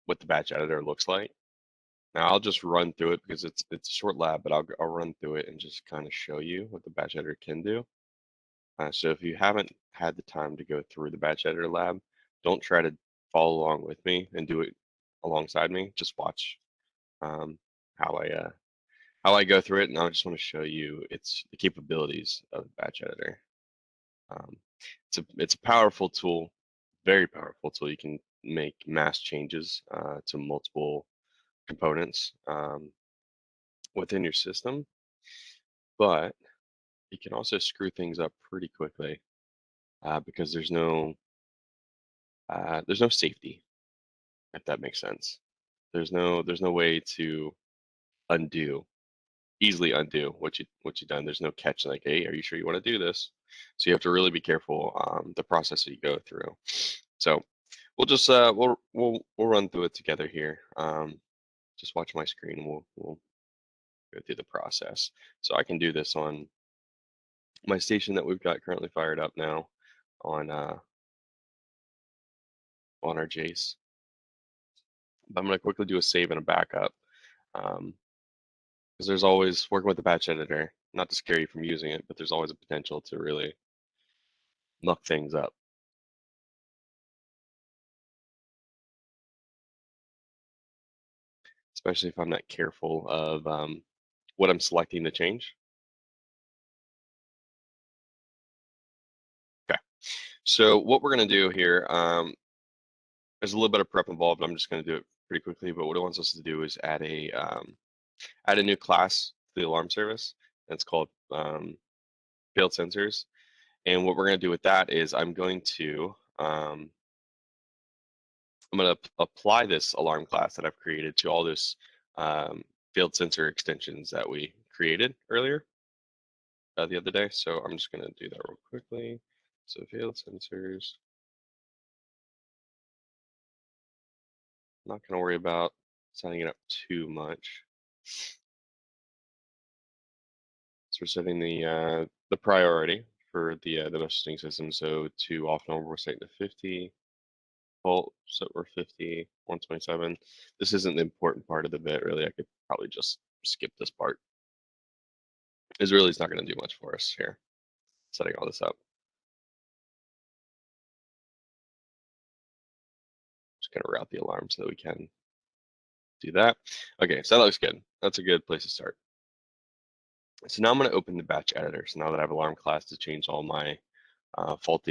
what the batch editor looks like. Now I'll just run through it because it's a short lab, but I'll run through it and just kind of show you what the batch editor can do. So if you haven't had the time to go through the batch editor lab, don't try to follow along with me and do it alongside me. Just watch um, how I go through it, and I just want to show you the capabilities of the batch editor. Um, it's a powerful tool, very powerful tool. You can make mass changes to multiple components within your system, but you can also screw things up pretty quickly because there's no safety, if that makes sense. There's no way to undo easily undo what you've done. There's no catch like, hey, are you sure you want to do this? So you have to really be careful the process that you go through. So we'll just we'll run through it together here. Just watch my screen and we'll go through the process. So I can do this on my station that we've got currently fired up now on our Jace. But I'm going to quickly do a save and a backup because there's always working with the batch editor, not to scare you from using it, but there's always a potential to really muck things up. Especially if I'm not careful of what I'm selecting to change. Okay, so what we're going to do here, there's a little bit of prep involved. I'm just going to do it pretty quickly, but what it wants us to do is add a new class to the alarm service. It's called failed sensors. And what we're going to do with that is I'm going to apply this alarm class that I've created to all this failed sensor extensions that we created earlier the other day. So I'm just going to do that real quickly. So failed sensors. I'm not going to worry about setting it up too much. So we're setting the priority for the messaging system. So to off normal, we're setting to 50. Default, so we're 50, 127. This isn't the important part of the bit, really. I could probably just skip this part. It's really not going to do much for us here, setting all this up. Just going to route the alarm so that we can do that. Okay, so that looks good. That's a good place to start. So now I'm going to open the batch editor. So now that I have alarm class to change all my fault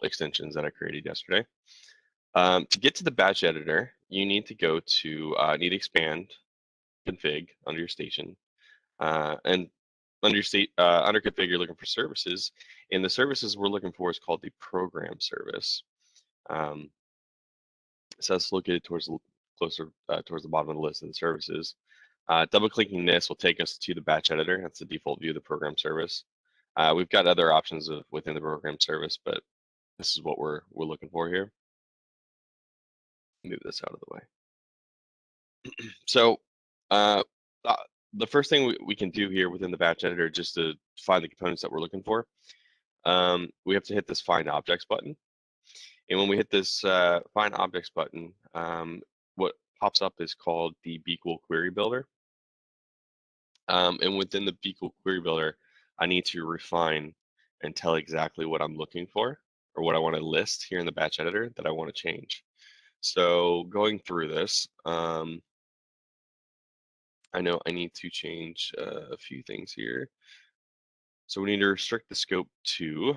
extensions that I created yesterday. To get to the batch editor, you need to go to need expand config under your station, and under config you're looking for services, and the services we're looking for is called the program service. So that's located closer towards the bottom of the list of the services. Double clicking this will take us to the batch editor. That's the default view of the program service. We've got other options within the program service, but this is what we're looking for here. Move this out of the way. So the first thing we can do here within the batch editor, just to find the components that we're looking for, we have to hit this find objects button. And when we hit this find objects button, what pops up is called the BQuery query builder. And within the BQuery query builder, I need to refine and tell exactly what I'm looking for or what I want to list here in the batch editor that I want to change. So going through this, I know I need to change a few things here. So we need to restrict the scope to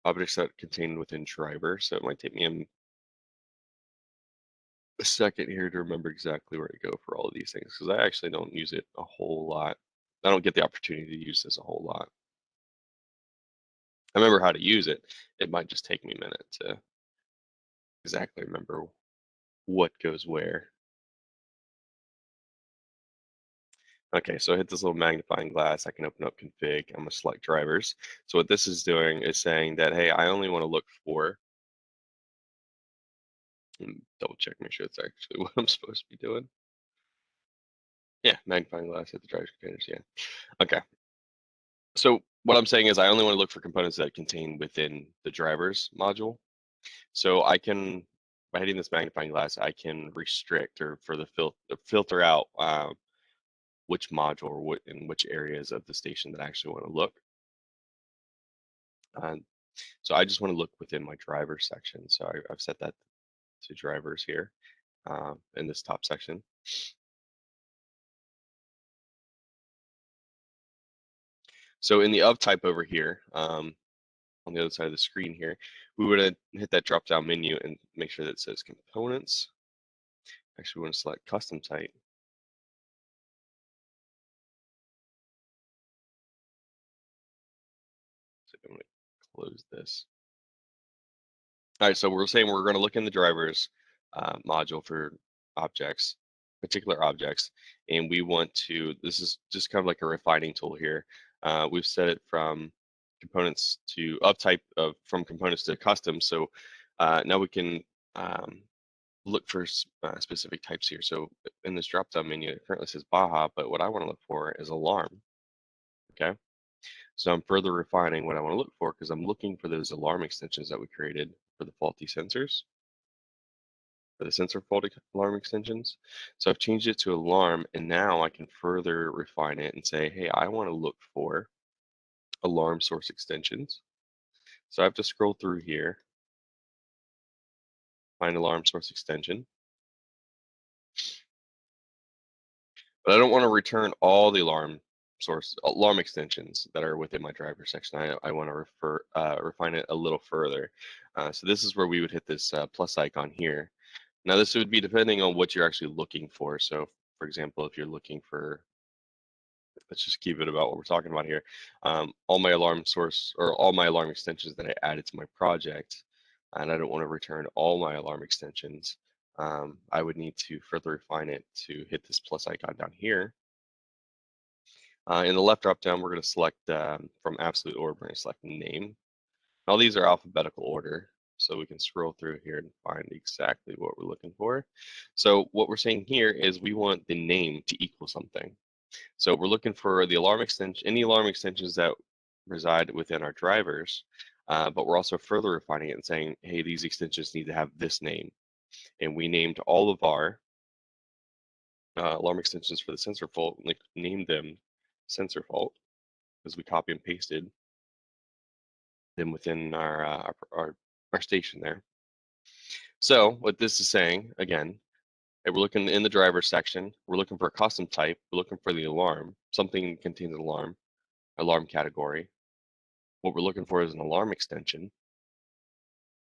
objects that contain within driver. So it might take me a second here to remember exactly where to go for all of these things, because I actually don't use it a whole lot. I don't get the opportunity to use this a whole lot. I remember how to use it. It might just take me a minute to exactly remember what goes where. Okay, so I hit this little magnifying glass. I can open up config. I'm going to select drivers. So what this is doing is saying that, hey, I only want to look for, double check, make sure it's actually what I'm supposed to be doing. Yeah, magnifying glass, hit the driver containers, yeah. Okay. So what I'm saying is I only want to look for components that contain within the drivers module. So I can, by hitting this magnifying glass, I can restrict or for the filter out which module or what in which areas of the station that I actually want to look. Um, so I just want to look within my driver section. So I've set that to drivers here in this top section. So in the of type over here, on the other side of the screen here, we would hit that drop down menu and make sure that it says components. Actually, we want to select custom type. So I'm going to close this. All right, so we're saying we're going to look in the drivers module for objects, particular objects, and we want to, this is just kind of like a refining tool here. We've set it from components to of type of from components to custom. So now we can look for specific types here. So in this drop-down menu, it currently says Baja, but what I want to look for is alarm. Okay, so I'm further refining what I want to look for because I'm looking for those alarm extensions that we created for the faulty sensors, for the sensor faulty alarm extensions. So I've changed it to alarm, and now I can further refine it and say, hey, I want to look for alarm source extensions. So I have to scroll through here, find alarm source extension. But I don't want to return all the alarm extensions that are within my driver section. I want to refine it a little further. So this is where we would hit this plus icon here. Now this would be depending on what you're actually looking for. So for example, if you're looking for, let's just keep it about what we're talking about here. All my alarm source or all my alarm extensions that I added to my project, and I don't want to return all my alarm extensions. I would need to further refine it to hit this plus icon down here. In the left drop down, we're going to select from absolute order, we're going to select name. All these are alphabetical order, so we can scroll through here and find exactly what we're looking for. So what we're saying here is we want the name to equal something. So we're looking for the alarm extension, any alarm extensions that reside within our drivers, but we're also further refining it and saying, hey, these extensions need to have this name. And we named all of our alarm extensions for the sensor fault, like named them sensor fault, because we copy and pasted them within our station there. So what this is saying, again, we're looking in the driver section, we're looking for a custom type, we're looking for the alarm, something contains an alarm category. What we're looking for is an alarm extension,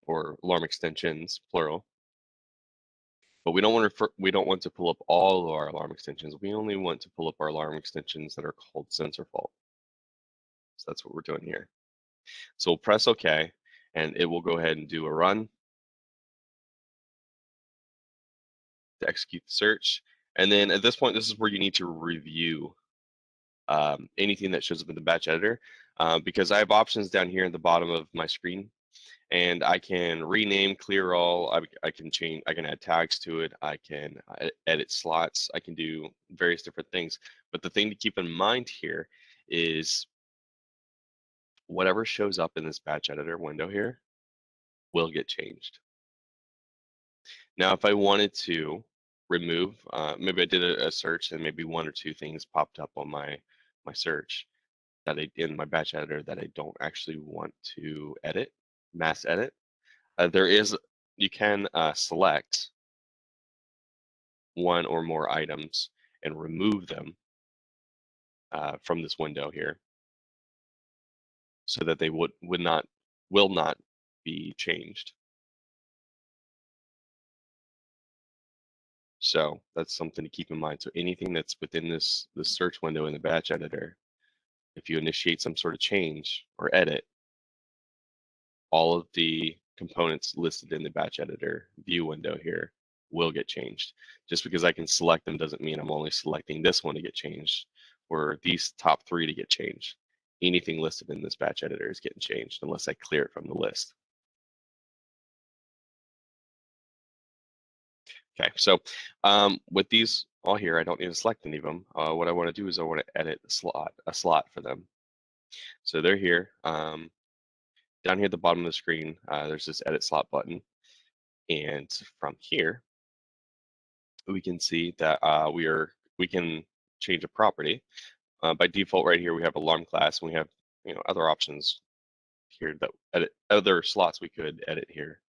or alarm extensions, plural. But we don't want to pull up all of our alarm extensions. We only want to pull up our alarm extensions that are called sensor fault. So that's what we're doing here. So we'll press OK, and it will go ahead and do a run to execute the search. And then at this point, this is where you need to review anything that shows up in the batch editor, because I have options down here at the bottom of my screen, and I can rename, clear all, I can change, I can add tags to it, I can edit slots, I can do various different things. But the thing to keep in mind here is whatever shows up in this batch editor window here will get changed. Now, if I wanted to remove, maybe I did a search and maybe one or two things popped up on my search that in my batch editor that I don't actually want to edit, mass edit. You can select one or more items and remove them from this window here so that they will not be changed. So that's something to keep in mind. So anything that's within this search window in the batch editor, if you initiate some sort of change or edit, all of the components listed in the batch editor view window here will get changed. Just because I can select them doesn't mean I'm only selecting this one to get changed or these top three to get changed. Anything listed in this batch editor is getting changed unless I clear it from the list. Okay, so with these all here, I don't need to select any of them. What I want to do is I want to edit a slot for them. So they're here. Down here at the bottom of the screen, there's this edit slot button. And from here, we can see that we can change a property. By default, right here, we have alarm class, and we have other options here that edit other slots we could edit here.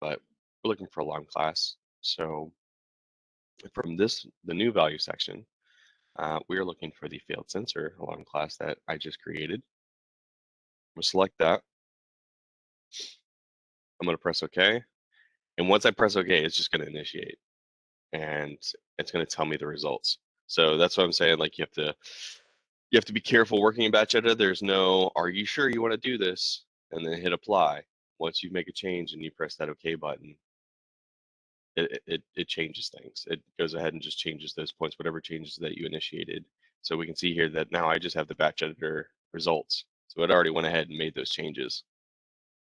But we're looking for alarm class. So from the new value section, we are looking for the failed sensor alarm class that I just created. We'll select that. I'm going to press OK. And once I press OK, it's just going to initiate, and it's going to tell me the results. So that's what I'm saying. Like you have to be careful working in batch editor. There's no, are you sure you want to do this? And then hit apply. Once you make a change and you press that OK button, it changes things. It goes ahead and just changes those points, whatever changes that you initiated. So we can see here that now I just have the batch editor results. So it already went ahead and made those changes.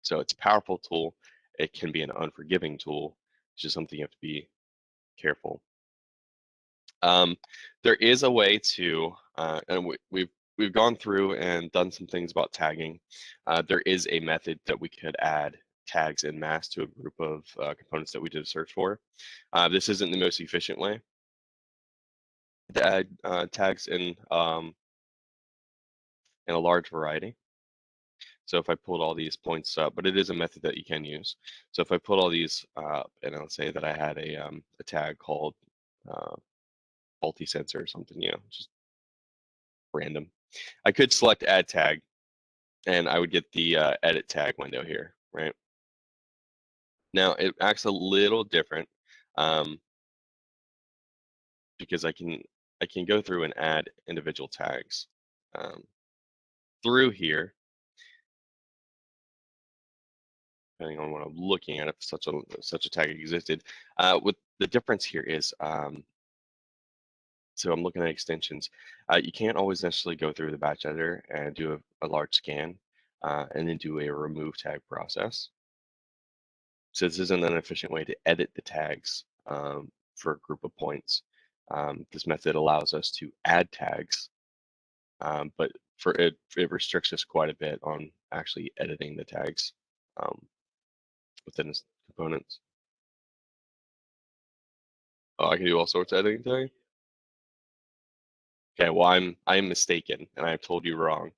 So it's a powerful tool. It can be an unforgiving tool. It's just something you have to be careful. There is a way to, and we've gone through and done some things about tagging. There is a method that we could add tags en masse to a group of components that we did a search for. This isn't the most efficient way to add tags in a large variety. So if I pulled all these points up, but it is a method that you can use. So if I pulled all these up, and I'll say that I had a tag called faulty sensor or something, just random. I could select add tag, and I would get the edit tag window here, right? Now it acts a little different because I can go through and add individual tags through here, depending on what I'm looking at. If such a tag existed, with the difference here is so I'm looking at extensions. You can't always necessarily go through the batch editor and do a large scan and then do a remove tag process. So this isn't an efficient way to edit the tags for a group of points. This method allows us to add tags, but it restricts us quite a bit on actually editing the tags within its components. Oh, I can do all sorts of editing tags. Okay, well I'm mistaken, and I've told you wrong.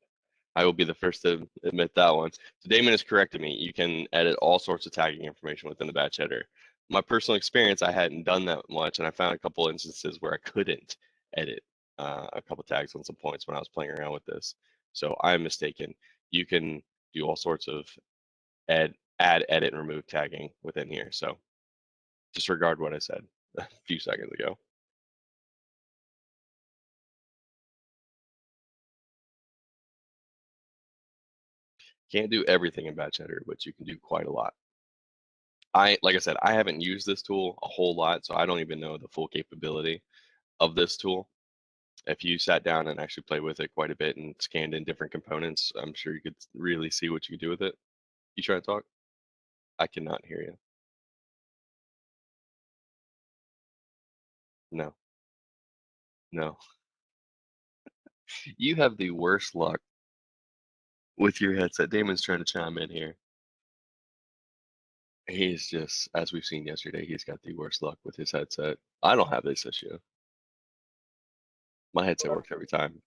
I will be the first to admit that one. So Damon has corrected me. You can edit all sorts of tagging information within the batch editor. My personal experience, I hadn't done that much, and I found a couple instances where I couldn't edit a couple tags on some points when I was playing around with this. So I'm mistaken. You can do all sorts of add, edit, and remove tagging within here. So disregard what I said a few seconds ago. Can't do everything in batch editor, but you can do quite a lot. Like I said, I haven't used this tool a whole lot, so I don't even know the full capability of this tool. If you sat down and actually played with it quite a bit and scanned in different components, I'm sure you could really see what you could do with it. You try to talk? I cannot hear you. No, no. You have the worst luck with your headset. Damon's trying to chime in here. He's just, as we've seen yesterday, he's got the worst luck with his headset. I don't have this issue. My headset works every time.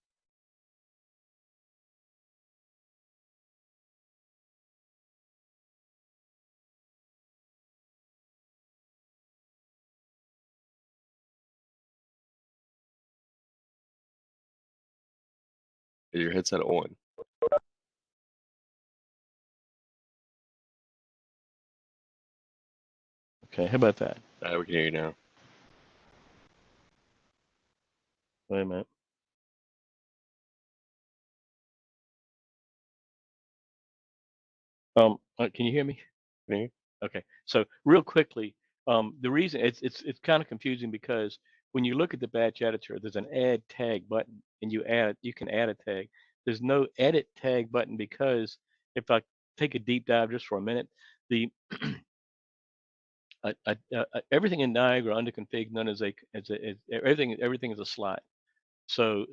Is your headset on? Okay, how about that? We can hear you now. Wait a minute. Can you hear me? Can you hear? Okay, so real quickly, the reason it's kind of confusing because when you look at the batch editor, there's an add tag button, and you can add a tag. There's no edit tag button because if I take a deep dive just for a minute, the everything in Niagara under config none everything is a slot. So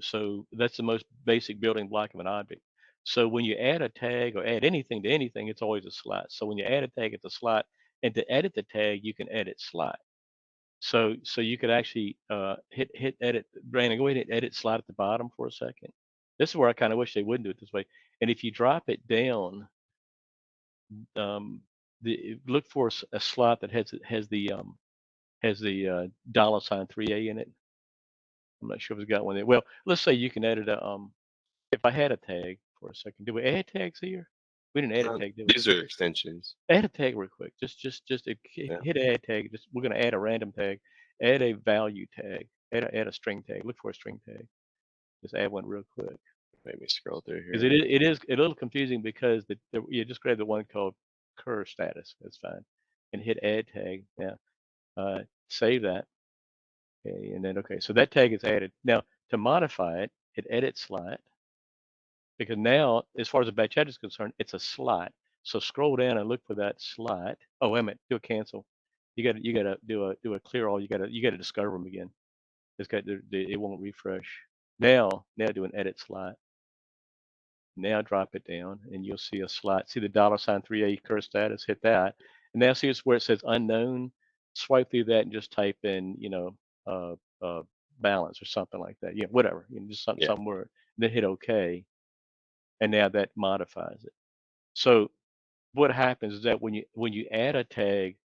that's the most basic building block of an object. So when you add a tag or add anything to anything, it's always a slot. So when you add a tag, it's a slot, and to edit the tag, you can edit slot. So you could actually hit edit. Brandon, go ahead and edit slot at the bottom for a second. This is where I kind of wish they wouldn't do it this way. And if you drop it down, um, look for a slot that has the dollar sign 3A in it. I'm not sure if it's got one there. Well, let's say you can edit a if I had a tag for a second. Did we add tags here? We didn't add a tag, did we? These are extensions. Add a tag real quick. Just Yeah, hit add tag. Just we're gonna add a random tag. Add a value tag. Add a string tag. Look for a string tag. Just add one real quick. let me scroll through Because here. it is a little confusing because you just grab the one called cur status. That's fine. And hit add tag. Yeah. Save that. Okay, and then okay, so that tag is added. Now to modify it, hit edit slot because now, as far as the batch edit is concerned, it's a slot. So scroll down and look for that slot. Oh, wait a minute, do a cancel. You gotta do a clear all. You gotta discover them again. It won't refresh. Now do an edit slot. Now drop it down and you'll see a slot. See the dollar sign 3A curse status, hit that. And now see it's where it says unknown. Swipe through that and just type in, uh, uh, balance or something like that. Yeah, whatever. Just Yeah, some word. Then hit OK. And now that modifies it. So what happens is that when you add a tag,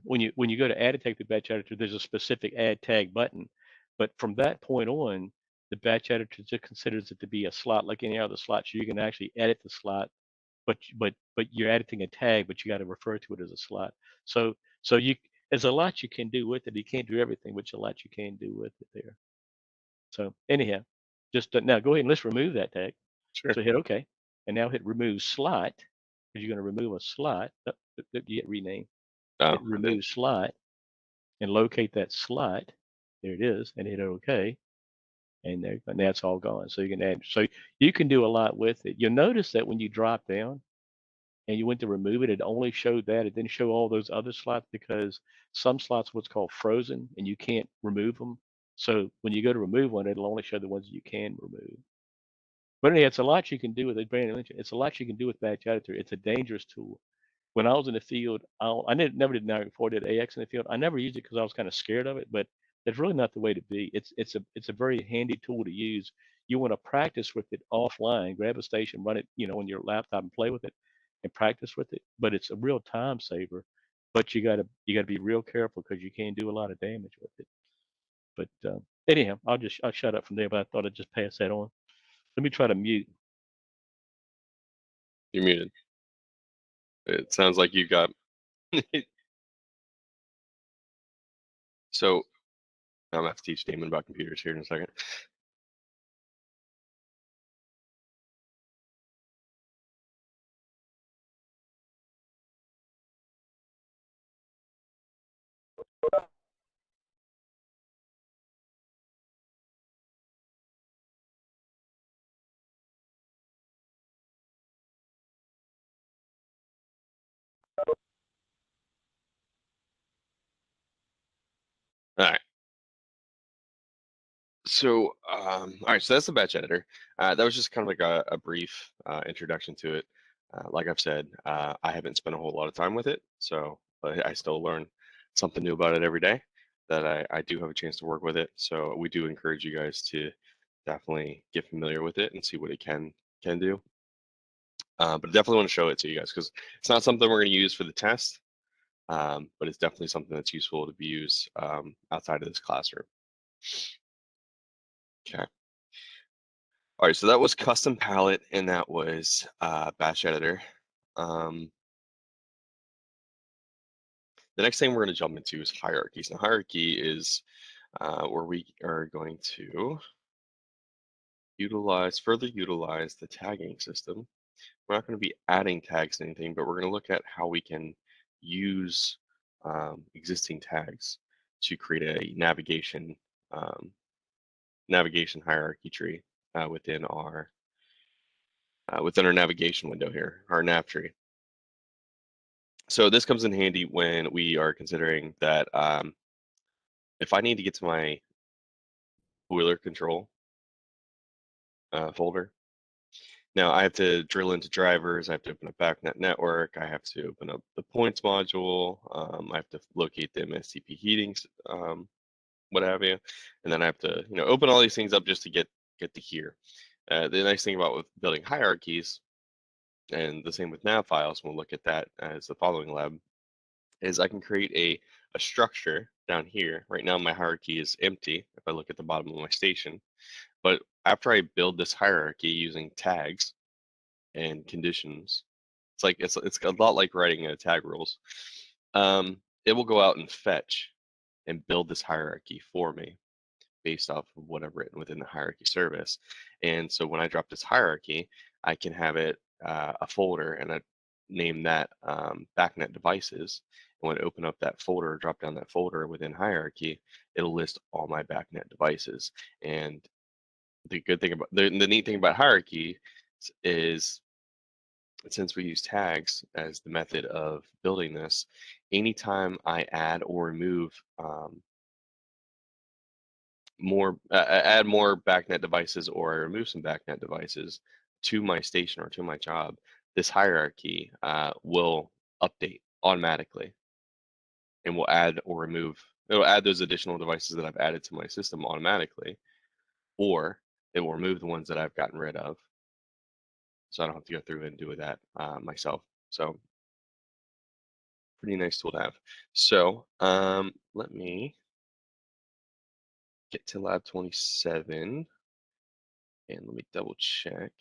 when you go to add a tag to batch editor, there's a specific add tag button. But from that point on, the batch editor just considers it to be a slot like any other slot. So you can actually edit the slot, but you're editing a tag, but you got to refer to it as a slot. So there's a lot you can do with it. You can't do everything, but a lot you can do with it there. So anyhow, just now go ahead and let's remove that tag. sure. So hit OK, and now hit remove slot because you're going to remove a slot. You hit rename. Hit Oh, okay. remove slot and locate that slot. There it is, and hit OK, and there, and that's all gone. So you can add. So you can do a lot with it. You'll notice that when you drop down and you went to remove it, it only showed that. It didn't show all those other slots because some slots what's called frozen, and you can't remove them. So when you go to remove one, it'll only show the ones you can remove. But anyhow, it's a lot you can do with it. Brandon mentioned it's a lot you can do with Batch Editor. It's a dangerous tool. When I was in the field, never did Niagara4 did AX in the field. I never used it because I was kind of scared of it, but that's really not the way to be. It's a very handy tool to use. You want to practice with it offline. Grab a station, run it, on your laptop and play with it, and practice with it. But it's a real time saver. But you gotta be real careful because you can do a lot of damage with it. But anyhow, I'll shut up from there. But I thought I'd just pass that on. Let me try to mute. You're muted. It sounds like you got. So I'm gonna have to teach Damon about computers here in a second. All right. So, all right. So that's the batch editor. That was just kind of like a brief introduction to it. Like I've said, I haven't spent a whole lot of time with it, so but I still learn something new about it every day. That I do have a chance to work with it. So we do encourage you guys to definitely get familiar with it and see what it can do. But I definitely want to show it to you guys because it's not something we're going to use for the test, but it's definitely something that's useful to be used outside of this classroom. Okay. All right, so that was custom palette and that was batch editor. Um, the next thing we're going to jump into is hierarchies. Now, hierarchy is where we are going to further utilize the tagging system. We're not going to be adding tags to anything, but we're going to look at how we can use existing tags to create a um, navigation hierarchy tree within our navigation window here, our nav tree. So this comes in handy when we are considering that if I need to get to my boiler control folder, Now I have to drill into drivers. I have to open up BACnet network. I have to open up the points module. I have to locate the MSTP heatings, what have you, and then I have to open all these things up just to get to here. The nice thing about with building hierarchies, and the same with nav files, we'll look at that as the following lab, is I can create a structure down here. Right now my hierarchy is empty if I look at the bottom of my station, but after I build this hierarchy using tags and conditions, it's a lot like writing tag rules. It will go out and fetch and build this hierarchy for me based off of what I've written within the hierarchy service. And so when I drop this hierarchy, I can have it a folder, and I name that BACnet devices. And when I open up that folder, drop down that folder within hierarchy, it'll list all my BACnet devices. And the good thing about the neat thing about hierarchy is, since we use tags as the method of building this, anytime I add or remove add more BACnet devices, or I remove some BACnet devices to my station or to my job, this hierarchy will update automatically and will add or remove. It'll add those additional devices that I've added to my system automatically, or it will remove the ones that I've gotten rid of, so I don't have to go through and do that myself. So pretty nice tool to have. So let me get to lab 27 and let me double check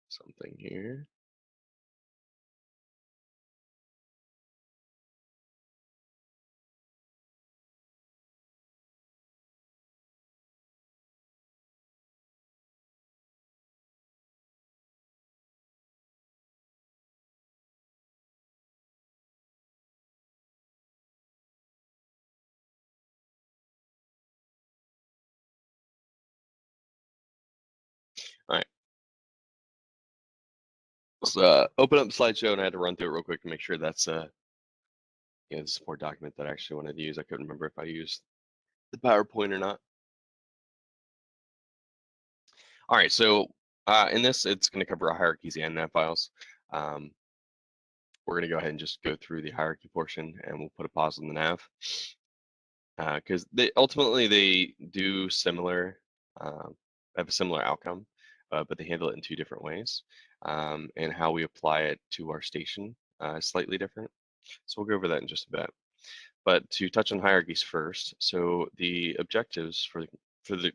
something here. All right, let's open up the slideshow, and I had to run through it real quick to make sure that's the support document that I actually wanted to use. I couldn't remember if I used the PowerPoint or not. All right, so in this, it's going to cover hierarchies and nav files. We're going to go ahead and just go through the hierarchy portion, and we'll put a pause on the nav, because they ultimately do similar, have a similar outcome, but they handle it in two different ways, and how we apply it to our station is slightly different. So we'll go over that in just a bit. But to touch on hierarchies first, so the objectives for the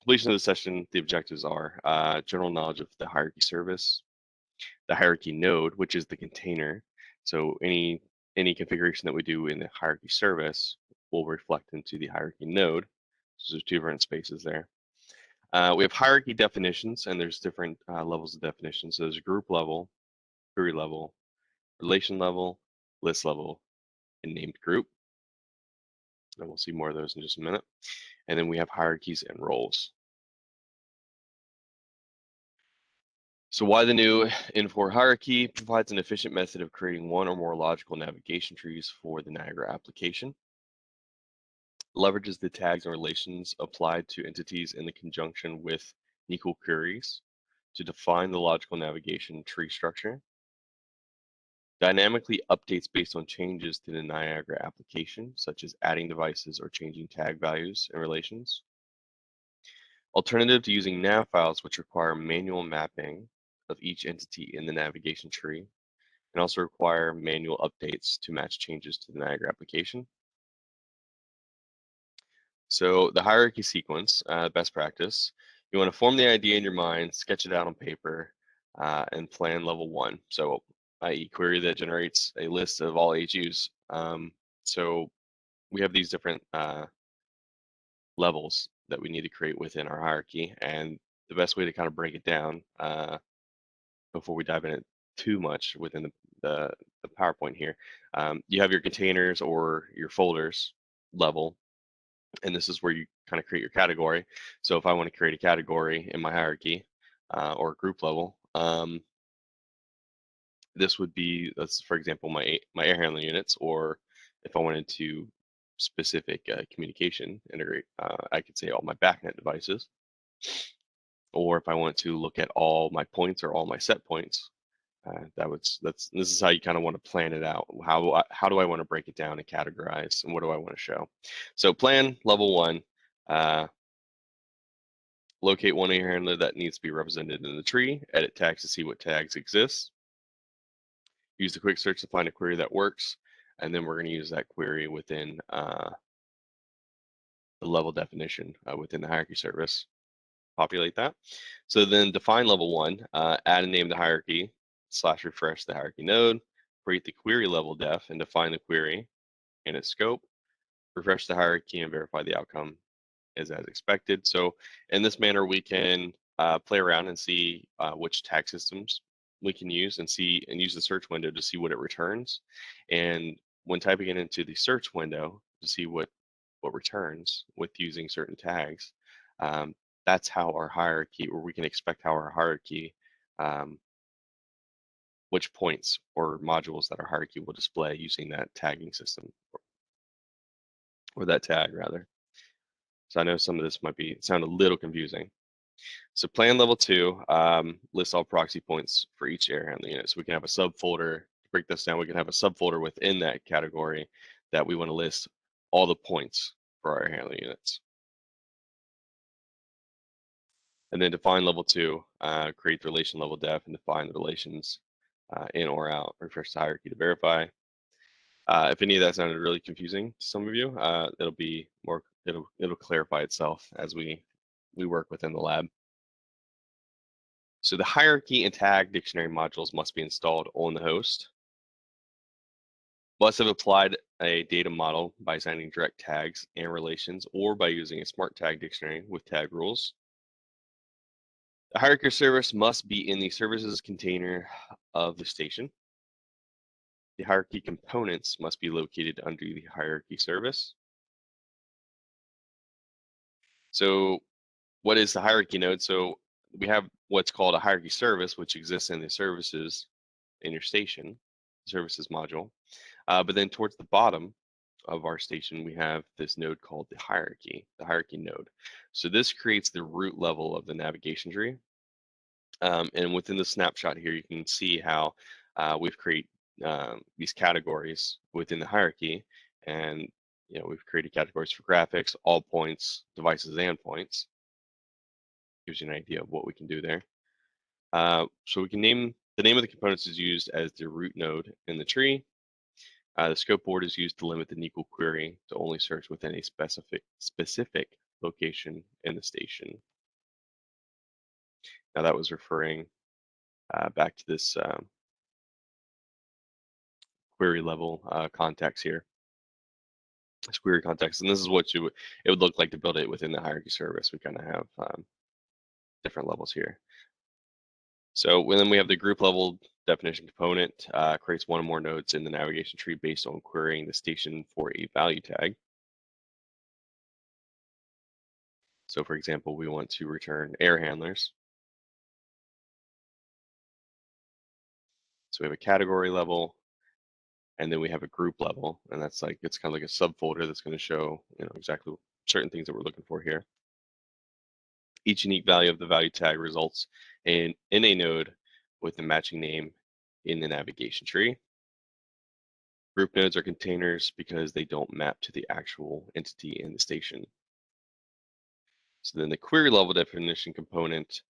completion of the session, the objectives are general knowledge of the hierarchy service, the hierarchy node, which is the container. So any configuration that we do in the hierarchy service will reflect into the hierarchy node. So there's two different spaces there. We have hierarchy definitions, and there's different levels of definitions. So there's group level, query level, relation level, list level, and named group. And we'll see more of those in just a minute. And then we have hierarchies and roles. So why the new N4 hierarchy provides an efficient method of creating one or more logical navigation trees for the Niagara application. Leverages the tags and relations applied to entities in the conjunction with equal queries to define the logical navigation tree structure. Dynamically updates based on changes to the Niagara application, such as adding devices or changing tag values and relations. Alternative to using nav files, which require manual mapping of each entity in the navigation tree, and also require manual updates to match changes to the Niagara application. So the hierarchy sequence, best practice, you want to form the idea in your mind, sketch it out on paper, and plan level one. So i.e. query that generates a list of all HUs. So we have these different levels that we need to create within our hierarchy, and the best way to kind of break it down before we dive in it too much within the PowerPoint here, you have your containers or your folders level, and this is where you kind of create your category. So if I want to create a category in my hierarchy or group level, this would be, that's for example, my air handling units, or if I wanted to specific communication integrate. I could say all my backnet devices, or if I want to look at all my points or all my set points, this is how you kind of want to plan it out. How do I want to break it down and categorize, and what do I want to show? So plan level 1. Locate one error handler that needs to be represented in the tree. Edit tags to see what tags exist. Use the quick search to find a query that works, and then we're going to use that query within the level definition within the hierarchy service. Populate that. So then define level 1, add a name to hierarchy, / refresh the hierarchy node, create the query level def, and define the query and its scope, refresh the hierarchy, and verify the outcome is as expected. So in this manner, we can play around and see which tag systems we can use and use the search window to see what it returns. And when typing it into the search window to see what returns with using certain tags, that's how our hierarchy, or we can expect how our hierarchy, which points or modules that our hierarchy will display using that tagging system, or that tag rather. So I know some of this might sound a little confusing. So plan level 2 lists all proxy points for each error handling unit. So we can have a subfolder. To break this down, we can have a subfolder within that category that we want to list all the points for our error handling units. And then define level 2, create the relation level def, and define the relations in or out. Refresh the hierarchy to verify. If any of that sounded really confusing to some of you, it'll clarify itself as we work within the lab. So the hierarchy and tag dictionary modules must be installed on the host. Must have applied a data model by assigning direct tags and relations, or by using a smart tag dictionary with tag rules. The hierarchy service must be in the services container of the station. The hierarchy components must be located under the hierarchy service. So what is the hierarchy node? So we have what's called a hierarchy service, which exists in the services in your station, services module. But then towards the bottom of our station, we have this node called the hierarchy node. So this creates the root level of the navigation tree. And within the snapshot here, you can see how we've created these categories within the hierarchy. And we've created categories for graphics, all points, devices, and points. Gives you an idea of what we can do there. So we can name the name of the components is used as the root node in the tree. The scope board is used to limit the NQL query to only search within a specific location in the station. Now that was referring back to this query level context here. This query context, and this is what it would look like to build it within the hierarchy service. We kind of have different levels here. So then we have the group level definition component, creates one or more nodes in the navigation tree based on querying the station for a value tag. So for example, we want to return air handlers. So we have a category level, and then we have a group level, and that's like, it's kind of like a subfolder that's going to show exactly certain things that we're looking for here. Each unique value of the value tag results in a node with the matching name in the navigation tree. Group nodes are containers because they don't map to the actual entity in the station. So then the query level definition component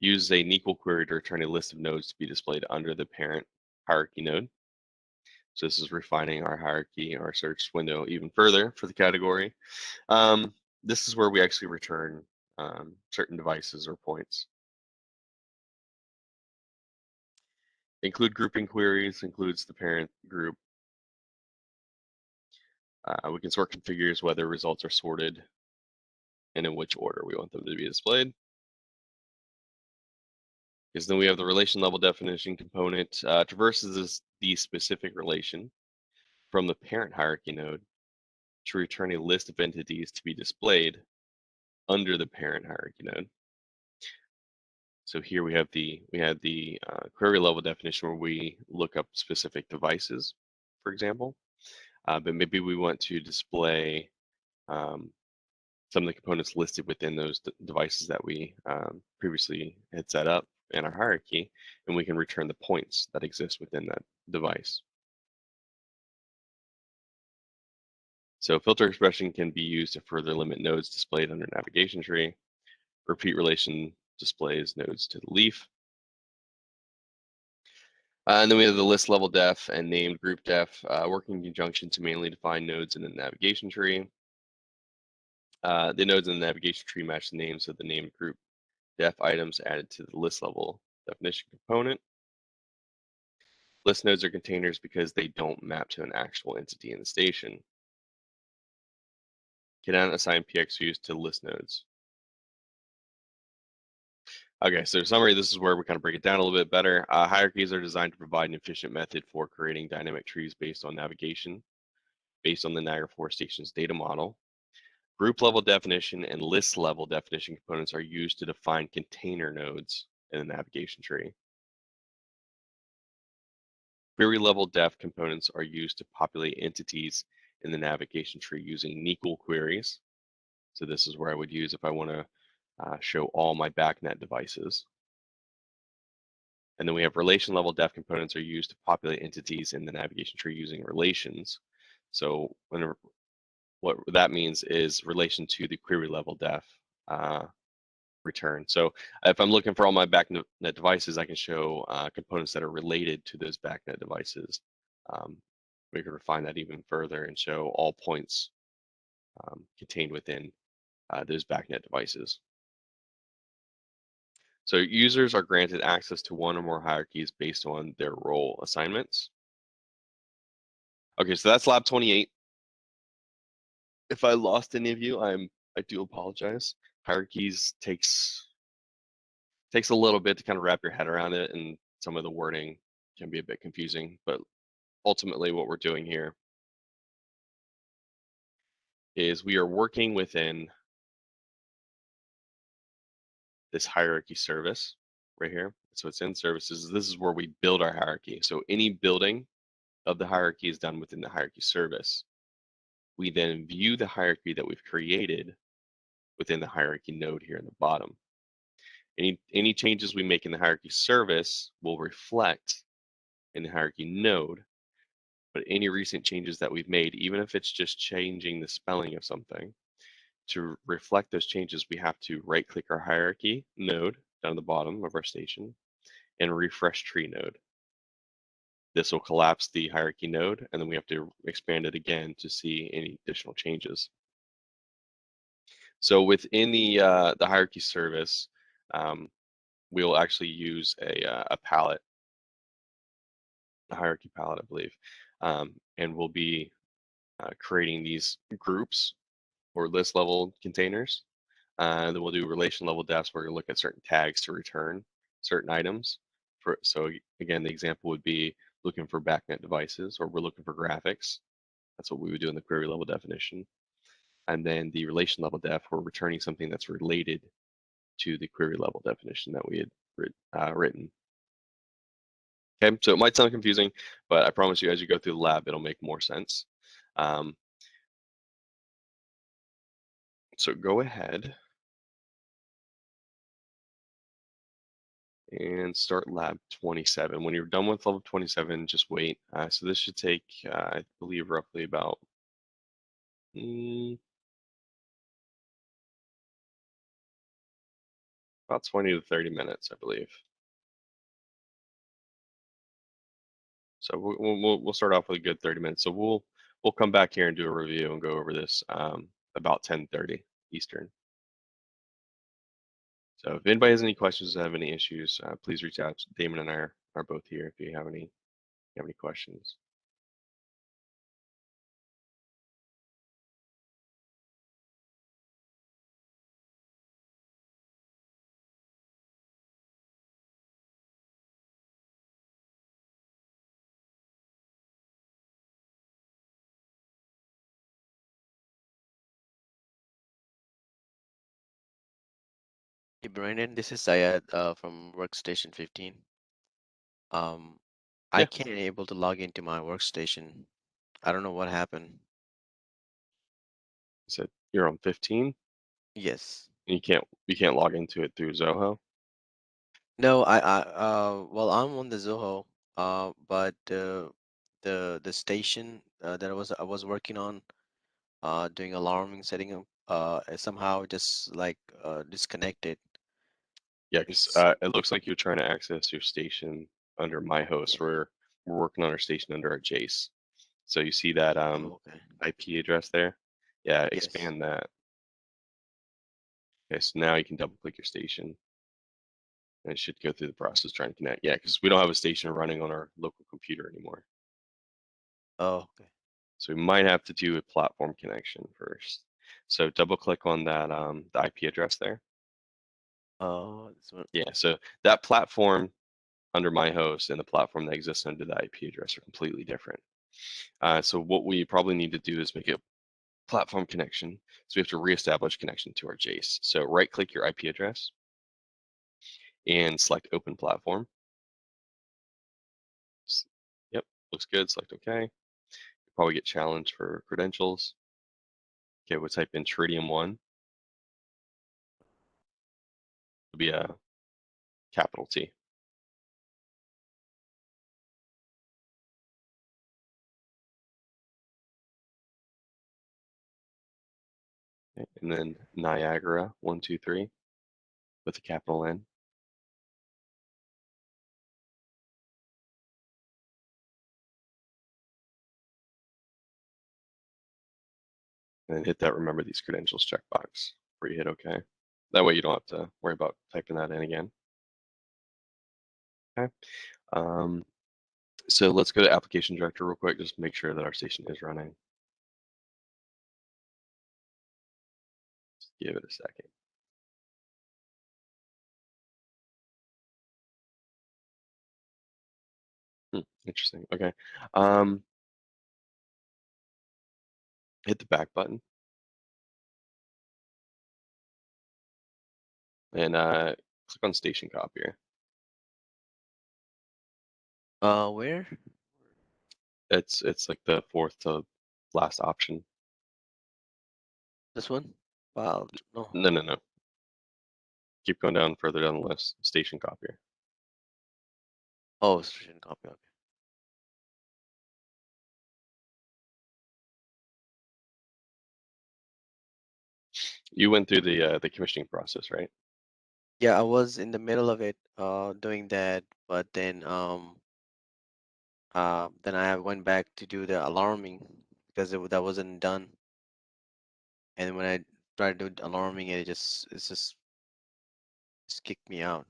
uses a NQL query to return a list of nodes to be displayed under the parent hierarchy node. So this is refining our hierarchy, our search window even further for the category. This is where we actually return certain devices or points. Include grouping queries includes the parent group. We can sort configures whether results are sorted and in which order we want them to be displayed. Because then we have the relation level definition component, traverses the specific relation from the parent hierarchy node to return a list of entities to be displayed under the parent hierarchy node. So here we have the query level definition where we look up specific devices, for example. but maybe we want to display um, some of the components listed within those devices that we previously had set up in our hierarchy, and we can return the points that exist within that device. So filter expression can be used to further limit nodes displayed under navigation tree. Repeat relation displays nodes to the leaf. And then we have the list level def and named group def, working in conjunction to manually define nodes in the navigation tree. The nodes in the navigation tree match the names of the named group def items added to the list level definition component. List nodes are containers because they don't map to an actual entity in the station. Cannot assign PXUs to list nodes. Okay, so summary, this is where we kind of break it down a little bit better. Hierarchies are designed to provide an efficient method for creating dynamic trees based on navigation, based on the Niagara4 station's data model. Group level definition and list level definition components are used to define container nodes in the navigation tree. Query level def components are used to populate entities in the navigation tree using NQL queries. So this is where I would use if I want to show all my BACnet devices. And then we have relation level def components are used to populate entities in the navigation tree using relations. So what that means is relation to the query level def return. So if I'm looking for all my BACnet devices, I can show components that are related to those BACnet devices. We can refine that even further and show all points contained within those BACnet devices. So users are granted access to one or more hierarchies based on their role assignments. Okay, so that's lab 28. If I lost any of you, I do apologize. Hierarchies takes a little bit to kind of wrap your head around it, and some of the wording can be a bit confusing, but ultimately what we're doing here is we are working within this hierarchy service right here. So it's in services. This is where we build our hierarchy. So any building of the hierarchy is done within the hierarchy service. We then view the hierarchy that we've created within the hierarchy node here in the bottom. Any changes we make in the hierarchy service will reflect in the hierarchy node, but any recent changes that we've made, even if it's just changing the spelling of something, to reflect those changes, we have to right click our hierarchy node down at the bottom of our station and refresh tree node. This will collapse the hierarchy node, and then we have to expand it again to see any additional changes. So within the hierarchy service, we'll actually use a palette, a hierarchy palette, I believe, and we'll be creating these groups or list level containers. Then we'll do relation level defs where we look at certain tags to return certain items. So again, the example would be looking for BACnet devices, or we're looking for graphics. That's what we would do in the query level definition. And then the relation level def, we're returning something that's related to the query level definition that we had written. Okay, so it might sound confusing, but I promise you, as you go through the lab, it'll make more sense. So go ahead and start lab 27. When you're done with level 27, just wait. So this should take, I believe, roughly about 20 to 30 minutes, I believe. So we'll start off with a good 30 minutes. So we'll come back here and do a review and go over this about 10:30 Eastern. So if anybody has any questions or have any issues, please reach out. Damon and I are both here if you have any questions. Hey Brandon, this is Syed from Workstation 15. I Yeah. can't able to log into my workstation. I don't know what happened. You said you're on 15 Yes. and you can't log into it through Zoho. No, well, I'm on the Zoho, but the station that I was working on, doing alarming, setting up, somehow just like disconnected. Yeah, because It's it looks like you're trying to access your station under my host. yeah. We're working on our station under our Jace. So you see that Oh, okay. IP address there? Yeah, Yes. expand that. Okay, so now you can double click your station and it should go through the process trying to connect. Yeah, because we don't have a station running on our local computer anymore. Oh, okay. So we might have to do a platform connection first. So double click on that the IP address there. Oh, this one. Yeah, so that platform under my host and the platform that exists under the IP address are completely different. So what we probably need to do is make a platform connection. So we have to reestablish connection to our Jace. So right click your IP address and select open platform. Yep, looks good. Select OK. You'll probably get challenged for credentials. Okay, we'll type in Tritium1. It'll be a capital T. Okay, and then Niagara123 with a capital N. And then hit that remember these credentials checkbox before you hit OK. That way you don't have to worry about typing that in again. Okay. So let's go to application director real quick, just make sure that our station is running. Just give it a second. Interesting. Okay. Hit the back button and click on station copier. Where? It's like the fourth to last option. This one? Wow. No. No. Keep going down further down the list. Station copier. Oh, station copy. Okay. You went through the commissioning process, right? Yeah, I was in the middle of it, doing that, but then I went back to do the alarming because that wasn't done. And when I tried to do alarming, it's just kicked me out.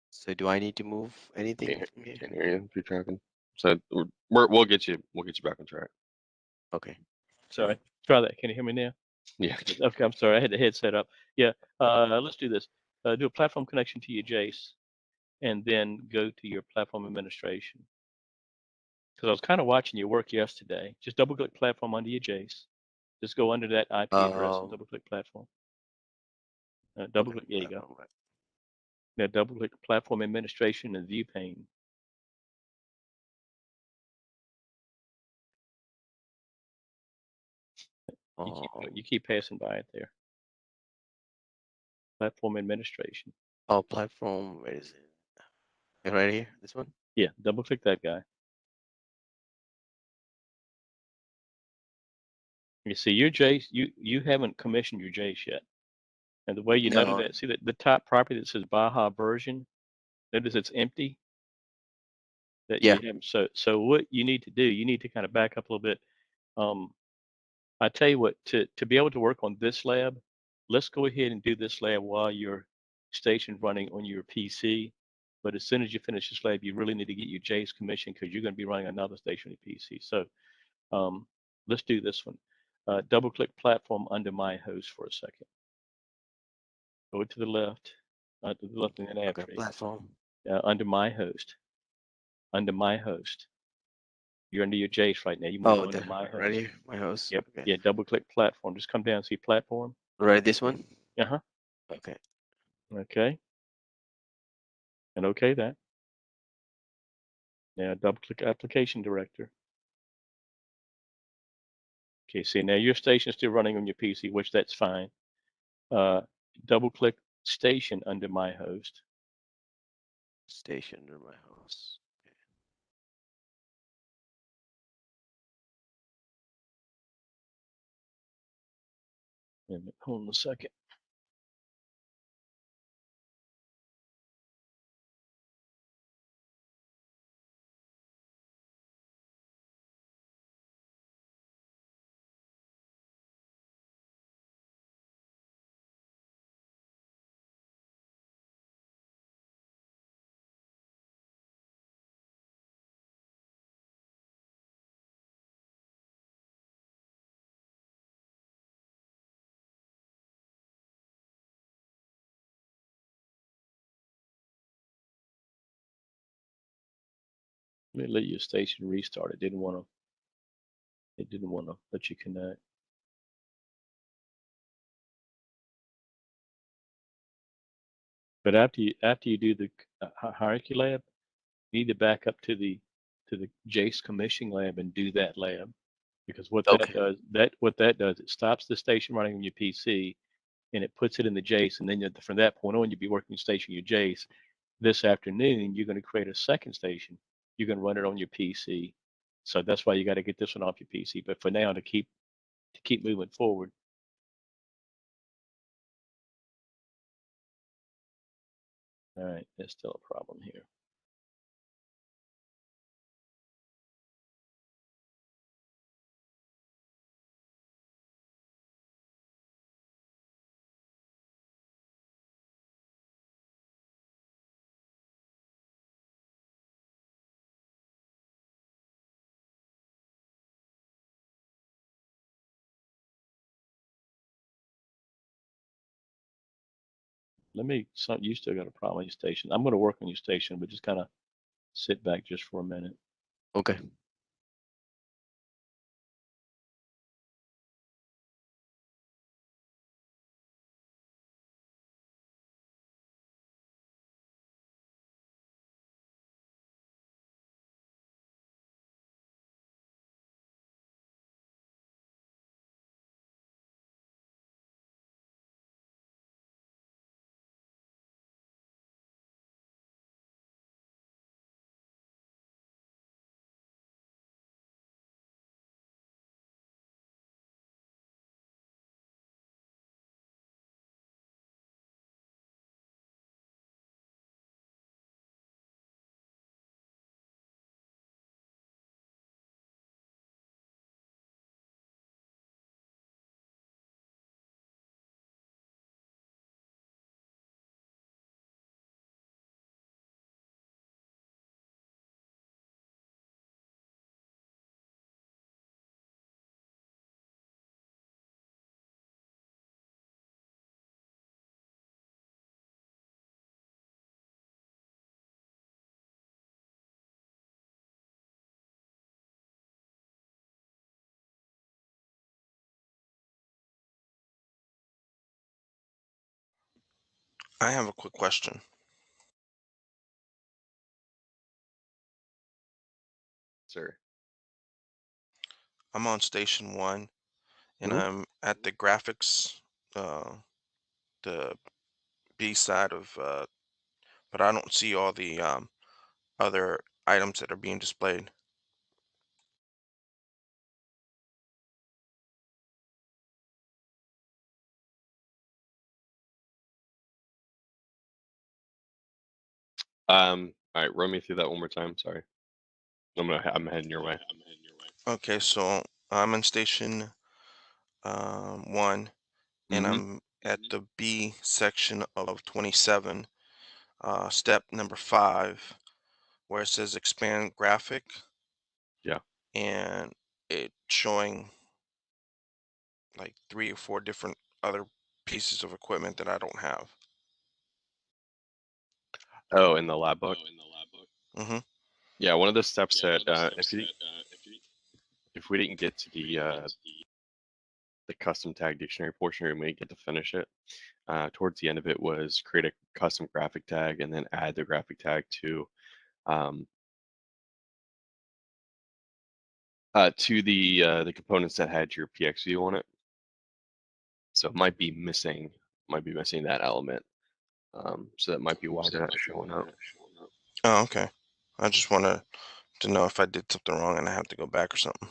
So do I need to move anything from here? Can't hear you if you're talking. So we'll get you back on track. Okay. Sorry. Try that. Can you hear me now? Yeah. Okay, I'm sorry. I had the headset up. Yeah. Let's do this. Do a platform connection to your Jace, and then go to your platform administration. Because I was kind of watching your work yesterday. Just double click platform under your Jace. Just go under that IP address and double click platform. Double Okay. click. There you go. Platform, right. Now double click platform administration and view pane. You keep passing by it there. Platform administration. Oh, platform. Where is it? Right here. This one. Yeah, double click that guy. You see your Jace. You haven't commissioned your Jace yet. And the way you know No. that, see that the top property that says Baja version. Notice it's empty. That Yeah. you have. So what you need to do, you need to kind of back up a little bit. I tell you what, to be able to work on this lab, let's go ahead and do this lab while your station's running on your PC. But as soon as you finish this lab, you really need to get your Jace commission because you're going to be running another station on your PC. So let's do this one. Double click platform under my host for a second. Go to the left, to the left in the nav Okay. tree. Platform. Under my host. Under my host. You're under your Jace right now. You want to Oh, go under my right host. here. My host. Yep. Okay. Yeah. Double click platform. Just come down and see platform. Right. This one. Uh-huh. Okay. Okay. And okay that. Now double click application director. Okay, see now your station's still running on your PC, which that's fine. Uh, Double click station under my host. Station near my house. And hold on a second. Let me let your station restart. It didn't want to. It didn't want to let you connect. But after you do the hierarchy lab, you need to back up to the Jace commissioning lab and do that lab, because Okay. what that does, it stops the station running on your PC and it puts it in the Jace, and then from that point on, you'll be working station your Jace. This afternoon, you're going to create a second station. You're going to run it on your PC. So that's why you got to get this one off your PC. But for now, to keep moving forward. All right, there's still a problem here. You still got a problem on your station. I'm going to work on your station, but just kind of sit back just for a minute. Okay. I have a quick question. Sir. I'm on station 1 and Mhm. I'm at the graphics, the B side of, but I don't see all the other items that are being displayed. All right, run me through that one more time. Sorry. I'm heading your way. Okay, so I'm in station 1 and Mm-hmm. I'm at the B section of 27, step number 5, where it says expand graphic, Yeah. and it's showing like 3 or 4 different other pieces of equipment that I don't have. Oh, in the lab book. Mm-hmm. Yeah, one of the steps that if we didn't get to the custom tag dictionary portion, we may get to finish it. Towards the end of it was create a custom graphic tag and then add the graphic tag to the components that had your PX view on it. So it might be missing that element. So that might be why they're not showing up. Oh, okay. I just wanted to know if I did something wrong and I have to go back or something.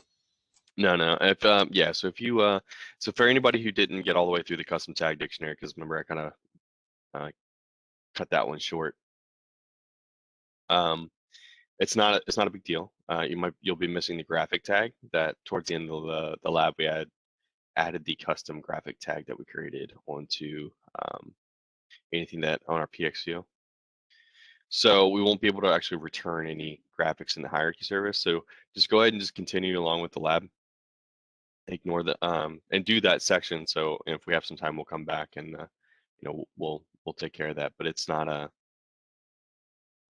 No. If yeah, so if you so for anybody who didn't get all the way through the custom tag dictionary, because remember I kind of cut that one short. It's not a big deal. You'll be missing the graphic tag that towards the end of the lab we added the custom graphic tag that we created onto anything that on our PX view. So we won't be able to actually return any graphics in the hierarchy service. So just go ahead and just continue along with the lab. Ignore the and do that section. So if we have some time, we'll come back and we'll take care of that. But it's not a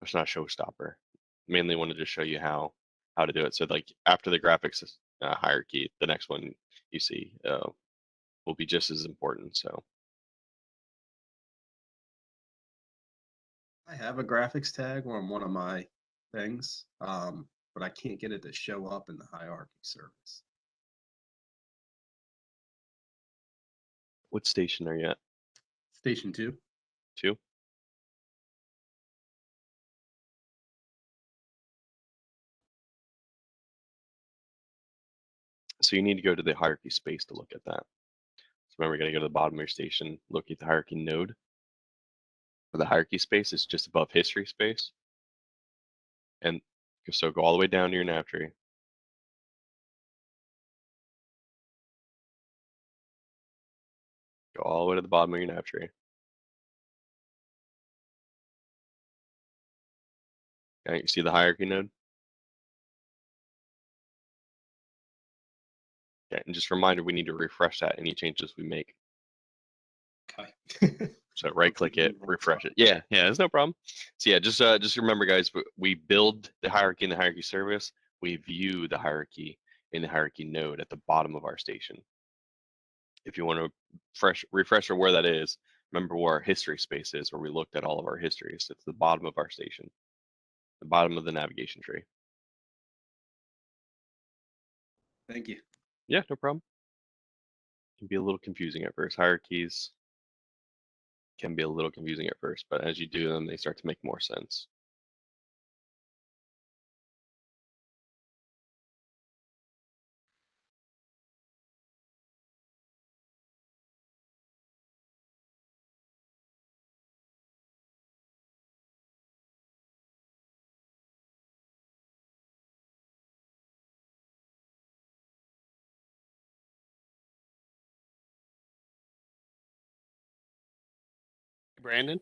showstopper. Mainly wanted to show you how to do it. So like after the graphics hierarchy, the next one you see will be just as important. So I have a graphics tag on one of my things, but I can't get it to show up in the hierarchy service. what station are you at? Station 2. 2? So you need to go to the hierarchy space to look at that. So remember, you got to go to the bottom of your station, look at the hierarchy node. For the hierarchy space, it's just above history space. And so go all the way down to your nav tree. Go all the way to the bottom of your nav tree. Okay, you see the hierarchy node? Okay, and just a reminder, we need to refresh that any changes we make. Okay. So right click it, refresh it. Yeah, there's no problem. So yeah, just remember guys, we build the hierarchy in the hierarchy service. We view the hierarchy in the hierarchy node at the bottom of our station. If you want to refresher where that is, remember where our history space is, where we looked at all of our histories. It's the bottom of our station, the bottom of the navigation tree. Thank you. Yeah, no problem. It can be a little confusing at first. Hierarchies can be a little confusing at first, but as you do them, they start to make more sense. Brandon?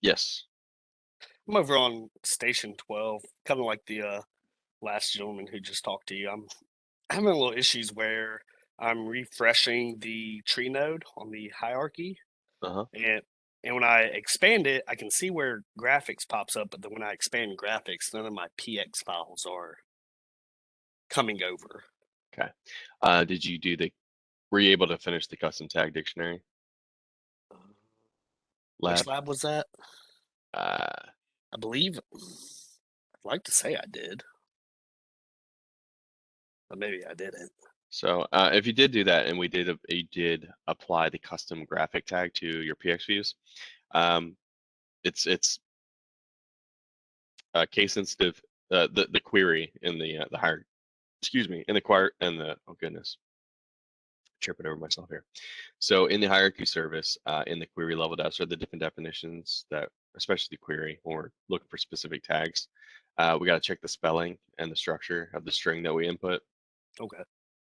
Yes. I'm over on station 12, kind of like the last gentleman who just talked to you. I'm having a little issues where I'm refreshing the tree node on the hierarchy, Uh-huh. and when I expand it, I can see where graphics pops up, but then when I expand graphics, none of my PX files are coming over. Okay. Did you were you able to finish the custom tag dictionary lab? Which lab was that? Uh, I believe, I'd like to say I did, but maybe I didn't. so if you did do that, and you did apply the custom graphic tag to your PX views, it's case sensitive. The query in the hierarchy, excuse me, in the oh goodness, tripping over myself here. So in the hierarchy service, in the query level depths are the different definitions that, especially the query, when we're looking for specific tags, we got to check the spelling and the structure of the string that we input. Okay.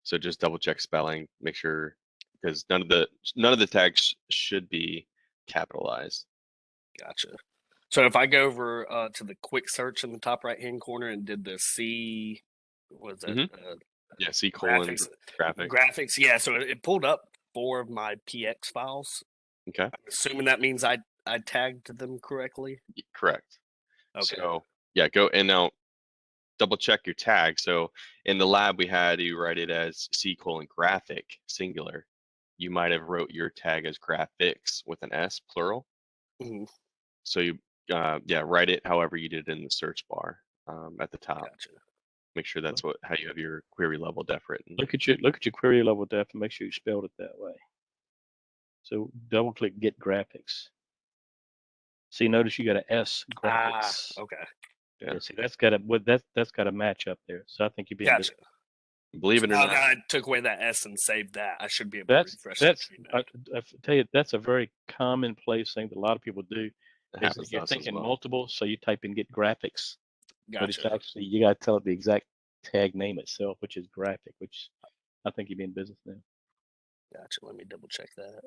So just double check spelling, make sure, because none of the tags should be capitalized. Gotcha. So if I go over to the quick search in the top right hand corner and did the C, what was that? Yeah, C colon graphics. Graphics, yeah. So it pulled up 4 of my PX files. Okay. I'm assuming that means I tagged them correctly. Correct. Okay. So yeah, go and now double check your tag. So in the lab, we had you write it as C:graphic singular. You might have wrote your tag as graphics with an S plural. Mhm. So you, yeah, write it however you did in the search bar at the top. Gotcha. Make sure that's how you have your query level def written. Look at your query level def and make sure you spelled it that way. So double click get graphics. See, notice you got an S graphics. Okay. Yeah. See, that's got to match up there. So I think you'd be in Gotcha. Believe it or Now not, that I took away that S and saved that, I should be able to that's refresh that's the tree I, node. I tell you, that's a very commonplace thing that a lot of people do. it Is happens to you're us as thinking well. multiple, so you type in get graphics, but it's Gotcha. actually you got to tell it the exact tag name itself, which is graphic, which I think you'd be in business now. Gotcha. Let me double check that.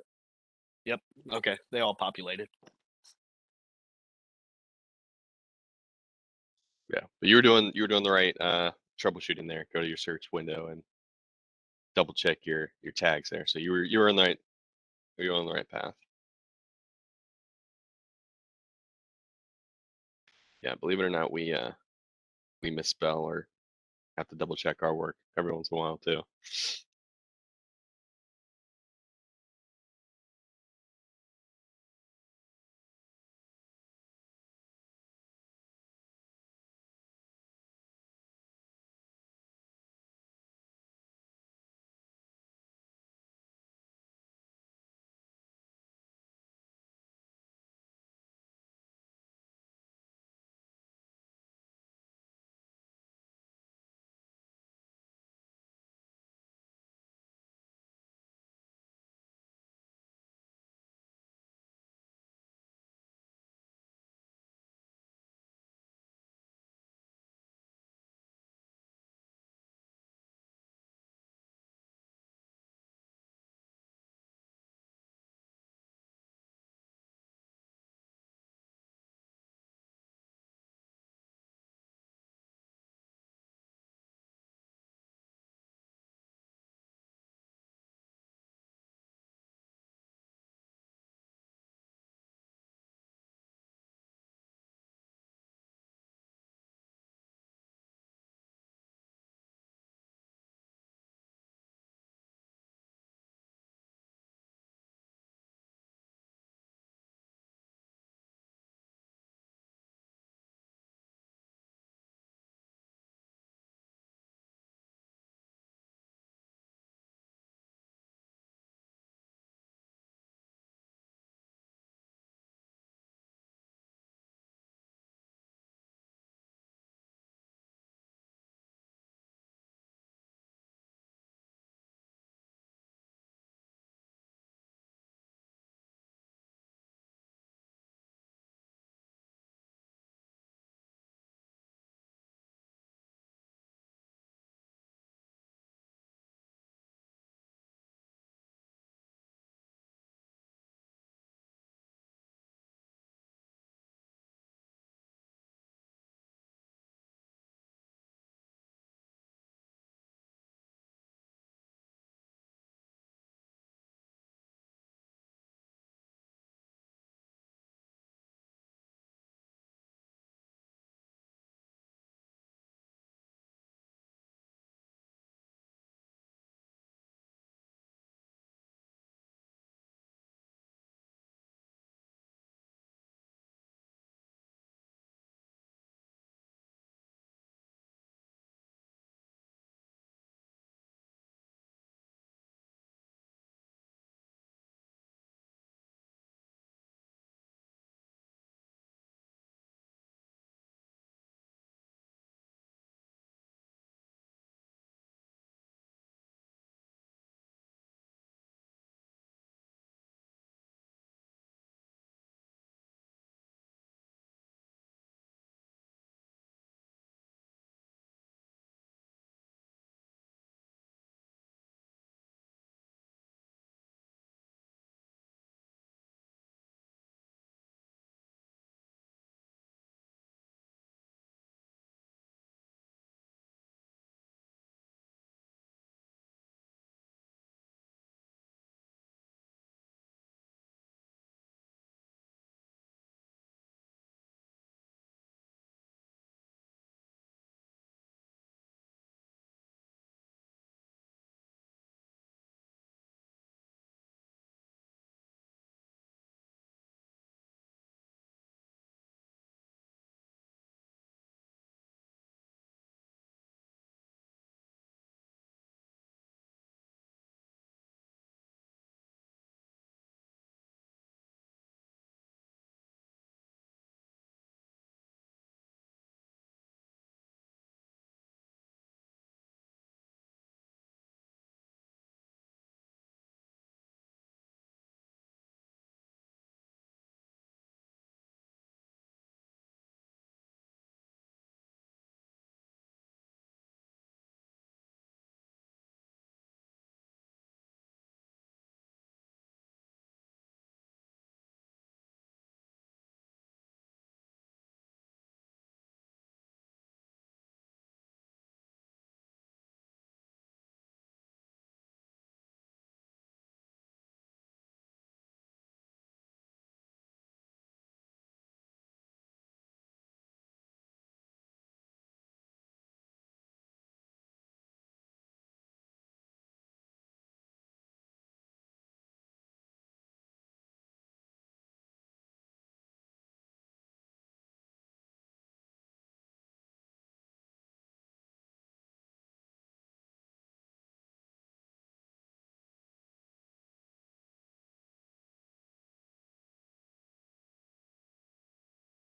Yep. Okay. They all populated. Yeah, but you were doing the right troubleshooting there. Go to your search window and double check your tags there. So you were on the right path. Yeah, believe it or not, we misspell or have to double check our work every once in a while too.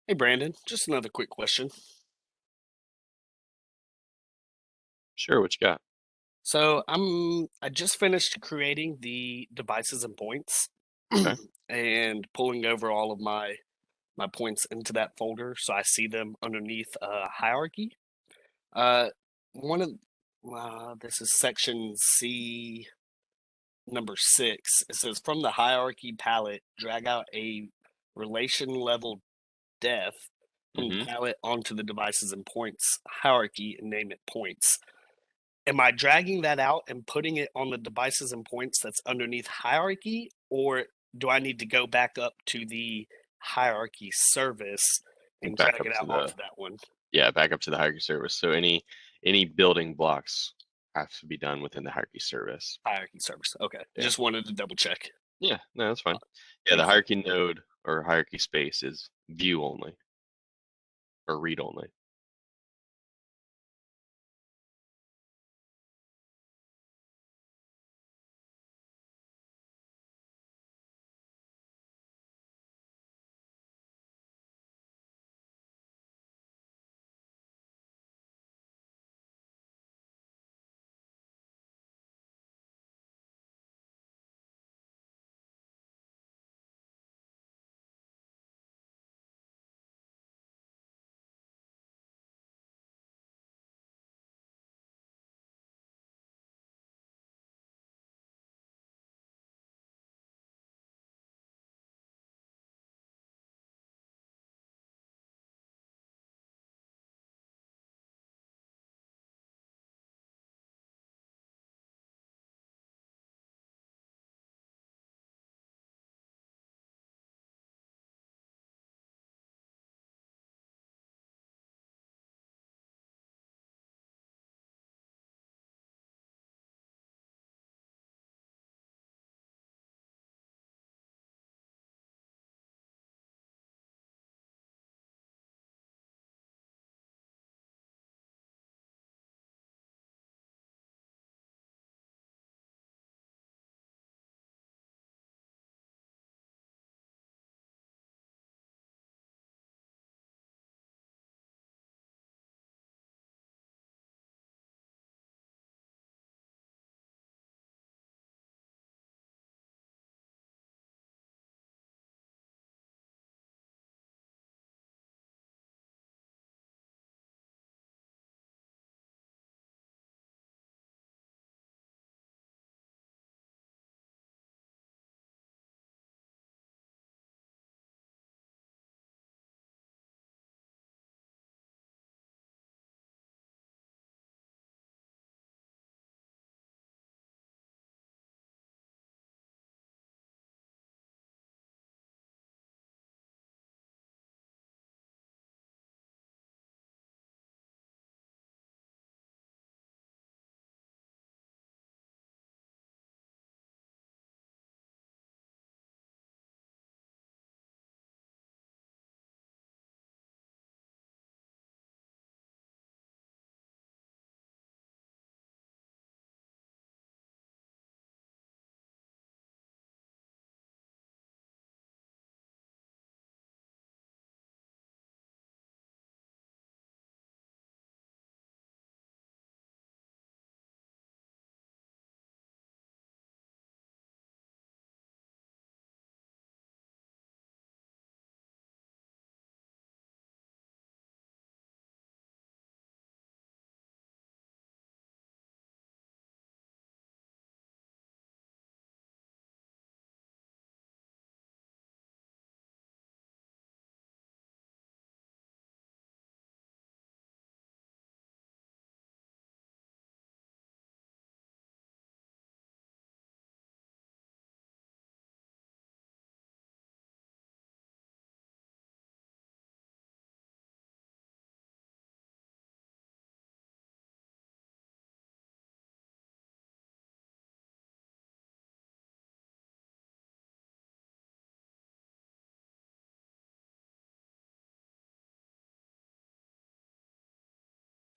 Hey, Brandon, just another quick question. Sure, what you got? So I just finished creating the devices and points Okay. and pulling over all of my points into that folder so I see them underneath hierarchy. Uh, one of this is section C number 6. It says from the hierarchy palette, drag out a relation level def from the Mm-hmm. palette onto the devices and points hierarchy and name it points. Am I dragging that out and putting it on the devices and points that's underneath hierarchy, or do I need to go back up to the hierarchy service and Back drag up it to out the onto that one? back up to the hierarchy service. So any building blocks have to be done within the hierarchy service. Hierarchy service. Okay. Yeah. Just wanted to double check. Yeah, no, that's fine. Yeah, Thank the you. hierarchy node or hierarchy space is view only or read only.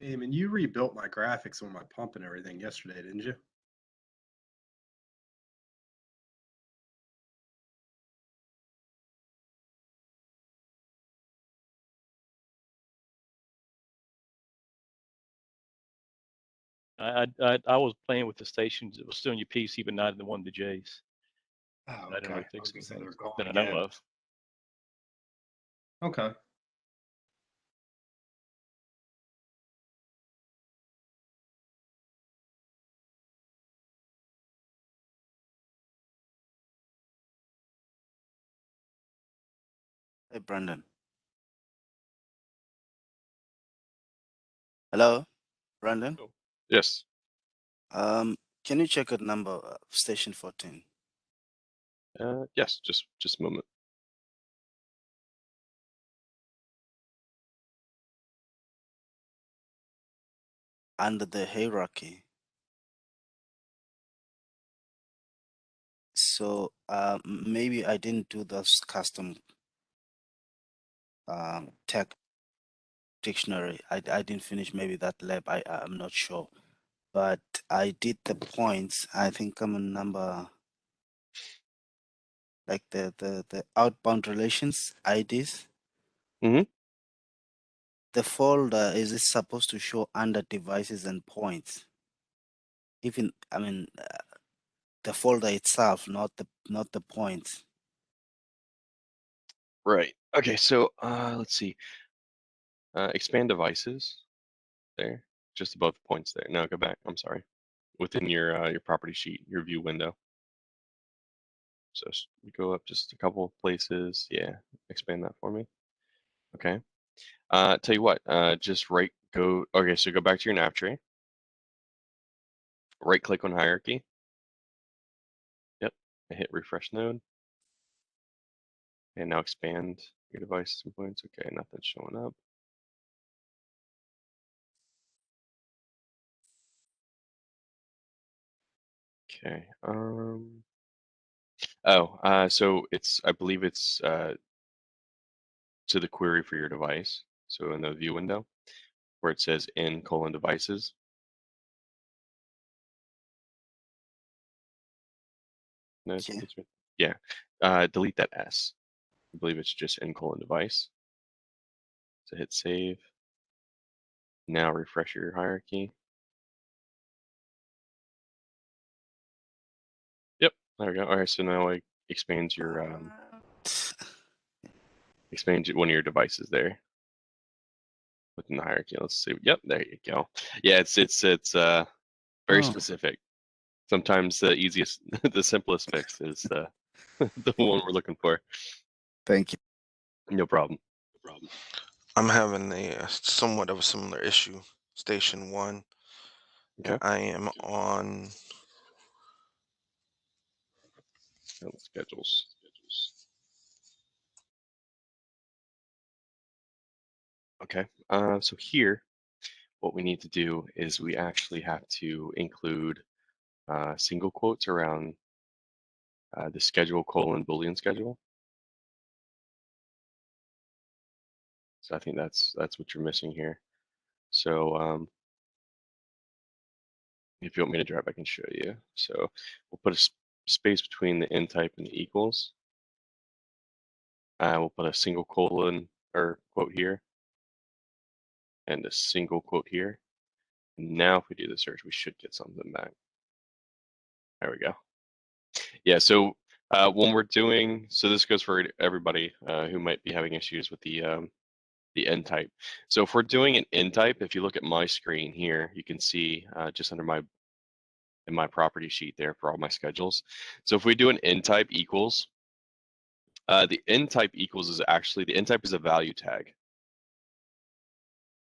Hey, man, you rebuilt my graphics on my pump and everything yesterday, didn't you? I was playing with the stations. It was still on your PC, but not in the one of the J's. Oh, I didn't okay. really I fix was gonna say anything they're gone that I know again. of. Okay. Hey, Brandon. Hello, Brandon. Oh, yes. Um, can you check out number station 14 Yes. Just a moment. under the hierarchy? So maybe I didn't do those custom tech dictionary. I didn't finish maybe that lab. I'm not sure, but I did the points. I think I'm on number like the outbound relations IDs. Mhm. The folder is it supposed to show under devices and points? Even I mean the folder itself, not the points. Right. Okay. So let's see. Expand devices there, just above the points there. No, go back. I'm sorry. Within your property sheet, your view window. So you go up just a couple of places. Yeah. Expand that for me. Okay. Tell you what. Just go. Okay. So go back to your nav tree. Right click on hierarchy. Yep. And hit refresh node. And now expand your devices and points. Okay. Nothing's showing up. Okay. So I believe it's to the query for your device. So in the view window where it says in colon devices. No, Yeah. it's right. Yeah. Delete that S. I believe it's just in colon device. So hit save. Now refresh your hierarchy. Yep. There we go. All right. So now it expands your expands one of your devices there within the hierarchy. Let's see. Yep. There you go. Yeah. It's very Oh, specific. Sometimes the easiest, the simplest fix is the one we're looking for. thank you. No problem. I'm having a somewhat of a similar issue. Station 1, and Okay. I am on. Schedules. Okay. So here, what we need to do is we actually have to include single quotes around the schedule colon Boolean schedule. So I think that's what you're missing here. So if you want me to drive, I can show you. So we'll put a space between the end type and the equals. We'll put a single colon or quote here and a single quote here. And now if we do the search, we should get something back. There we go. Yeah, so when we're doing, so this goes for everybody who might be having issues with the end type. So if we're doing an end type, if you look at my screen here, you can see just under in my property sheet there for all my schedules. So if we do an end type equals, the end type equals is actually, the end type is a value tag.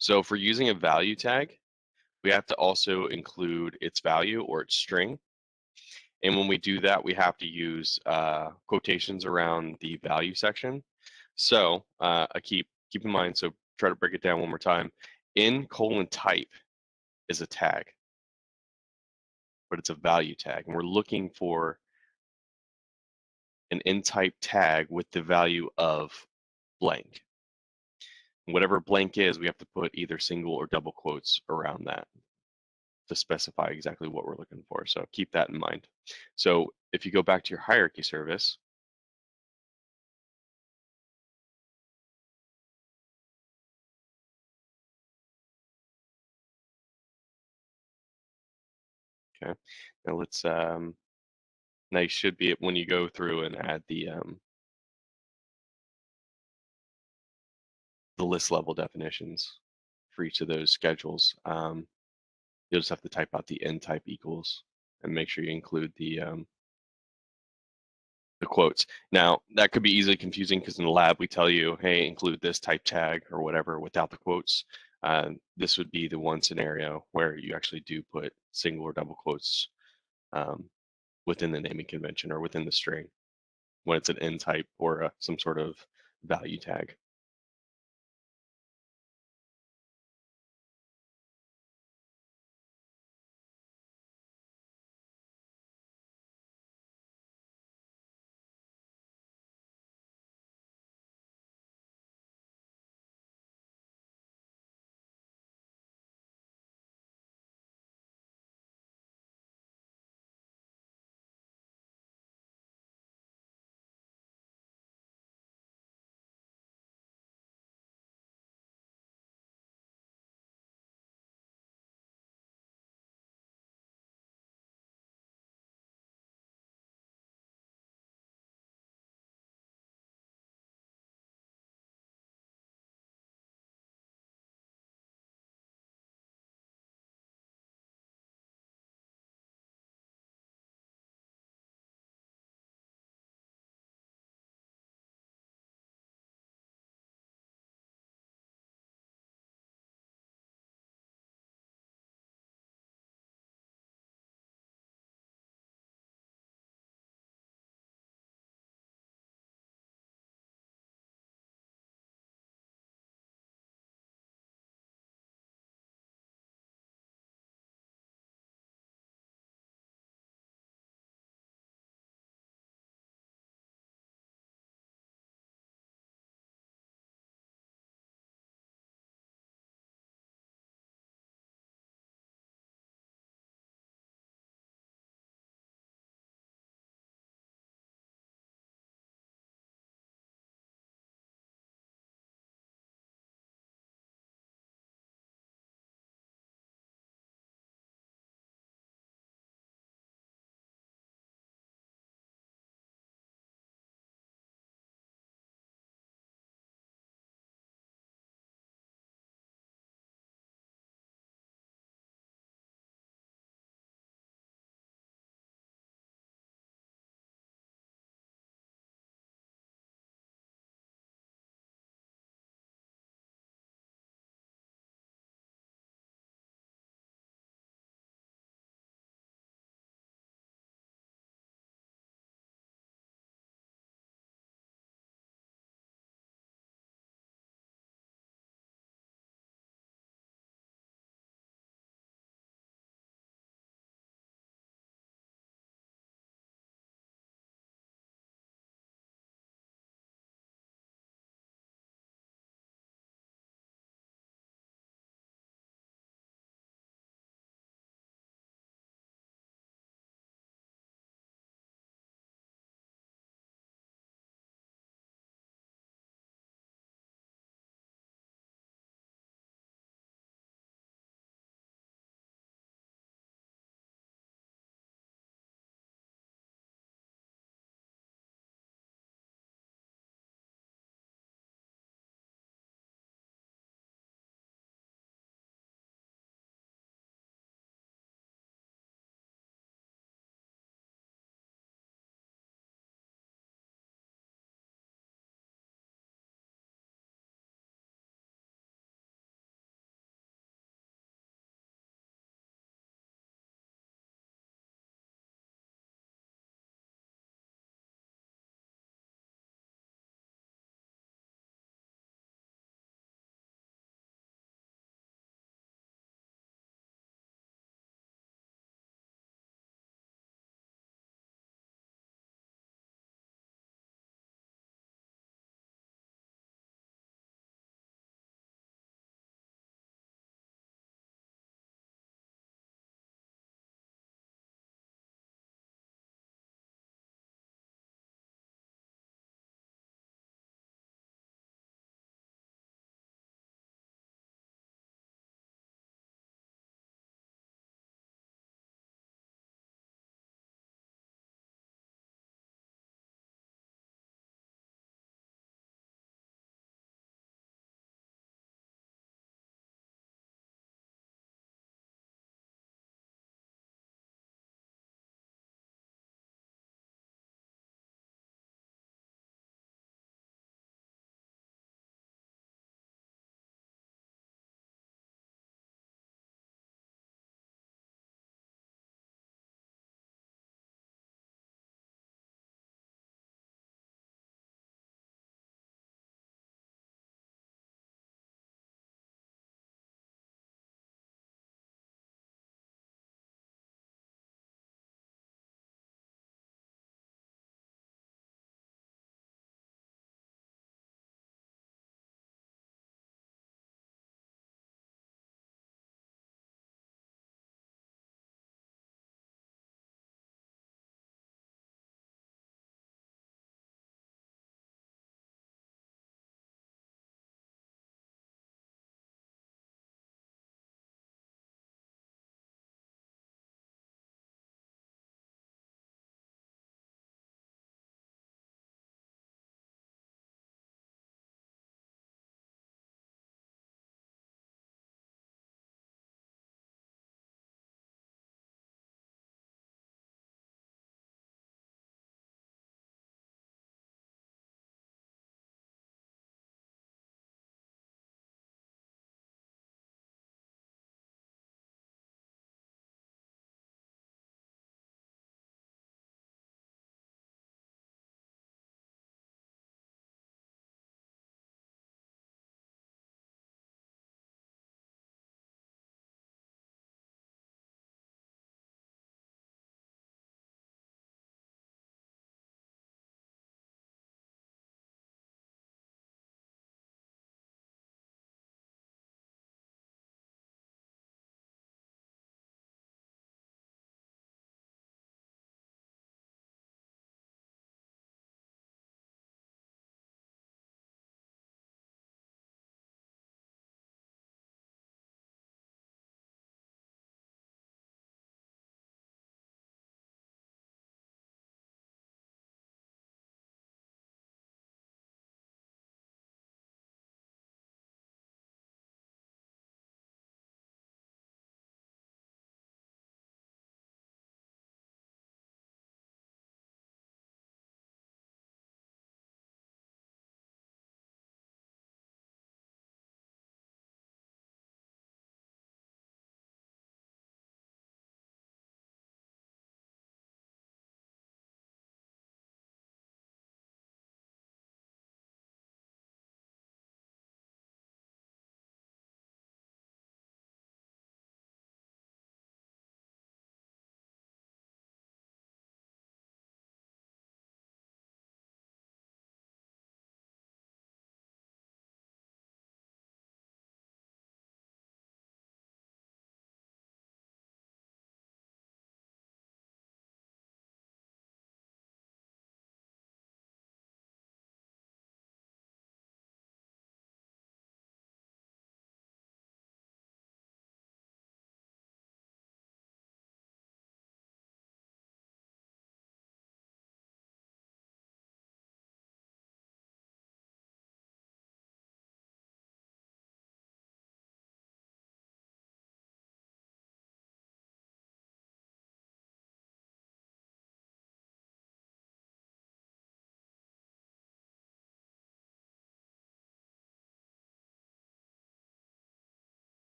So if we're using a value tag, we have to also include its value or its string. And when we do that, we have to use quotations around the value section. So I keep in mind, so try to break it down one more time. In colon type is a tag, but it's a value tag. And we're looking for an in type tag with the value of blank. Whatever blank is, we have to put either single or double quotes around that to specify exactly what we're looking for. So keep that in mind. So if you go back to your hierarchy service, Okay. Now let's now you should be when you go through and add the list level definitions for each of those schedules. You'll just have to type out the n type equals and make sure you include the quotes. Now that could be easily confusing because in the lab we tell you, hey, include this type tag or whatever without the quotes. This would be the one scenario where you actually do put single or double quotes within the naming convention or within the string when it's an n type or some sort of value tag.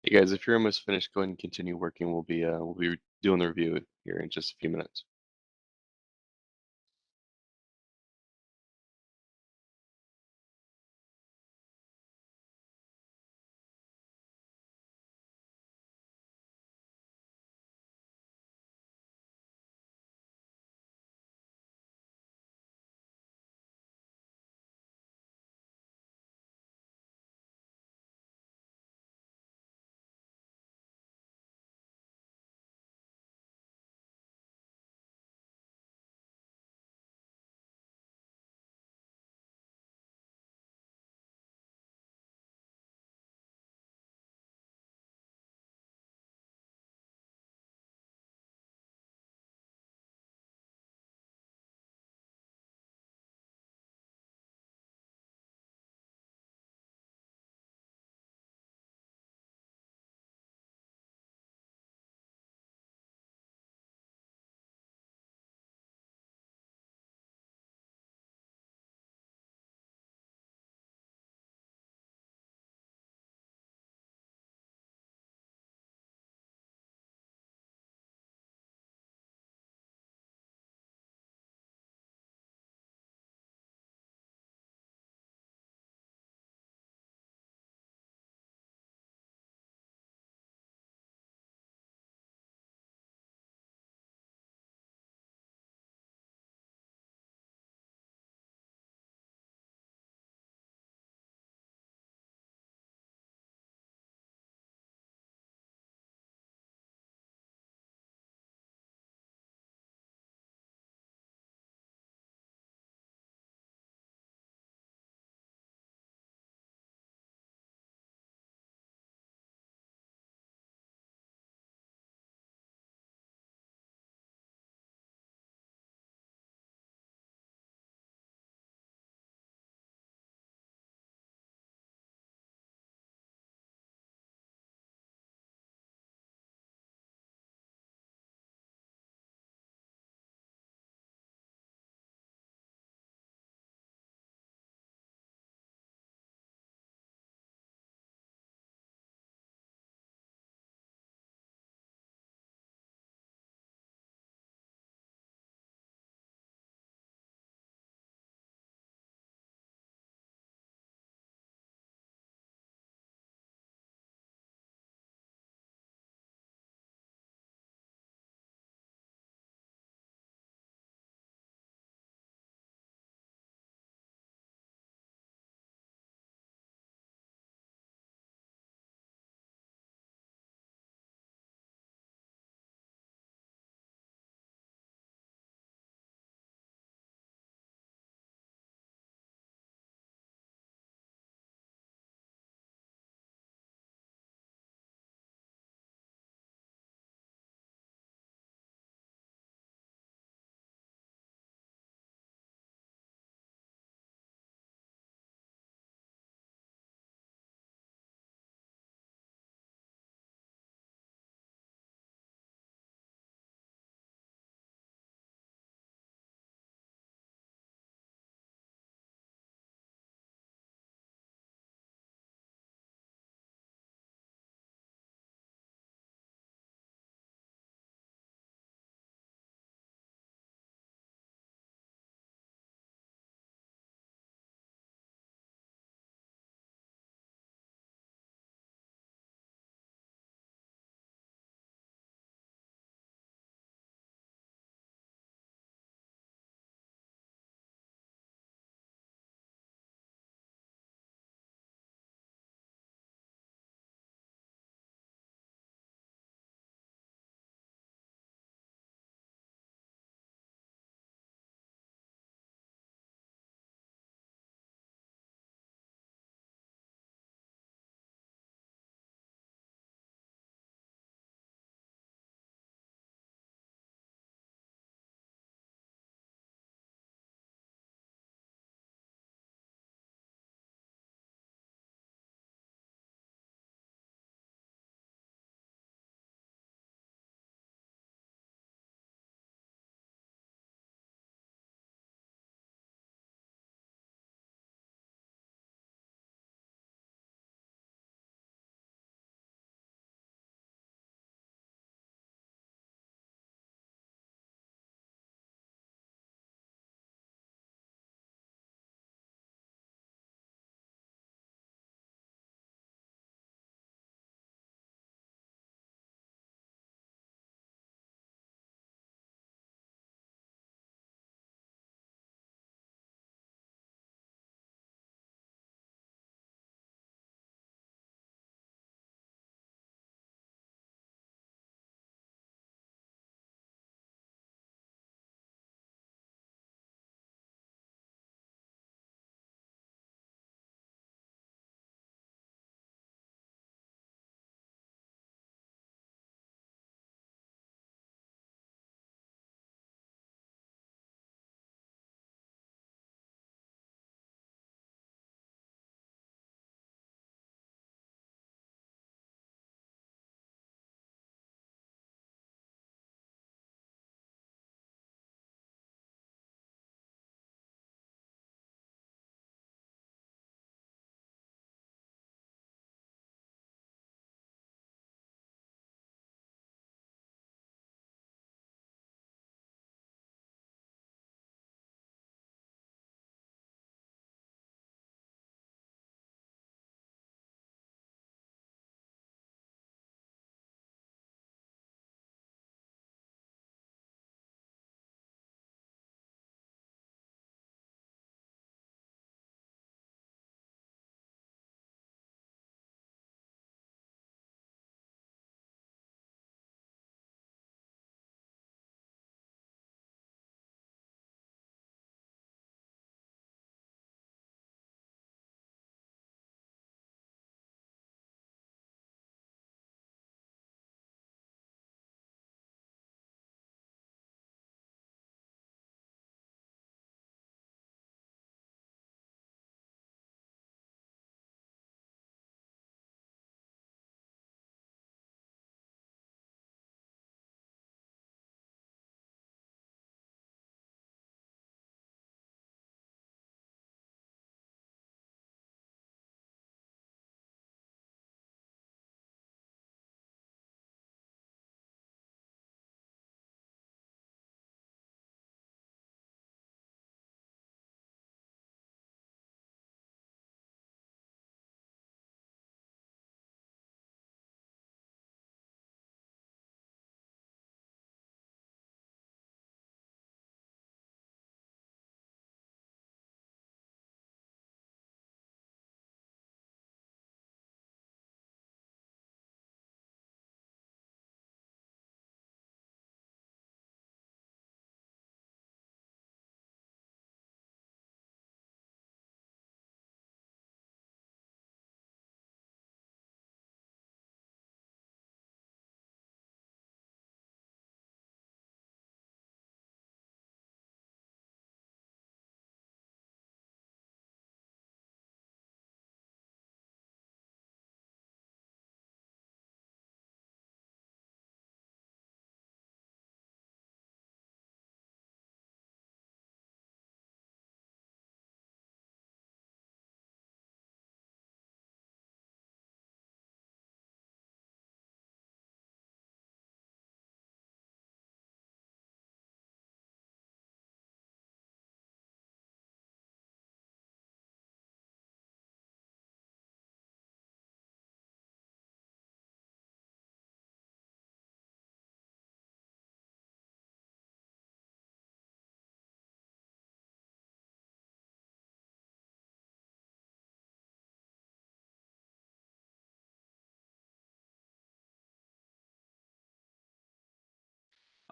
Hey guys, if you're almost finished, go ahead and continue working. We'll be doing the review here in just a few minutes.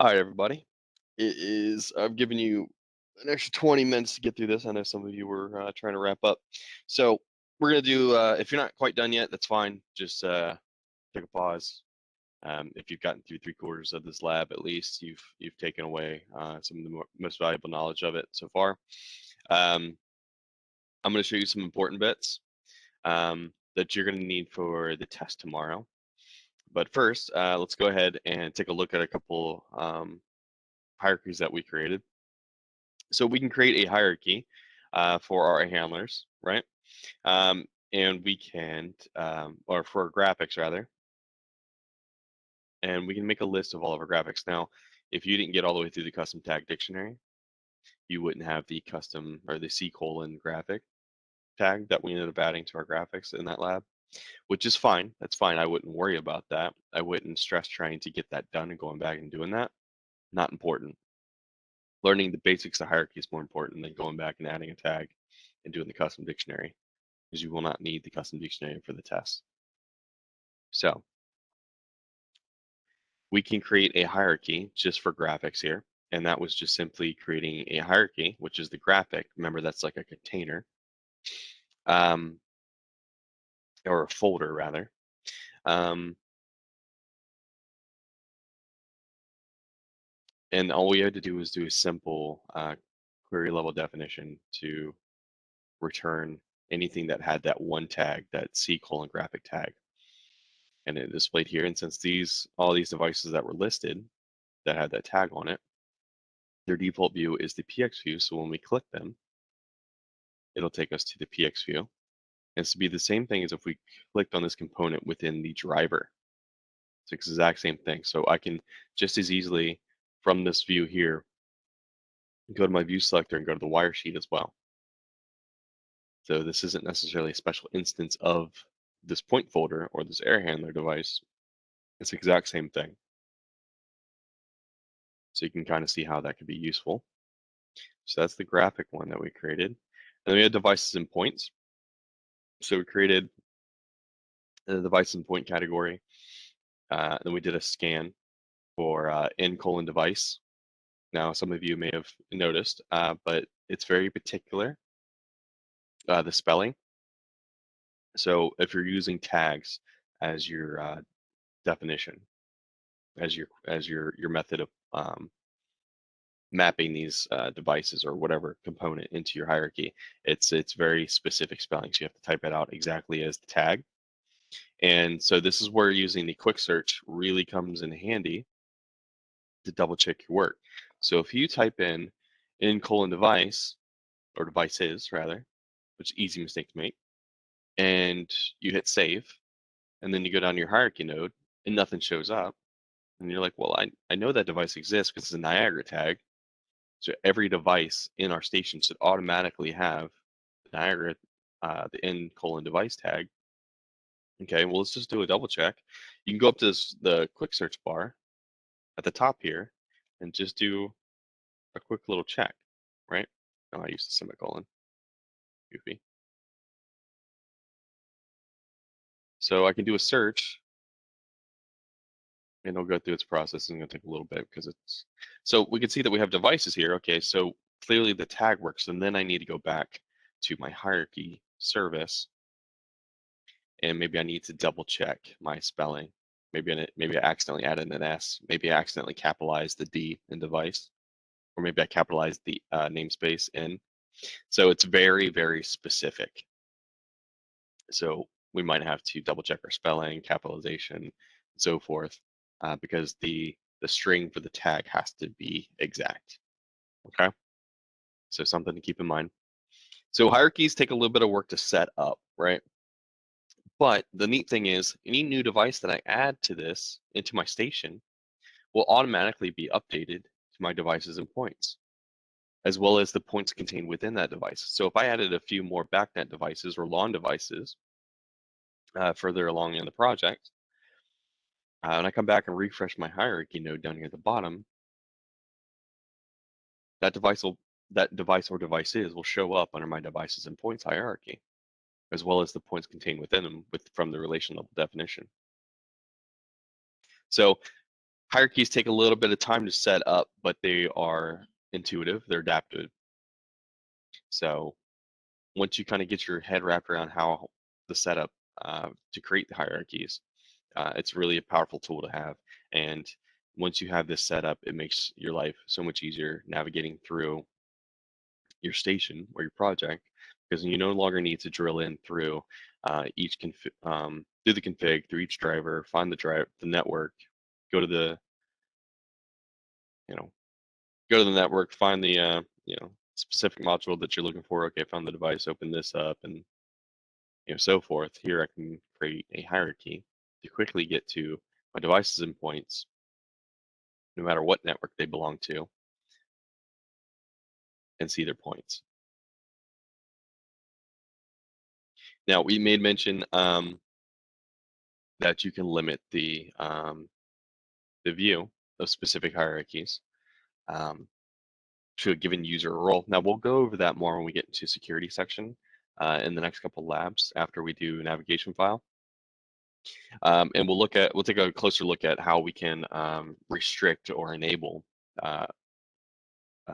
All right, everybody. I've given you an extra 20 minutes to get through this. I know some of you were trying to wrap up. So we're going to do, if you're not quite done yet, that's fine. Just take a pause. If you've gotten through 3/4 of this lab, at least you've taken away some of the most valuable knowledge of it so far. I'm going to show you some important bits that you're going to need for the test tomorrow. But first, let's go ahead and take a look at a couple hierarchies that we created. So we can create a hierarchy for our handlers, right? And we can, or for our graphics rather, and we can make a list of all of our graphics. Now, if you didn't get all the way through the custom tag dictionary, you wouldn't have the custom or the C:: graphic tag that we ended up adding to our graphics in that lab, which is fine. That's fine. I wouldn't worry about that. I wouldn't stress trying to get that done and going back and doing that. Not important. Learning the basics of hierarchy is more important than going back and adding a tag and doing the custom dictionary, because you will not need the custom dictionary for the test. So we can create a hierarchy just for graphics here. And that was just simply creating a hierarchy, which is the graphic. Remember, that's like a container, or a folder rather. And all we had to do was do a simple query level definition to return anything that had that one tag, that C:: graphic tag. And it displayed here. And since all these devices that were listed that had that tag on it, their default view is the PX view. So when we click them, it'll take us to the PX view. And it's to be the same thing as if we clicked on this component within the driver. It's the exact same thing. So I can just as easily from this view here, go to my view selector and go to the wire sheet as well. So this isn't necessarily a special instance of this point folder or this air handler device. It's the exact same thing. So you can kind of see how that could be useful. So that's the graphic one that we created. And then we had devices and points. So we created the device and point category. Then we did a scan for N::device. Now, some of you may have noticed, but it's very particular, the spelling. So if you're using tags as your definition, as your method of mapping these devices or whatever component into your hierarchy, it's very specific spelling. So you have to type it out exactly as the tag. And so this is where using the quick search really comes in handy to double check your work. So if you type in N::device, or devices rather, which is an easy mistake to make, and you hit save, and then you go down to your hierarchy node and nothing shows up, and you're like, well, I know that device exists because it's a Niagara tag. So every device in our station should automatically have the Niagara, the N::device tag. Okay, well, let's just do a double check. You can go up to the quick search bar at the top here and just do a quick little check, right? Oh, I used a semicolon. Goofy. So I can do a search and it'll go through its process. It's going to take a little bit because it's, so we can see that we have devices here. Okay, so clearly the tag works. And then I need to go back to my hierarchy service. And maybe I need to double check my spelling. Maybe I accidentally added an S. Maybe I accidentally capitalized the D in device. Or maybe I capitalized the namespace in. So it's very, very specific. So we might have to double check our spelling, capitalization, and so forth, because the string for the tag has to be exact. Okay, so something to keep in mind. So hierarchies take a little bit of work to set up, right? But the neat thing is, any new device that I add to this into my station will automatically be updated to my devices and points, as well as the points contained within that device. So if I added a few more BACnet devices or LAN devices further along in the project, and I come back and refresh my hierarchy node down here at the bottom, that device or devices will show up under my devices and points hierarchy, as well as the points contained within them from the relation level definition. So Hierarchies take a little bit of time to set up, but they are intuitive, they're adaptive. So once you kind of get your head wrapped around how the setup to create the hierarchies, it's really a powerful tool to have. And once you have this set up, it makes your life so much easier navigating through your station or your project, because you no longer need to drill in through each do the config through each driver, find the network, go to the go to the network, find the specific module that you're looking for. Okay, I found the device, open this up, and so forth. Here I can create a hierarchy to quickly get to my devices and points, no matter what network they belong to, and see their points. Now, we made mention that you can limit the view of specific hierarchies to a given user or role. Now, we'll go over that more when we get into security section in the next couple labs after we do navigation file. And we'll take a closer look at how we can restrict or enable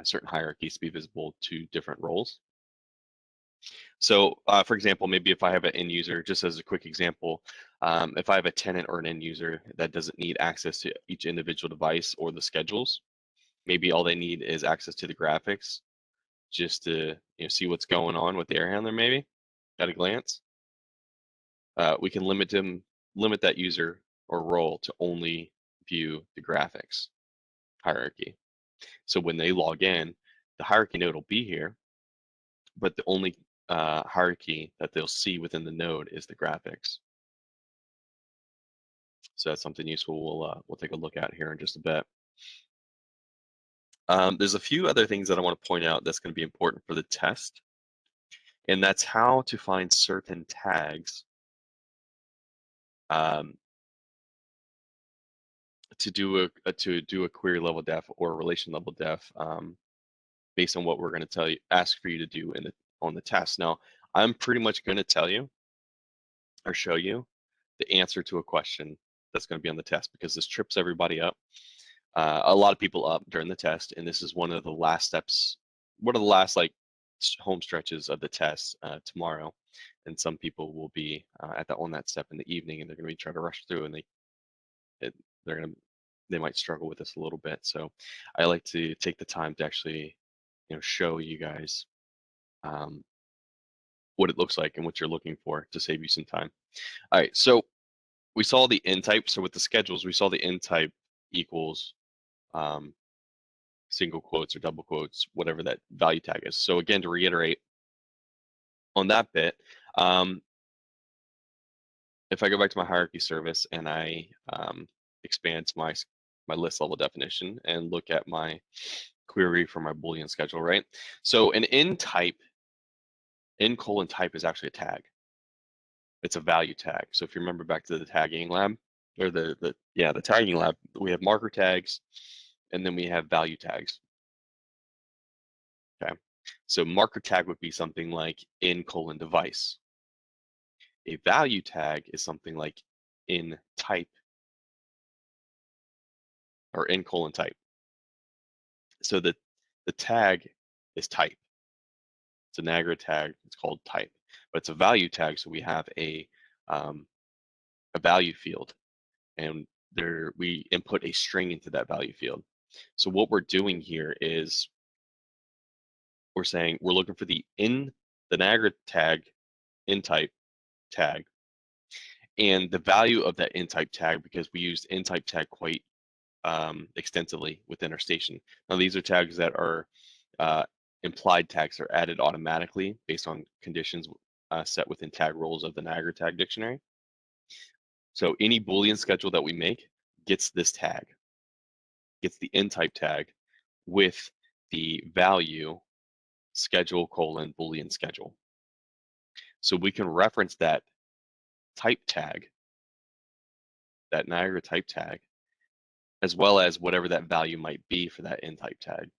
certain hierarchies to be visible to different roles. So, for example, maybe if I have an end user, just as a quick example, if I have a tenant or an end user that doesn't need access to each individual device or the schedules, maybe all they need is access to the graphics, just to see what's going on with the air handler, maybe at a glance. We can limit that user or role to only view the graphics hierarchy. So when they log in, the hierarchy node will be here, but the only hierarchy that they'll see within the node is the graphics. So that's something useful we'll take a look at here in just a bit. There's a few other things that I want to point out that's going to be important for the test, and that's how to find certain tags to do a query level def or a relation level def based on what we're going to ask for you to do on the test. Now, I'm pretty much going to tell you or show you the answer to a question that's going to be on the test, because this trips everybody up. A lot of people up during the test, and this is one of the last steps, one of the last home stretches of the test tomorrow. And some people will be on that step in the evening, and they're going to be trying to rush through, and they might struggle with this a little bit. So I like to take the time to actually show you guys what it looks like and what you're looking for to save you some time. All right, so we saw the end type. So with the schedules, we saw the end type equals single quotes or double quotes, whatever that value tag is. So again, to reiterate on that bit, if I go back to my hierarchy service and I expand my list level definition and look at my query for my Boolean schedule, right? So an end type, end colon type is actually a tag. It's a value tag. So if you remember back to the tagging lab, or the tagging lab, we have marker tags, and then we have value tags. Okay, so marker tag would be something like in colon device. A value tag is something like in type or in colon type. So the tag is type. It's a Niagara tag. It's called type, but it's a value tag. So we have a value field, and we input a string into that value field. So what we're doing here is we're saying we're looking for the Niagara tag in type tag, and the value of that in type tag, because we used in type tag quite extensively within our station. Now these are tags that are implied tags are added automatically based on conditions set within tag roles of the Niagara tag dictionary. So any Boolean schedule that we make gets this tag, gets the in type tag with the value schedule colon Boolean schedule. So we can reference that type tag, that Niagara type tag, as well as whatever that value might be for that in type tag,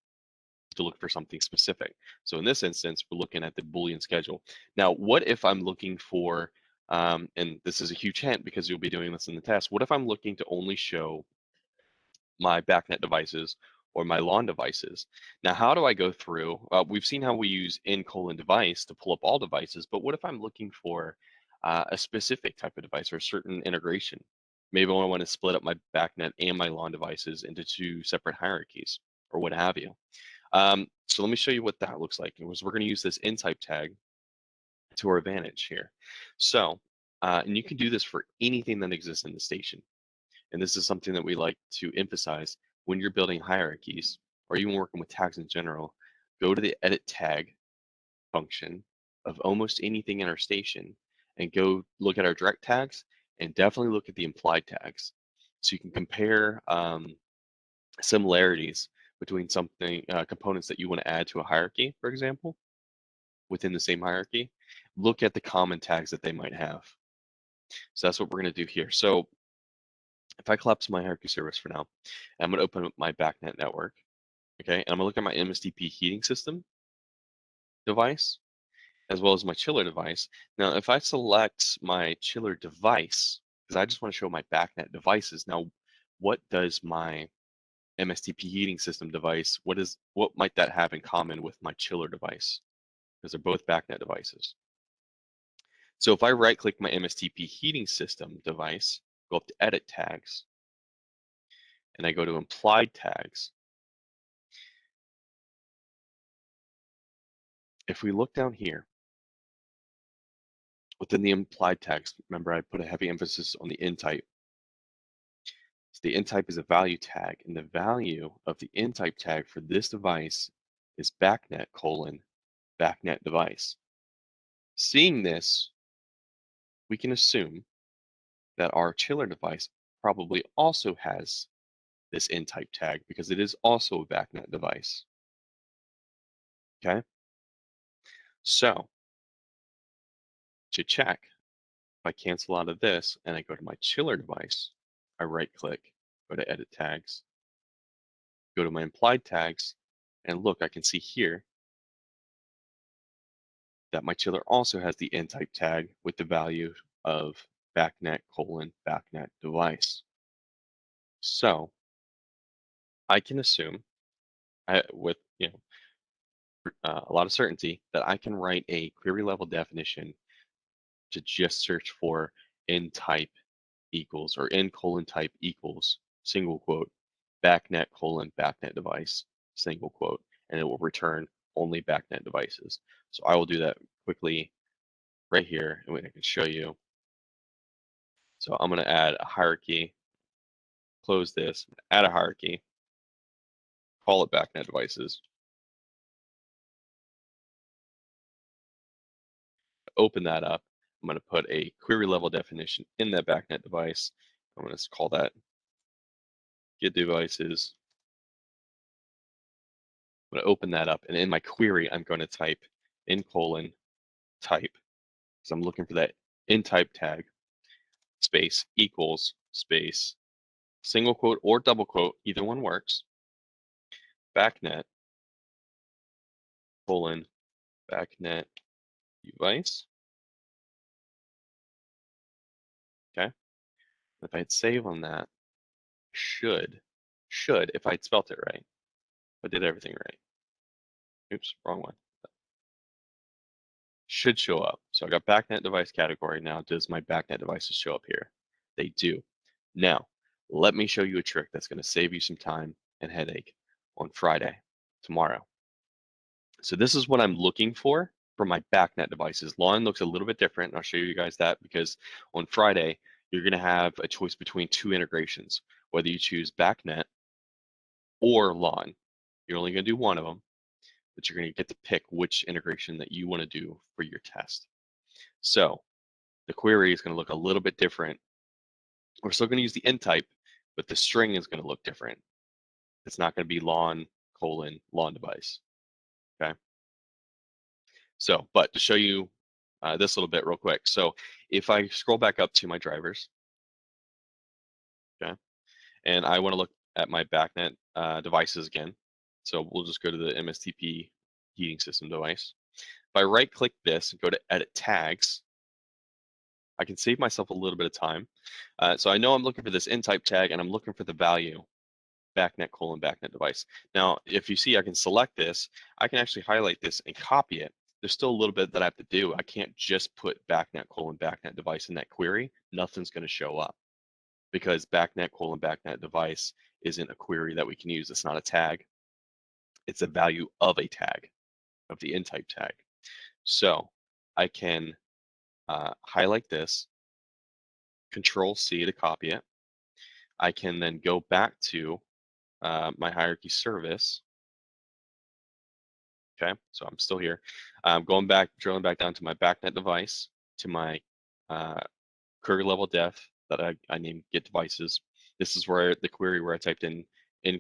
to look for something specific. So in this instance, we're looking at the Boolean schedule. Now, what if I'm looking for, and this is a huge hint because you'll be doing this in the test, what if I'm looking to only show my BACnet devices or my LAN devices. Now, how do I go through? We've seen how we use in::device to pull up all devices, but what if I'm looking for a specific type of device or a certain integration? Maybe I want to split up my BACnet and my LAN devices into 2 separate hierarchies or what have you. So let me show you what that looks like. We're going to use this in-type tag to our advantage here. So, and you can do this for anything that exists in the station. And this is something that we like to emphasize when you're building hierarchies or even working with tags in general. Go to the edit tag function of almost anything in our station and go look at our direct tags and definitely look at the implied tags. So you can compare similarities between something components that you want to add to a hierarchy, for example, within the same hierarchy. Look at the common tags that they might have. So that's what we're going to do here. So if I collapse my hierarchy service for now, I'm going to open up my BACnet network, okay? And I'm going to look at my MSTP heating system device, as well as my chiller device. Now, if I select my chiller device, because I just want to show my BACnet devices, now what does my MSTP heating system device, what might that have in common with my chiller device? Because they're both BACnet devices. So if I right-click my MSTP heating system device, go up to Edit Tags, and I go to Implied Tags, if we look down here, within the implied tags, remember I put a heavy emphasis on the in-type. So the in-type is a value tag, and the value of the in-type tag for this device is BACnet device. Seeing this, we can assume that our chiller device probably also has this in-type tag because it is also a BACnet device. Okay? So, to check, if I cancel out of this and I go to my chiller device, I right-click, go to Edit Tags, go to my implied tags, and look, I can see here that my chiller also has the in-type tag with the value of BACnet device. So I can assume with a lot of certainty that I can write a query level definition to just search for in-type equals or in::type equals single quote BACnet device single quote, and it will return only BACnet devices. So I will do that quickly right here, and I can show you. So I'm going to add a hierarchy, close this, add a hierarchy, call it BACnet devices, open that up. I'm going to put a query level definition in that BACnet device. I'm going to call that get devices. I'm going to open that up, and in my query, I'm going to type in::type. So I'm looking for that in::type tag, space equals space single quote or double quote, either one works. BACnet BACnet device. Okay. If I hit save on that, should if I'd spelt it right, if I did everything right. Oops, wrong one. Should show up. So I got BACnet device category. Now, does my BACnet devices show up here? They do. Now, let me show you a trick that's going to save you some time and headache on Friday, tomorrow. So this is what I'm looking for my BACnet devices. LAN looks a little bit different, and I'll show you guys that because on Friday, you're going to have a choice between 2 integrations, whether you choose BACnet or LAN. You're only going to do one of them, but you're going to get to pick which integration that you want to do for your test. So the query is going to look a little bit different. We're still going to use the in::type, but the string is going to look different. It's not going to be LAN device. Okay. So, but to show you this little bit real quick. So if I scroll back up to my drivers, okay, and I want to look at my BACnet devices again. So we'll just go to the MSTP heating system device. If I right click this and go to edit tags, I can save myself a little bit of time. So I know I'm looking for this in::type tag and I'm looking for the value backnet colon backnet device. Now, if you see, I can select this, I can actually highlight this and copy it. There's still a little bit that I have to do. I can't just put backnet colon backnet device in that query. Nothing's going to show up because backnet colon backnet device isn't a query that we can use. It's not a tag. It's a value of a tag, of the in-type tag. So I can highlight this, Control C to copy it. I can then go back to my hierarchy service. Okay, so I'm still here. Drilling back down to my backnet device, to my query level def that I named get devices. This is where the query where I typed in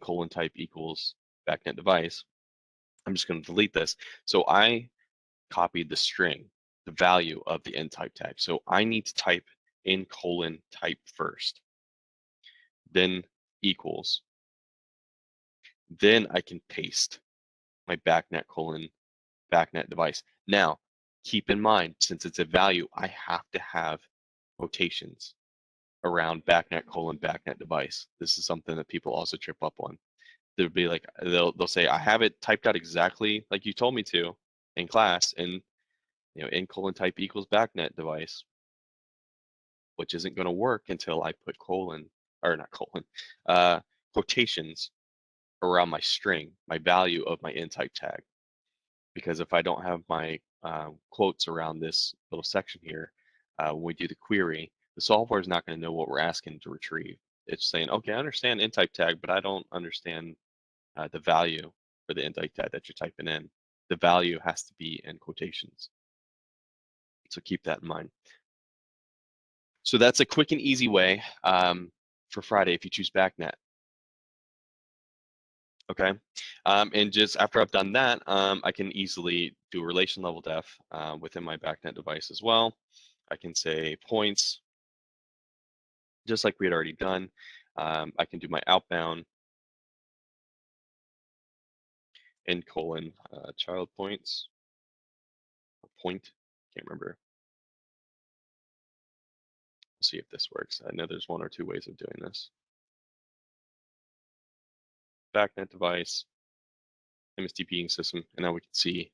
colon type equals backnet device. I'm just going to delete this. So I copied the string, the value of the end type tag. So I need to type in colon type first, then equals. Then I can paste my backnet colon backnet device. Now, keep in mind, since it's a value, I have to have quotations around backnet colon backnet device. This is something that people also trip up on. They'll be like, they'll say, I have it typed out exactly like you told me to in class, and in colon type equals backnet device, which isn't going to work until I put quotations around my string, my value of my in type tag. Because if I don't have my quotes around this little section here, when we do the query, the software is not going to know what we're asking to retrieve. It's saying, okay, I understand in type tag, but I don't understand the value for the in type tag that you're typing in. The value has to be in quotations. So keep that in mind. So that's a quick and easy way for Friday if you choose backnet. Okay, and just after I've done that, I can easily do a relation level def within my backnet device as well. I can say points, just like we had already done. I can do my outbound in colon child points, or point, can't remember. Let's see if this works. I know there's one or two ways of doing this. Backnet device, MSDPing system, and now we can see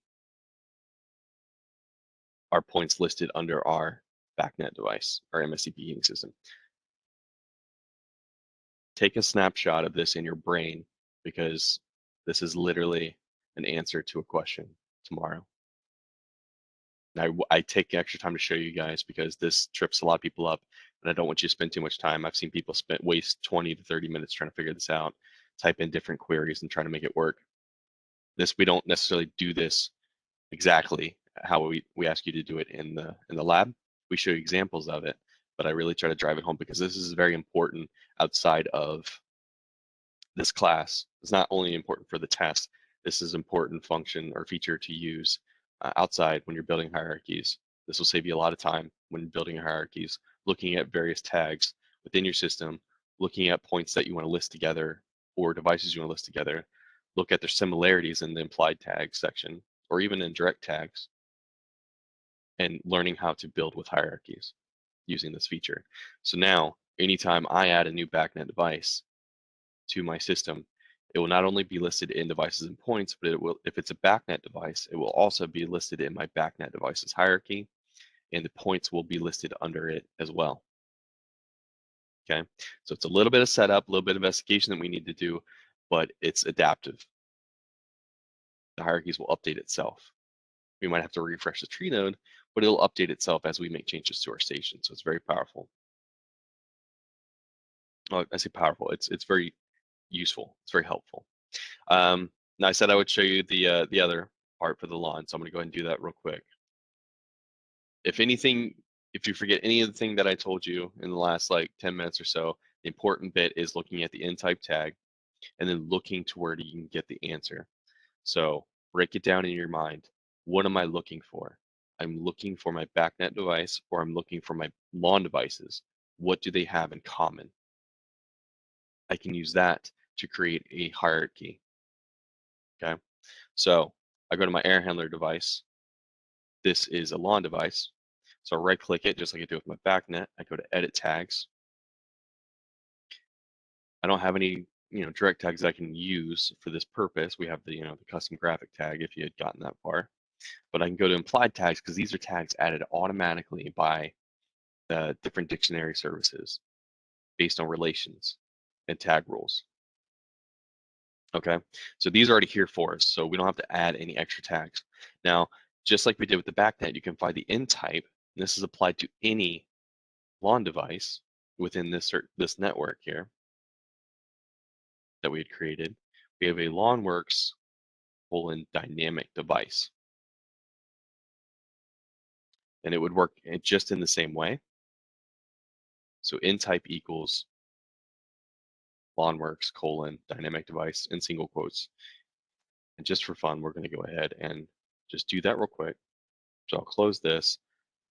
our points listed under our backnet device, our MSDPing system. Take a snapshot of this in your brain because this is literally an answer to a question tomorrow. I take extra time to show you guys because this trips a lot of people up, and I don't want you to spend too much time. I've seen people waste 20 to 30 minutes trying to figure this out, type in different queries and try to make it work. We don't necessarily do this exactly how we ask you to do it in the lab. We show you examples of it, but I really try to drive it home because this is very important outside of this class. It's not only important for the test, this is important function or feature to use outside when you're building hierarchies. This will save you a lot of time when building hierarchies, looking at various tags within your system, looking at points that you want to list together or devices you want to list together, look at their similarities in the implied tag section or even in direct tags, and learning how to build with hierarchies using this feature. So now, anytime I add a new backnet device to my system, it will not only be listed in devices and points, but it will, if it's a backnet device, it will also be listed in my backnet devices hierarchy, and the points will be listed under it as well. Okay, so it's a little bit of setup, a little bit of investigation that we need to do, but it's adaptive. The hierarchies will update itself. We might have to refresh the tree node, but it'll update itself as we make changes to our station. So it's very powerful. Oh, I say powerful. It's very useful. It's very helpful. Now I said I would show you the other part for the lawn, so I'm going to go ahead and do that real quick. If you forget any of the thing that I told you in the last like 10 minutes or so, the important bit is looking at the n-type tag and then looking to where you can get the answer. So break it down in your mind. What am I looking for? I'm looking for my backnet device, or I'm looking for my lawn devices. What do they have in common? I can use that to create a hierarchy. Okay, so I go to my air handler device. This is a lawn device. So I right click it just like I do with my backnet. I go to edit tags. I don't have any direct tags I can use for this purpose. We have the the custom graphic tag if you had gotten that far, but I can go to implied tags because these are tags added automatically by the different dictionary services based on relations and tag rules. Okay, so these are already here for us, so we don't have to add any extra tags. Now, just like we did with the backnet, you can find the in type, and this is applied to any LAN device within this network here that we had created. We have a LANWorks dynamic device, and it would work just in the same way. So in type equals LANWorks dynamic device in single quotes. And just for fun, we're going to go ahead and just do that real quick. So I'll close this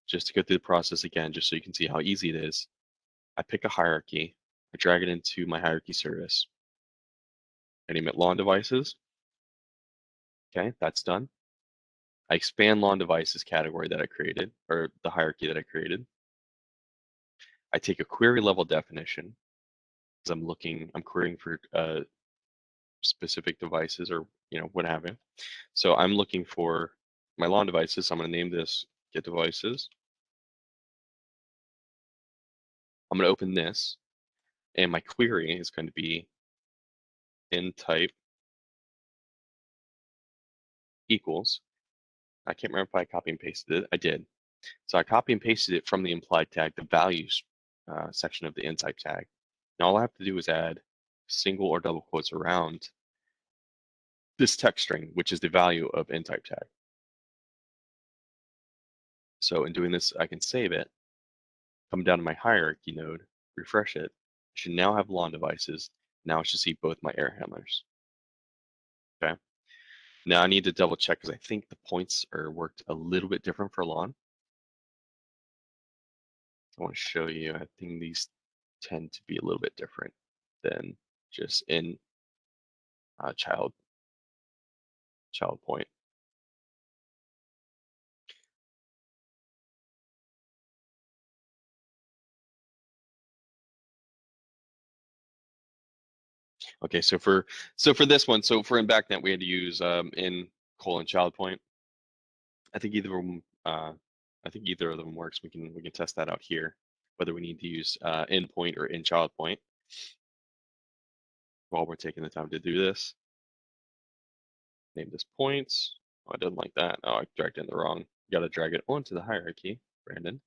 just to go through the process again, just so you can see how easy it is. I pick a hierarchy, I drag it into my hierarchy service. I name it LAN devices. Okay, that's done. I expand LAN devices category that I created, or the hierarchy that I created. I take a query level definition because I'm querying for specific devices or what have you. So I'm looking for my LAN devices. So I'm going to name this get devices. I'm going to open this, and my query is going to be in type equals. I can't remember if I copy and pasted it. I did. So I copy and pasted it from the implied tag, the values section of the in type tag. Now all I have to do is add single or double quotes around this text string, which is the value of in type tag. So in doing this, I can save it, come down to my hierarchy node, refresh it. I should now have LAN devices. Now I should see both my air handlers. Okay. Now I need to double check because I think the points are worked a little bit different for LAN. I want to show you, I think these tend to be a little bit different than just in child point. Okay, so for this one, so for in backnet we had to use in child point. I think either of them works. We can test that out here, whether we need to use in point or in child point while we're taking the time to do this. Name this points. Oh, I didn't like that. Oh, I dragged in the wrong. You gotta drag it onto the hierarchy, Brandon.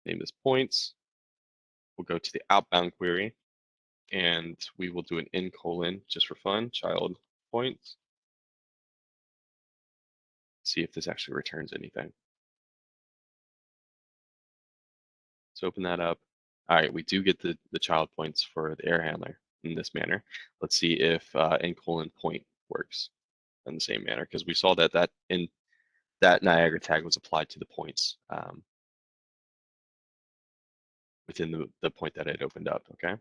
Name this points. We'll go to the outbound query, and we will do an in just for fun, child points. See if this actually returns anything. Let's open that up. All right, we do get the child points for the air handler in this manner. Let's see if in point works in the same manner, because we saw that that Niagara tag was applied to the points within the point that it opened up. Okay,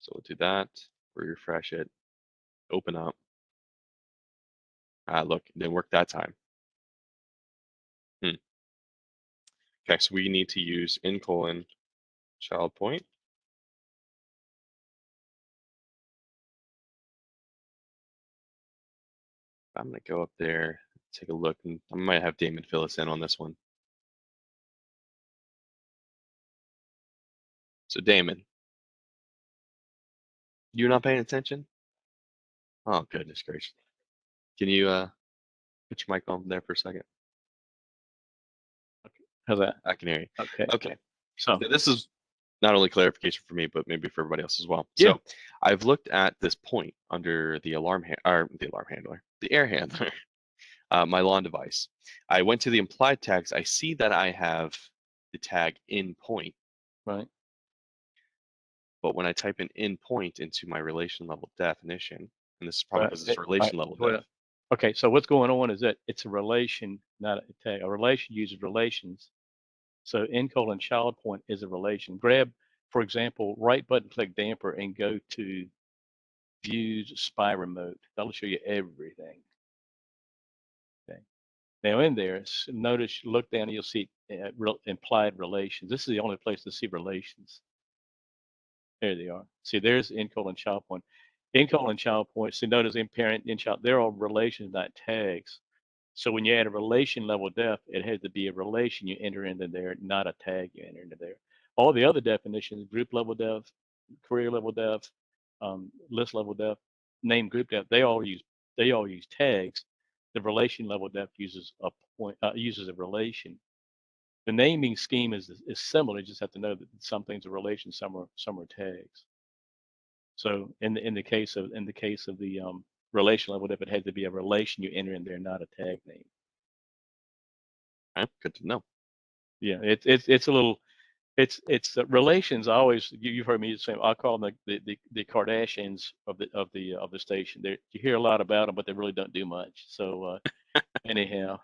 so we'll do that. We refresh it, open up. Look, it didn't work that time. Okay, so we need to use in child point. I'm gonna go up there, take a look, and I might have Damon fill us in on this one. So Damon, you're not paying attention? Oh, goodness gracious. Can you put your mic on there for a second? How's that? I can hear you. Okay. Okay. So this is not only clarification for me, but maybe for everybody else as well. Yeah. So I've looked at this point under the the air handler, my LAN device. I went to the implied tags. I see that I have the tag in point. Right. But when I type in point into my relation level definition, and this is probably because it's relation level def. Okay, so what's going on is that it's a relation, not a tag. A relation uses relations. So in child point is a relation. Grab, for example, right button click damper and go to views spy remote. That'll show you everything. Okay. Now in there, notice, look down, and you'll see implied relations. This is the only place to see relations. There they are. See, there's in colon child point. In colon child point. See, notice in parent, in child, they're all relations, not tags. So when you add a relation level def, it has to be a relation you enter into there, not a tag you enter into there. All the other definitions, group level def, career level def, list level def, name group def, they all use tags. The relation level def uses a point, uses a relation. The naming scheme is similar. You just have to know that some things are relations, some are tags. So in the case of the relation level def, it had to be a relation you enter in there, not a tag name. Okay, good to know. Yeah, it's a little, it's relations. Always, you've heard me say, I call them the Kardashians of the station. You hear a lot about them, but they really don't do much. So anyhow,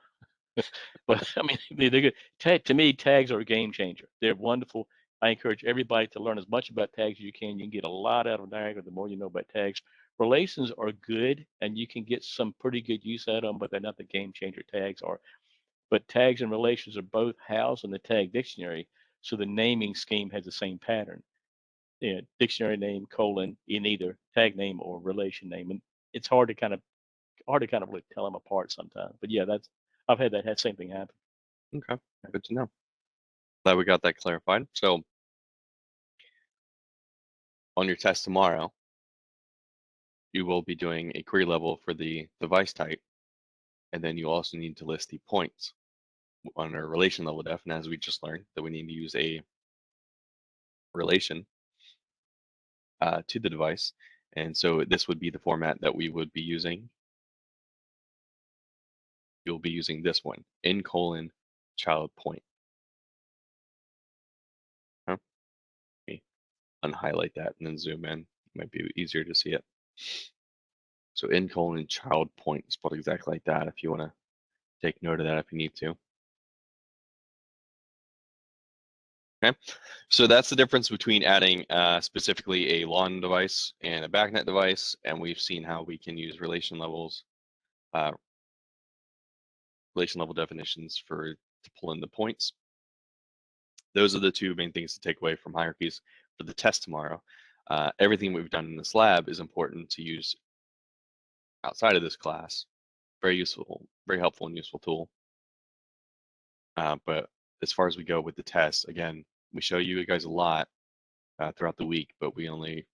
but I mean, they're good. To me, tags are a game changer. They're wonderful. I encourage everybody to learn as much about tags as you can. You can get a lot out of Niagara the more you know about tags. Relations are good, and you can get some pretty good use out of them, but they're not the game changer tags are. But tags and relations are both housed in the tag dictionary, so the naming scheme has the same pattern. Yeah, dictionary name colon in either tag name or relation name, and it's hard to kind of really tell them apart sometimes. But yeah, I've had that same thing happen. Okay, good to know. Glad we got that clarified. So on your test tomorrow, you will be doing a query level for the device type, and then you also need to list the points on our relation level def. And as we just learned, that we need to use a relation to the device. And so this would be the format that we would be using. You'll be using this one, in colon child point. Huh? Let me unhighlight that and then zoom in. It might be easier to see it. So in colon child point, spelled exactly like that if you want to take note of that if you need to. Okay, so that's the difference between adding specifically a LAN device and a backnet device, and we've seen how we can use relation levels, relation level definitions to pull in the points. Those are the two main things to take away from hierarchies for the test tomorrow. Everything we've done in this lab is important to use outside of this class. Very useful, very helpful and useful tool. But as far as we go with the test, again, we show you guys a lot throughout the week, but we only,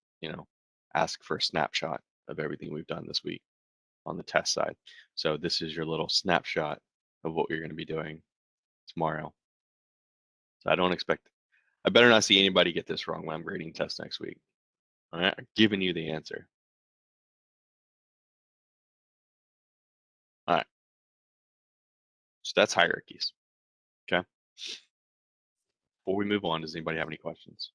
ask for a snapshot of everything we've done this week on the test side. So this is your little snapshot of what we're going to be doing tomorrow. So I better not see anybody get this wrong when I'm grading tests next week. All right, I'm giving you the answer. All right. So that's hierarchies. Okay. Before we move on, does anybody have any questions?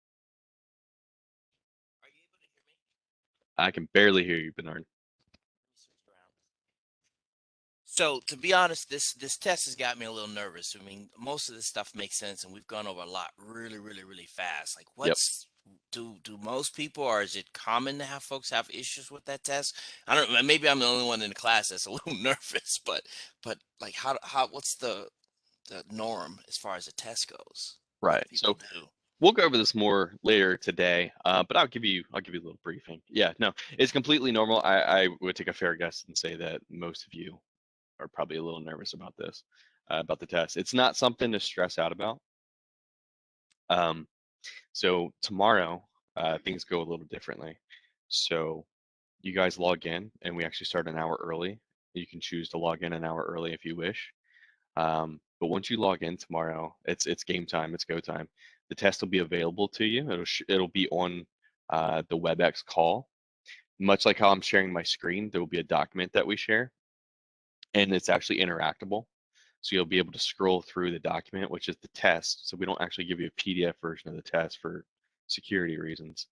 Are you able to hear me? I can barely hear you, Bernard. So to be honest, this test has got me a little nervous. I mean, most of this stuff makes sense, and we've gone over a lot really, really, really fast. Like, do most people, or is it common to have folks have issues with that test? I don't know. Maybe I'm the only one in the class that's a little nervous, but like, how what's the norm as far as the test goes? What Right. do people So do? we'll go over this more later today, but I'll give you a little briefing. Yeah, no, it's completely normal. I would take a fair guess and say that most of you are probably a little nervous about this, about the test. It's not something to stress out about. So tomorrow, things go a little differently. So you guys log in, and we actually start an hour early. You can choose to log in an hour early if you wish. But once you log in tomorrow, it's game time, it's go time. The test will be available to you. It'll be on the WebEx call. Much like how I'm sharing my screen, there will be a document that we share, and it's actually interactable. So you'll be able to scroll through the document, which is the test. So we don't actually give you a PDF version of the test for security reasons,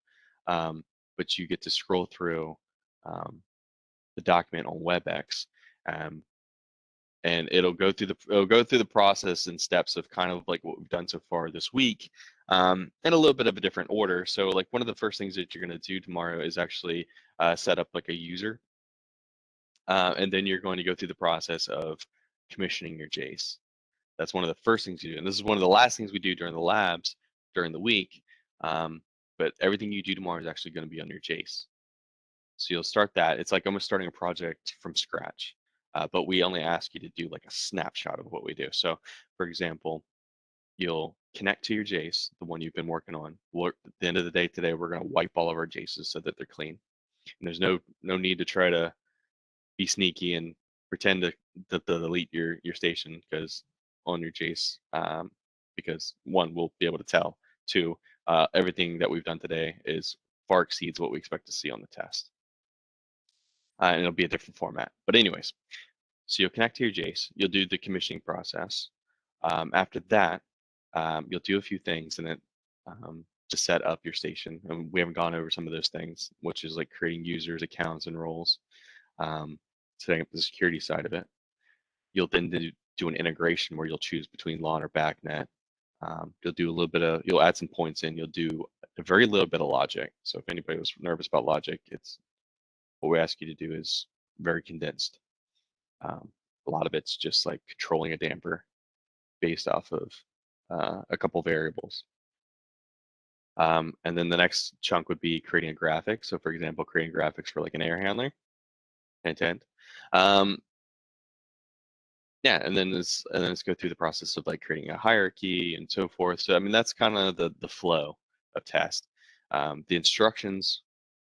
but you get to scroll through the document on WebEx. And it'll go through the process and steps of kind of like what we've done so far this week, in a little bit of a different order. So like one of the first things that you're going to do tomorrow is actually set up like a user, and then you're going to go through the process of commissioning your Jace. That's one of the first things you do, and this is one of the last things we do during the labs during the week. But everything you do tomorrow is actually going to be on your Jace. So you'll start that. It's like almost starting a project from scratch, but we only ask you to do like a snapshot of what we do. So, for example, you'll connect to your Jace, the one you've been working on. At the end of the day today, we're going to wipe all of our Jaces so that they're clean. And there's no need to try to be sneaky and pretend to delete your station because on your Jace, because one, we'll be able to tell. Two, everything that we've done today is far exceeds what we expect to see on the test. And it'll be a different format. But anyways, so you'll connect to your Jace, you'll do the commissioning process. After that, you'll do a few things and then to set up your station. And we haven't gone over some of those things, which is like creating users, accounts, and roles, setting up the security side of it. You'll then do an integration where you'll choose between LAN or BACnet. You'll do a little bit of, you'll add some points in, you'll do a very little bit of logic. So if anybody was nervous about logic, it's what we ask you to do is very condensed. A lot of it's just like controlling a damper based off of a couple variables. And then the next chunk would be creating a graphic. So for example, creating graphics for like an air handler, intent. Yeah, and then let's go through the process of like creating a hierarchy and so forth. So I mean, that's kind of the flow of test. The instructions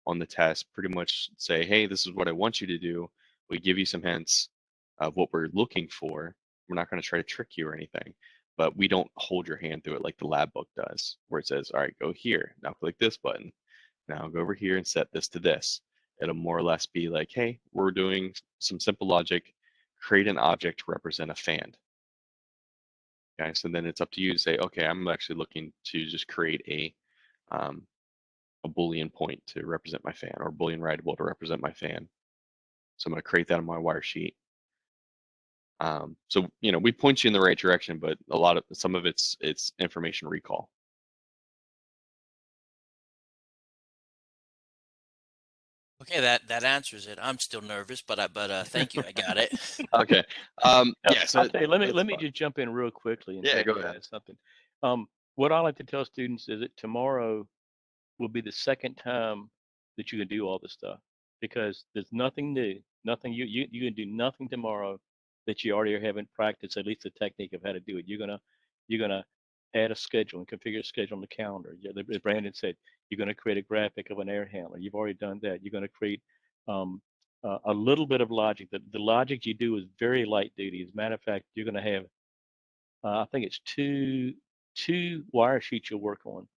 on the test pretty much say, hey, this is what I want you to do. We give you some hints of what we're looking for. We're not going to try to trick you or anything, but we don't hold your hand through it like the lab book does, where it says, all right, go here, now click this button, now go over here and set this to this. It'll more or less be like, hey, we're doing some simple logic, create an object to represent a fan. Okay, so then it's up to you to say, okay, I'm actually looking to just create a Boolean point to represent my fan, or Boolean writable to represent my fan. So I'm going to create that on my wire sheet. So we point you in the right direction, but some of it's information recall. Okay, that answers it. I'm still nervous, but thank you. I got it. Okay. Yeah. So I'll tell you, let me just jump in real quickly and yeah, tell go you ahead. guys something. What I like to tell students is that tomorrow will be the second time that you can do all this stuff, because there's nothing new, nothing you can do nothing tomorrow that you already haven't practiced at least the technique of how to do it. You're gonna add a schedule and configure a schedule on the calendar. As Brandon said, you're gonna create a graphic of an air handler. You've already done that. You're gonna create a little bit of logic. The logic you do is very light duty. As a matter of fact, you're gonna have I think it's two wire sheets you'll work on.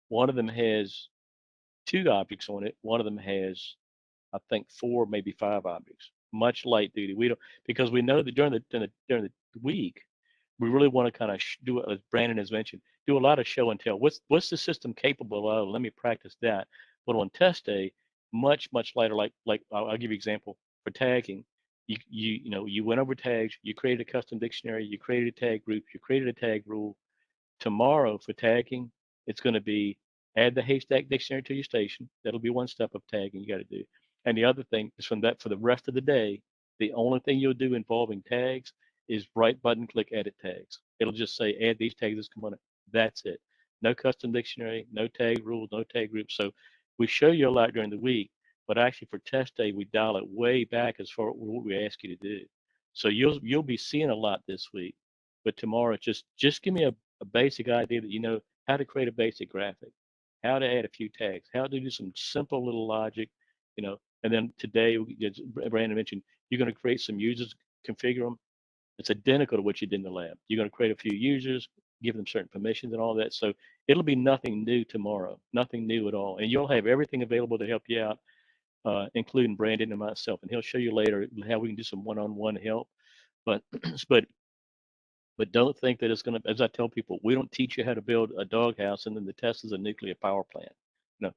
One of them has 2 objects on it. One of them has, I think, 4, maybe 5 objects. Much light duty. We don't, because we know that during the week, we really want to kind of do it, as Brandon has mentioned, do a lot of show and tell. What's the system capable of? Let me practice that. But on test day, much lighter. Like I'll give you an example for tagging. You went over tags. You created a custom dictionary. You created a tag group. You created a tag rule. Tomorrow for tagging, it's going to be add the haystack dictionary to your station. That'll be one step of tagging you got to do. And the other thing is, from that, for the rest of the day, the only thing you'll do involving tags is right button click edit tags. It'll just say add these tags as component. That's it. No custom dictionary, no tag rules, no tag groups. So we show you a lot during the week, but actually for test day, we dial it way back as far as what we ask you to do. So you'll be seeing a lot this week, but tomorrow just give me a basic idea that you know how to create a basic graphic, how to add a few tags, how to do some simple little logic, and then today, as Brandon mentioned, you're going to create some users, configure them. It's identical to what you did in the lab. You're going to create a few users, give them certain permissions and all that. So it'll be nothing new tomorrow, nothing new at all. And you'll have everything available to help you out, including Brandon and myself. And he'll show you later how we can do some one-on-one help. But but don't think that it's going to, as I tell people, we don't teach you how to build a doghouse and then the test is a nuclear power plant. No,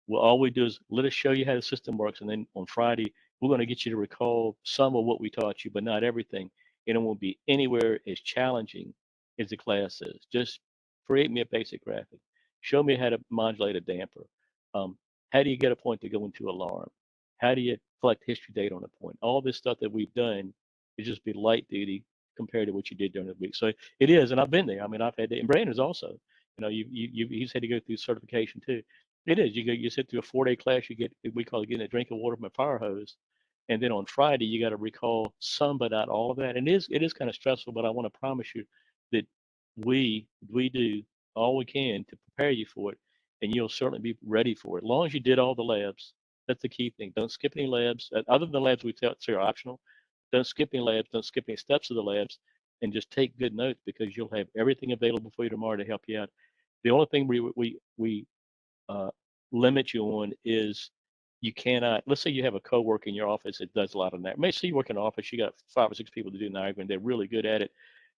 well, all we do is let us show you how the system works. And then on Friday, we're going to get you to recall some of what we taught you, but not everything. And it won't be anywhere as challenging as the class is. Just create me a basic graphic. Show me how to modulate a damper. How do you get a point to go into alarm? How do you collect history data on a point? All this stuff that we've done is just be light duty. compared to what you did during the week. So it is, and I've been there. I mean, I've had to, and Brandon's also, he's had to go through certification too. It is, you sit through a 4-day class, you get, we call it getting a drink of water from a fire hose. And then on Friday, you got to recall some, but not all of that. And it is kind of stressful, but I want to promise you that we do all we can to prepare you for it, and you'll certainly be ready for it. As long as you did all the labs, that's the key thing. Don't skip any labs. Other than the labs we say are optional, don't skip any labs. Don't skip any steps of the labs, and just take good notes because you'll have everything available for you tomorrow to help you out. The only thing we limit you on is you cannot. Let's say you have a coworker in your office that does a lot of that. Maybe say you work in an office, you got 5 or 6 people to do Niagara, and they're really good at it.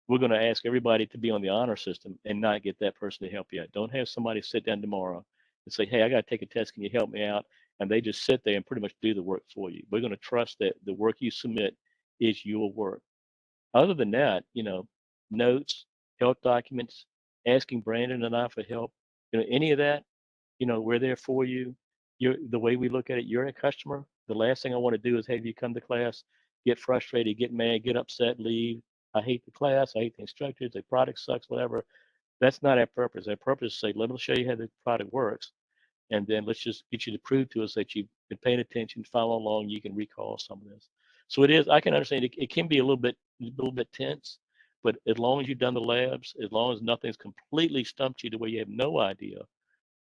We're going to ask everybody to be on the honor system and not get that person to help you out. Don't have somebody sit down tomorrow and say, hey, I got to take a test. Can you help me out? And they just sit there and pretty much do the work for you. We're going to trust that the work you submit is your work. Other than that, notes, health documents, asking Brandon and I for help, any of that, we're there for you. The way we look at it, you're a customer. The last thing I want to do is have you come to class, get frustrated, get mad, get upset, leave. I hate the class. I hate the instructors. The product sucks, whatever. That's not our purpose. Our purpose is to say, let me show you how the product works. And then let's just get you to prove to us that you've been paying attention, follow along, you can recall some of this. So it is, I can understand it can be a little bit tense, but as long as you've done the labs, as long as nothing's completely stumped you to where you have no idea,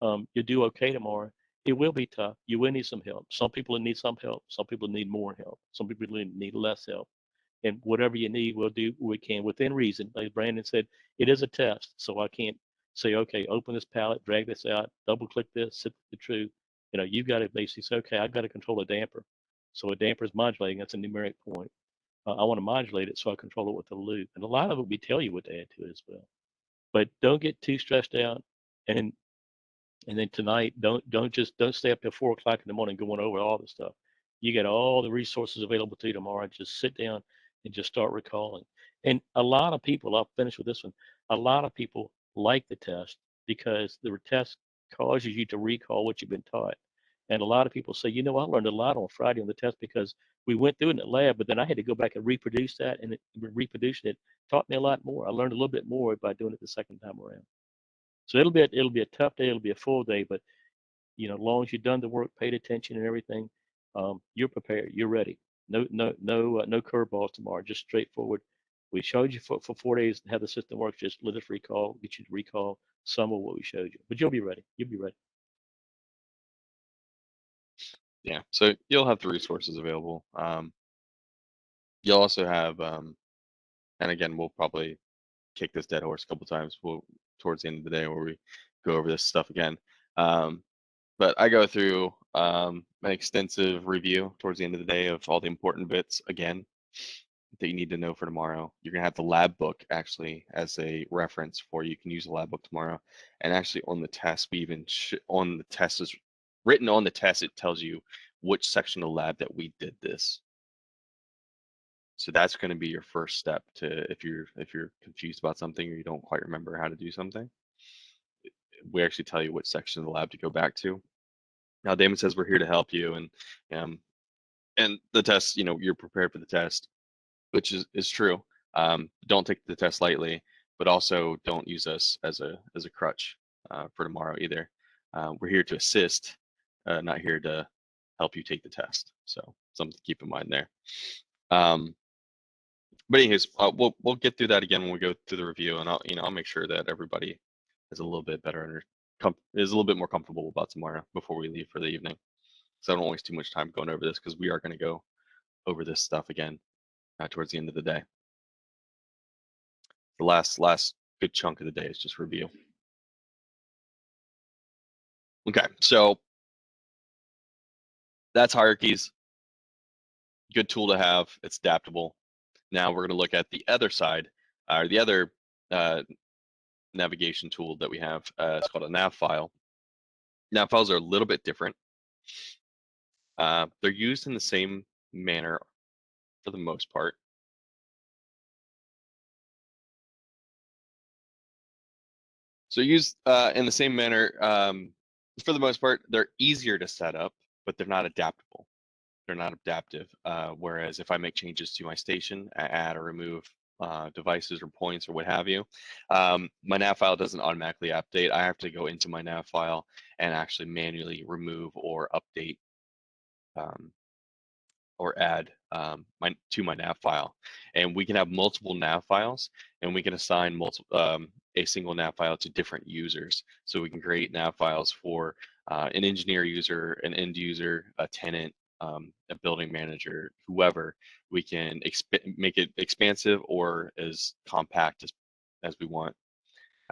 you'll do okay tomorrow. It will be tough. You will need some help. Some people need some help. Some people need more help. Some people need less help. And whatever you need, we'll do what we can within reason. Like Brandon said, it is a test. So I can't say, okay, open this palette, drag this out, double click this, set the truth. You've got to basically say, okay, I've got to control a damper. So a damper is modulating. That's a numeric point. I want to modulate it so I control it with a loop. And a lot of it we tell you what to add to it as well. But don't get too stressed out. And then tonight, don't stay up till 4 o'clock in the morning going over all the stuff. You got all the resources available to you tomorrow. Just sit down and just start recalling. And a lot of people, I'll finish with this one. A lot of people like the test because the test causes you to recall what you've been taught. And a lot of people say, I learned a lot on Friday on the test because we went through it in the lab, but then I had to go back and reproduce that, and reproducing it taught me a lot more. I learned a little bit more by doing it the second time around. So it'll be a tough day. It'll be a full day, but as long as you've done the work, paid attention and everything, you're prepared. You're ready. No curveballs tomorrow. Just straightforward. We showed you for 4 days how the system works. Just let us get you to recall some of what we showed you. But you'll be ready. You'll be ready. Yeah. So you'll have the resources available. You'll also have, and again, we'll probably kick this dead horse a couple times. Towards the end of the day where we go over this stuff again. But I go through an extensive review towards the end of the day of all the important bits again that you need to know for tomorrow. You're gonna have the lab book actually as a reference for you. You can use the lab book tomorrow. And actually on the test, we even on the test is written on the test. It tells you which section of the lab that we did this. So that's going to be your first step to if you're confused about something or you don't quite remember how to do something. We actually tell you what section of the lab to go back to. Now Damon says we're here to help you, and the test, you're prepared for the test, which is true. Don't take the test lightly, but also don't use us as a crutch for tomorrow either. We're here to assist, not here to help you take the test. So something to keep in mind there. But anyways, we'll get through that again when we go through the review, and I'll make sure that everybody is a little bit better is a little bit more comfortable about tomorrow before we leave for the evening. So I don't waste too much time going over this because we are going to go over this stuff again towards the end of the day. The last good chunk of the day is just review. Okay, so that's hierarchies. Good tool to have. It's adaptable. Now we're going to look at the other side, or the other navigation tool that we have. It's called a nav file. Nav files are a little bit different. They're used in the same manner for the most part. So used in the same manner for the most part. They're easier to set up, but they're not adaptable. They're not adaptive. Whereas if I make changes to my station, I add or remove devices or points or what have you, my nav file doesn't automatically update. I have to go into my nav file and actually manually remove or update or add to my nav file. And we can have multiple nav files, and we can assign a single nav file to different users. So we can create nav files for an engineer user, an end user, a tenant, a building manager, whoever. We can make it expansive or as compact as we want,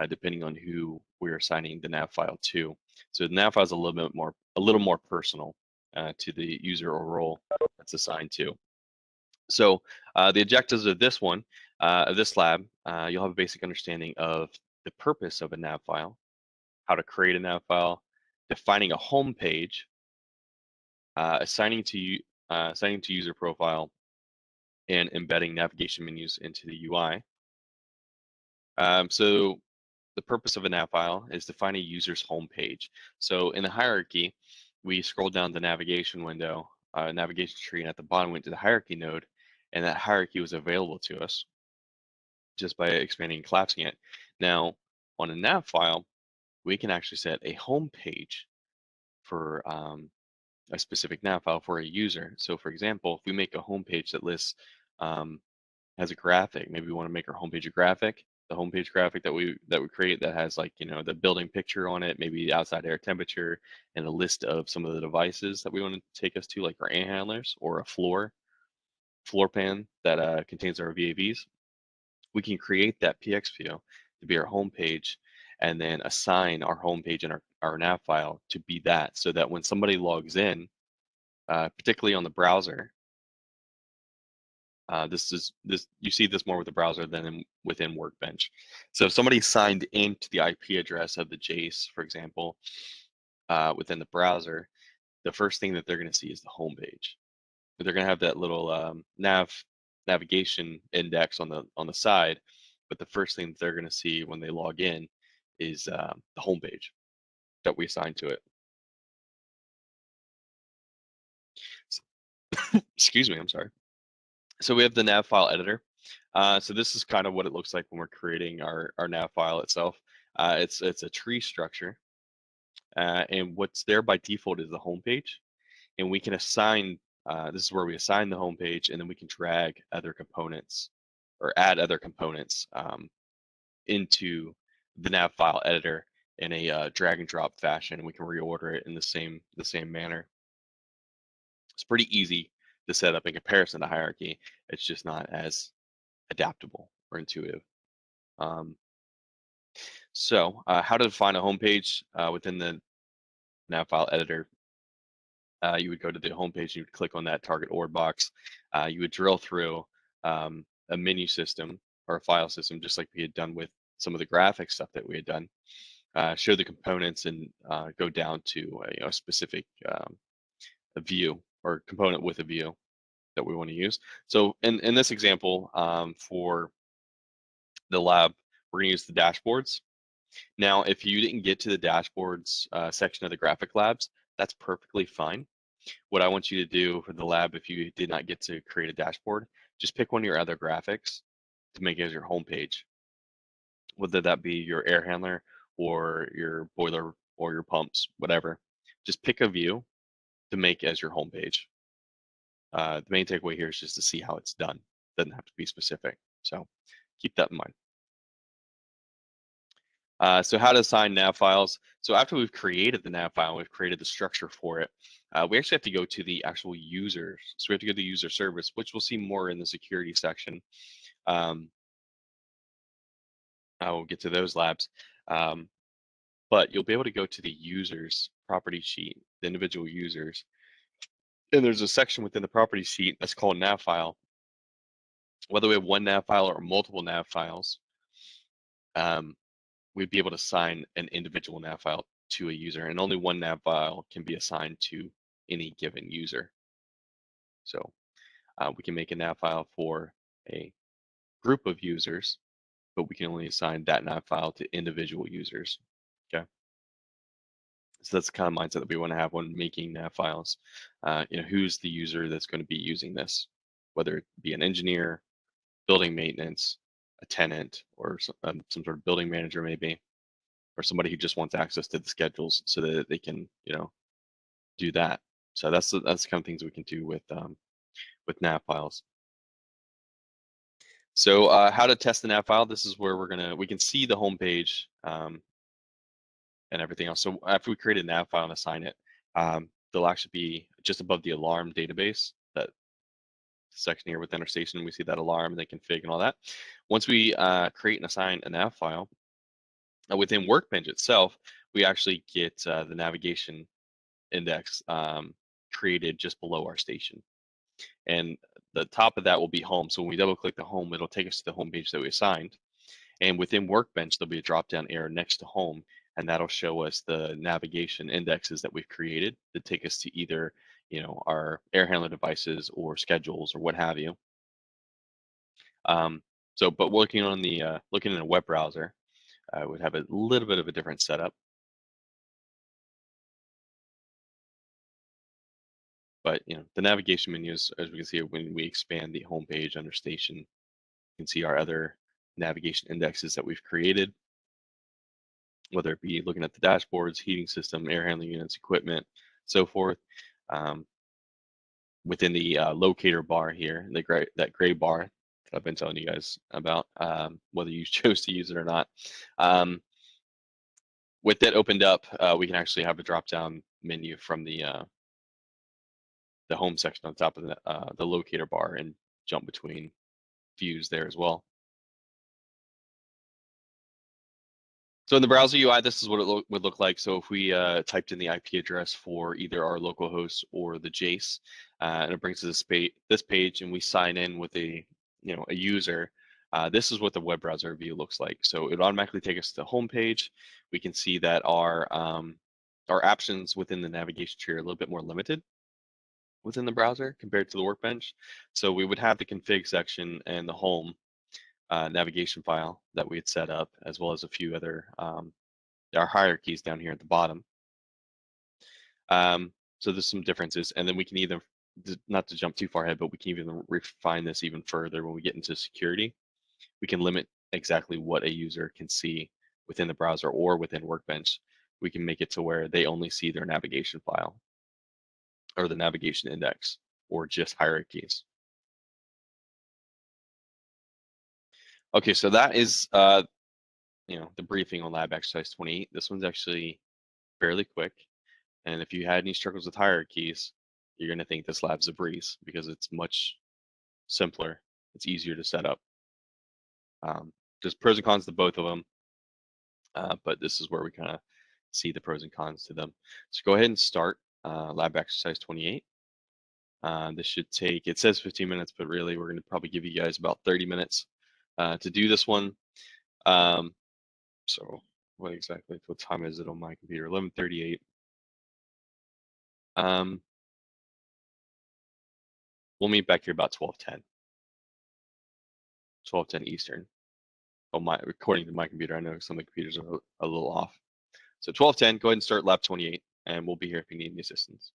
depending on who we're assigning the nav file to. So the nav file is a little more personal to the user or role that's assigned to. So the objectives of this one, of this lab, you'll have a basic understanding of the purpose of a nav file, how to create a nav file, defining a home page, assigning to user profile, and embedding navigation menus into the UI. So the purpose of a nav file is to find a user's home page. So in the hierarchy, we scroll down the navigation window, navigation tree, and at the bottom went to the hierarchy node, and that hierarchy was available to us just by expanding and collapsing it. Now, on a nav file, we can actually set a home page for a specific nav file for a user. So for example, if we make a home page that lists has a graphic, maybe we want to make our homepage a graphic, the homepage graphic that we create that has, like, you know, the building picture on it, maybe the outside air temperature, and a list of some of the devices that we want to take us to, like our air handlers, or a floor pan that contains our VAVs. We can create that PX view to be our homepage, and then assign our homepage and our nav file to be that, so that when somebody logs in, particularly on the browser, you see this more with the browser than within Workbench. So if somebody signed into the IP address of the Jace, for example, within the browser, the first thing that they're going to see is the home page. But they're going to have that little navigation index on the side, but the first thing that they're going to see when they log in is the home page that we assign to it. Excuse me, I'm sorry. So we have the nav file editor. So this is kind of what it looks like when we're creating our nav file itself. It's a tree structure, and what's there by default is the home page, and we can assign. This is where we assign the home page, and then we can drag other components or add other components into the nav file editor in a drag and drop fashion, and we can reorder it in the same manner. It's pretty easy to set up in comparison to hierarchy. It's just not as adaptable or intuitive. So how to define a home page within the nav file editor. You would go to the home page, you would click on that target OR box. You would drill through a menu system or a file system, just like we had done with some of the graphic stuff that we had done. Show the components and go down to a specific a view or component with a view that we want to use. So in this example, for the lab, we're going to use the dashboards. Now, if you didn't get to the dashboards section of the graphic labs, that's perfectly fine. What I want you to do for the lab, if you did not get to create a dashboard, just pick one of your other graphics to make it as your home page, whether that be your air handler or your boiler or your pumps, whatever. Just pick a view to make as your home page. The main takeaway here is just to see how it's done. Doesn't have to be specific, so keep that in mind. So how to assign nav files. So after we've created the nav file, we've created the structure for it, we actually have to go to the actual users. So we have to go to the user service, which we'll see more in the security section. I will get to those labs. But you'll be able to go to the users property sheet, the individual users. And there's a section within the property sheet that's called nav file. Whether we have one nav file or multiple nav files, we'd be able to assign an individual nav file to a user, and only one nav file can be assigned to any given user. So we can make a nav file for a group of users, but we can only assign that nav file to individual users. Okay. So that's the kind of mindset that we want to have when making nav files. Who's the user that's going to be using this, whether it be an engineer, building maintenance, a tenant or some sort of building manager maybe, or somebody who just wants access to the schedules so that they can, do that. So that's the kind of things we can do with nav files. So how to test the nav file? This is where we can see the home page and everything else. So after we create a nav file and assign it, they'll actually be just above the alarm database, that section here within our station. We see that alarm and the config and all that. Once we create and assign a nav file, within Workbench itself, we actually get the navigation index created just below our station. And the top of that will be home. So when we double click the home, it'll take us to the home page that we assigned. And within Workbench, there'll be a drop-down arrow next to home, and that'll show us the navigation indexes that we've created to take us to either, our air handler devices or schedules or what have you. But looking in a web browser, would have a little bit of a different setup. But the navigation menus, as we can see, when we expand the home page under station, you can see our other navigation indexes that we've created, whether it be looking at the dashboards, heating system, air handling units, equipment, so forth. Within the locator bar here, that gray bar that I've been telling you guys about, whether you chose to use it or not. With that opened up, we can actually have a drop-down menu from the home section on top of the locator bar and jump between views there as well. So in the browser UI, this is what it would look like. So if we typed in the IP address for either our local host or the Jace, and it brings us this page, and we sign in with a user, this is what the web browser view looks like. So it automatically takes us to the home page. We can see that our options within the navigation tree are a little bit more limited within the browser compared to the Workbench. So we would have the config section and the home navigation file that we had set up, as well as a few other our hierarchies down here at the bottom. So there's some differences, and then we can either, not to jump too far ahead, but we can even refine this even further when we get into security. We can limit exactly what a user can see within the browser or within Workbench. We can make it to where they only see their navigation file or the navigation index or just hierarchies. Okay, so that is the briefing on lab exercise 28. This one's actually fairly quick, and if you had any struggles with hierarchies, you're going to think this lab's a breeze because it's much simpler. It's easier to set up. There's pros and cons to both of them, but this is where we kind of see the pros and cons to them. So go ahead and start lab exercise 28. This should take, it says 15 minutes, but really we're going to probably give you guys about 30 minutes to do this one. So what time is it on my computer? 11:38. We'll meet back here about 12:10. 12:10 Eastern. According to my computer, I know some of the computers are a little off. So 12:10, go ahead and start lab 28, and we'll be here if you need any assistance.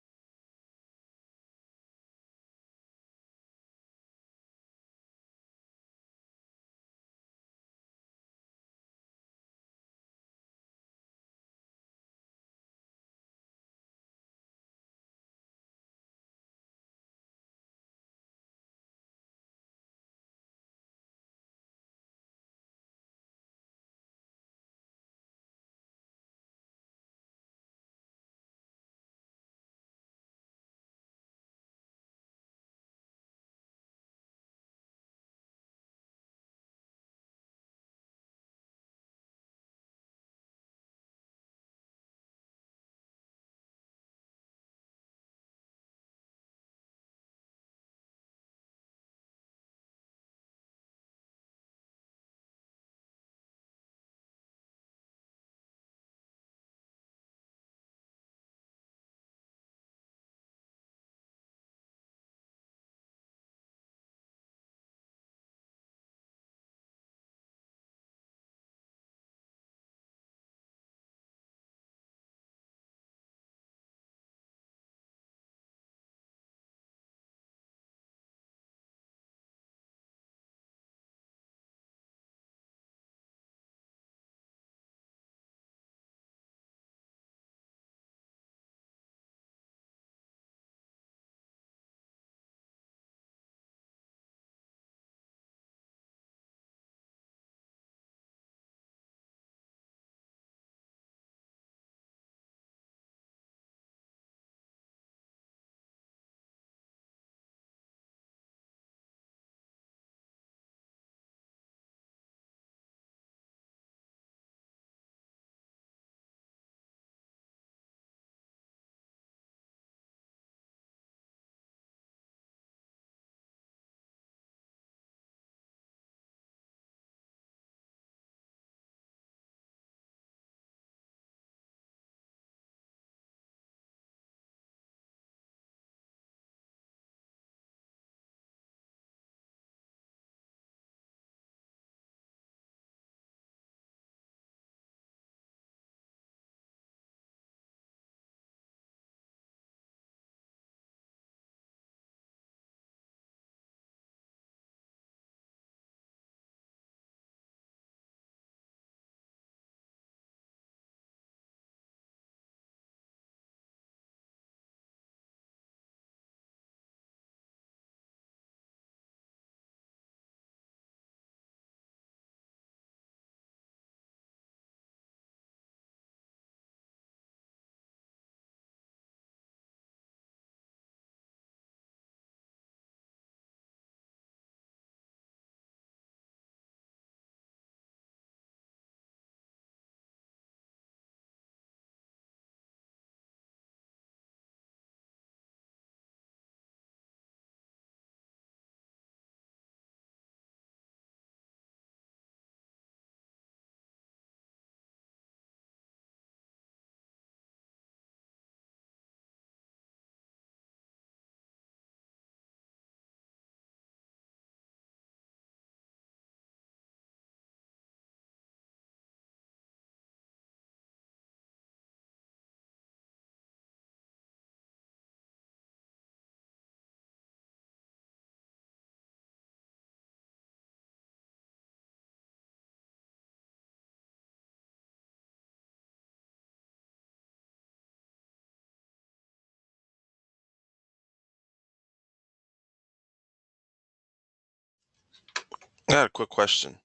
I got a quick question.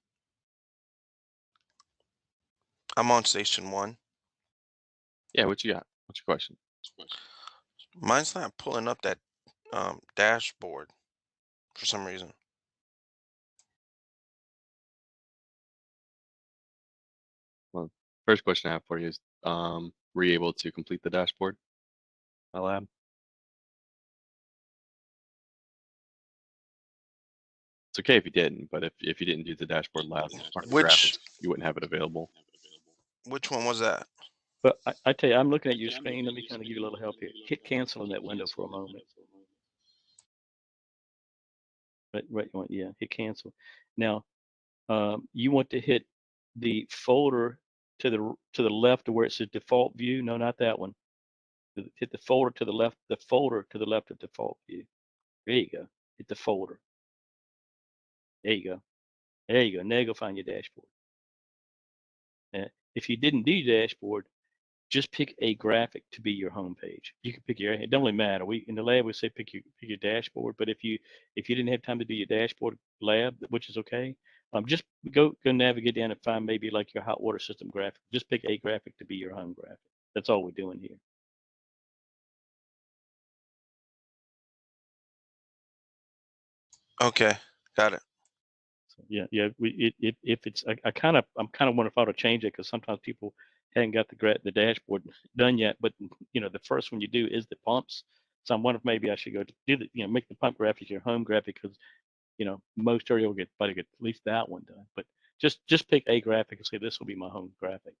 I'm on station 1. Yeah, what you got? What's your question? Mine's not pulling up that dashboard for some reason. Well, first question I have for you is, were you able to complete the dashboard, lab? It's okay if you didn't, but if you didn't do the dashboard lab part of the Which graphics, you wouldn't have it available. which one was that? But I tell you, I'm looking at your screen. Let me kind of give you a little help here. Hit cancel in that window for a moment. Right, yeah, hit cancel. Now, you want to hit the folder to the left of where it says default view. No, not that one. Hit the folder to the left. The folder to the left of default view. There you go. Hit the folder. There you go. There you go. Now go find your dashboard. If you didn't do dashboard, just pick a graphic to be your home page. You can pick your. It don't really matter. We in the lab we say pick your dashboard. But if you didn't have time to do your dashboard lab, which is okay, just go navigate down and find maybe like your hot water system graphic. Just pick a graphic to be your home graphic. That's all we're doing here. Okay, got it. So yeah. If it's I'm kind of wonder if I ought to change it because sometimes people haven't got the dashboard done yet. But the first one you do is the pumps. So I'm wondering if maybe I should go to do the make the pump graphic your home graphic because most area will get at least that one done. But just pick a graphic and say this will be my home graphic.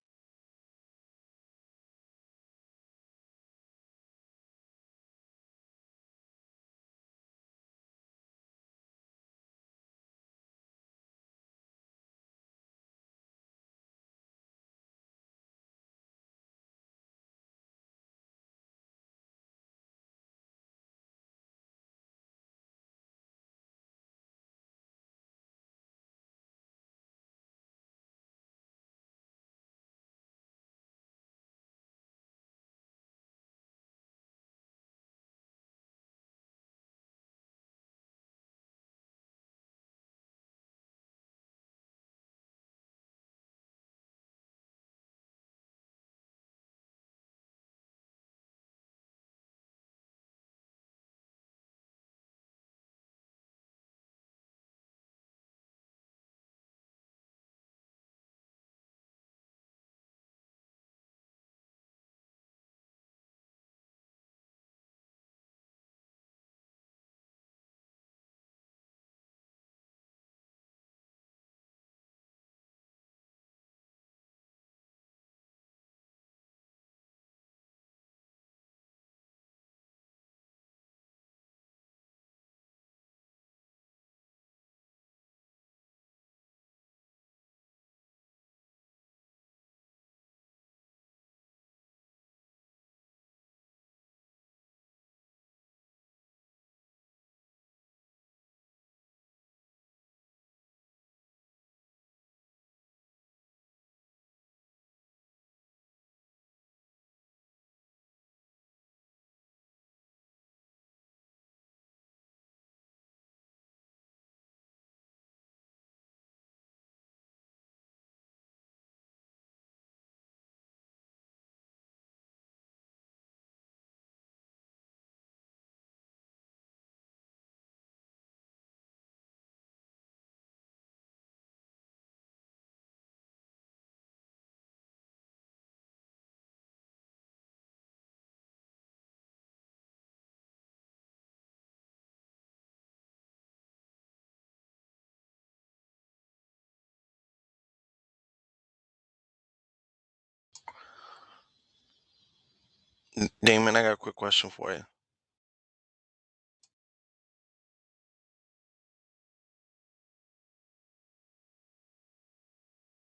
Damon, I got a quick question for you.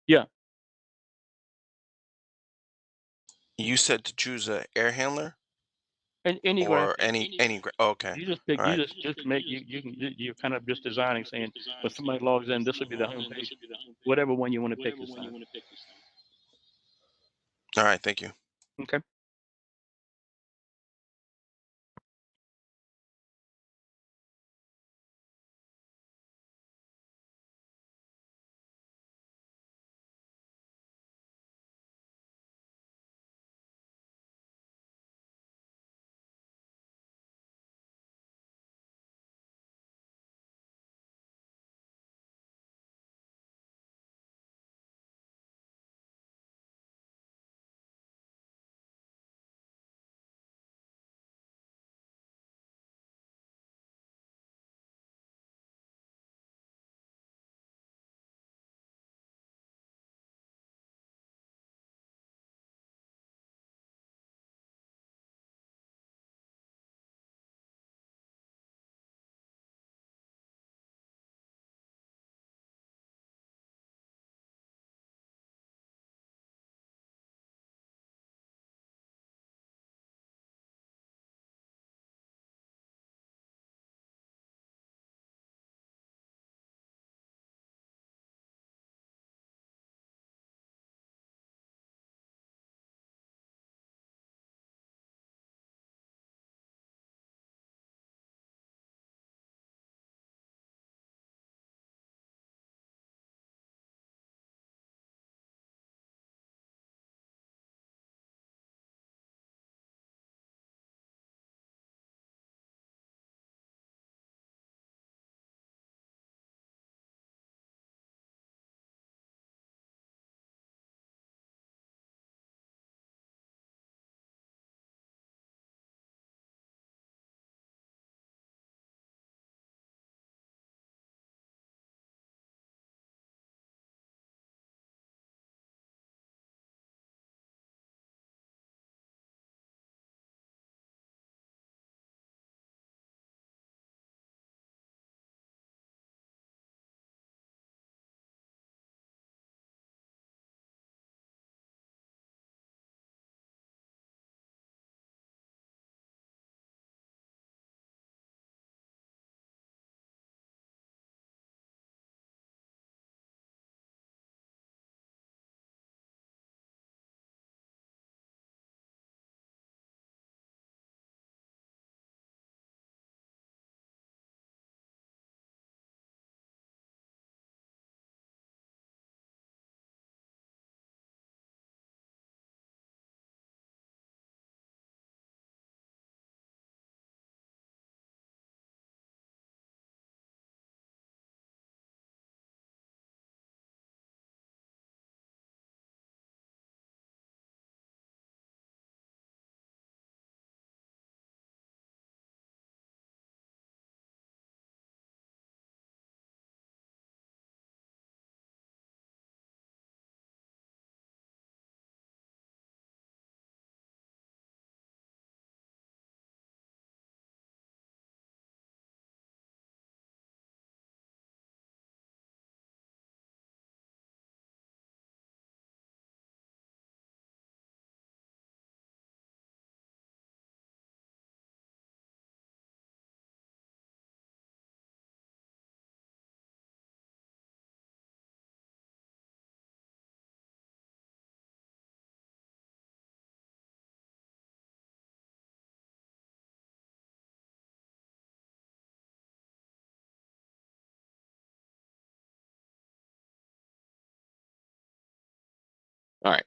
Yeah. You said to choose a air handler And any or graphic. okay. You just pick. All You right. just make you're kind of just designing saying when somebody logs in, this will be the home page. Whatever one you want to pick this time. All right, thank you. Okay. All right.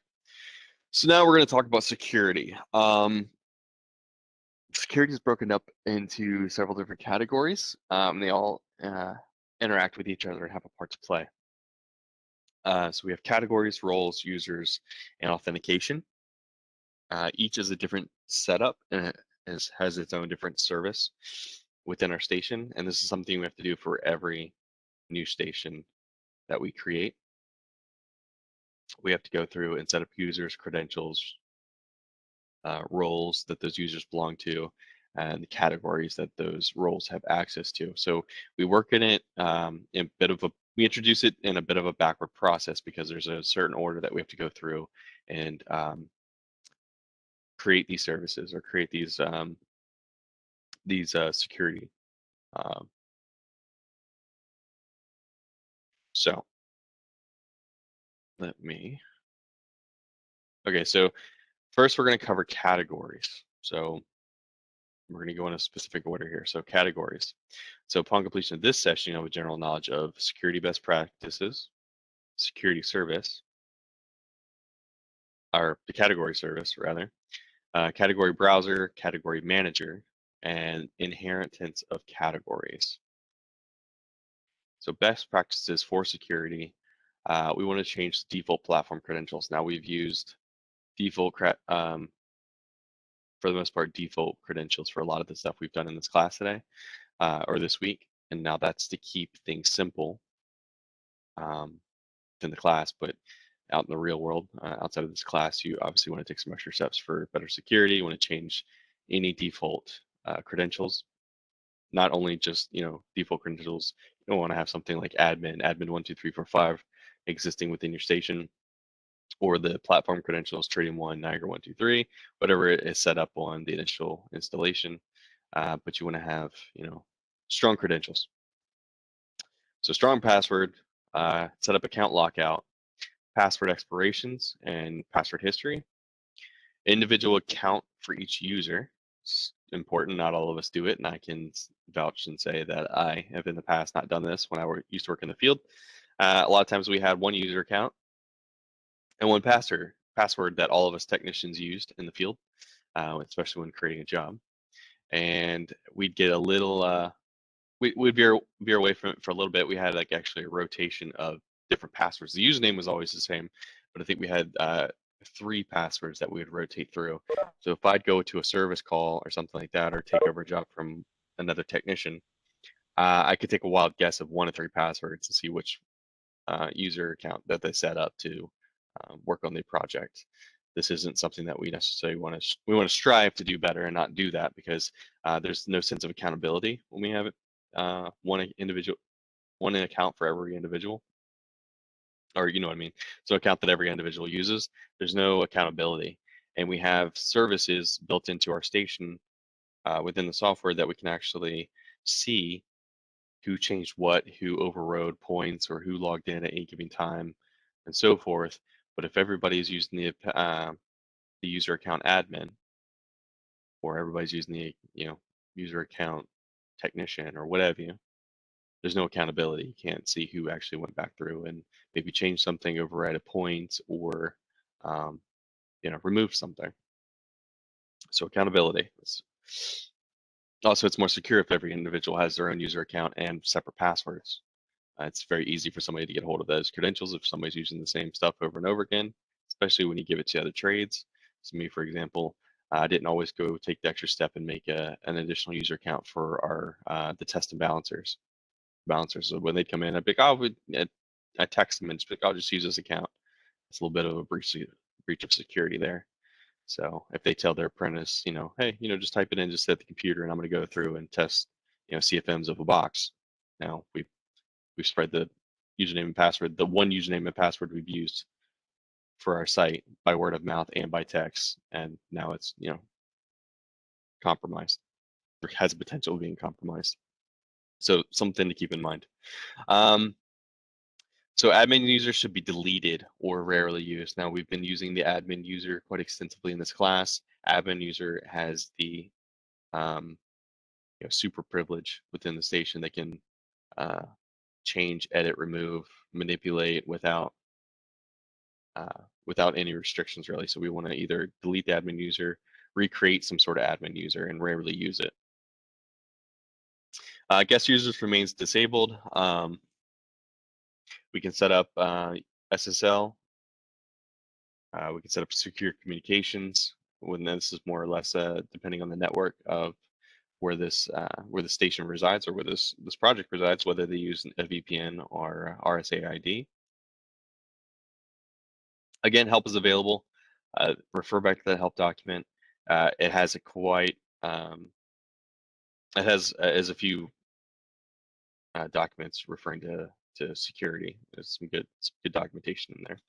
So now we're going to talk about security. Security is broken up into several different categories. They all interact with each other and have a part to play. So we have categories, roles, users, and authentication. Each is a different setup and it has its own different service within our station. And this is something we have to do for every new station that we create. We have to go through and set up users, credentials, roles that those users belong to, and the categories that those roles have access to. So we work in it in a bit of a, we introduce it in a bit of a backward process because there's a certain order that we have to go through and create these services or create these security. So let me. Okay, so first we're going to cover categories. So we're going to go in a specific order here. So categories. So upon completion of this session, you'll have a general knowledge of security best practices, security service, or the category service rather, category browser, category manager, and inheritance of categories. So best practices for security. We want to change the default platform credentials. Now we've used default, for the most part, default credentials for a lot of the stuff we've done in this class today or this week. And now that's to keep things simple in the class, but out in the real world, outside of this class, you obviously want to take some extra steps for better security. You want to change any default credentials, not only just default credentials. You don't want to have something like admin 12345 existing within your station, or the platform credentials trading 1 Niagara123, whatever it is set up on the initial installation. But you want to have strong credentials. So strong password, set up account lockout, password expirations, and password history. Individual account for each user. It's important. Not all of us do it, and I can vouch and say that I have in the past not done this when I used to work in the field. A lot of times we had one user account and one password that all of us technicians used in the field, especially when creating a job. And we'd get a little, we'd veer away from it for a little bit. We had like actually a rotation of different passwords. The username was always the same, but I think we had 3 passwords that we would rotate through. So if I'd go to a service call or something like that, or take over a job from another technician, I could take a wild guess of 1 of 3 passwords to see which user account that they set up to work on the project. This isn't something that we necessarily want to. We want to strive to do better and not do that, because there's no sense of accountability when we have it one account for every individual, or you know what I mean. So account that every individual uses. There's no accountability, and we have services built into our station within the software that we can actually see who changed what, who overrode points, or who logged in at any given time, and so forth. But if everybody's using the user account admin, or everybody's using the user account technician or whatever, there's no accountability. You can't see who actually went back through and maybe changed something, override a point, or remove something. So accountability. Also, it's more secure if every individual has their own user account and separate passwords. It's very easy for somebody to get a hold of those credentials if somebody's using the same stuff over and over again, especially when you give it to other trades. So me, for example, I didn't always go take the extra step and make an additional user account for our the test and balancers. So when they'd come in, I'd be like, I text them and just be like, I'll just use this account. It's a little bit of a breach of security there. So if they tell their apprentice, hey, just type it in, just at the computer, and I'm going to go through and test, CFMs of a box. Now we've spread the username and password, the one username and password we've used for our site by word of mouth and by text, and now it's compromised, or has a potential of being compromised. So something to keep in mind. So admin users should be deleted or rarely used. Now we've been using the admin user quite extensively in this class. Admin user has the super privilege within the station. They can change, edit, remove, manipulate without without any restrictions really. So we want to either delete the admin user, recreate some sort of admin user, and rarely use it. Guest users remains disabled. We can set up SSL. We can set up secure communications. When this is more or less depending on the network of where the station resides or where this project resides, whether they use a VPN or RSAID. Again, help is available. Refer back to the help document. It has a it has a few documents referring to security. There's some good documentation in there.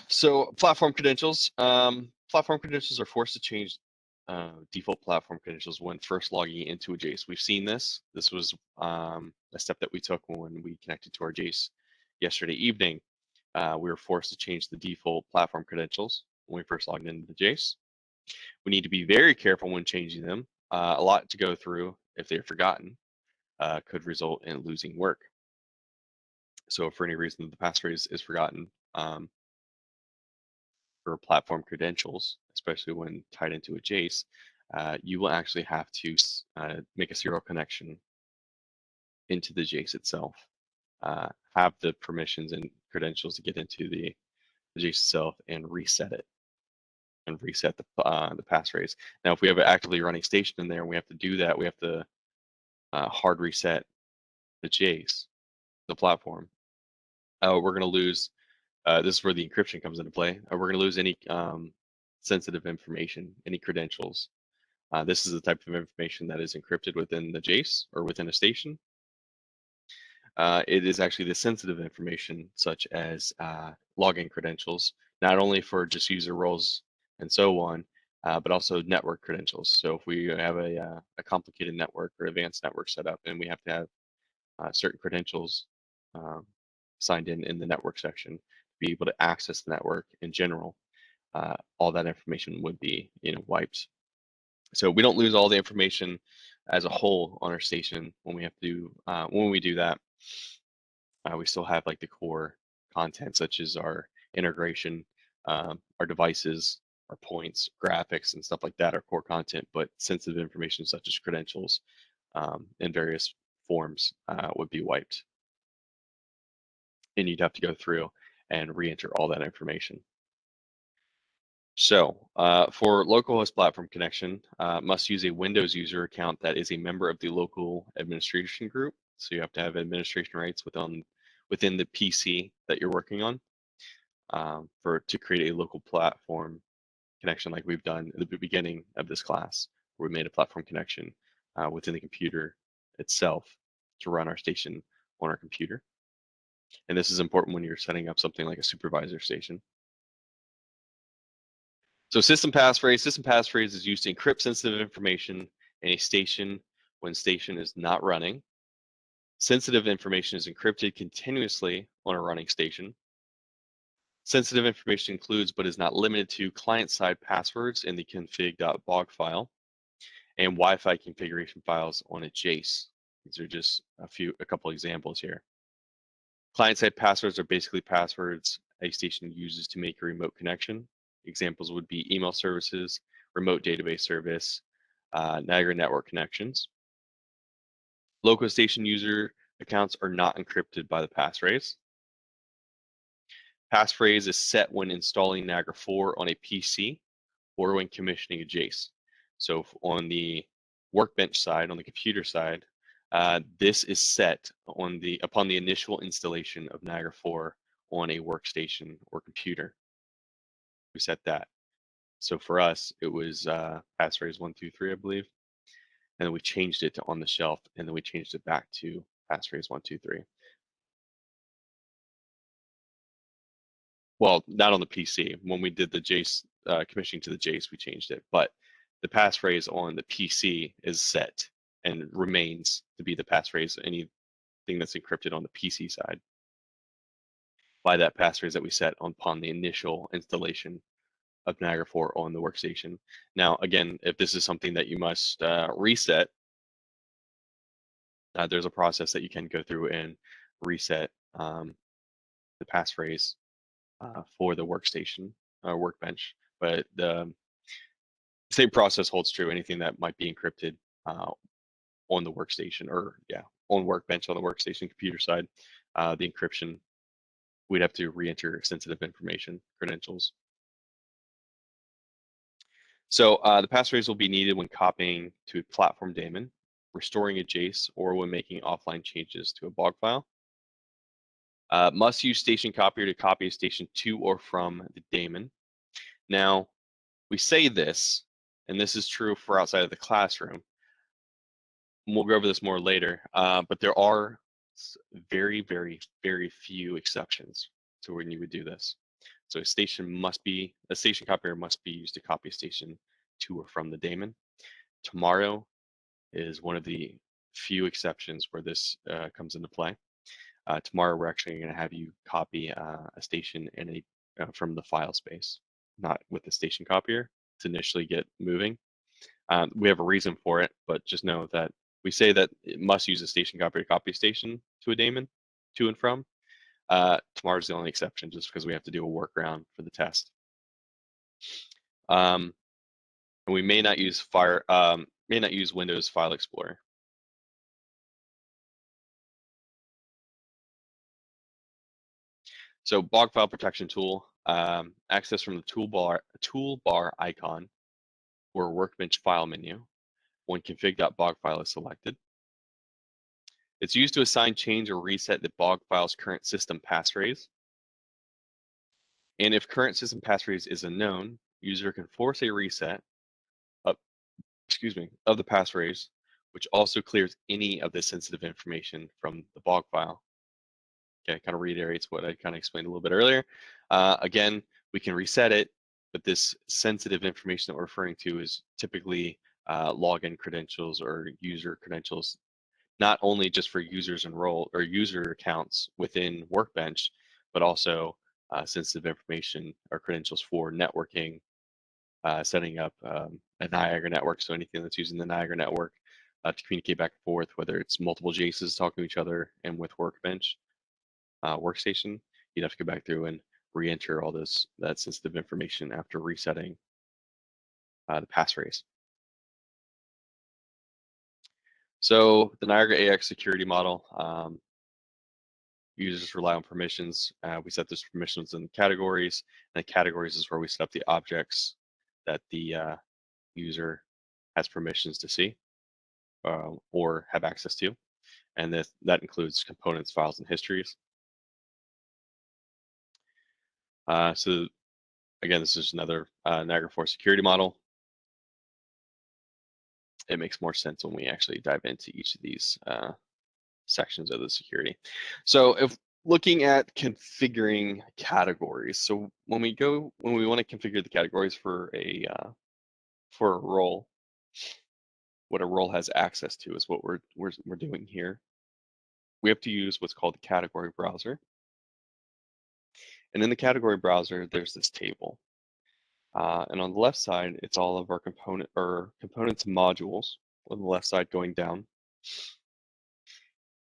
So platform credentials. Platform credentials are forced to change default platform credentials when first logging into a Jace. We've seen this. This was a step that we took when we connected to our Jace yesterday evening. We were forced to change the default platform credentials when we first logged into the Jace. We need to be very careful when changing them. A lot to go through if they're forgotten could result in losing work. So if for any reason the passphrase is forgotten, for platform credentials, especially when tied into a Jace, you will actually have to make a serial connection into the Jace itself. Have the permissions and credentials to get into the Jace itself and reset it, and reset the passphrase. Now, if we have an actively running station in there and we have to do that, we have to hard reset the Jace, the platform. We're going to lose. This is where the encryption comes into play. We're going to lose any sensitive information, any credentials. This is the type of information that is encrypted within the Jace or within a station. It is actually the sensitive information, such as login credentials, not only for just user roles and so on, but also network credentials. So if we have a complicated network or advanced network set up, and we have to have certain credentials signed in the network section to be able to access the network in general, all that information would be wiped. So we don't lose all the information as a whole on our station when we have to when we do that. We still have like the core content, such as our integration, our devices, our points, graphics, and stuff like that, our core content. But sensitive information such as credentials in various forms would be wiped, and you'd have to go through and re-enter all that information. So for localhost platform connection, must use a Windows user account that is a member of the local administration group. So you have to have administration rights within the PC that you're working on to create a local platform connection, like we've done at the beginning of this class, where we made a platform connection within the computer itself to run our station on our computer. And this is important when you're setting up something like a supervisor station. So system passphrase is used to encrypt sensitive information in a station when station is not running. Sensitive information is encrypted continuously on a running station. Sensitive information includes, but is not limited to, client-side passwords in the config.bog file and Wi-Fi configuration files on a Jace. These are just a couple examples here. Client-side passwords are basically passwords a station uses to make a remote connection. Examples would be email services, remote database service, Niagara network connections. Local station user accounts are not encrypted by the passphrase. Passphrase is set when installing Niagara4 on a PC or when commissioning a Jace. So on the workbench side, on the computer side, this is set upon the initial installation of Niagara4 on a workstation or computer. We set that. So for us, it was passphrase 123, I believe, and then we changed it to on the shelf, and then we changed it back to passphrase 123. Well, not on the PC. When we did the Jace commissioning to the Jace, we changed it, but the passphrase on the PC is set and remains to be the passphrase. Anything that's encrypted on the PC side by that passphrase that we set upon the initial installation of Niagara4 on the workstation. Now, again, if this is something that you must reset, there's a process that you can go through and reset the passphrase for the workstation workbench, but the same process holds true. Anything that might be encrypted on the workstation, or on workbench on the workstation computer side, the encryption, we'd have to re-enter sensitive information credentials. So the passphrase will be needed when copying to a platform daemon, restoring a JACE, or when making offline changes to a BOG file. Must use station copier to copy a station to or from the daemon. Now, we say this, and this is true for outside of the classroom. We'll go over this more later, but there are very, very, very few exceptions to when you would do this. So a station copier must be used to copy a station to or from the daemon. Tomorrow is one of the few exceptions where this comes into play. Tomorrow we're actually going to have you copy a station in from the file space, not with the station copier to initially get moving. We have a reason for it, but just know that we say that it must use a station copier to copy a station to a daemon, to and from. Tomorrow's the only exception, just because we have to do a workaround for the test. And we may not use Windows File Explorer. So BOG file protection tool, access from the toolbar icon or workbench file menu when config.bog file is selected. It's used to assign, change, or reset the BOG file's current system passphrase. And if current system passphrase is unknown, user can force a reset of the passphrase, which also clears any of the sensitive information from the BOG file. Okay, kind of reiterates what I kind of explained a little bit earlier. Again, we can reset it, but this sensitive information that we're referring to is typically login credentials or user credentials, not only just for users or user accounts within Workbench, but also sensitive information or credentials for networking, setting up a Niagara network. So anything that's using the Niagara network to communicate back and forth, whether it's multiple JACEs talking to each other and with Workbench workstation, you'd have to go back through and re-enter all that sensitive information after resetting the passphrase. So the Niagara AX security model, users rely on permissions. We set those permissions in categories, and the categories is where we set up the objects that the user has permissions to see or have access to. And that includes components, files, and histories. So again, this is another Niagara4 security model. It makes more sense when we actually dive into each of these sections of the security. So if looking at configuring categories, so when we want to configure the categories for a role, what a role has access to is what we're doing here. We have to use what's called the category browser. And in the category browser, there's this table. And on the left side, it's all of our components and modules on the left side going down.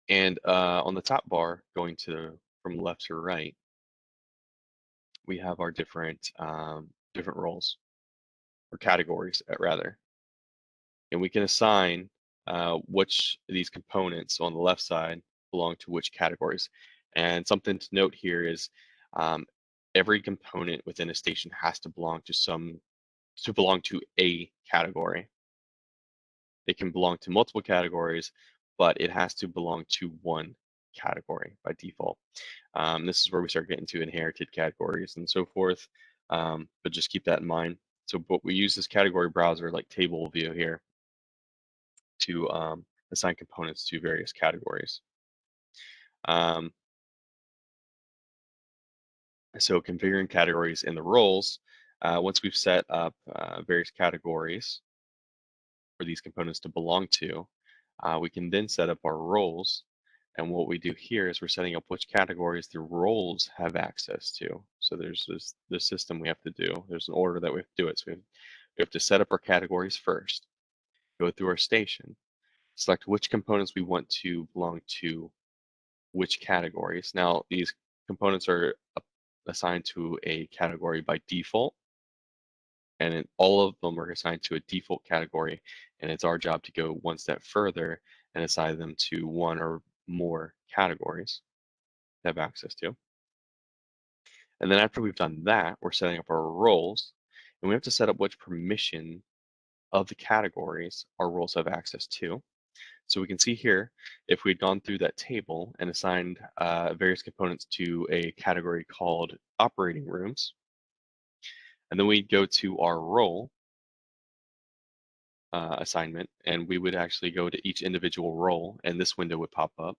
And on the top bar going from left to right, we have our different roles or categories rather. And we can assign which of these components on the left side belong to which categories. And something to note here is every component within a station has to belong to a category. It can belong to multiple categories, but it has to belong to one category by default. This is where we start getting to inherited categories and so forth, but just keep that in mind. So but we use this category browser like table view here to assign components to various categories. So configuring categories in the roles, once we've set up various categories for these components to belong to, we can then set up our roles. And what we do here is we're setting up which categories the roles have access to. So there's this system we have to do. There's an order that we have to do it. So we have to set up our categories first, go through our station, select which components we want to belong to which categories. Now, these components are assigned to a category by default, and all of them are assigned to a default category, and it's our job to go one step further and assign them to one or more categories to have access to. And then after we've done that, we're setting up our roles, and we have to set up which permission of the categories our roles have access to. So we can see here, if we'd gone through that table and assigned various components to a category called operating rooms, and then we'd go to our role assignment, and we would actually go to each individual role, and this window would pop up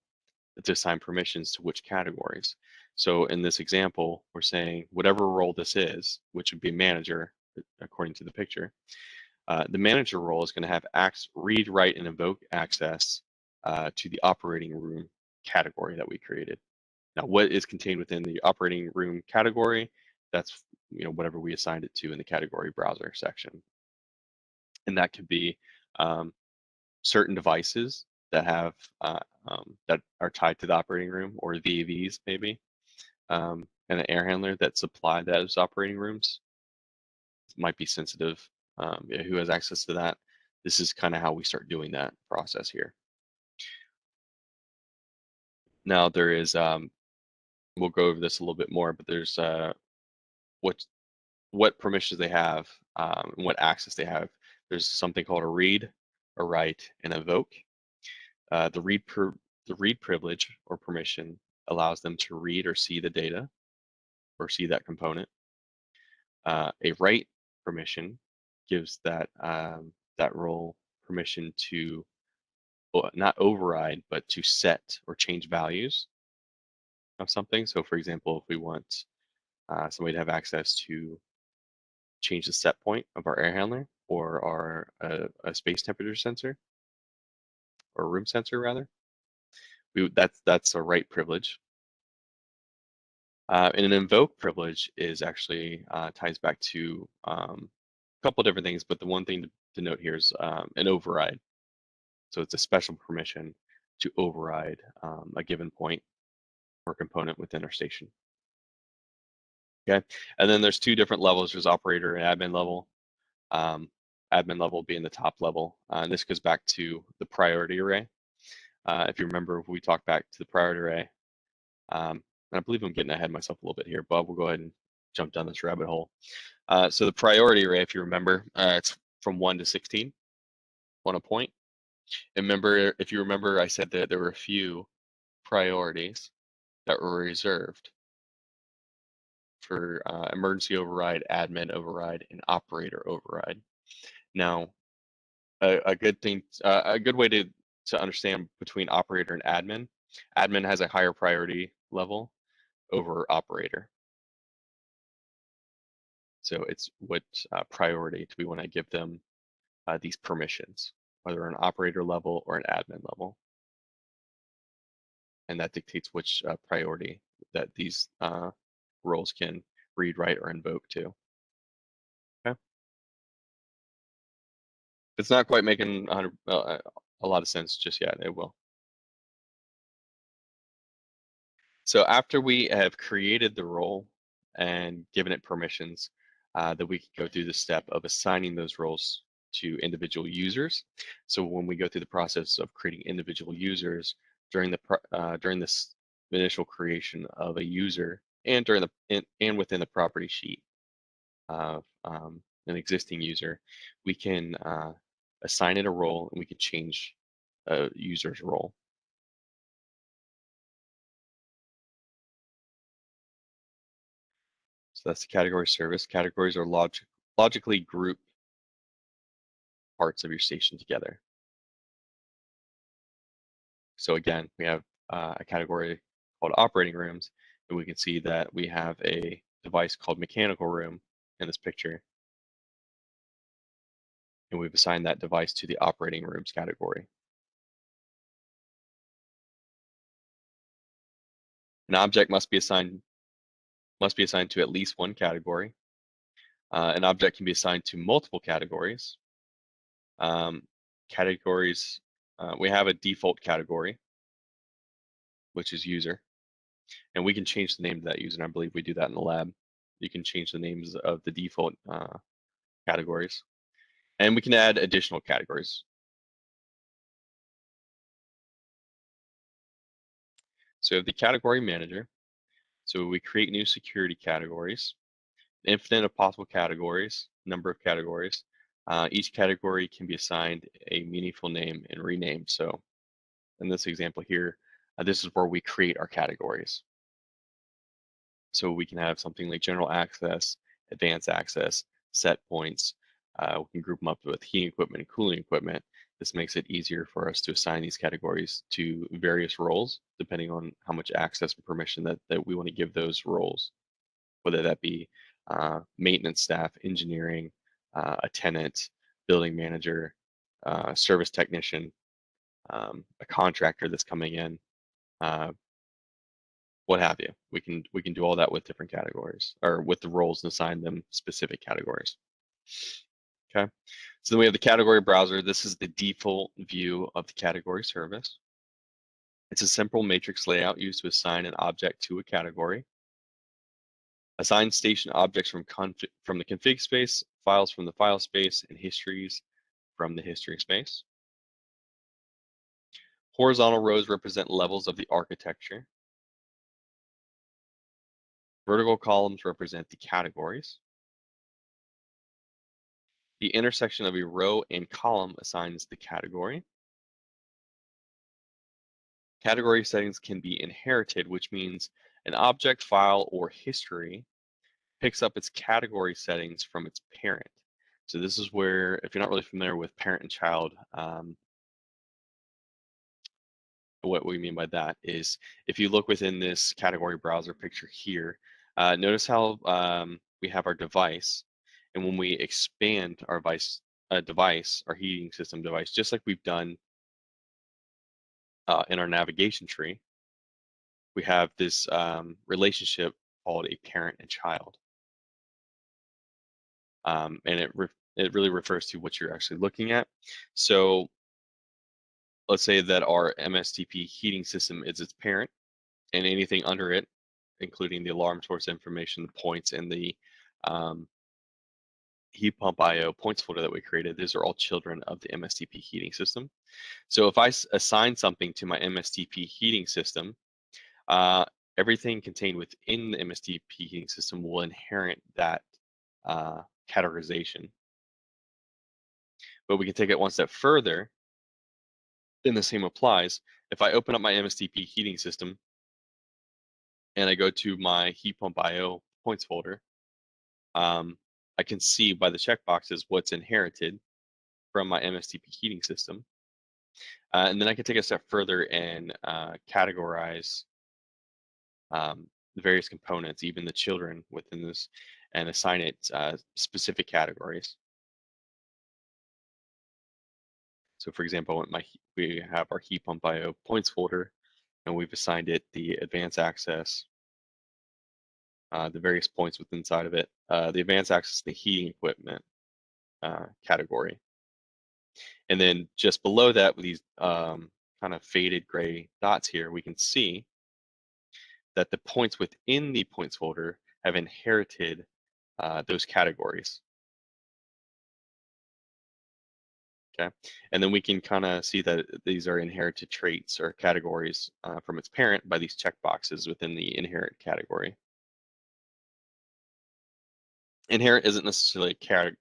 to assign permissions to which categories. So in this example, we're saying whatever role this is, which would be manager, according to the picture, the manager role is going to have read, write, and invoke access to the operating room category that we created. Now, what is contained within the operating room category? That's whatever we assigned it to in the category browser section, and that could be certain devices that have that are tied to the operating room, or VAVs maybe, and an air handler that supply those operating rooms. It might be sensitive. Who has access to that? This is kind of how we start doing that process here. Now there is, we'll go over this a little bit more, but there's what permissions they have, and what access they have. There's something called a read, a write, and invoke. The read privilege or permission allows them to read or see the data or see that component. A write permission gives that that role permission to not override, but to set or change values of something. So for example, if we want somebody to have access to change the set point of our air handler or our a space temperature sensor or room sensor rather, that's a write privilege. And an invoke privilege is actually ties back to a couple of different things, but the one thing to note here is an override. So it's a special permission to override a given point or component within our station. Okay, and then there's two different levels. There's operator and admin level. Admin level being the top level. And this goes back to the priority array. If you remember, we talked back to the priority array. And I believe I'm getting ahead of myself a little bit here, but we'll go ahead and jump down this rabbit hole. So the priority array, if you remember, it's from 1 to 16 on a point. And remember, if you remember, I said that there were a few priorities that were reserved for emergency override, admin override, and operator override. Now, a good thing, a good way to understand between operator and admin has a higher priority level over operator. So it's what priority do we want to give them these permissions, whether an operator level or an admin level. And that dictates which priority that these roles can read, write, or invoke to. Okay. It's not quite making a lot of sense just yet. It will. So after we have created the role and given it permissions, that we can go through the step of assigning those roles to individual users. So when we go through the process of creating individual users during this initial creation of a user and and within the property sheet of an existing user, we can assign it a role and we can change a user's role. So that's the category service. Categories are logically group parts of your station together. So again, we have a category called operating rooms, and we can see that we have a device called mechanical room in this picture. And we've assigned that device to the operating rooms category. An object must be assigned to at least one category. An object can be assigned to multiple categories. Categories, we have a default category, which is user. And we can change the name of that user, and I believe we do that in the lab. You can change the names of the default categories. And we can add additional categories. So the category manager. So we create new security categories, infinite of possible categories, number of categories. Each category can be assigned a meaningful name and renamed. So in this example here, this is where we create our categories. So we can have something like general access, advanced access, set points. We can group them up with heating equipment and cooling equipment. This makes it easier for us to assign these categories to various roles, depending on how much access and permission that we want to give those roles, whether that be maintenance staff, engineering, a tenant, building manager, service technician, a contractor that's coming in, what have you. We can do all that with different categories, or with the roles and assign them specific categories. Okay, so then we have the category browser. This is the default view of the category service. It's a simple matrix layout used to assign an object to a category. Assign station objects from the config space, files from the file space, and histories from the history space. Horizontal rows represent levels of the architecture. Vertical columns represent the categories. The intersection of a row and column assigns the category. Category settings can be inherited, which means an object, file, or history picks up its category settings from its parent. So this is where, if you're not really familiar with parent and child, what we mean by that is if you look within this category browser picture here, notice how we have our device, and when we expand our device, our heating system device, just like we've done in our navigation tree, we have this relationship called a parent and child. And it really refers to what you're actually looking at. So let's say that our MSTP heating system is its parent, and anything under it, including the alarm source information, the points, and the heat pump IO points folder that we created, these are all children of the MSTP heating system. So if I assign something to my MSTP heating system, everything contained within the MSTP heating system will inherit that categorization. But we can take it one step further, and the same applies. If I open up my MSTP heating system and I go to my heat pump IO points folder, I can see by the checkboxes what's inherited from my MSTP heating system. And then I can take a step further and categorize the various components, even the children within this, and assign it specific categories. So for example, we have our heat pump IO points folder, and we've assigned it the advanced access, the various points within inside of it, the advanced access, the heating equipment category. And then just below that, with these kind of faded gray dots here, we can see that the points within the points folder have inherited those categories. Okay, and then we can kind of see that these are inherited traits or categories from its parent by these checkboxes within the inherit category. Inherit isn't necessarily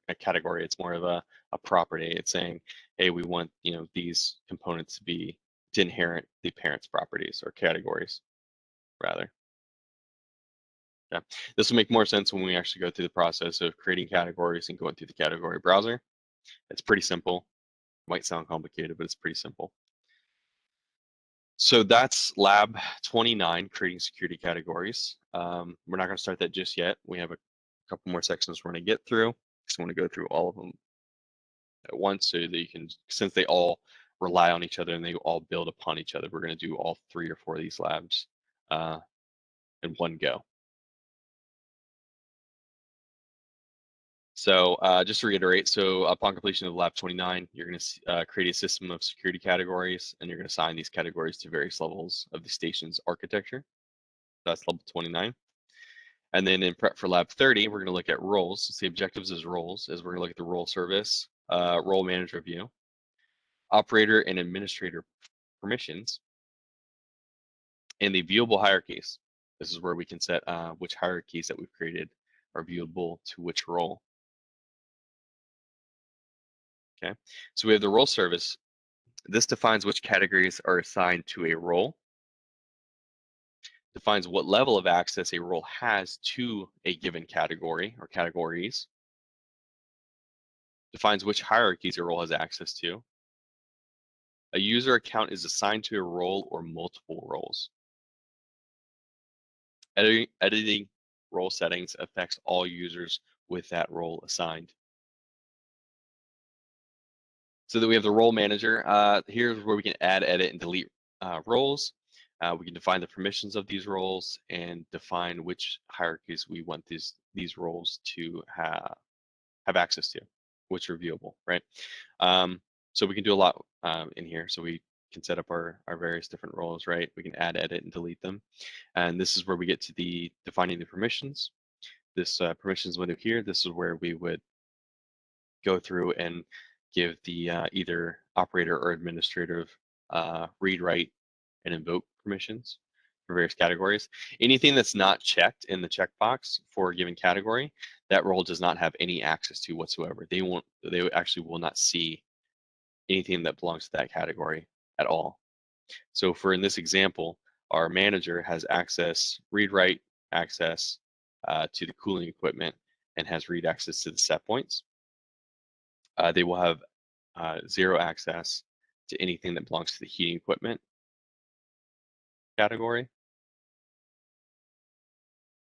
a category, it's more of a property. It's saying, hey, we want these components to inherit the parent's properties or categories, rather. Yeah, this will make more sense when we actually go through the process of creating categories and going through the category browser. It's pretty simple. Might sound complicated, but it's pretty simple. So that's lab 29, creating security categories. We're not going to start that just yet. We have a couple more sections we're going to get through. Just want to go through all of them at once so that you can, since they all rely on each other and they all build upon each other, we're going to do all 3 or 4 of these labs in one go. So just to reiterate, so upon completion of lab 29, you're going to create a system of security categories, and you're going to assign these categories to various levels of the station's architecture. That's level 29. And then in prep for lab 30, we're going to look at roles. So the objectives is roles, is we're going to look at the role service, role manager view, operator and administrator permissions, and the viewable hierarchies. This is where we can set which hierarchies that we've created are viewable to which role. Okay, so we have the role service. This defines which categories are assigned to a role, defines what level of access a role has to a given category or categories, defines which hierarchies a role has access to. A user account is assigned to a role or multiple roles. Editing role settings affects all users with that role assigned. So that we have the role manager. Here's where we can add, edit, and delete roles. We can define the permissions of these roles and define which hierarchies we want these roles to have access to, which are viewable, right? So we can do a lot in here. So we can set up our various different roles, right? We can add, edit, and delete them. And this is where we get to the defining the permissions. This permissions window here, this is where we would go through and give the either operator or administrative read, write, and invoke permissions for various categories. Anything that's not checked in the checkbox for a given category, that role does not have any access to whatsoever. They actually will not see anything that belongs to that category at all. So for in this example, our manager has access, read, write access to the cooling equipment and has read access to the set points. They will have zero access to anything that belongs to the heating equipment category.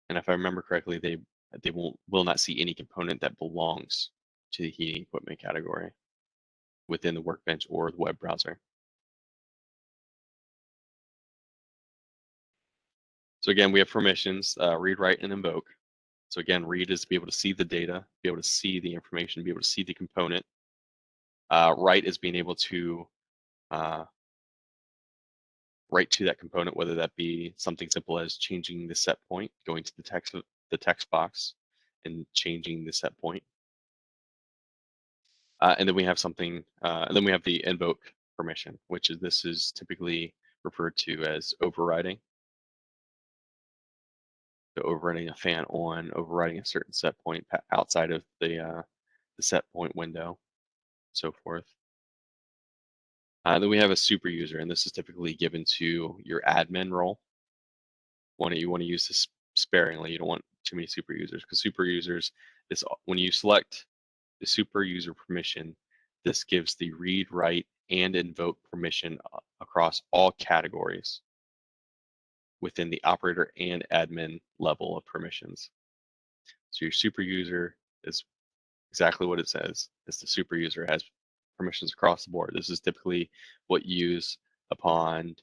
And if I remember correctly, they will not see any component that belongs to the heating equipment category within the workbench or the web browser. So again, we have permissions, read, write, and invoke. So again, read is to be able to see the data, be able to see the information, be able to see the component. Write is being able to write to that component, whether that be something simple as changing the set point, going to the text box and changing the set point. And then we have something, and then we have the invoke permission, which is this is typically referred to as overriding. So overriding a fan on, overriding a certain set point outside of the set point window, so forth. Then we have a super user, and this is typically given to your admin role. You want to use this sparingly. You don't want too many super users, because super users, when you select the super user permission, this gives the read, write, and invoke permission across all categories within the operator and admin level of permissions. So your super user is exactly what it says. It's the super user has permissions across the board. This is typically what you use upon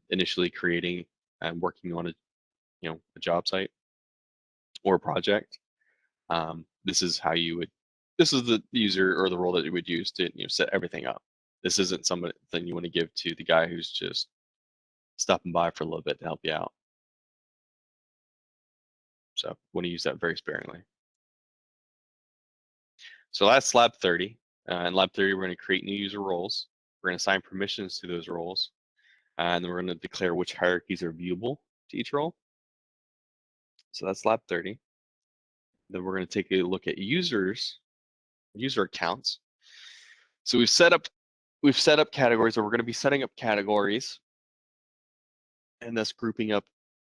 initially creating and working on a job site or a project. This is how you would. This is the user or the role that you would use to set everything up. This isn't something you want to give to the guy who's just stopping by for a little bit to help you out. So want to use that very sparingly. So that's lab 30. In lab 30, we're going to create new user roles. We're going to assign permissions to those roles. And then we're going to declare which hierarchies are viewable to each role. So that's lab 30. Then we're going to take a look at user accounts. So we've set up categories, or we're going to be setting up categories and thus grouping up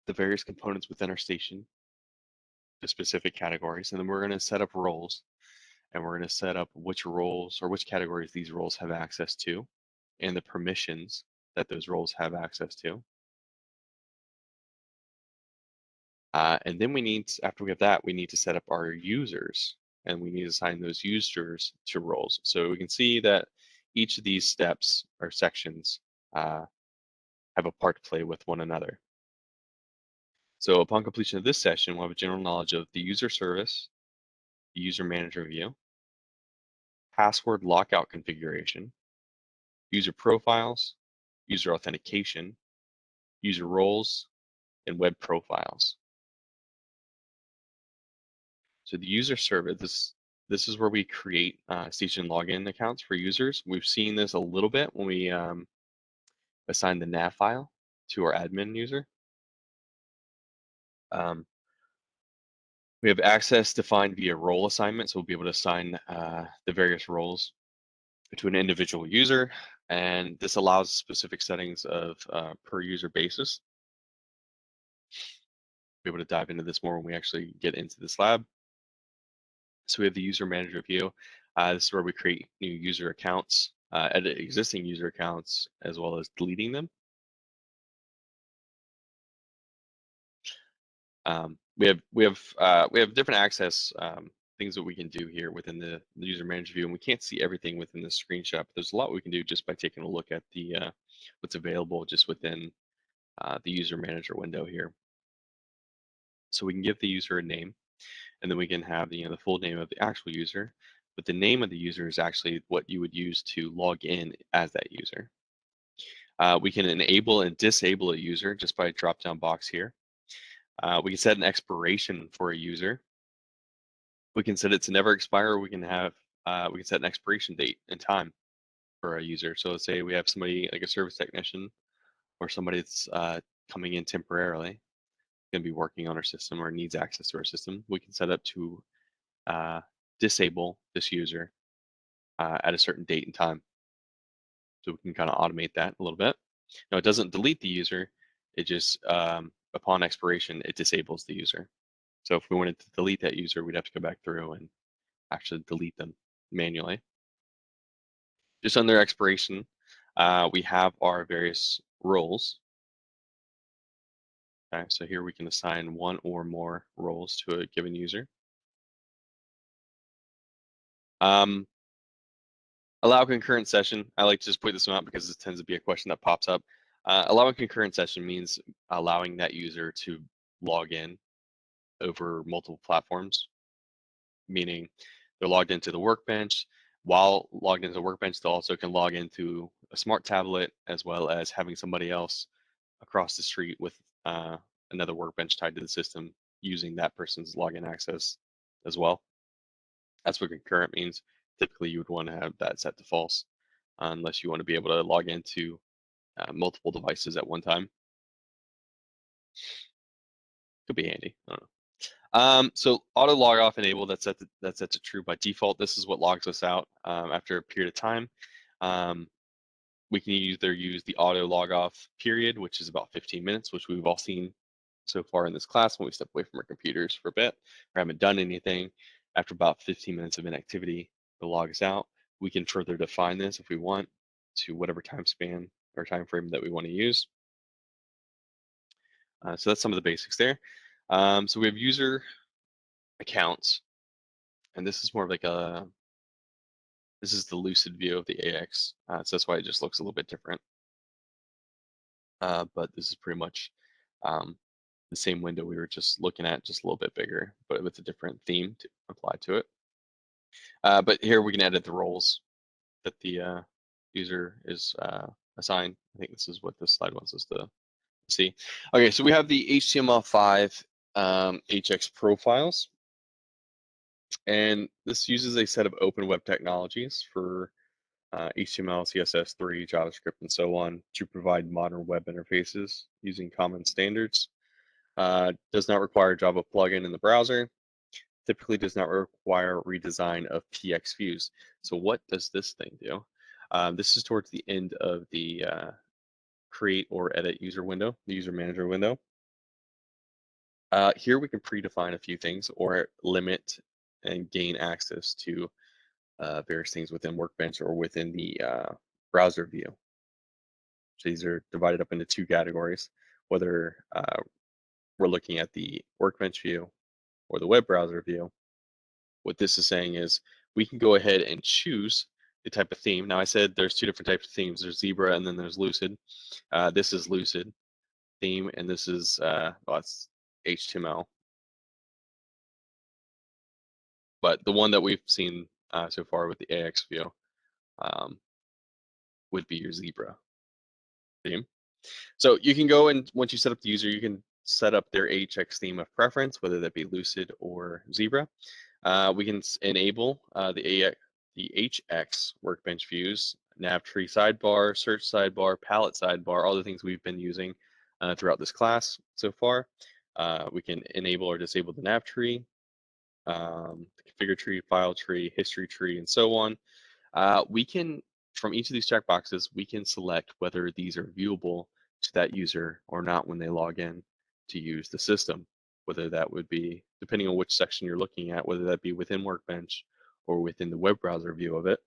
the various components within our station to specific categories. And then we're going to set up roles, and we're going to set up which roles or which categories these roles have access to and the permissions that those roles have access to. And then after we have that, we need to set up our users, and we need to assign those users to roles. So we can see that each of these steps or sections have a part to play with one another. So upon completion of this session, we'll have a general knowledge of the user service, the user manager view, password lockout configuration, user profiles, user authentication, user roles, in web profiles. So the user service, this is where we create station login accounts for users. We've seen this a little bit when we assign the nav file to our admin user. We have access defined via role assignment, so we'll be able to assign the various roles to an individual user, and this allows specific settings of per user basis. We'll be able to dive into this more when we actually get into this lab. So we have the user manager view. This is where we create new user accounts, edit existing user accounts, as well as deleting them. We have different access things that we can do here within the user manager view, and we can't see everything within the screenshot. But there's a lot we can do just by taking a look at the what's available just within the user manager window here. So we can give the user a name, and then we can have the full name of the actual user. But the name of the user is actually what you would use to log in as that user. We can enable and disable a user just by a drop-down box here. We can set an expiration for a user. We can set it to never expire. We can set an expiration date and time for a user. So let's say we have somebody like a service technician or somebody that's coming in temporarily, going to be working on our system or needs access to our system. We can set up to disable this user at a certain date and time. So we can kind of automate that a little bit. Now it doesn't delete the user. It just, upon expiration, it disables the user. So if we wanted to delete that user, we'd have to go back through and actually delete them manually. Just under expiration, we have our various roles. Okay, so here we can assign one or more roles to a given user. Allow concurrent session. I like to just point this one out because this tends to be a question that pops up. Allowing concurrent session means allowing that user to log in over multiple platforms, meaning they're logged into the workbench. While logged into the workbench, they also can log into a smart tablet, as well as having somebody else across the street with another workbench tied to the system using that person's login access as well. That's what concurrent means. Typically, you would want to have that set to false unless you want to be able to log into multiple devices at one time. Could be handy. I don't know. So auto log off enable, that's set to true by default. This is what logs us out after a period of time. We can either use the auto log off period, which is about 15 minutes, which we've all seen so far in this class when we step away from our computers for a bit or haven't done anything. After about 15 minutes of inactivity, the log is out. We can further define this if we want to whatever time span or time frame that we want to use. So that's some of the basics there. So we have user accounts, and this is more of like this is the lucid view of the AX. So that's why it just looks a little bit different. But this is pretty much the same window we were just looking at, just a little bit bigger, but with a different theme to apply to it. But here we can edit the roles that the user is assigned. I think this is what this slide wants us to see. Okay, so we have the HTML5 HX profiles. And this uses a set of open web technologies for HTML, CSS3, JavaScript, and so on to provide modern web interfaces using common standards. Does not require Java plugin in the browser. Typically does not require redesign of PX views. So what does this thing do? This is towards the end of the create or edit user window, the user manager window. Here we can predefine a few things or limit and gain access to various things within Workbench or within the browser view. So these are divided up into two categories, whether we're looking at the Workbench view or the web browser view. What this is saying is we can go ahead and choose the type of theme. Now I said there's two different types of themes. There's Zebra and then there's Lucid. This is Lucid theme, and this is well, it's HTML. But the one that we've seen so far with the AX view would be your Zebra theme. So you can go and once you set up the user, you can set up their HX theme of preference, whether that be Lucid or Zebra. We can enable the HX workbench views, nav tree sidebar, search sidebar, palette sidebar, all the things we've been using throughout this class so far. We can enable or disable the nav tree, the configure tree, file tree, history tree, and so on. We can, from each of these checkboxes, we can select whether these are viewable to that user or not when they log in to use the system, whether that would be, depending on which section you're looking at, whether that be within Workbench or within the web browser view of it.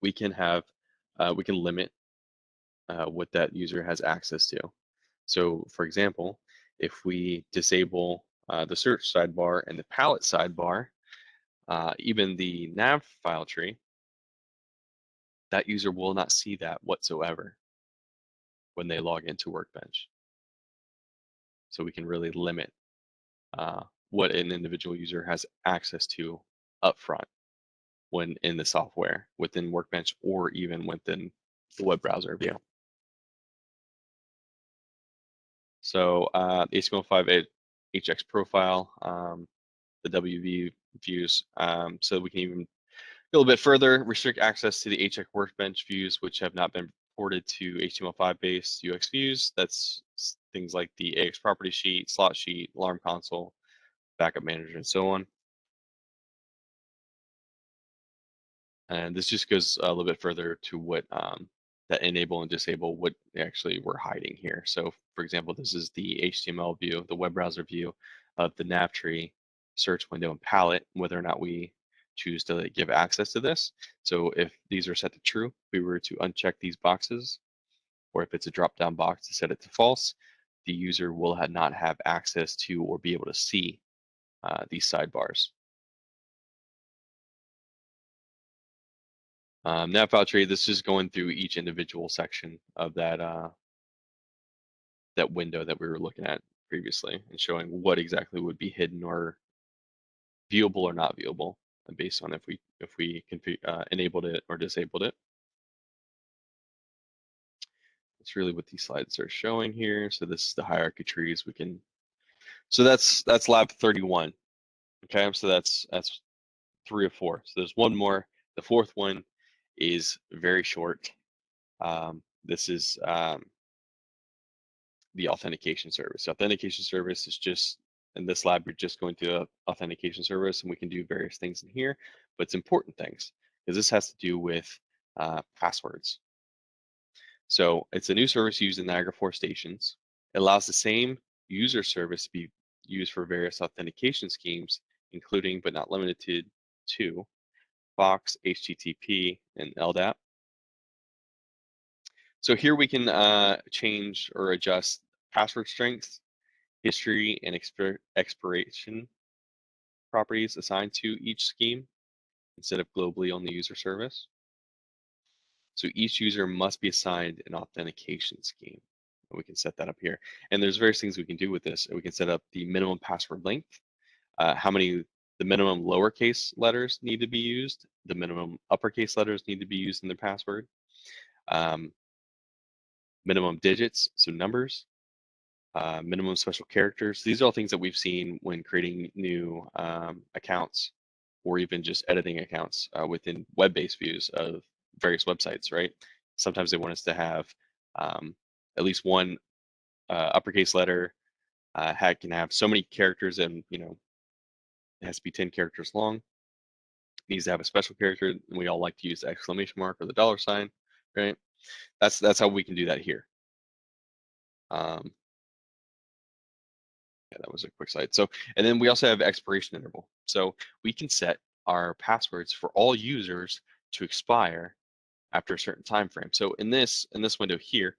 We can have, we can limit what that user has access to. So for example, if we disable the search sidebar and the palette sidebar, even the nav file tree, that user will not see that whatsoever when they log into Workbench. So we can really limit what an individual user has access to upfront when in the software within Workbench or even within the web browser view. So HTML5 HX profile, the WV views, so we can even a little bit further, restrict access to the HX Workbench views which have not been ported to HTML5 based UX views. That's things like the AX property sheet, slot sheet, alarm console, backup manager, and so on. And this just goes a little bit further to what that enable and disable what actually we're hiding here. So for example, this is the HTML view, the web browser view of the nav tree, search window, and palette, whether or not we choose to give access to this. So if these are set to true, if we were to uncheck these boxes, or if it's a drop-down box to set it to false, the user will not have access to or be able to see these sidebars. Nav file tree, this is going through each individual section of that that window that we were looking at previously and showing what exactly would be hidden or viewable or not viewable based on if we enabled it or disabled it. That's really what these slides are showing here. So this is the hierarchy trees. We can, so that's lab 31. Okay, so that's 3 of 4. So there's one more. The fourth one is very short. This is the authentication service. The authentication service is just, in this lab, we're just going to an authentication service, and we can do various things in here, but it's important things because this has to do with passwords. So it's a new service used in Niagara4 stations. It allows the same user service to be used for various authentication schemes, including but not limited to Fox, HTTP, and LDAP. So here we can change or adjust password strength, history, and expiration properties assigned to each scheme instead of globally on the user service. So each user must be assigned an authentication scheme. And we can set that up here. And there's various things we can do with this. We can set up the minimum password length, the minimum lowercase letters need to be used, the minimum uppercase letters need to be used in the password, minimum digits, so numbers, minimum special characters. These are all things that we've seen when creating new accounts or even just editing accounts within web-based views of various websites, right? Sometimes they want us to have at least one uppercase letter, can have so many characters, and it has to be 10 characters long. It needs to have a special character, and we all like to use the exclamation mark or the $sign, right? That's how we can do that here. Yeah, that was a quick slide. So, and then we also have expiration interval. So we can set our passwords for all users to expire after a certain time frame. So in this window here,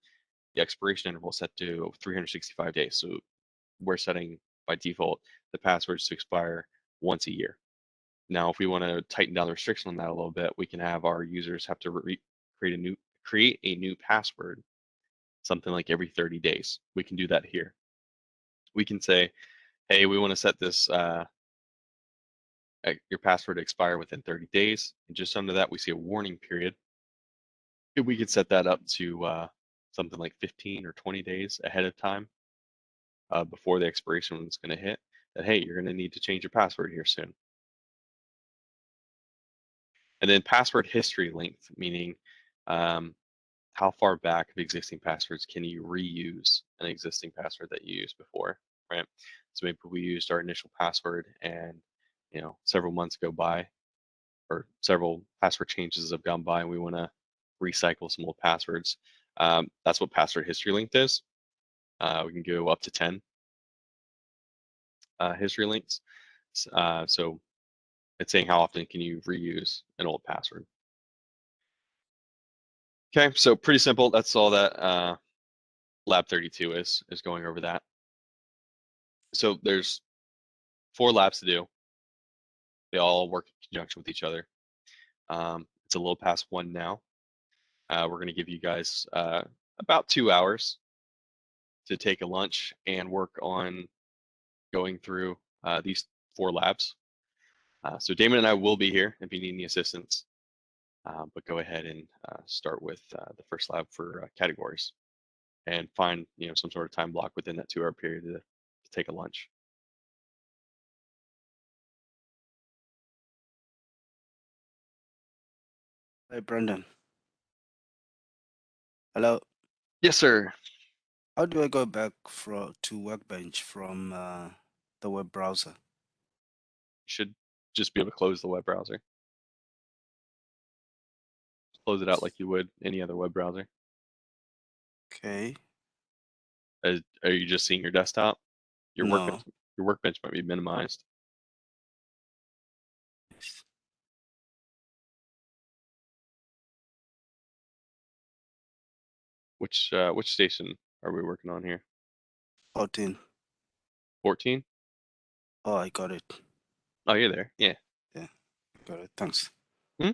the expiration interval is set to 365 days. So we're setting by default the passwords to expire once a year. Now, if we want to tighten down the restriction on that a little bit, we can have our users have to create a new password, something like every 30 days. We can do that here. We can say, hey, we want to set this your password to expire within 30 days. And just under that, we see a warning period. We could set that up to something like 15 or 20 days ahead of time. before the expiration is going to hit that, hey, you're going to need to change your password here soon. And then password history length, meaning how far back of existing passwords can you reuse an existing password that you used before, right? So maybe we used our initial password and several months go by or several password changes have gone by and we want to recycle some old passwords. That's what password history length is. We can go up to 10 history lengths. So it's saying how often can you reuse an old password. Okay, so pretty simple. That's all that Lab 32 is going over that. So there's 4 labs to do. They all work in conjunction with each other. It's a little past 1 now. We're going to give you guys about 2 hours to take a lunch and work on going through these 4 labs. So Damon and I will be here if you need any assistance. But go ahead and start with the first lab for categories and find some sort of time block within that 2-hour period to take a lunch. Hey, Brendan. Hello. Yes, sir. How do I go back to Workbench from the web browser? Should just be able to close the web browser. Close it out like you would any other web browser. Okay. Are you just seeing your desktop? Your No. workbench might be minimized. Yes. Which station are we working on here? 14. 14? Oh, I got it. Oh, you're there. Yeah. Yeah, got it. Thanks. Hmm?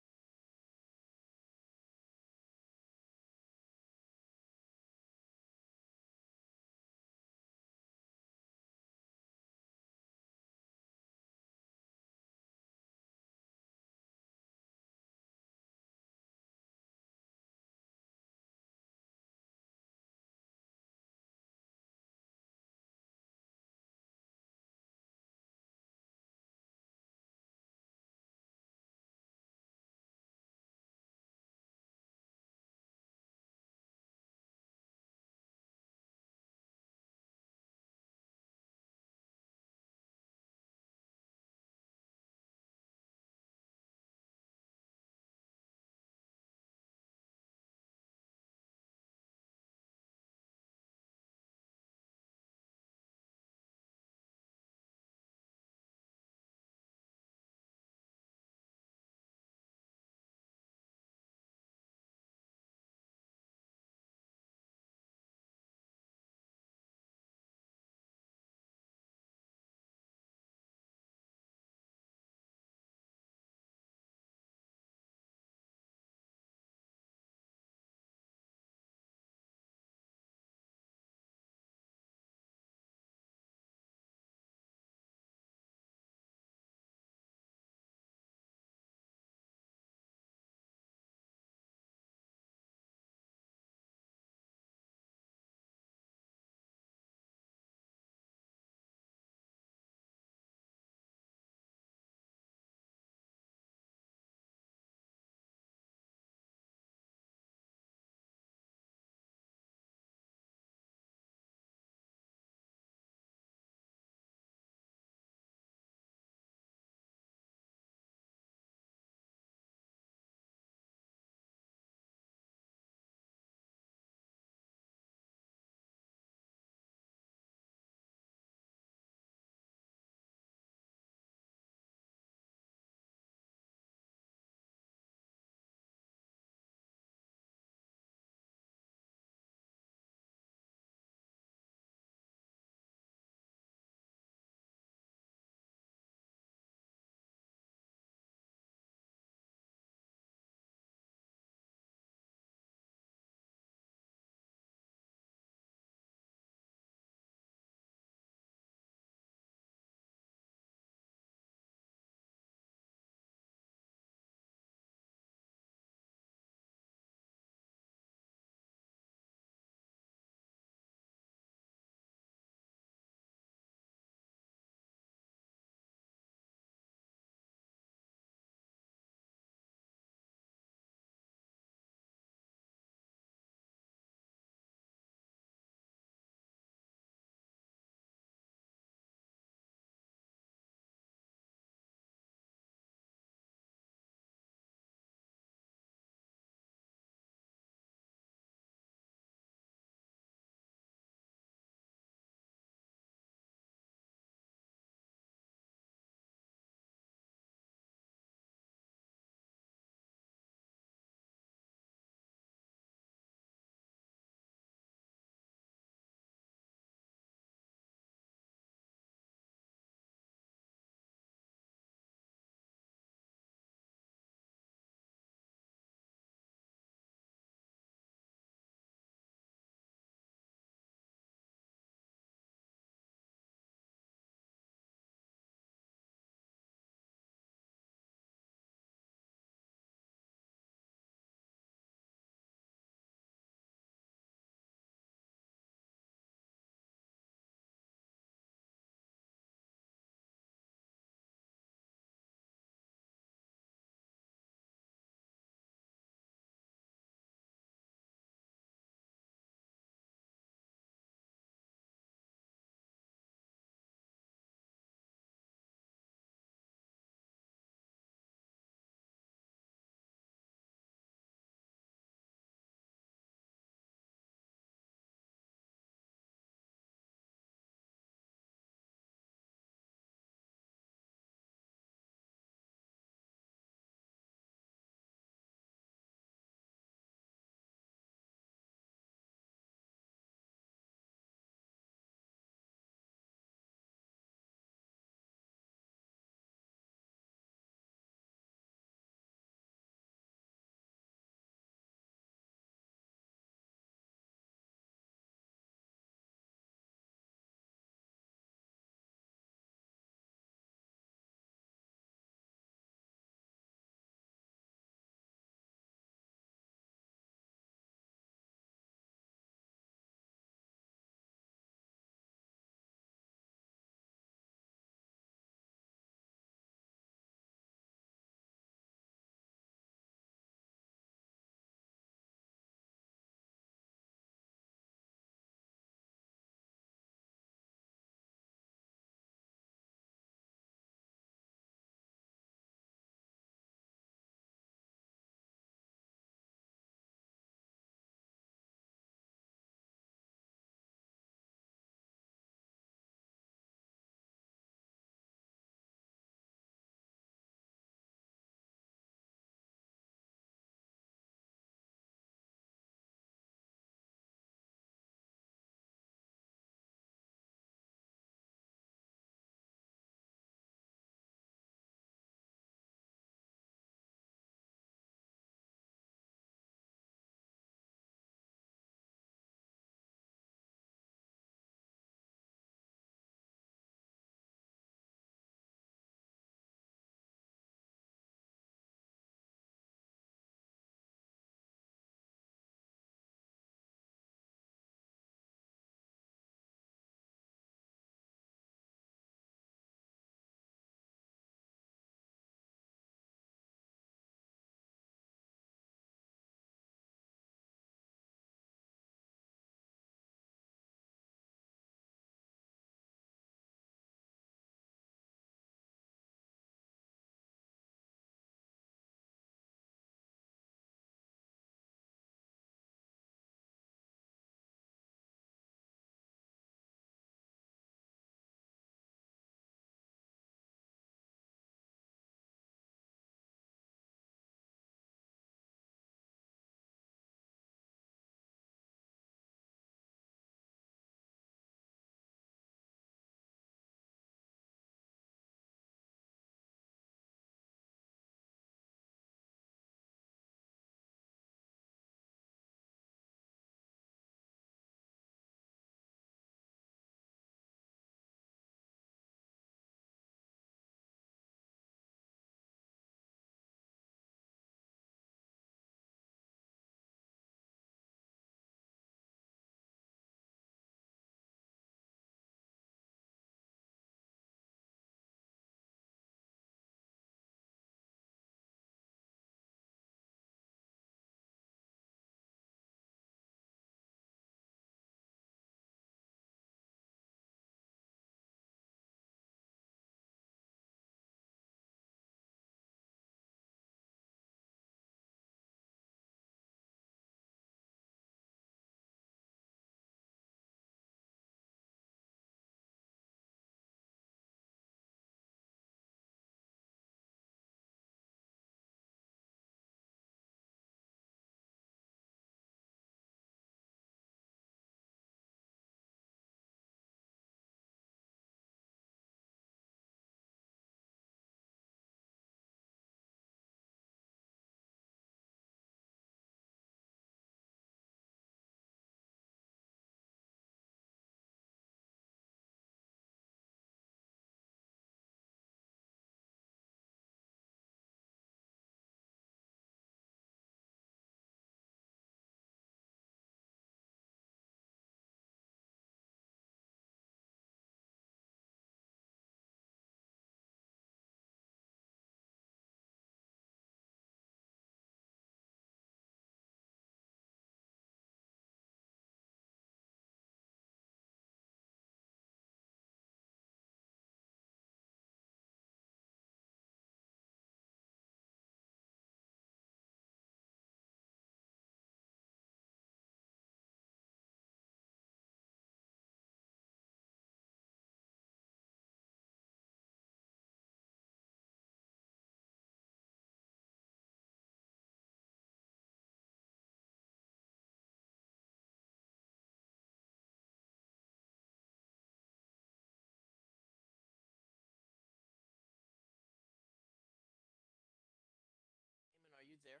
there?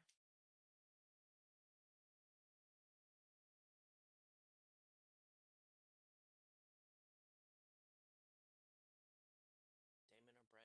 Damon or Brandon?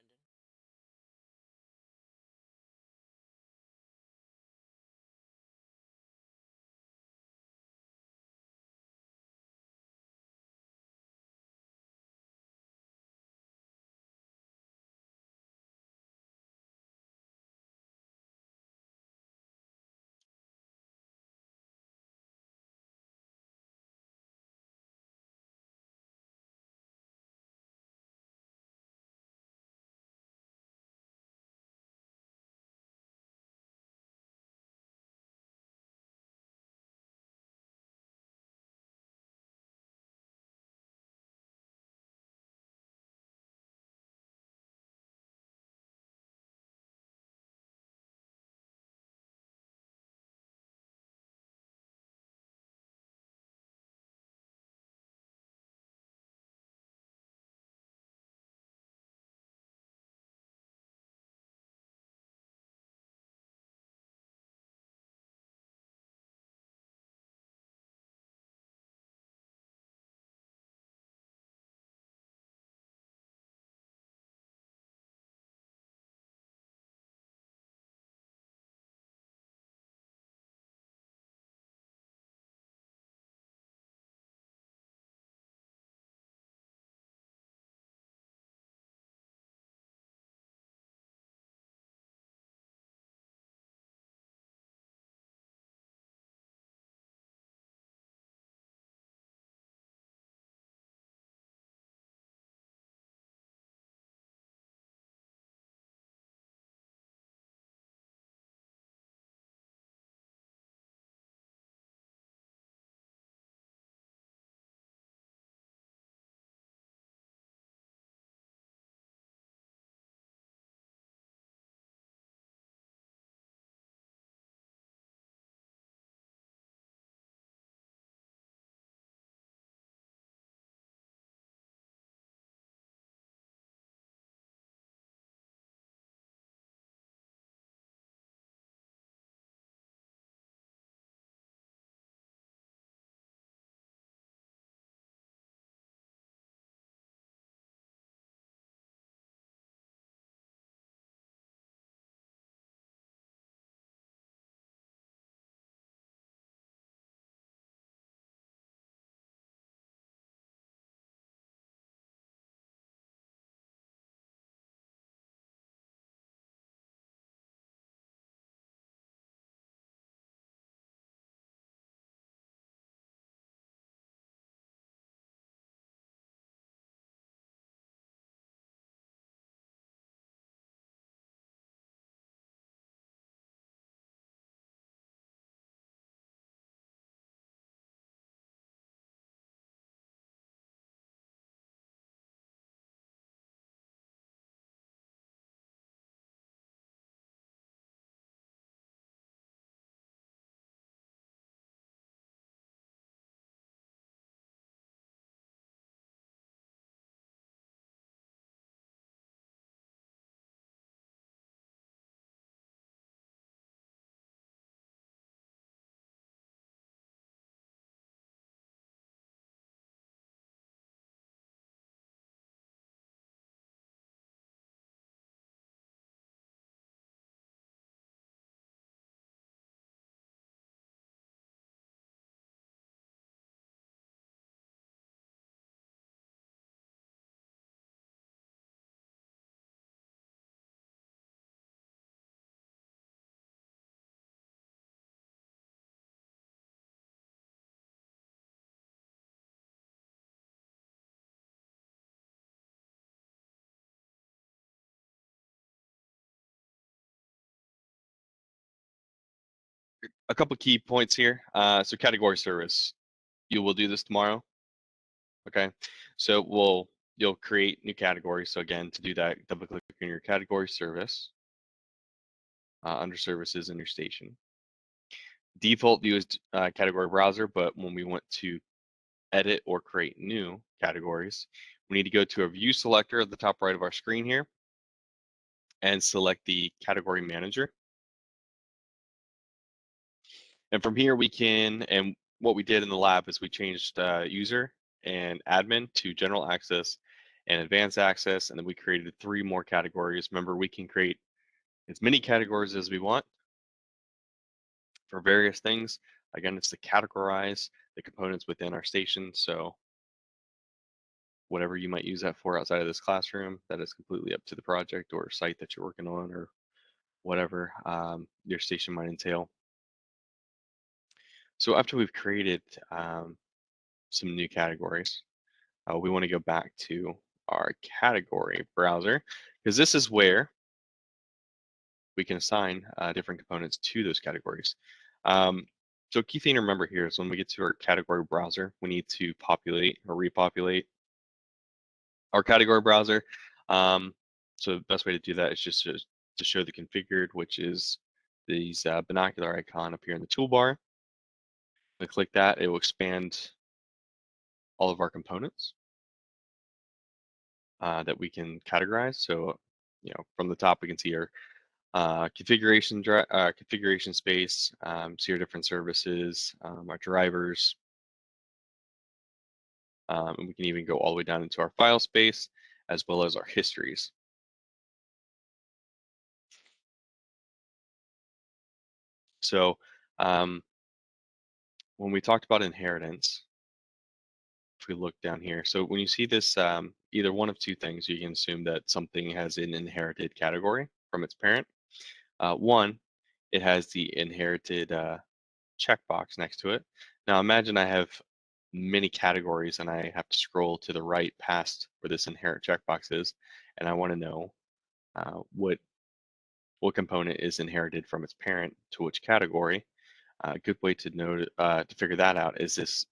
A couple key points here. So category service, you will do this tomorrow. Okay, so you'll create new categories. So again, to do that, double click on your category service under services in your station. Default used category browser, but when we want to edit or create new categories, we need to go to a view selector at the top right of our screen here and select the category manager. And from here we can, and what we did in the lab is we changed user and admin to general access and advanced access, and then we created 3 more categories. Remember, we can create as many categories as we want for various things. Again, it's to categorize the components within our station. So whatever you might use that for outside of this classroom, that is completely up to the project or site that you're working on, or whatever your station might entail. So after we've created some new categories, we want to go back to our category browser, because this is where we can assign different components to those categories. So key thing to remember here is when we get to our category browser, we need to populate or repopulate our category browser. So the best way to do that is just to show the configured, which is these binocular icon up here in the toolbar. I click that, it will expand all of our components that we can categorize. So, from the top we can see our configuration space, see our different services, our drivers, and we can even go all the way down into our file space as well as our histories. So when we talked about inheritance, if we look down here, so when you see this, either one of two things, you can assume that something has an inherited category from its parent. One, it has the inherited checkbox next to it. Now imagine I have many categories and I have to scroll to the right past where this inherit checkbox is, and I want to know what component is inherited from its parent to which category. A good way to know to figure that out is this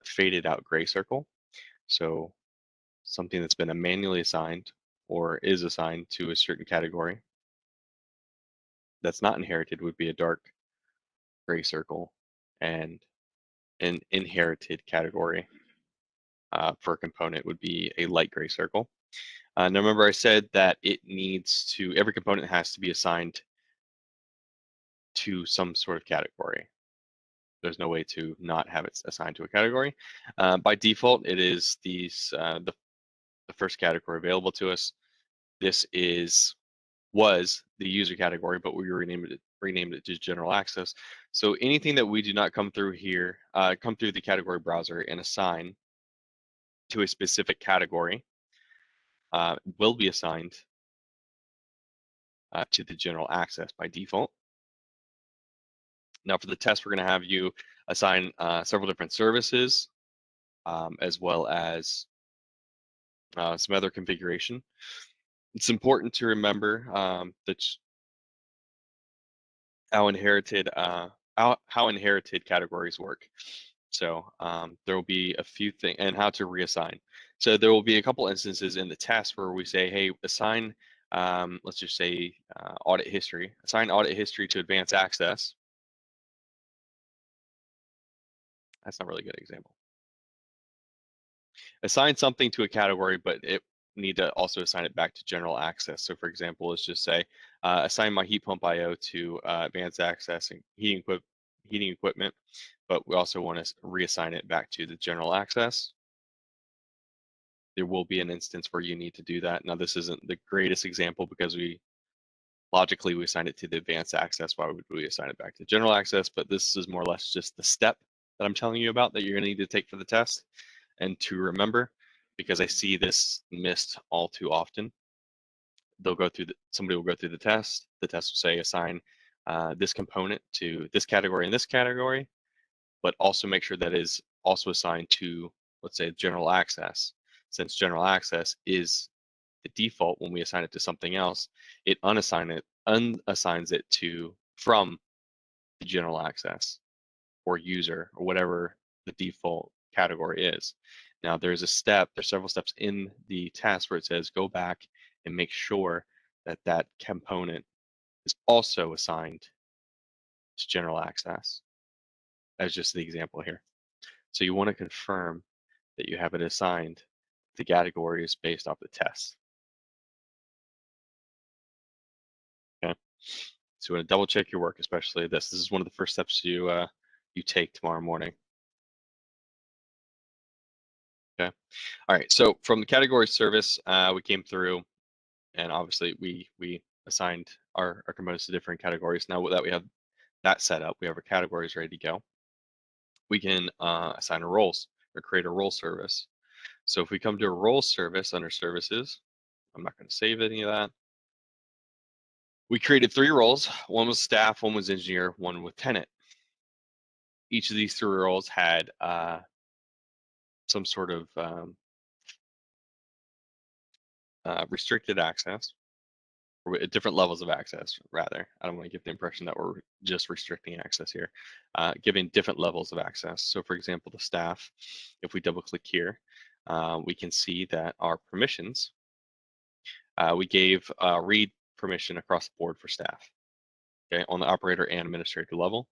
faded out gray circle. So something that's been manually assigned or is assigned to a certain category that's not inherited would be a dark gray circle, and an inherited category for a component would be a light gray circle. Now remember I said that every component has to be assigned to some sort of category. There's no way to not have it assigned to a category. By default, it is the first category available to us. This was the user category, but we renamed it to general access. So anything that we do not come through here, come through the category browser and assign to a specific category, will be assigned to the general access by default. Now for the test, we're going to have you assign several different services, as well as some other configuration. It's important to remember that how inherited categories work. So there will be a few things, and how to reassign. So there will be a couple instances in the test where we say, hey, assign, let's just say audit history. Assign audit history to advanced access. That's not really a good example. Assign something to a category, but it need to also assign it back to general access. So for example, let's just say assign my heat pump IO to advanced access and heating equipment, but we also want to reassign it back to the general access. There will be an instance where you need to do that. Now this isn't the greatest example because logically we assigned it to the advanced access. Why would we assign it back to general access? But this is more or less just the step that I'm telling you about that you're going to need to take for the test and to remember, because I see this missed all too often. Somebody will go through the test. The test will say assign this component to this category and this category, but also make sure that is also assigned to, let's say, general access. Since general access is the default, when we assign it to something else, it unassigns it from the general access or user or whatever the default category is. Now there's several steps in the test where it says go back and make sure that that component is also assigned to general access, as just the example here. So you want to confirm that you have it assigned to categories based off the test. Okay, so you want to double check your work, especially this. This is one of the first steps you you take tomorrow morning. Okay. All right. So from the category service, we came through, and obviously we assigned our components to different categories. Now that we have that set up, we have our categories ready to go. We can assign our roles or create a role service. So if we come to a role service under services, I'm not going to save any of that. We created 3 roles. One was staff, one was engineer, one with tenant. Each of these 3 roles had some sort of restricted access, or different levels of access, rather. I don't want to give the impression that we're just restricting access here, giving different levels of access. So for example, the staff, if we double click here, we can see that our permissions, we gave read permission across the board for staff, okay, on the operator and administrator level.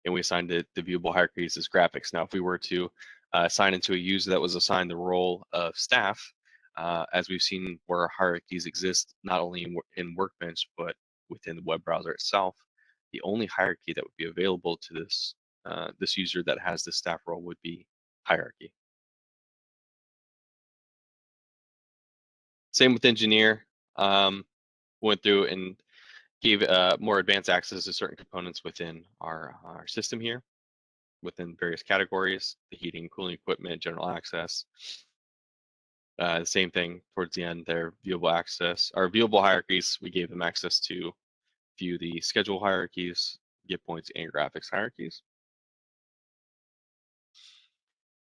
And we assigned the viewable hierarchies as graphics. Now, if we were to assign into a user that was assigned the role of staff, as we've seen where hierarchies exist, not only in Workbench, but within the web browser itself, the only hierarchy that would be available to this, this user that has the staff role would be hierarchy. Same with engineer. Went through and gave more advanced access to certain components within our system here, within various categories, the heating, cooling equipment, general access. Same thing towards the end there, viewable access. Our viewable hierarchies, we gave them access to view the schedule hierarchies, get points, and graphics hierarchies.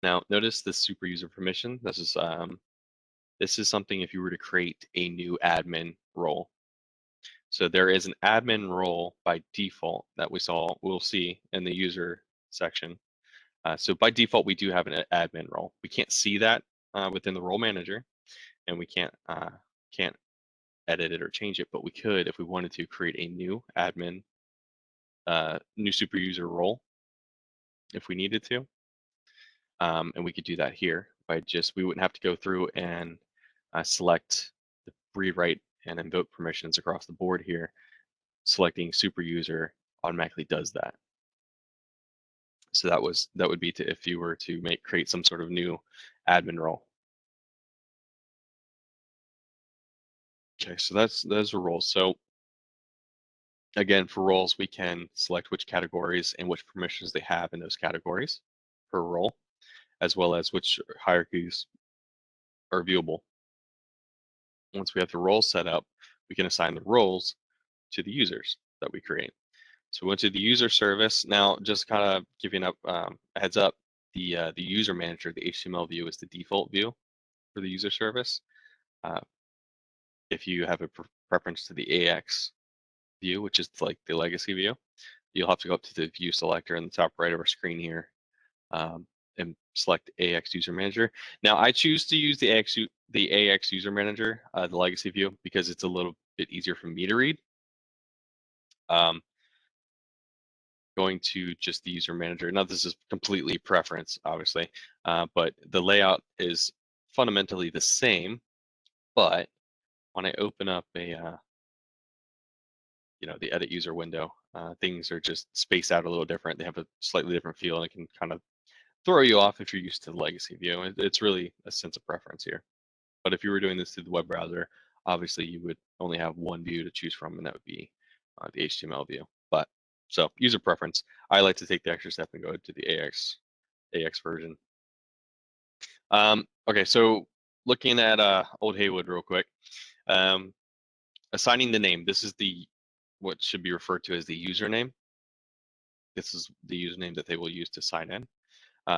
Now, notice the super user permission. This is something if you were to create a new admin role. So there is an admin role by default that we'll see in the user section. So by default, we do have an admin role. We can't see that within the role manager, and we can't edit it or change it, but we could if we wanted to create a new admin, new super user role if we needed to. And we could do that here by we wouldn't have to go through and select the read, write, and invoke permissions across the board here. Selecting super user automatically does that. So that would be to if you were to create some sort of new admin role. Okay, so those are roles. So again, for roles, we can select which categories and which permissions they have in those categories per role, as well as which hierarchies are viewable. Once we have the roles set up, we can assign the roles to the users that we create. So we went to the user service. Now, just kind of giving up a heads up, the user manager, the HTML view is the default view for the user service. If you have a preference to the AX view, which is like the legacy view, you'll have to go up to the view selector in the top right of our screen here and select AX user manager. Now, I choose to use the AX user manager, the legacy view, because it's a little bit easier for me to read. Going to just the user manager. Now, this is completely preference, obviously, but the layout is fundamentally the same. But when I open up a, the edit user window, things are just spaced out a little different. They have a slightly different feel, and it can kind of throw you off if you're used to the legacy view. It's really a sense of preference here. But if you were doing this through the web browser, obviously you would only have one view to choose from, and that would be the HTML view. But so user preference, I like to take the extra step and go to the AX version. Okay, so looking at Old Haywood real quick, assigning the name. This is what should be referred to as the username. This is the username that they will use to sign in.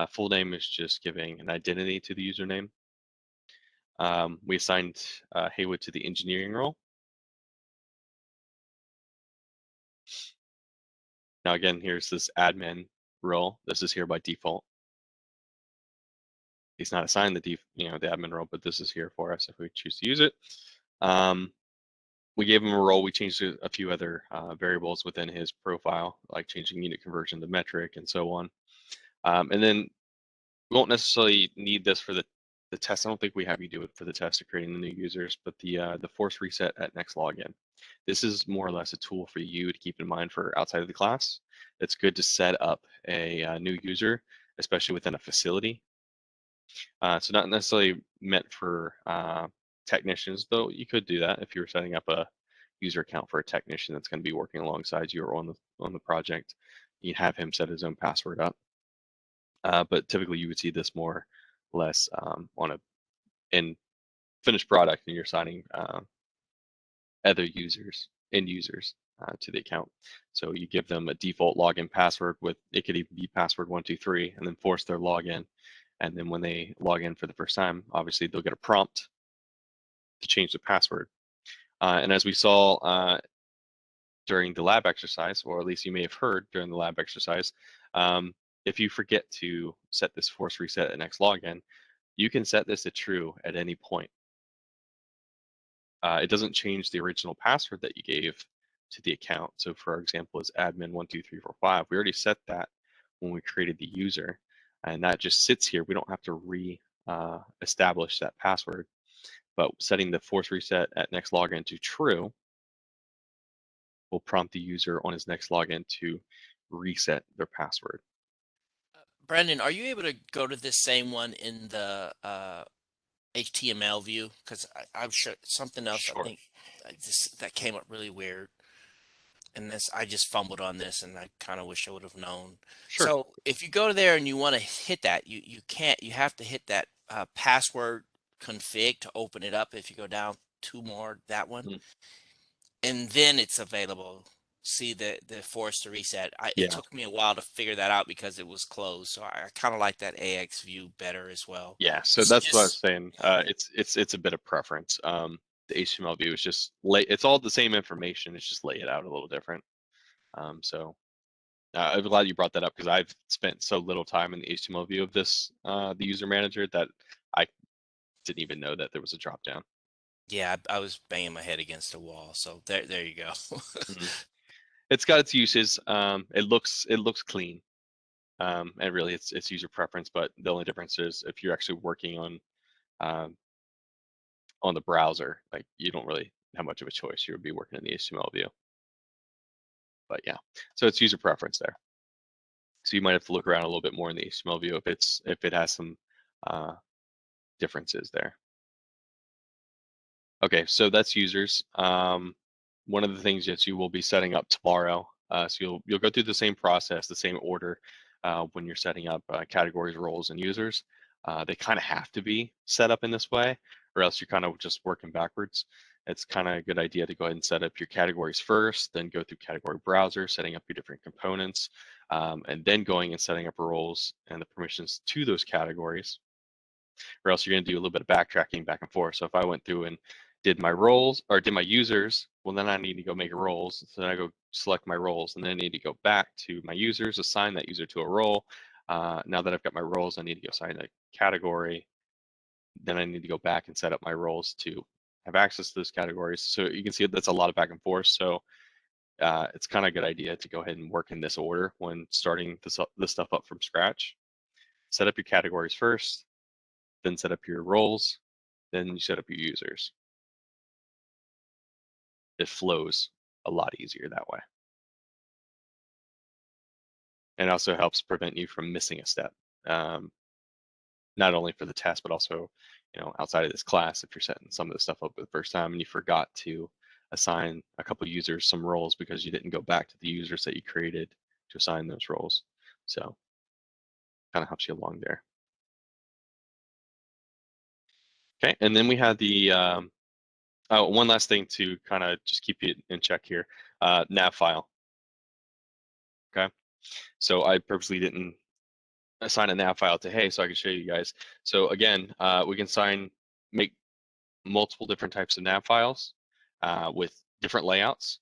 Full name is just giving an identity to the username. We assigned Haywood to the engineering role. Now again, here's this admin role. This is here by default. He's not assigned the admin role, but this is here for us if we choose to use it. We gave him a role. We changed a few other variables within his profile, like changing unit conversion to metric and so on. And then we won't necessarily need this for the test. I don't think we have you do it for the test of creating the new users, but the force reset at next login. This is more or less a tool for you to keep in mind for outside of the class. It's good to set up a new user, especially within a facility. So not necessarily meant for technicians, though you could do that if you were setting up a user account for a technician that's going to be working alongside you or on the project. You'd have him set his own password up. But typically you would see this more or less on a in finished product, and you're signing other users, end users, to the account. So you give them a default login password with, it could even be password 123, and then force their login. And then when they log in for the first time, obviously they'll get a prompt to change the password. And as we saw during the lab exercise, or at least you may have heard during the lab exercise, if you forget to set this force reset at next login, you can set this to true at any point. It doesn't change the original password that you gave to the account. So for example, is admin12345. We already set that when we created the user, and that just sits here. We don't have to establish that password, but setting the force reset at next login to true will prompt the user on his next login to reset their password. Brandon, are you able to go to this same one in the HTML view? Because I'm sure something else. Sure. I think that came up really weird, and this I just fumbled on this, and I kind of wish I would have known. Sure. So if you go there and you want to hit that, you can't. You have to hit that password config to open it up. If you go down two more, that one, and then it's available. See the force to reset. Yeah. It took me a while to figure that out because it was closed. So I kind of like that AX view better as well. Yeah, so It's that's what I was just saying. It's a bit of preference. The HTML view is just it's all the same information. It's just lay it out a little different. So I'm glad you brought that up because I've spent so little time in the HTML view of this, the user manager, that I didn't even know that there was a drop down. yeah. I was banging my head against the wall. So there you go. Mhm. It's got its uses. It looks clean, and really it's user preference. But the only difference is if you're actually working um, on the browser, like you don't really have much of a choice. You would be working in the HTML view. But yeah, so it's user preference there. So you might have to look around a little bit more in the HTML view if it has some differences there. Okay, so that's users. One of the things that you will be setting up tomorrow. So you'll go through the same process, the same order when you're setting up categories, roles, and users. They kind of have to be set up in this way, or else you're kind of just working backwards. It's kind of a good idea to go ahead and set up your categories first, then go through category browser, setting up your different components, and then going and setting up roles and the permissions to those categories, or else you're going to do a little bit of backtracking back and forth. So if I went through and did my roles or did my users, well, then I need to go make roles. So then I go select my roles, and then I need to go back to my users, assign that user to a role. Now that I've got my roles, I need to go assign a category. Then I need to go back and set up my roles to have access to those categories. So you can see that's a lot of back and forth. So it's kind of a good idea to go ahead and work in this order when starting this stuff up from scratch. Set up your categories first, then set up your roles, then you set up your users. It flows a lot easier that way. And also helps prevent you from missing a step, not only for the test, but also, outside of this class, if you're setting some of this stuff up for the first time and you forgot to assign a couple users some roles because you didn't go back to the users that you created to assign those roles. So kind of helps you along there. Okay, and then we had the one last thing to kind of just keep you in check here, nav file. Okay, so I purposely didn't assign a nav file to Hey so I can show you guys. So again, we can make multiple different types of nav files with different layouts.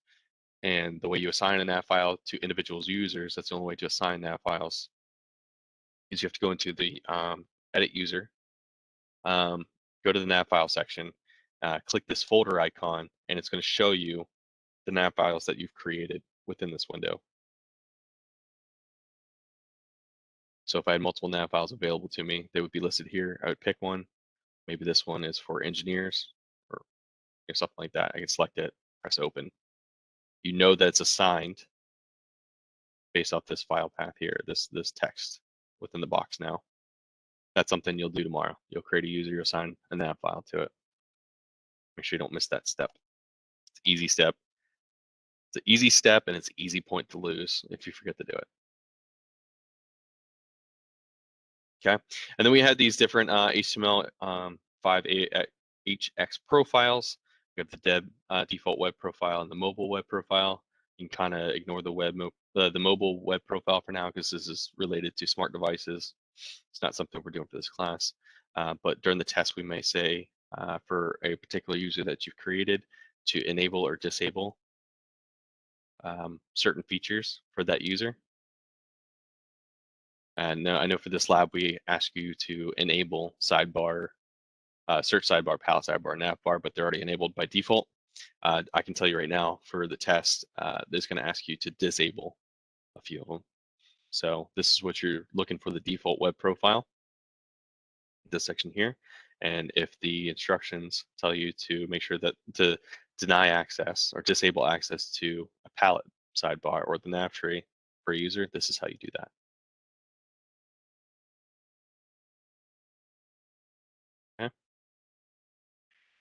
And the way you assign a nav file to individuals users, that's the only way to assign nav files, is you have to go into the edit user, go to the nav file section, click this folder icon, and it's going to show you the nav files that you've created within this window. So if I had multiple nav files available to me, they would be listed here. I would pick one. Maybe this one is for engineers or something like that. I can select it, press open. You know that it's assigned based off this file path here, this text within the box now. That's something you'll do tomorrow. You'll create a user, you'll assign a nav file to it. Make sure you don't miss that step. It's an easy step. It's an easy step and it's an easy point to lose if you forget to do it. Okay, and then we had these different HTML5HX profiles. We have the default web profile and the mobile web profile. You can kind of ignore the mobile web profile for now because this is related to smart devices. It's not something we're doing for this class. But during the test, we may say for a particular user that you've created to enable or disable certain features for that user. And I know for this lab, we ask you to enable sidebar, search sidebar, palette sidebar, nav bar, but they're already enabled by default. I can tell you right now for the test, it's going to ask you to disable a few of them. So this is what you're looking for, the default web profile, this section here. And if the instructions tell you to make sure that to deny access or disable access to a palette sidebar or the nav tree for a user, this is how you do that. Okay.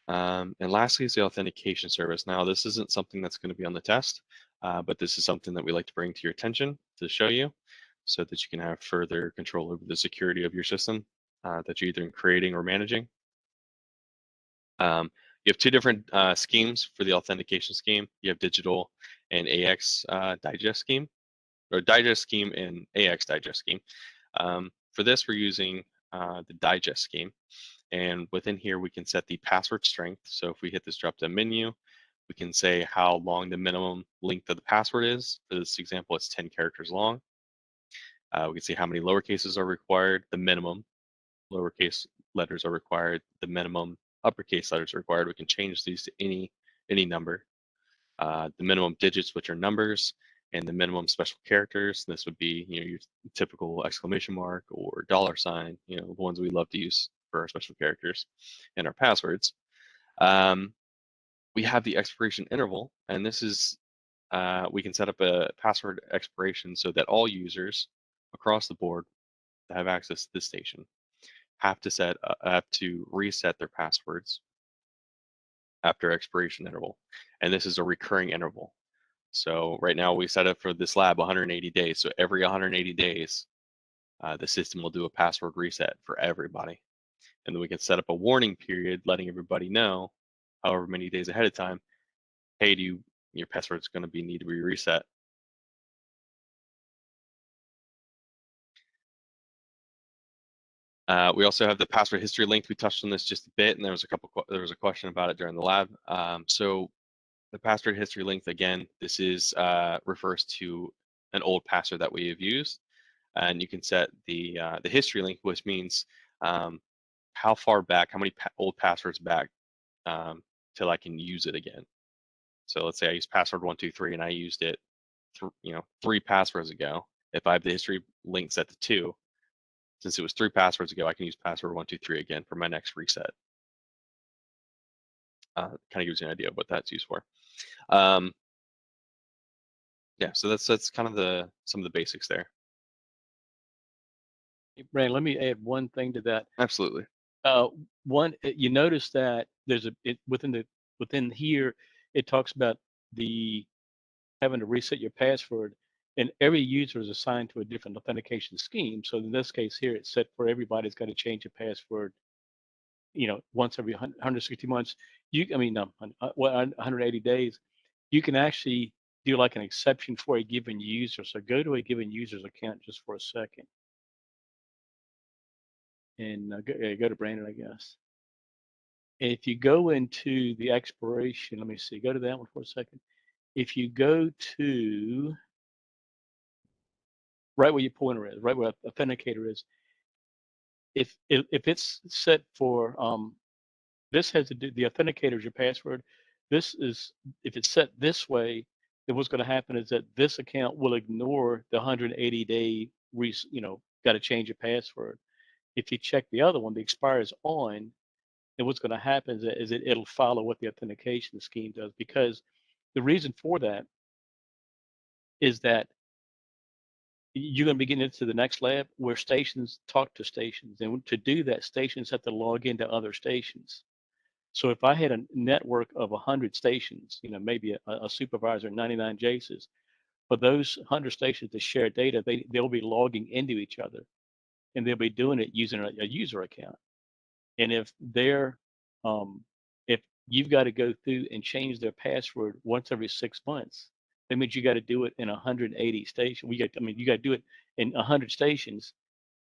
And lastly is the authentication service. Now, this isn't something that's going to be on the test, but this is something that we like to bring to your attention to show you so that you can have further control over the security of your system that you're either creating or managing. You have two different schemes for the authentication scheme. You have digital and AX digest scheme, or digest scheme and AX digest scheme. For this, we're using the digest scheme. And within here, we can set the password strength. So if we hit this drop-down menu, we can say how long the minimum length of the password is. For this example, it's 10 characters long. We can see how many lowercases are required, the minimum lowercase letters are required, the minimum uppercase letters are required. We can change these to any number. The minimum digits, which are numbers, and the minimum special characters. This would be, your typical exclamation mark or $sign, the ones we love to use for our special characters and our passwords. We have the expiration interval, and this is, we can set up a password expiration so that all users across the board that have access to this station have to reset their passwords after expiration interval. And this is a recurring interval. So right now we set up for this lab 180 days. So every 180 days, the system will do a password reset for everybody. And then we can set up a warning period letting everybody know, however many days ahead of time, hey, your password's going to need to be reset. We also have the password history link. We touched on this just a bit, and there was a question about it during the lab. So the password history length, again, this is refers to an old password that we have used, and you can set the history length, which means how far back, how many old passwords back till I can use it again. So let's say I use password 123 and I used it, 3 passwords ago. If I have the history link set to 2, since it was 3 passwords ago, I can use password 123 again for my next reset. Kind of gives you an idea of what that's used for. Yeah, so that's kind of some of the basics there. Brandon, let me add one thing to that. Absolutely. One, you notice that there's within here, it talks about having to reset your password, and every user is assigned to a different authentication scheme. So in this case here, it's set for everybody's got to change a password, once every 160 months. 180 days. You can actually do like an exception for a given user. So go to a given user's account just for a second. And go to Brandon, I guess. And if you go into the expiration, let me see, go to that one for a second. If you go to right where your pointer is, right where authenticator is, if it's set for this has to do, the authenticator is your password. This is, if it's set this way, then what's going to happen is that this account will ignore the 180 day got to change your password. If you check the other one, the expires on, then what's going to happen is it'll follow what the authentication scheme does, because The reason for that is that you're going to be getting into the next lab where stations talk to stations. And to do that, stations have to log into other stations. So if I had a network of 100 stations, maybe a supervisor, 99 JACEs, for those 100 stations to share data, they'll be logging into each other, and they'll be doing it using a user account. And if you've got to go through and change their password once every 6 months, that means you got to do it in 180 stations. You got to do it in 100 stations,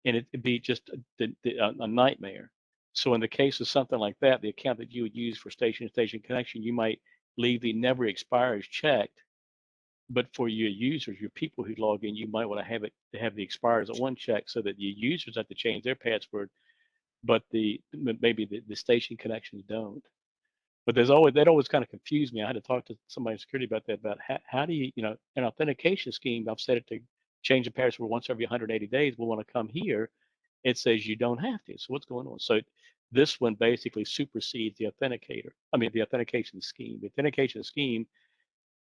and it'd be just a nightmare. So in the case of something like that, the account that you would use for station-to-station connection, you might leave the never expires checked. But for your users, your people who log in, you might want to have the expires at one check so that your users have to change their password, but maybe the station connections don't. But that always kind of confused me. I had to talk to somebody in security about that, about how do you, an authentication scheme, I've set it to change the password once every 180 days. But when I come here, it says you don't have to. So what's going on? So this one basically supersedes the the authentication scheme. The authentication scheme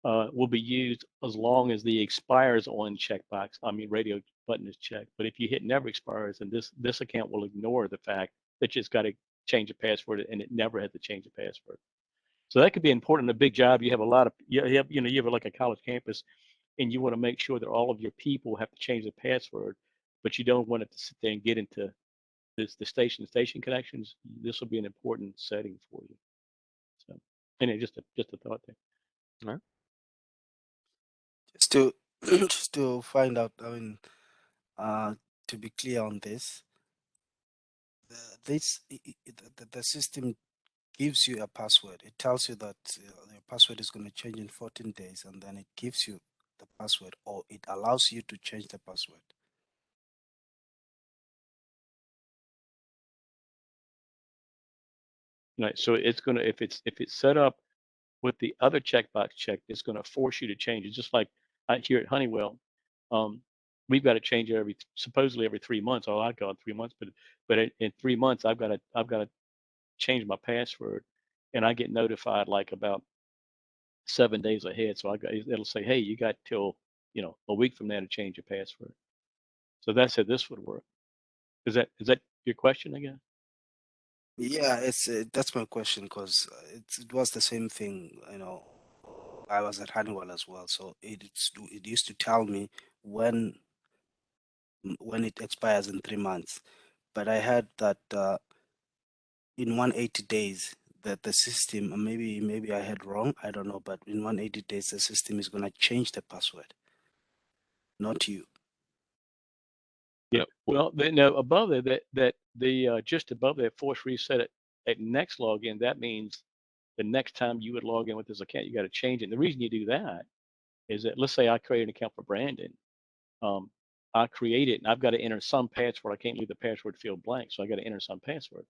will be used as long as the expires on checkbox, radio button is checked. But if you hit never expires, then this account will ignore the fact that it's got to change a password, and it never had to change a password. So that could be important. A big job. You have a lot of you have like a college campus, and you want to make sure that all of your people have to change the password, but you don't want it to sit there and get into the station connections. This will be an important setting for you. So, anyway, just a thought there. All right. Just to just to find out, to be clear on this, the system gives you a password. It tells you that your password is going to change in 14 days, and then it gives you the password, or it allows you to change the password. Right. So it's gonna if it's set up with the other checkbox checked, it's going to force you to change it. Just like here at Honeywell, um, we've got to change it supposedly every 3 months. Oh, I got 3 months, but in 3 months I've got to change my password, and I get notified like about 7 days ahead. So it'll say, hey, you got till a week from now to change your password. So that's how this would work. Is that your question again? Yeah, it's that's my question, because it was the same thing. I was at Honeywell as well, so it used to tell me when when it expires in 3 months. But I heard that in 180 days that the system, maybe I heard wrong, I don't know, but in 180 days the system is going to change the password, not you. Yeah. Yep. Well, no, above there, that the just above that force reset at next login, that means the next time you would log in with this account, you got to change it. And the reason you do that is that, let's say I create an account for Brandon. I create it and I've got to enter some password. I can't leave the password field blank, so I got to enter some password.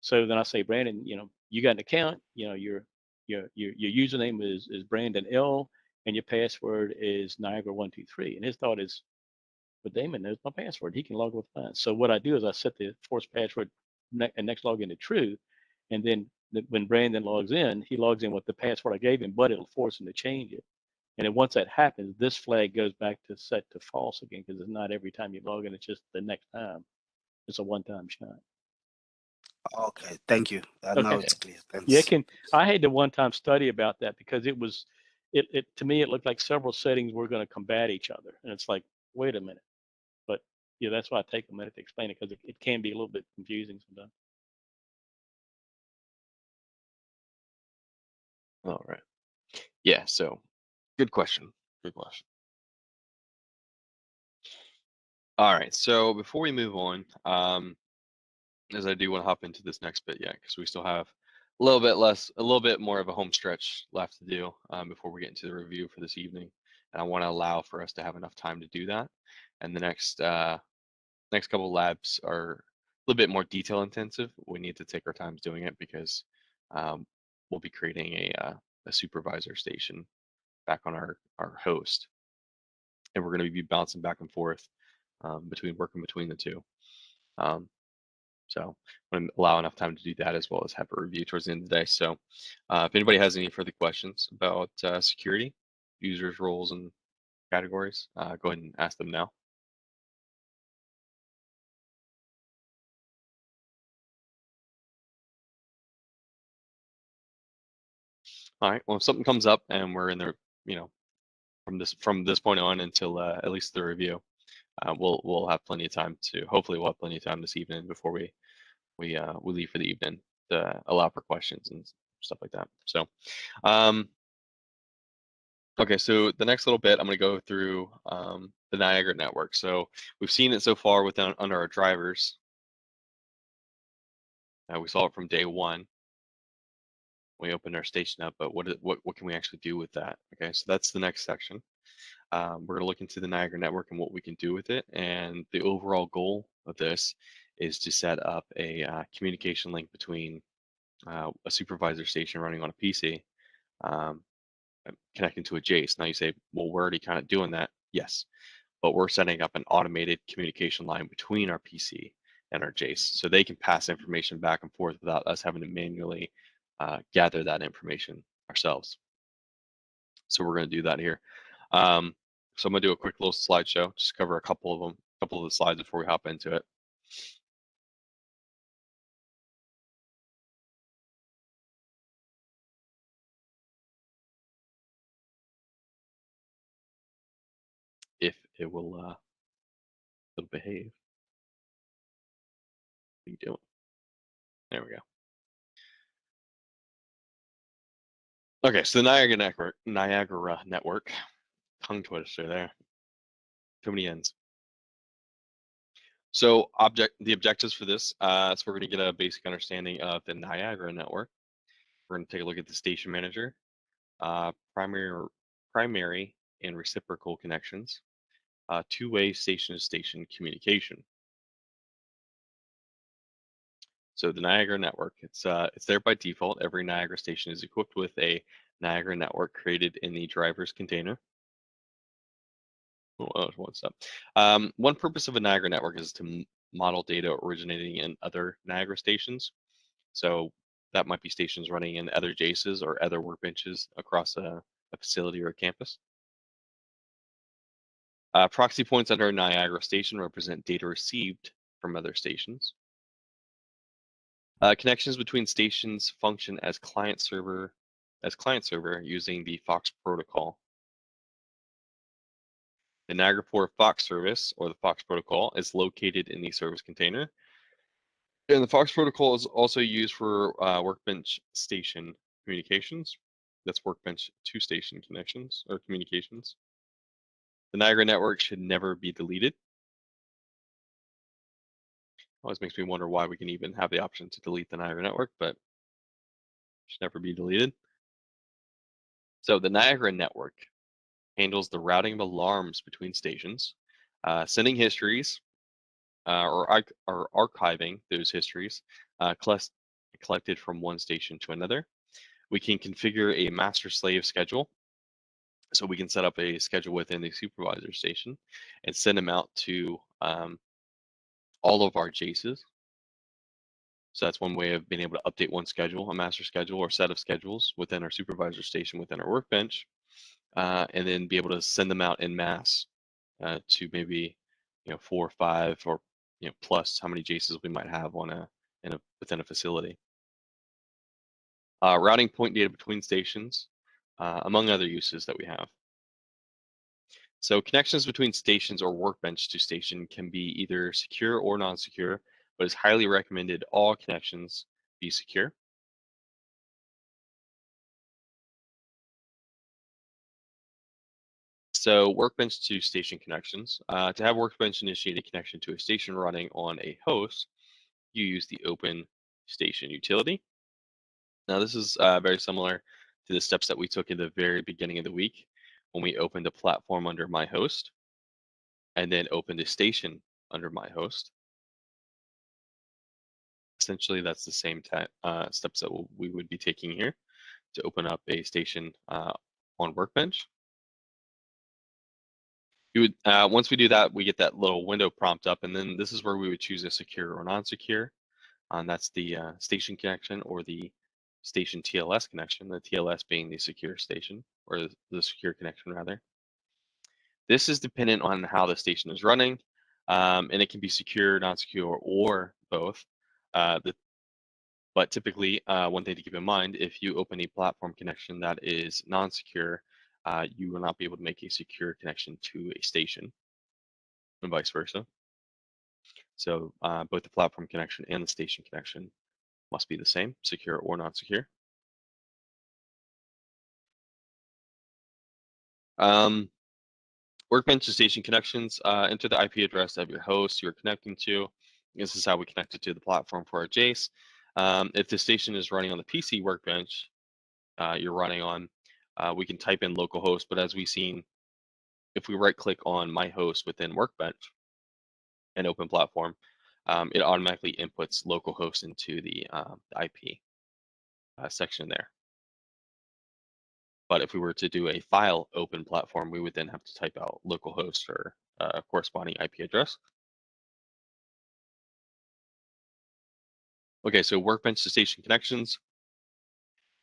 So then I say, Brandon, you got an account. Your username is Brandon L, and your password is Niagara123. And his thought is, but Damon knows my password. He can log with mine. So what I do is I set the force password and next login to true, and then when Brandon logs in, he logs in with the password I gave him, but it'll force him to change it. And then once that happens, this flag goes back to set to false again, because it's not every time you log in, it's just the next time. It's a one-time shot. Okay, thank you. Now Okay. it's clear. Yeah, Thanks. I had to one-time study about that because it to me, it looked like several settings were going to combat each other. And it's like, wait a minute. But yeah, that's why I take a minute to explain it, because it can be a little bit confusing sometimes. All right. Yeah. So, good question. Good question. All right. So before we move on, as I do want to hop into this next bit, because we still have a little bit more of a home stretch left to do before we get into the review for this evening, and I want to allow for us to have enough time to do that. And the next couple labs are a little bit more detail intensive. We need to take our times doing it because we'll be creating a supervisor station back on our host, and we're going to be bouncing back and forth between the two. So I'm going to allow enough time to do that as well as have a review towards the end of the day. So if anybody has any further questions about security, users, roles, and categories, go ahead and ask them now. All right, well, if something comes up and we're in there, you know, from this point on until at least the review, we'll have plenty of time to, hopefully we'll have plenty of time this evening before we leave for the evening to allow for questions and stuff like that. So okay, so the next little bit, I'm going to go through the Niagara network. So we've seen it so far within under our drivers. We saw it from day one. We opened our station up, but what can we actually do with that? Okay, so that's the next section. We're going to look into the Niagara network and what we can do with it. And the overall goal of this is to set up a communication link between a supervisor station running on a PC connecting to a Jace. Now you say, well, we're already kind of doing that. Yes, but we're setting up an automated communication line between our PC and our Jace, so they can pass information back and forth without us having to manually gather that information ourselves. So we're going to do that here. So I'm going to do a quick little slideshow, just cover a couple of the slides before we hop into it. If it will it'll behave. What are you doing? There we go. Okay, so the Niagara network, tongue twister there. Too many ends. So the objectives for this, so we're going to get a basic understanding of the Niagara network. We're going to take a look at the station manager, primary and reciprocal connections, two-way station-to-station communication. So the Niagara network, it's there by default. Every Niagara station is equipped with a Niagara network created in the driver's container. One step. One purpose of a Niagara network is to model data originating in other Niagara stations. So that might be stations running in other JACEs or other workbenches across a facility or a campus. Proxy points under a Niagara station represent data received from other stations. Connections between stations function as client server using the FOX protocol. The Niagara4 FOX service, or the FOX protocol, is located in the service container. And the FOX protocol is also used for workbench station communications. That's workbench to station connections or communications. The Niagara network should never be deleted. Always makes me wonder why we can even have the option to delete the Niagara network, but it should never be deleted. So the Niagara network handles the routing of alarms between stations, sending histories, or archiving those histories collected from one station to another. We can configure a master-slave schedule, so we can set up a schedule within the supervisor station and send them out to all of our JACEs. So that's one way of being able to update one schedule, a master schedule or set of schedules within our supervisor station within our workbench, and then be able to send them out en masse to maybe 4 or 5 or plus how many JACEs we might have on within a facility. Routing point data between stations, among other uses that we have. So connections between stations or workbench to station can be either secure or non-secure, but it's highly recommended all connections be secure. So workbench to station connections. To have workbench initiate a connection to a station running on a host, you use the open station utility. Now this is very similar to the steps that we took in the very beginning of the week when we opened a platform under my host and then opened a station under my host. Essentially, that's the same steps that we would be taking here to open up a station on Workbench. You would once we do that, we get that little window prompt up, and then this is where we would choose a secure or non-secure. and that's the station connection or the station TLS connection, the TLS being the secure station, or the secure connection rather. This is dependent on how the station is running, and it can be secure, non-secure, or both. But typically, one thing to keep in mind, if you open a platform connection that is non-secure, you will not be able to make a secure connection to a station, and vice versa. So both the platform connection and the station connection must be the same, secure or non-secure. Workbench to station connections, enter the IP address of your host you're connecting to. This is how we connect it to the platform for our Jace. If the station is running on the PC workbench you're running on, we can type in localhost, but as we've seen, if we right click on my host within Workbench and open platform, it automatically inputs localhost into the IP section there. But if we were to do a file open platform, we would then have to type out localhost or corresponding IP address. Okay, so Workbench to station connections.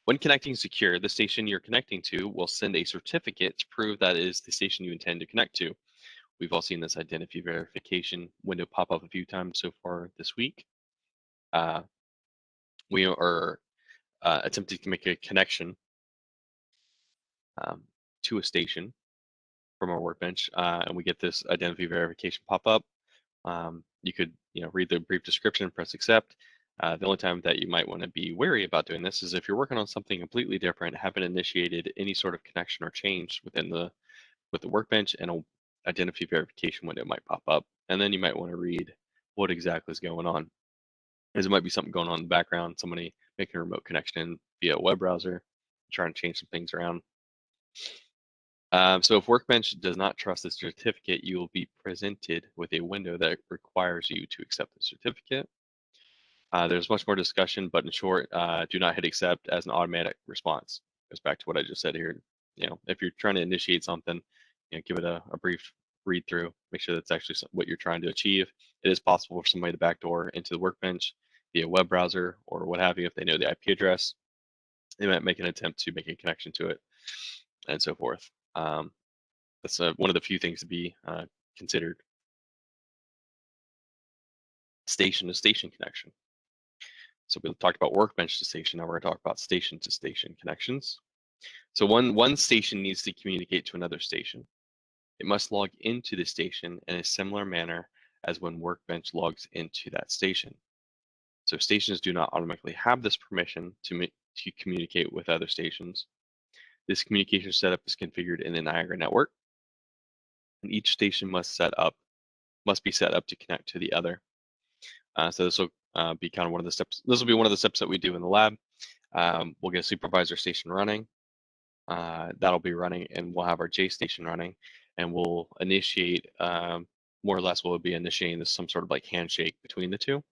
When connecting secure, the station you're connecting to will send a certificate to prove that it is the station you intend to connect to. We've all seen this identity verification window pop up a few times so far this week. We are attempting to make a connection to a station from our workbench, and we get this identity verification pop up. You could read the brief description and press accept. The only time that you might want to be wary about doing this is if you're working on something completely different, haven't initiated any sort of connection or change with the workbench, and an identity verification window might pop up, and then you might want to read what exactly is going on, because it might be something going on in the background, somebody making a remote connection via a web browser, trying to change some things around. So if Workbench does not trust the certificate, you will be presented with a window that requires you to accept the certificate. There's much more discussion, but in short, do not hit accept as an automatic response. Goes back to what I just said here. If you're trying to initiate something, give it a brief read through, make sure that's actually what you're trying to achieve. It is possible for somebody to backdoor into the Workbench via web browser or what have you. If they know the IP address, they might make an attempt to make a connection to it, and so forth. That's one of the few things to be considered. Station to station connection. So we talked about workbench to station. Now we're going to talk about station to station connections. So one station needs to communicate to another station. It must log into the station in a similar manner as when workbench logs into that station. So stations do not automatically have this permission to communicate with other stations. This communication setup is configured in the Niagara network, and each station must be set up to connect to the other. So this will be kind of one of the steps. This will be one of the steps that we do in the lab. We'll get a supervisor station running. That'll be running, and we'll have our J station running, and we'll initiate. More or less, we'll be initiating some sort of like handshake between the two.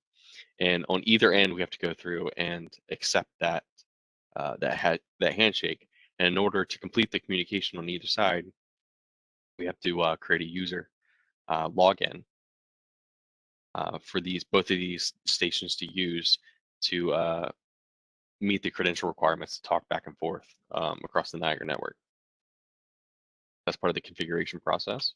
And on either end, we have to go through and accept that handshake. And in order to complete the communication on either side, we have to create a user login for both of these stations to use to meet the credential requirements to talk back and forth across the Niagara network. That's part of the configuration process.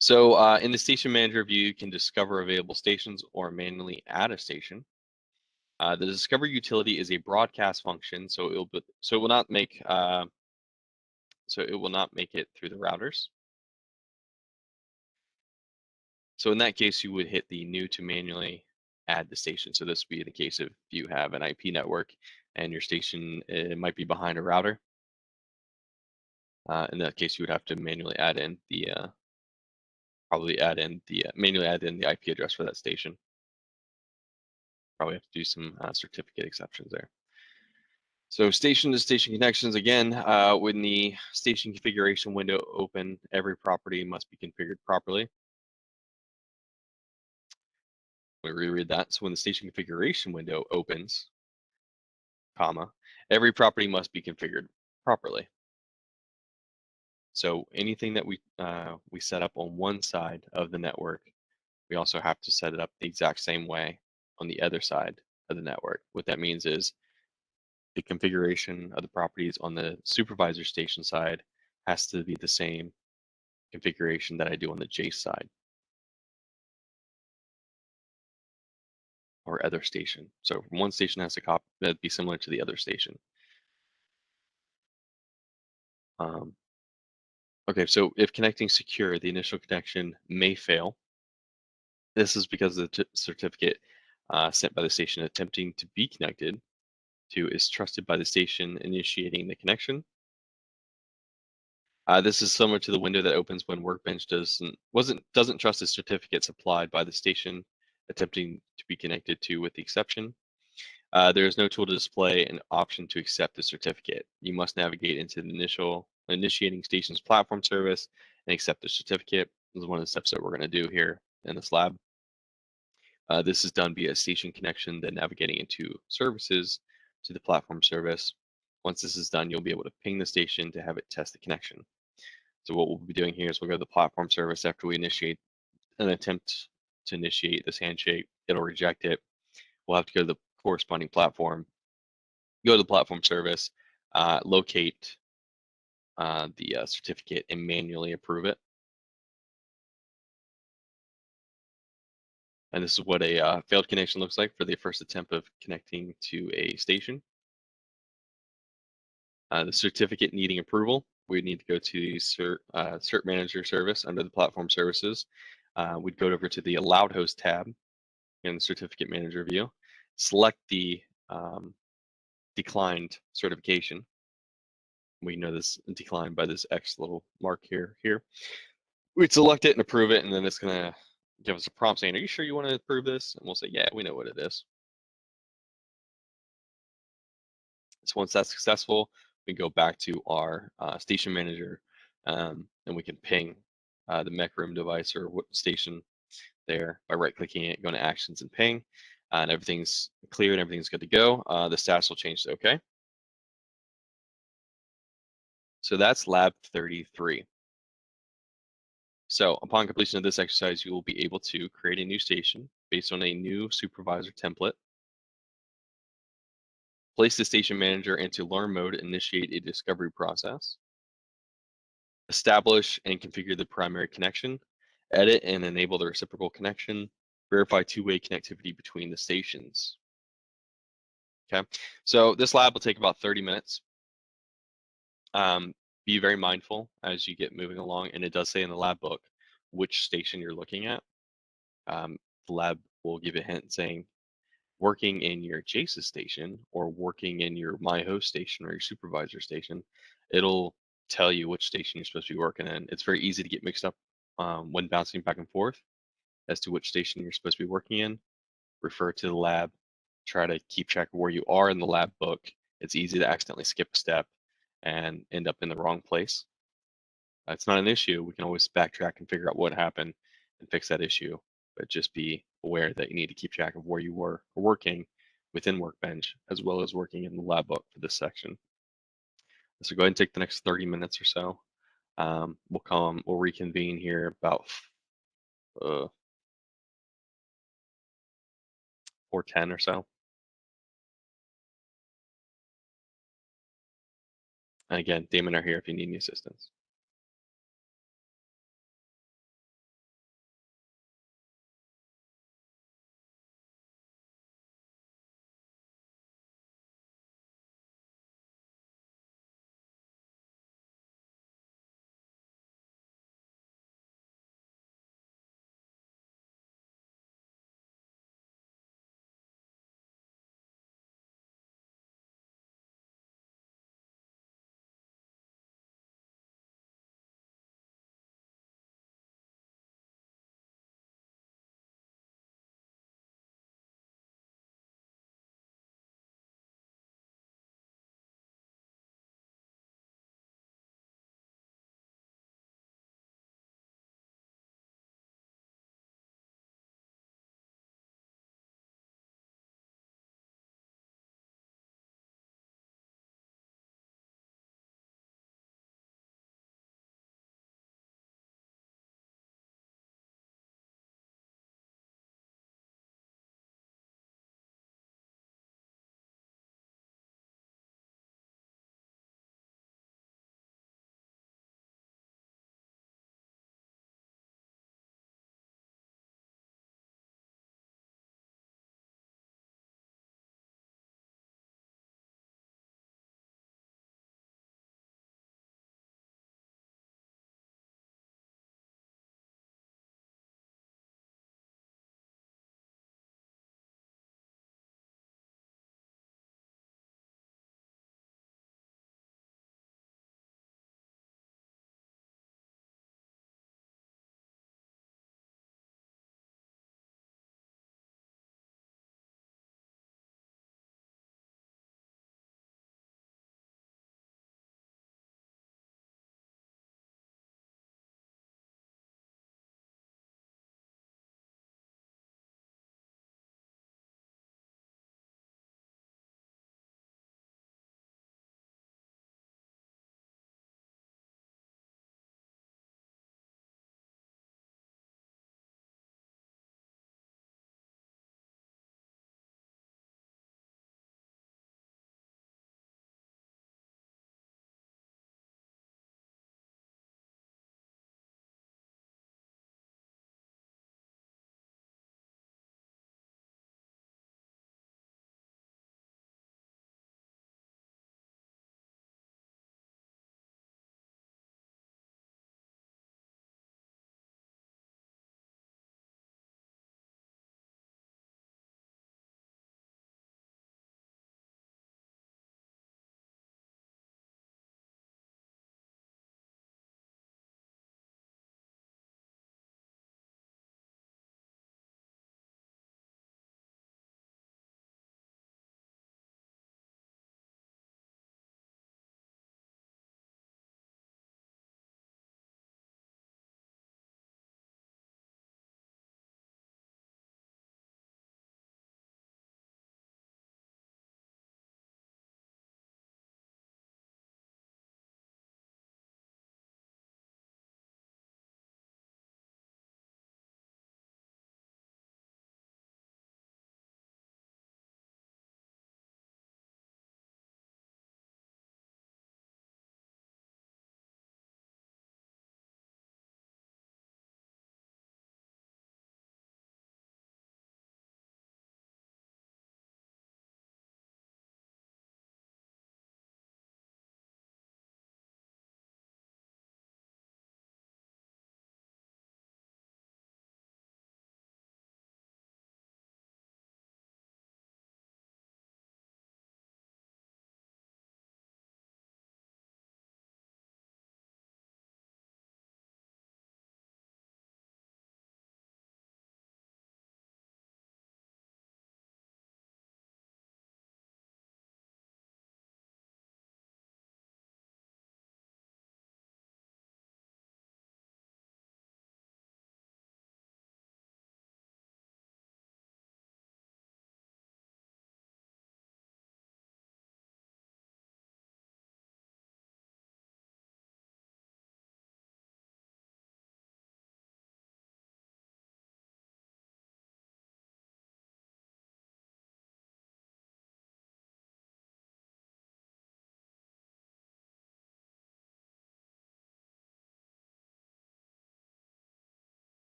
So in the station manager view, you can discover available stations or manually add a station. The discover utility is a broadcast function, so it will not make it through the routers. So in that case, you would hit the new to manually add the station. So this would be the case if you have an IP network and your station might be behind a router. In that case, you would have to manually add in the manually add in the IP address for that station. Probably have to do some certificate exceptions there. So station to station connections, again, when the station configuration window open, every property must be configured properly. Let me reread that. So when the station configuration window opens, comma, every property must be configured properly. So anything that we set up on one side of the network, we also have to set it up the exact same way on the other side of the network. What that means is the configuration of the properties on the supervisor station side has to be the same configuration that I do on the Jace side or other station. So one station has to be similar to the other station. Okay, so if connecting secure, the initial connection may fail. This is because the certificate sent by the station attempting to be connected to is trusted by the station initiating the connection. This is similar to the window that opens when Workbench doesn't trust the certificate supplied by the station attempting to be connected to, with the exception. There is no tool to display an option to accept the certificate. You must navigate into the initiating station's platform service and accept the certificate. This is one of the steps that we're going to do here in this lab. This is done via station connection, then navigating into services to the platform service. Once this is done, you'll be able to ping the station to have it test the connection. So what we'll be doing here is we'll go to the platform service after we initiate an attempt to initiate this handshake. It'll reject it. We'll have to go to the corresponding platform, go to the platform service, locate the certificate and manually approve it. And this is what a failed connection looks like for the first attempt of connecting to a station. The certificate needing approval, we need to go to the Cert Manager service under the Platform Services. We'd go over to the Allowed Host tab in the Certificate Manager view, select the declined certification. We know this declined by this X little mark here. We'd select it and approve it, and then it's going to give us a prompt saying, are you sure you want to approve this? And we'll say, yeah, we know what it is. So once that's successful, we go back to our station manager, and we can ping the mech room device or station there by right-clicking it, going to actions and ping, and everything's clear and everything's good to go. The status will change to OK. So that's lab 33. So upon completion of this exercise, you will be able to create a new station based on a new supervisor template, place the station manager into learn mode, initiate a discovery process, establish and configure the primary connection, edit and enable the reciprocal connection, verify two-way connectivity between the stations. Okay, so this lab will take about 30 minutes. Be very mindful as you get moving along, and it does say in the lab book which station you're looking at. The lab will give a hint saying working in your JASIS station or working in your MyHost station or your supervisor station, it'll tell you which station you're supposed to be working in. It's very easy to get mixed up when bouncing back and forth as to which station you're supposed to be working in. Refer to the lab, try to keep track of where you are in the lab book. It's easy to accidentally skip a step and end up in the wrong place. It's not an issue. We can always backtrack and figure out what happened and fix that issue, but just be aware that you need to keep track of where you were working within Workbench, as well as working in the lab book for this section. So go ahead and take the next 30 minutes or so. We'll reconvene here about 4:10 or so. And again, Damon are here if you need any assistance.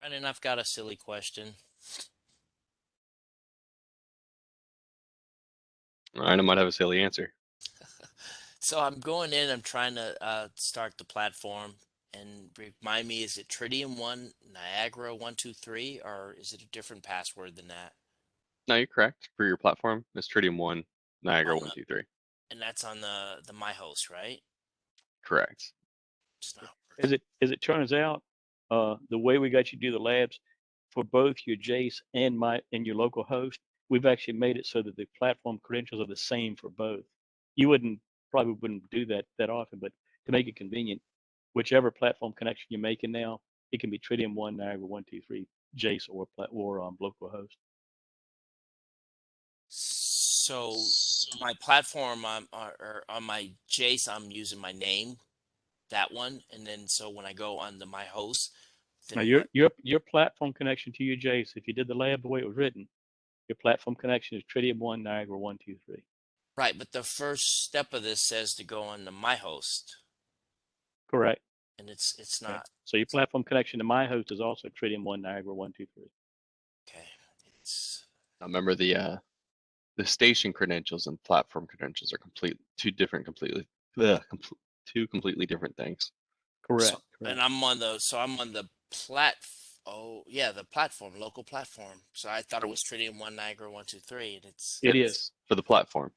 And then I've got a silly question. I might have a silly answer. So I'm going in, I'm trying to start the platform, and remind me, is it Tritium 1, Niagara 123, or is it a different password than that? No, you're correct. For your platform, it's Tritium 1, Niagara On 123. and that's on the my host, right? Correct. It's not As it turns out, the way we got you to do the labs for both your Jace and your local host, we've actually made it so that the platform credentials are the same for both. You probably wouldn't do that often, but to make it convenient, whichever platform connection you're making now, it can be Tritium 1, Niagara 123, Jace, or local host. So my platform, or on my Jace, I'm using my name, that one, and then so when I go on the my host, Now then what? your platform connection to your Jace, if you did the lab the way it was written, your platform connection is Tritium 1, Niagara 123. Right, but the first step of this says to go on the my host, Correct. and it's Okay. not. So your platform connection to my host is also Tritium 1, Niagara 123. Okay, it's Now remember the station credentials and platform credentials are two completely different things. Correct. so, Correct. and I'm on the plat. Oh yeah, the platform, local platform. So I thought it was Tritium 1, Niagara 123, and It Yes, is. for the platform.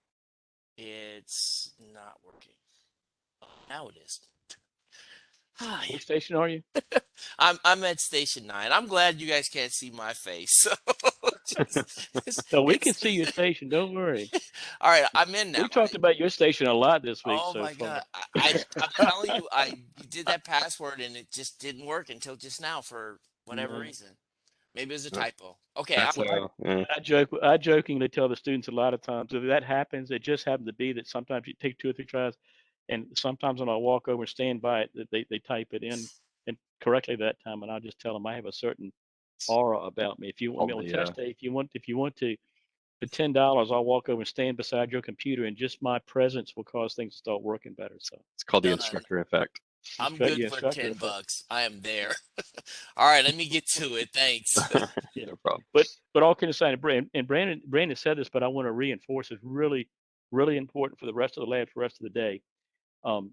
it's not working. Oh, now it is. Ah, yeah. What station are you? I'm at station 9. I'm glad you guys can't see my face. So No, we can it's see your station. Don't worry. all right. I'm in now. We talked about your station a lot this week Oh so my far. God. I'm telling you, I did that password and it just didn't work until just now for whatever No. reason. Maybe it was a Yep. typo. Okay, That's Well, yeah. I jokingly tell the students a lot of times if that happens, it just happens to be that sometimes you take 2 or 3 tries, and sometimes when I walk over and stand by it, that they type it in and correctly that time, and I'll just tell them I have a certain It's aura about me. If you want called me on the test day, if you want to, for $10, I'll walk over and stand beside your computer, and just my presence will cause things to start working better. So, it's called the done. instructor effect. I'm good yeah, for instructor 10 effect. bucks. I am there. All right, let me get to it. Thanks. Yeah. No problem. But all kidding aside, Brandon said this, but I want to reinforce it's really important for the rest of the lab for the rest of the day. Um,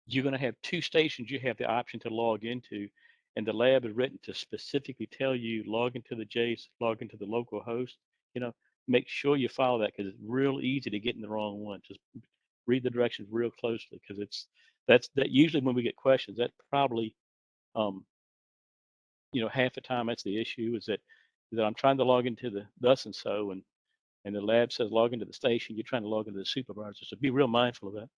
you're going to have 2 stations you have the option to log into, and the lab is written to specifically tell you log into the Jace, log into the local host. You know, make sure you follow that because it's real easy to get in the wrong one. Just read the directions real closely because that usually when we get questions, that probably um, half the time that's the issue is that I'm trying to log into the thus and so, and the lab says log into the station. You're trying to log into the supervisor, so be real mindful of that.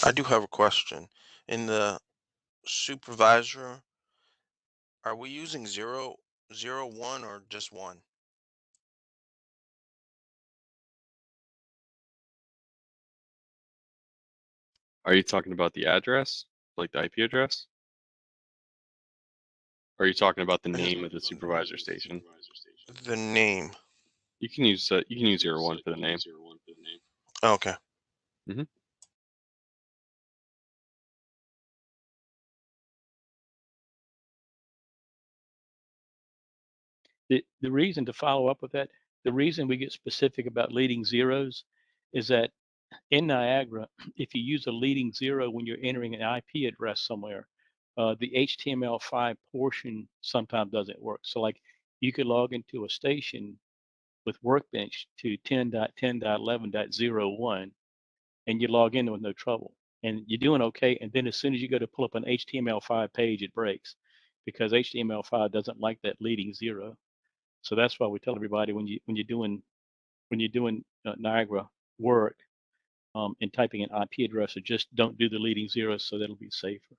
I do have a question. In the supervisor, are we using 0, 0, 1, or just 1? Are you talking about the address, like the IP address? Or are you talking about the name of the supervisor station? The name. You can use 0, 1 for the name. Okay. Mm-hmm. The reason, to follow up with that, the reason we get specific about leading zeros is that in Niagara, if you use a leading 0 when you're entering an IP address somewhere, the HTML5 portion sometimes doesn't work. So like you could log into a station with Workbench to 10.10.11.01 and you log in with no trouble. And you're doing okay. And then as soon as you go to pull up an HTML5 page, it breaks because HTML5 doesn't like that leading 0. So that's why we tell everybody when you're doing Niagara work and typing an IP address, or just don't do the leading 0, so that'll be safer.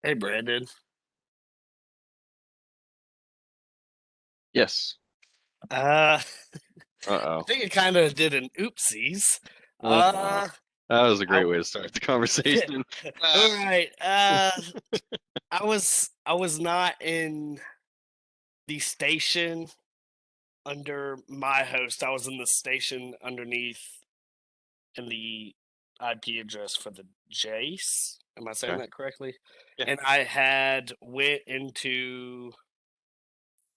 Hey, Brandon. Yes. I Uh-oh. think it kind of did an oopsies. Uh-oh. That was a great I- way to start the conversation. All right. I was not in the station under my host. I was in the station underneath in the IP address for the Jace. Am I saying Okay. that correctly? Yeah. And I had went into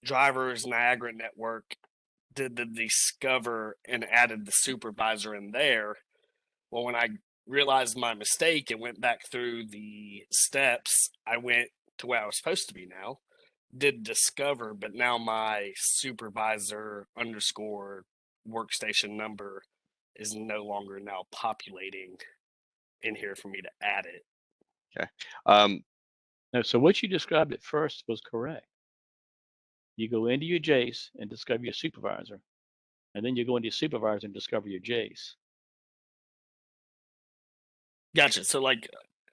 Driver's Niagara network, did the discover and added the supervisor in there. Well, when I realized my mistake and went back through the steps, I went to where I was supposed to be now, did discover, but now my supervisor underscore workstation number is no longer now populating in here for me to add it. Okay. No, so what you described at first was correct. You go into your Jace and discover your supervisor, and then you go into your supervisor and discover your Jace. Gotcha. So like,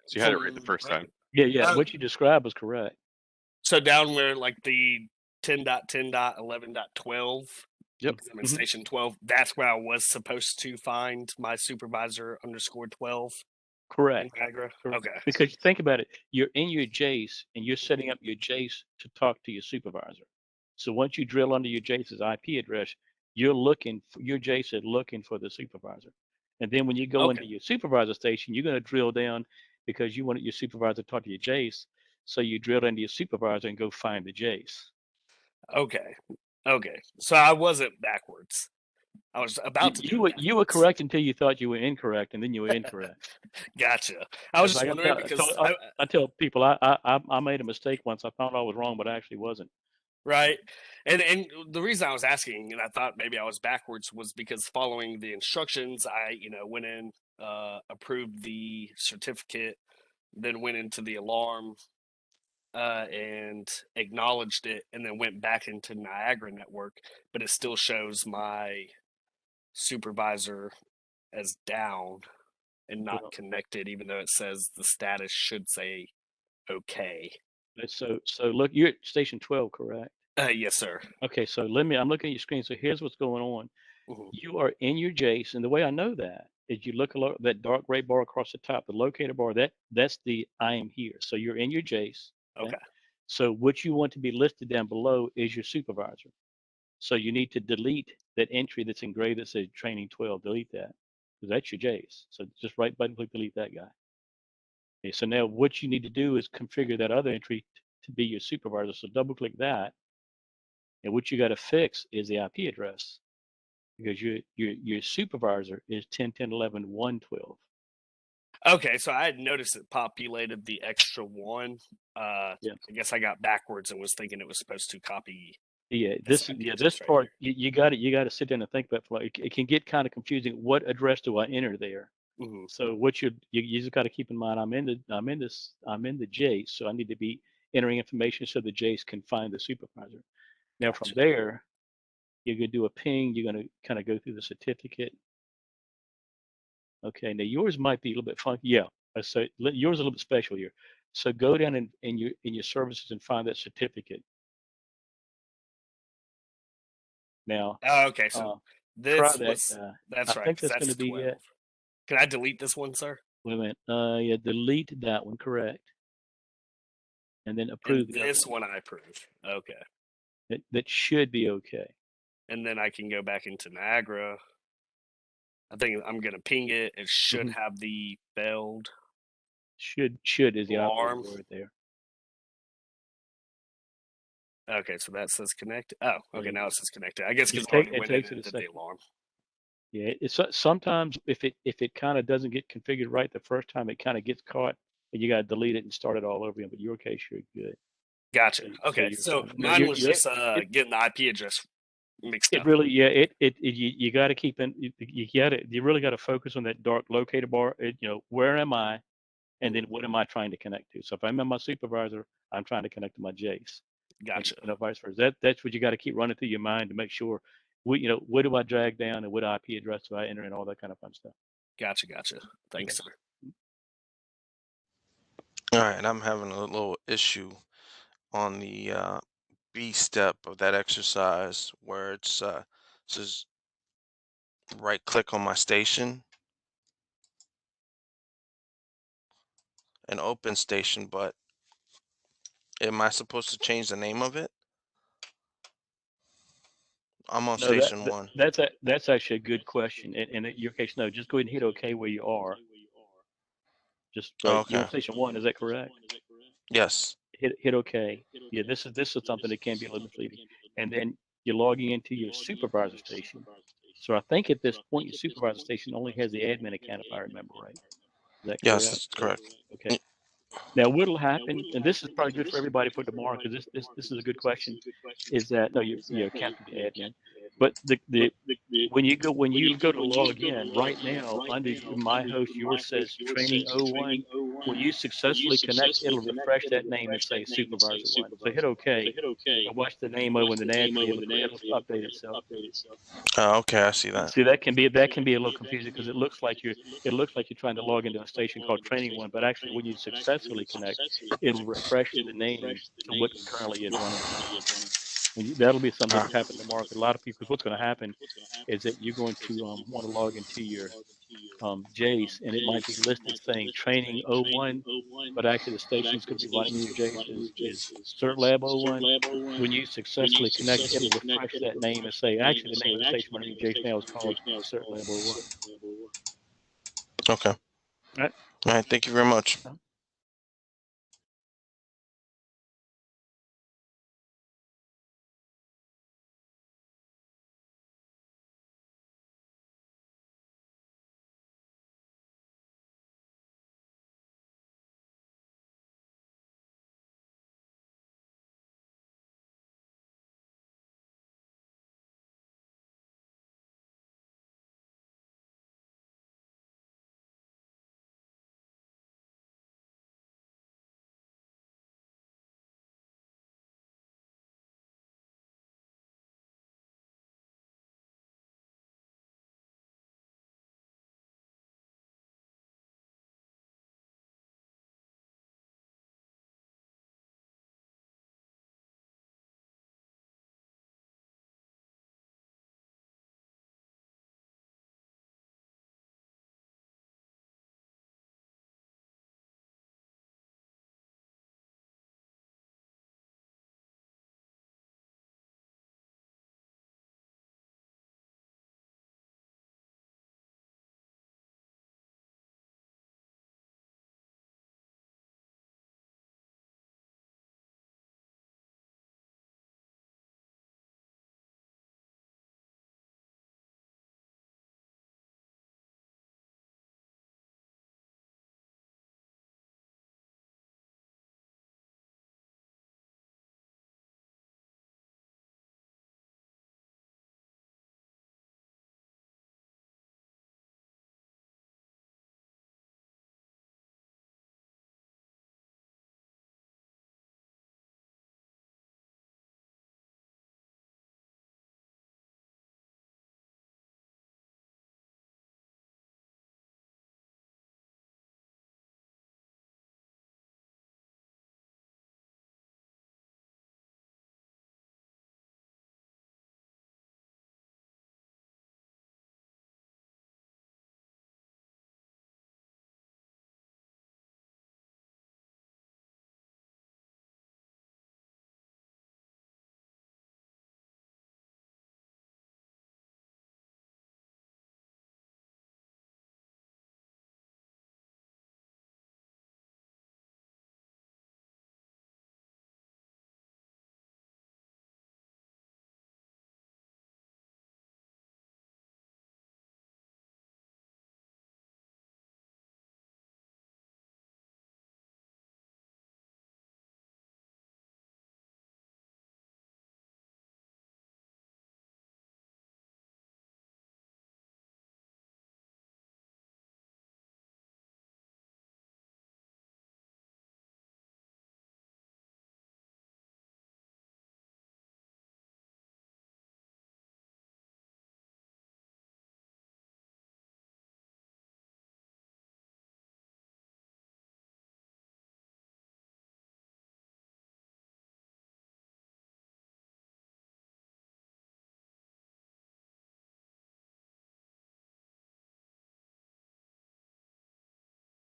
So you had it right the first time. Yeah, Oh. what you described was correct. So down where like the 10.10.11.12, Yep. because I'm in station 12, that's where I was supposed to find my supervisor _12 in Correct. Niagara. Correct. Okay. Because think about it, you're in your Jace and you're setting up your Jace to talk to your supervisor. So once you drill under your Jace's IP address, you're looking for your Jace is looking for the supervisor. And then when you go into Okay. your supervisor station, you're going to drill down because you want your supervisor to talk to your Jace. So you drill into your supervisor and go find the Jace. Okay. Okay. So I wasn't backwards. I was about to be You were backwards. correct until you thought you were incorrect, and then you were incorrect. Gotcha. I was It's just like wondering because I tell people I made a mistake once. I thought I was wrong, but I actually wasn't. right, and the reason I was asking, and I thought maybe I was backwards, was because following the instructions, I went in, approved the certificate, then went into the alarm, and acknowledged it, and then went back into Niagara network, but it still shows my supervisor as down and not Well, connected, even though it says the status should say okay. so look, you're at station 12, correct? Yes, sir. Okay, so I'm looking at your screen. So here's what's going on. Mhm. You are in your Jace, and the way I know that is you look at that dark gray bar across the top, the locator bar. That's the I am here. So you're in your Jace. Okay. So what you want to be listed down below is your supervisor. So you need to delete that entry that's engraved that says training 12. Delete that because that's your Jace. So just right button click delete that guy. Okay, so now what you need to do is configure that other entry to be your supervisor. So double click that. And what you got to fix is the IP address because your supervisor is 10.10.11.112. Okay, so I had noticed it populated the extra one. Yeah. I guess I got backwards and was thinking it was supposed to copy. Yeah, this this IP yeah address this right part you got to sit down and think about. It can get kind of confusing. What address do I enter there? here. Mhm. So what you just got to keep in mind, I'm in the Jace, so I need to be entering information so the Jace can find the supervisor. Now from Gotcha. there, you're gonna do a ping. You're gonna kind of go through the certificate. Okay, now yours might be a little bit funky. Yeah, so yours is a little bit special here. So go down in your services and find that certificate. Now, Oh, okay, so try this that. was that's I right, think because that's going that's to be 12. it. Can I delete this one, sir? Wait a minute. Yeah, delete that one, correct, and then approve And the other this one. one I approve. Okay, That should be okay. and then I can go back into Niagara. I think I'm gonna ping it. It should Mhm. have the failed Should is the operator alarm. word there. Okay, so that says connected. Oh, okay, Yeah. now it says connected. I guess It because I already it went in takes it and a did the second. alarm. Yeah, it's sometimes if it kind of doesn't get configured right the first time, it kind of gets caught, and you got to delete it and start it all over again. But your case, you're good. Gotcha. So Okay, you're so fine. Now mine was just it, getting the IP address mixed it up. really you got to keep in you really got to focus on that dark locator bar. Where am I, and then what am I trying to connect to? So if I'm in my supervisor, I'm trying to connect to my Jace, and Gotcha. vice versa. That's what you got to keep running through your mind to make sure what do I drag down and what IP address do I enter and all that kind of fun stuff. Gotcha. Thanks, sir. All right, I'm having a little issue on the B step of that exercise where it's says right click on my station and open station, but am I supposed to change the name of it? I'm on No, station one. that's actually a good question. And in your case, no, just go ahead and hit OK where you are. Just Oh, right. You're okay. on station 1, is that correct? Yes. Hit OK. Yeah, this is something that can be a little misleading. And then you're logging into your supervisor station. So I think at this point your supervisor station only has the admin account, if I remember right. Is that Yes, correct? that's correct. Okay. Now what'll happen, and this is probably good for everybody for tomorrow, because this is a good question, is that no, your account can be admin. But when you go to log in right now under my host, yours says training 01. When you successfully connect, it'll refresh that name and say supervisor one. So hit OK and watch the name over in the ad tree. It'll update itself. Oh, okay, I see that. See, that can be a little confusing because it looks like you're trying to log into a station called training one, but actually when you successfully connect, it'll refresh the name to what currently is running. That'll be something that'll happen tomorrow. Because a lot of people, what's going to happen is that you're going to want to log into your Jace, and it might be listed saying training 01, but actually the station that's going to be running your Jace is Cert Lab 01. When you successfully connect, it'll refresh that name and say, actually, the name of the station running your Jace now is called Cert Lab 01. Okay. All right. All right. Thank you very much.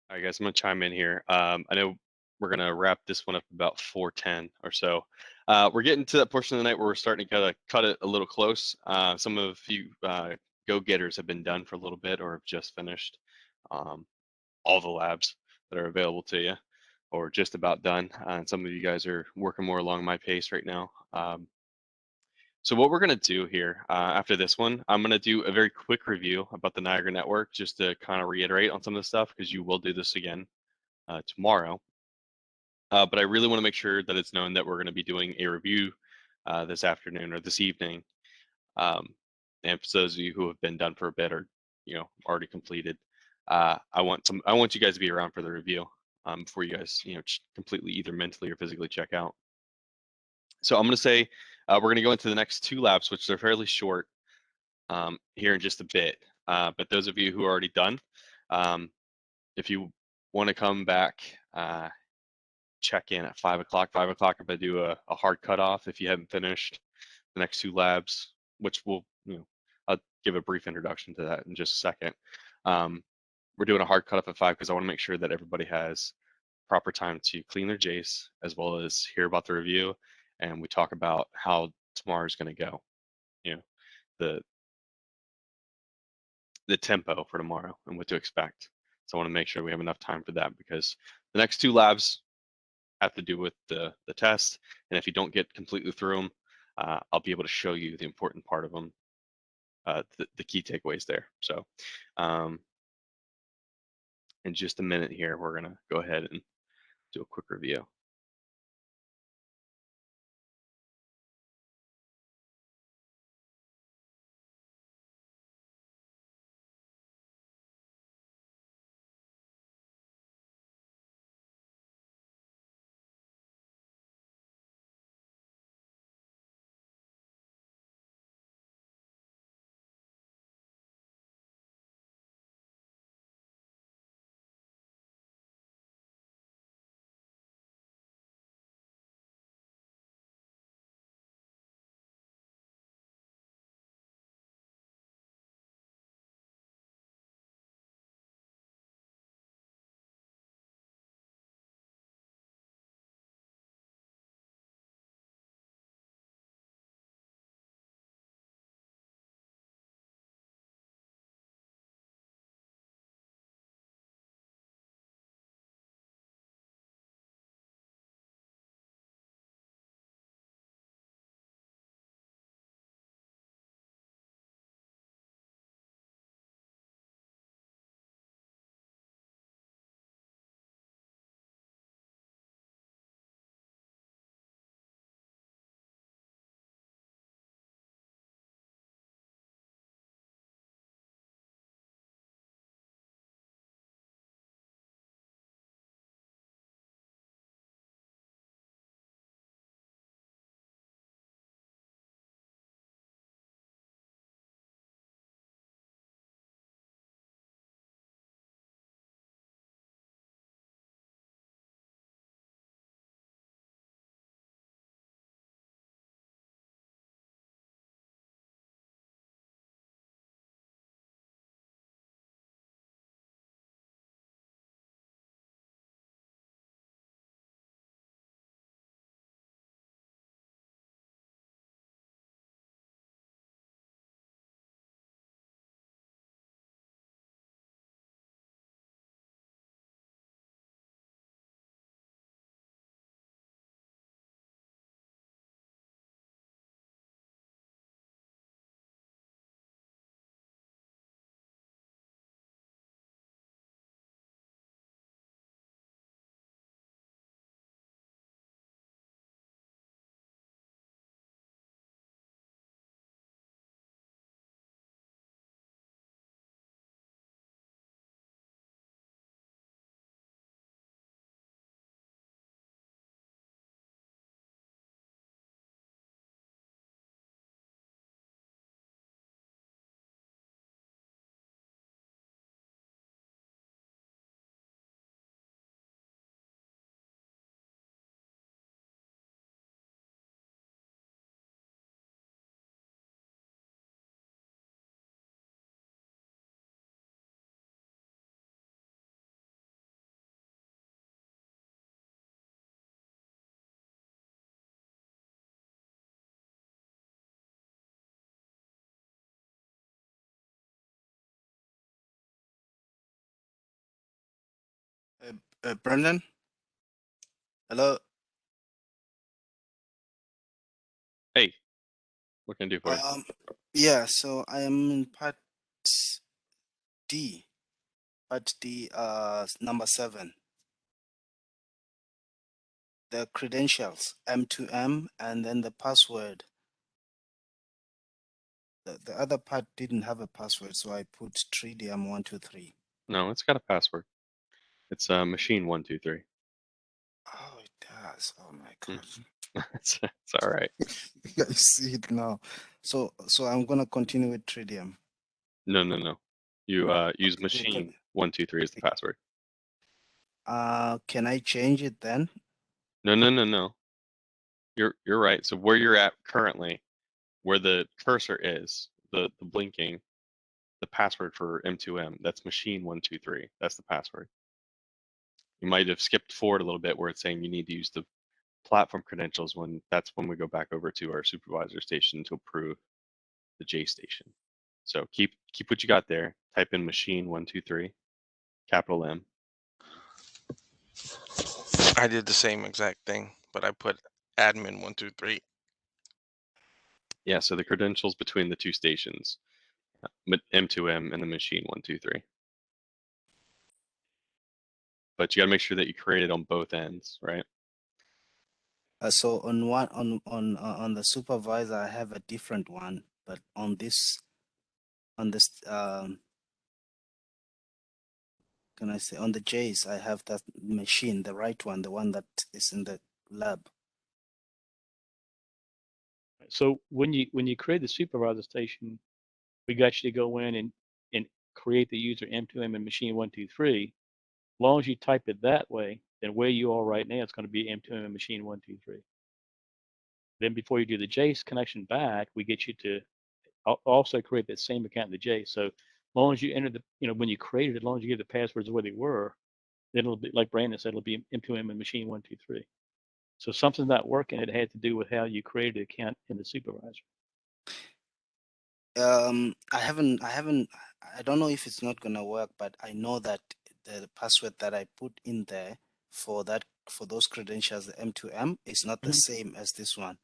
All right, guys, I'm gonna chime in here. I know we're gonna wrap this one up about 4:10 or so. We're getting to that portion of the night where we're starting to kind of cut it a little close. Some of you go-getters have been done for a little bit or have just finished all the labs that are available to you, or just about done. And some of you guys are working more along my pace right now. So what we're going to do here after this one, I'm going to do a very quick review about the Niagara network just to kind of reiterate on some of the stuff because you will do this again tomorrow. But I really want to make sure that it's known that we're going to be doing a review this afternoon or this evening and for those of you who have been done for a bit or already completed, I want you guys to be around for the review before you guys completely either mentally or physically check out. So I'm going to say we're going to go into the next 2 labs, which are fairly short here in just a bit. But those of you who are already done, if you want to come back, check in at 5 o'clock. 5 o'clock, if I do a hard cutoff, if you haven't finished the next 2 labs, which will, I'll give a brief introduction to that in just a second. We're doing a hard cutoff at 5 because I want to make sure that everybody has proper time to clean their Jace, as well as hear about the review, and we talk about how tomorrow's going to go. The tempo for tomorrow and what to expect. So I want to make sure we have enough time for that, because the next 2 labs have to do with the test, and if you don't get completely through them, I'll be able to show you the important part of them, the key takeaways there. So in just a minute here, we're going to go ahead and do a quick review. Brendan, hello. Hey, what can I do for you? Yeah, so I am in D, part D, number 7. The credentials, M2M, and then the password. the other part didn't have a password, so I put Tridium123. No, it's got a password. It's machine 123. Oh, it does. Oh my God. it's all right. I see it now. So I'm gonna continue with Tridium. No. You use Okay, machine 123 as the password. can I change it then? No. You're right. So where you're at currently, where the cursor is, the blinking, the password for M2M, that's machine 123. That's the password. You might have skipped forward a little bit where it's saying you need to use the platform credentials when that's when we go back over to our supervisor station to approve the J station. So keep what you got there. Type in machine 123, capital M. I did the same exact thing, but I put admin 123. Yeah, so the credentials between the two stations, M2M and the machine 123. But you got to make sure that you create it on both ends, right? So on the supervisor, I have a different one, but on this can I say on the J's, I have that machine, the right one, the one that is in the lab. So when you create the supervisor station, we got you to go in and create the user M2M and machine 123. As long as you type it that way, then where you are right now, it's going to be M2M and machine 123. Then before you do the Jace connection back, we get you to also create that same account in the Jace. So as long as you enter the, when you create it, as long as you give the passwords where they were, then it'll be like Brandon said, it'll be M2M and machine 123. So something's not working. It had to do with how you created the account in the supervisor. I don't know if it's not gonna work, but I know that the password that I put in there for those credentials, the M2M, is not the same as this one.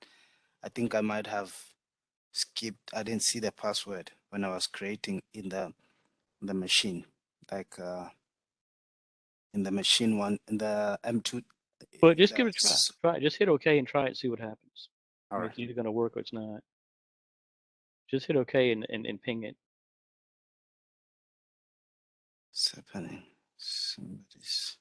I think I might have skipped. I didn't see the password when I was creating in the machine, like in the machine one, in the M2. But just give it a try. Try it. Just hit OK and try it. See what happens. All right. It's either going to work or it's not. Just hit OK and ping it. What's happening? Somebody's.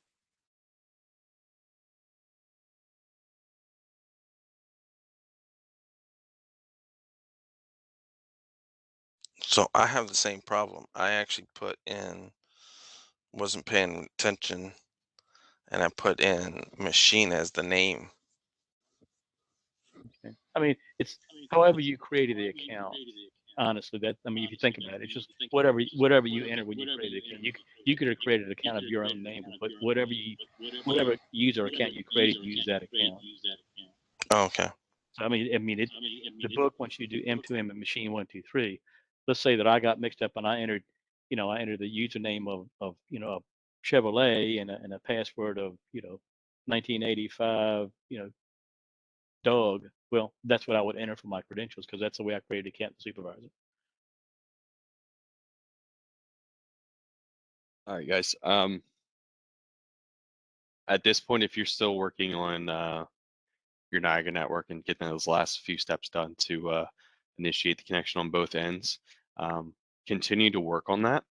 So I have the same problem. I actually wasn't paying attention, and I put in machine as the name. Okay. I mean, it's however you created the account. Honestly, if you think about it, it's just whatever you enter when you created the account. You could have created an account of your own name, but whatever user account you created, use that account. Oh, okay. So the book once you do M2M and machine 123. Let's say that I got mixed up and I entered the username of a Chevrolet and a password of 1985 dog. Well, that's what I would enter for my credentials because that's the way I created account supervisor. All right, guys. At this point, if you're still working on your Niagara network and getting those last few steps done to initiate the connection on both ends, continue to work on that.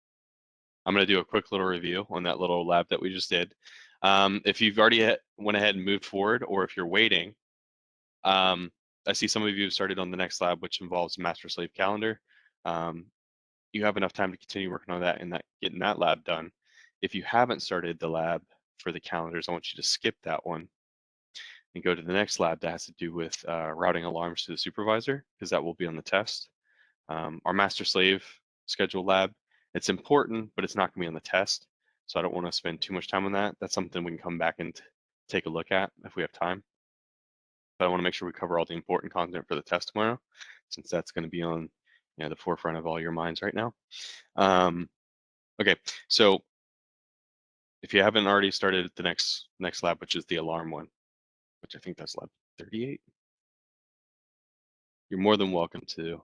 I'm going to do a quick little review on that little lab that we just did. If you've already went ahead and moved forward, or if you're waiting, I see some of you have started on the next lab, which involves master slave calendar. You have enough time to continue working on that and getting that lab done. If you haven't started the lab for the calendars, I want you to skip that one and go to the next lab that has to do with routing alarms to the supervisor, because that will be on the test. Our master slave schedule lab, it's important, but it's not going to be on the test. So I don't want to spend too much time on that. That's something we can come back and take a look at if we have time. But I want to make sure we cover all the important content for the test tomorrow, since that's going to be on the forefront of all your minds right now. Okay, so if you haven't already started the next lab, which is the alarm one, which I think that's lab 38, you're more than welcome to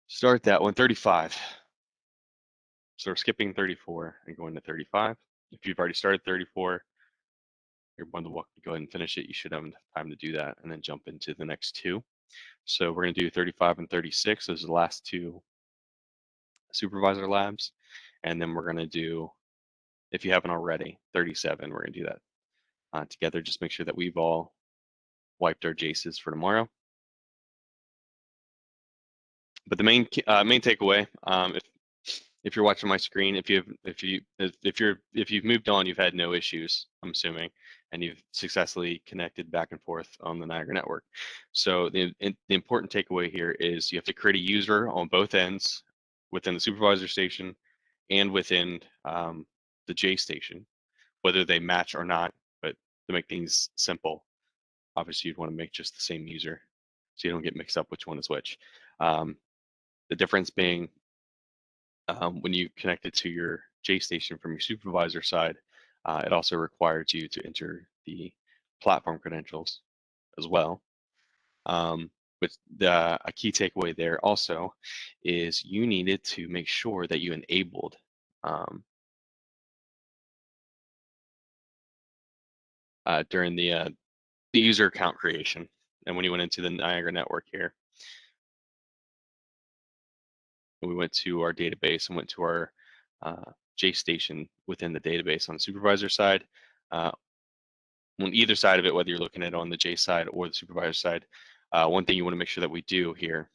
start that one. 35. So we're skipping 34 and going to 35. If you've already started 34, you're more than welcome to go ahead and finish it. You should have enough time to do that and then jump into the next two. So we're going to do 35 and 36. Those are the last two supervisor labs. And then we're going to do, if you haven't already, 37. We're going to do that together. Just make sure that we've all wiped our JACEs for tomorrow. But the main takeaway, if you're watching my screen, if you've moved on, you've had no issues, I'm assuming, and you've successfully connected back and forth on the Niagara network. So the important takeaway here is you have to create a user on both ends within the supervisor station and within the J station, whether they match or not. But to make things simple, obviously you'd want to make just the same user so you don't get mixed up which one is which. The difference being when you connect it to your J station from your supervisor side, it also requires you to enter the platform credentials as well. But a key takeaway there also is you needed to make sure that you enabled during the user account creation. And when you went into the Niagara network here, we went to our database and went to our J station within the database on the supervisor side. On either side of it, whether you're looking at it on the J side or the supervisor side, one thing you want to make sure that we do here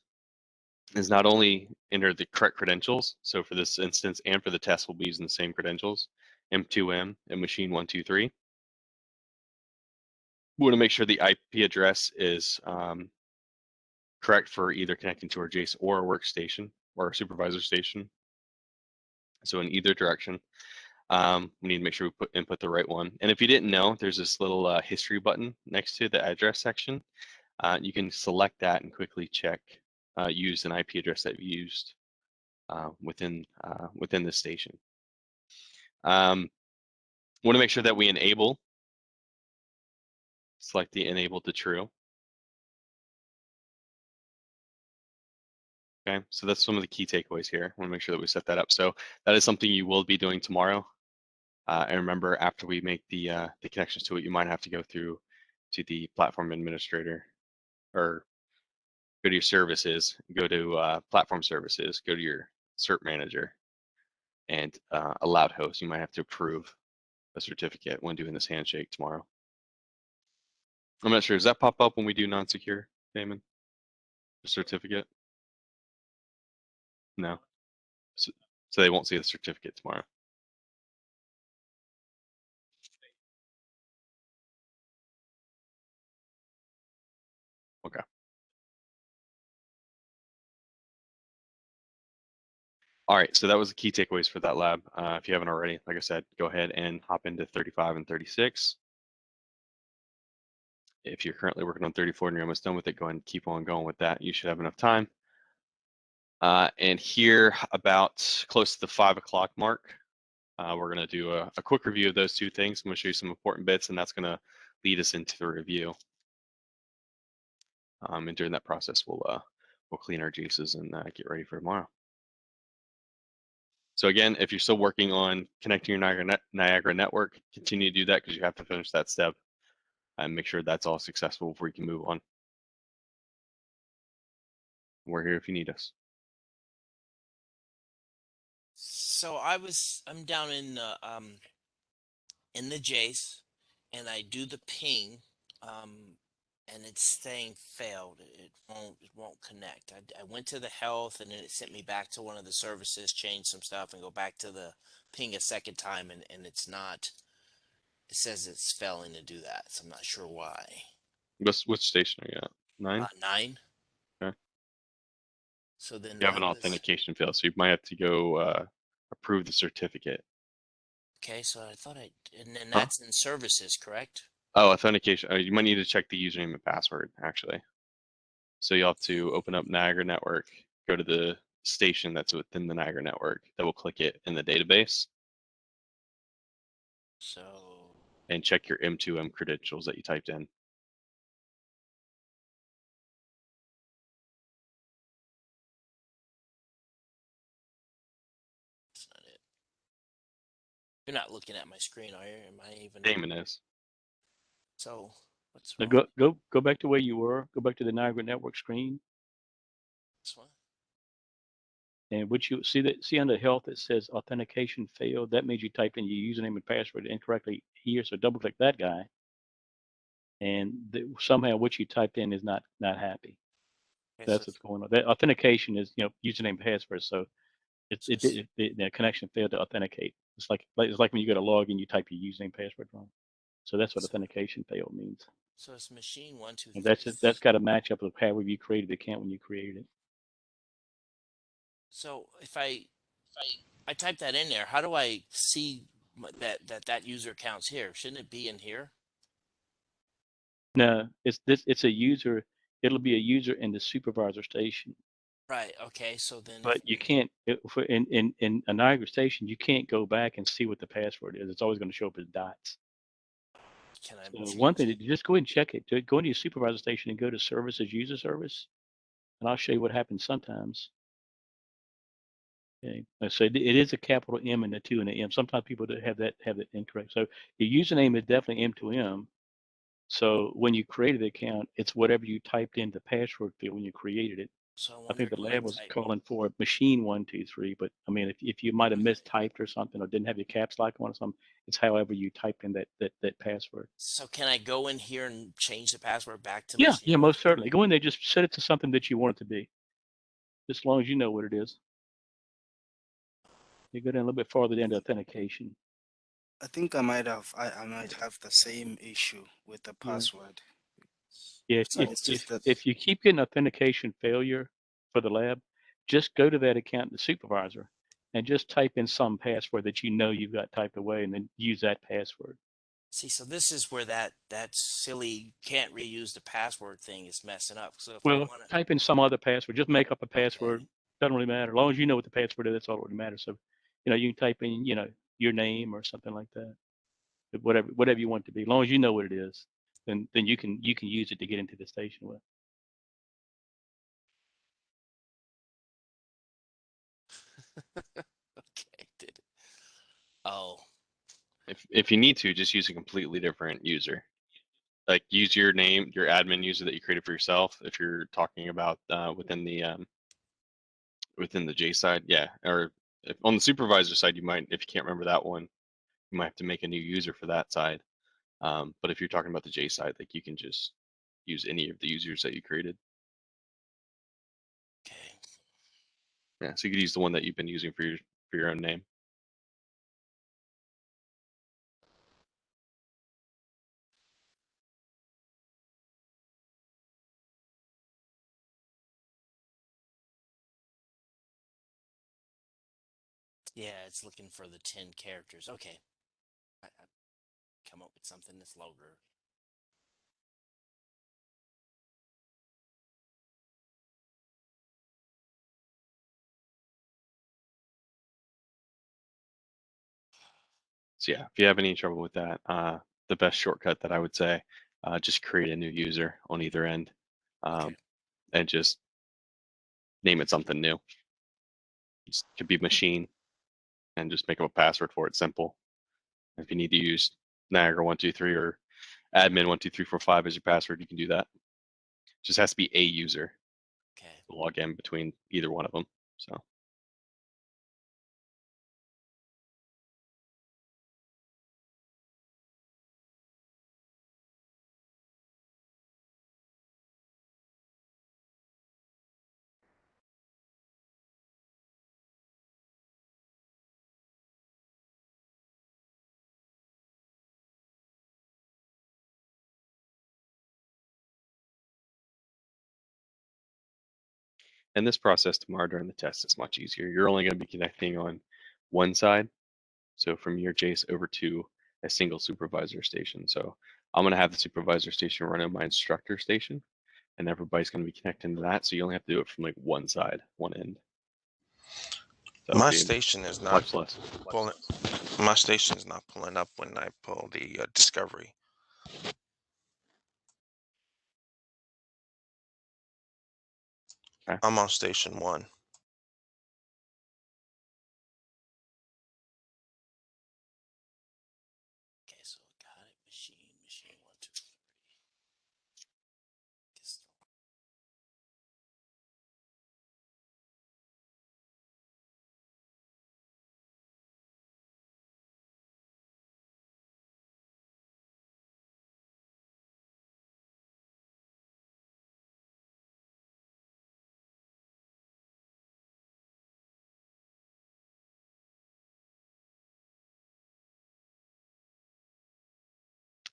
is not only enter the correct credentials. So for this instance and for the test, we'll be using the same credentials, M2M and machine 123. We want to make sure the IP address is correct for either connecting to our JACE or our workstation or our supervisor station. So in either direction, we need to make sure we input the right one. And if you didn't know, there's this little history button next to the address section. You can select that and quickly check use an IP address that you used within the station. Want to make sure that we enable. Select the enable to true. Okay, so that's some of the key takeaways here. I want to make sure that we set that up. So that is something you will be doing tomorrow. And remember, after we make the connections to it, you might have to go through to the platform administrator or go to your services, go to platform services, go to your cert manager, and allowed host. You might have to approve a certificate when doing this handshake tomorrow. I'm not sure. Does that pop up when we do non-secure, Damon? The certificate? No. So they won't see the certificate tomorrow. Okay. All right, so that was the key takeaways for that lab. If you haven't already, like I said, go ahead and hop into 35 and 36. If you're currently working on 34 and you're almost done with it, go ahead and keep on going with that. You should have enough time. And here, about close to the 5 o'clock mark, we're going to do a quick review of those two things. I'm going to show you some important bits, and that's going to lead us into the review. And during that process, we'll clean our juices and get ready for tomorrow. So again, if you're still working on connecting your Niagara network, continue to do that because you have to finish that step and make sure that's all successful before you can move on. We're here if you need us. So I'm down in the Jace, and I do the ping, and it's saying failed. It won't connect. I went to the health, and then it sent me back to one of the services, change some stuff, and go back to the ping a second time, and it's not. It says it's failing to do that, so I'm not sure why. Which station are you at? 9? 9. Okay. So then You have an authentication fail, so you might have to go approve the certificate. Okay, so I thought and then that's in services, correct? Oh, authentication. You might need to check the username and password, actually. So you'll have to open up Niagara Network, go to the station that's within the Niagara Network, double click it in the database. So. And check your M2M credentials that you typed in. That's not it. You're not looking at my screen, are you? Am I even? Damon is. So What's Now wrong? go back to where you were. Go back to the Niagara Network screen, This one? and what you see under health it says authentication failed. That means you typed in your username and password incorrectly here. So double click that guy, and somehow what you typed in is not happy. Okay, so That's what's going on. That authentication is username and password. So the connection failed to authenticate. It's like when you go to log in, you type your username password wrong. So that's what authentication failed means. so it's machine 1, 2, 3. And that's got to match up with however you created the account when you created it. So if I type that in there, how do I see that user account's here? Shouldn't it be in here? No, it's a user. It'll be a user in the supervisor station. Right. Okay. So then, But you can't in a Niagara station, you can't go back and see what the password is. It's always going to show up as dots. can I So one change thing, it? just go ahead and check it. Go into your supervisor station and go to services, user service, and I'll show you what happens sometimes. Okay, so it is a capital M and a 2 and an M. Sometimes people have that incorrect. So your username is definitely M2M. So when you created the account, it's whatever you typed in the password field when you created it. So I I think wondered the when I lab was type. calling for machine 123, but I mean, if you might have mistyped or something or didn't have your caps lock on or something, it's however you typed in that password. So can I go in here and change the password back to Yeah, machine most 1? certainly. Go in there, just set it to something that you want it to be, just as long as you know what it is. You go down a little bit farther down to authentication. I think I might have the same issue with the Yeah. password. Yeah, So It's just that if you keep getting authentication failure for the lab, just go to that account in the supervisor and just type in some password that you know you've got typed away and then use that password. see, so this is where that silly can't reuse the password thing is messing up. So if I Well, want to, type in some other password. Just make up a okay, password. Doesn't really matter. As long as you know what the password is, that's all that really matters. So, you can type in, your name or something like that. Whatever you want it to be. As long as you know what it is, then you can use it to get into the station with. okay, did it? Oh, If you need to, just use a completely different user. Like use your name, your admin user that you created for yourself. If you're talking about within the J side, yeah. Or if, on the supervisor side, you might, if you can't remember that one, you might have to make a new user for that side. But if you're talking about the J side, like you can just use any of the users that you created. okay. Yeah, so you could use the one that you've been using for your own name. Yeah, it's looking for the 10 characters. Okay, I come up with something that's longer. So yeah, if you have any trouble with that, the best shortcut that I would say, just create a new user on either end, Okay. and just name it something new. It could be machine, and just make up a password for it. Simple. If you need to use Niagara123 or admin12345 as your password, you can do that. Just has to be a user Okay. to log in between either one of them. So. And this process tomorrow during the test is much easier. You're only going to be connecting on one side. So from your Jace over to a single supervisor station. So I'm going to have the supervisor station run on my instructor station, and everybody's going to be connecting to that. So you only have to do it from like one side, one end. So it'll My be station is not much less. pulling. My station is not pulling up when I pull the discovery. Okay. I'm on station 1. Okay, so got it. Machine 1, 2, 3.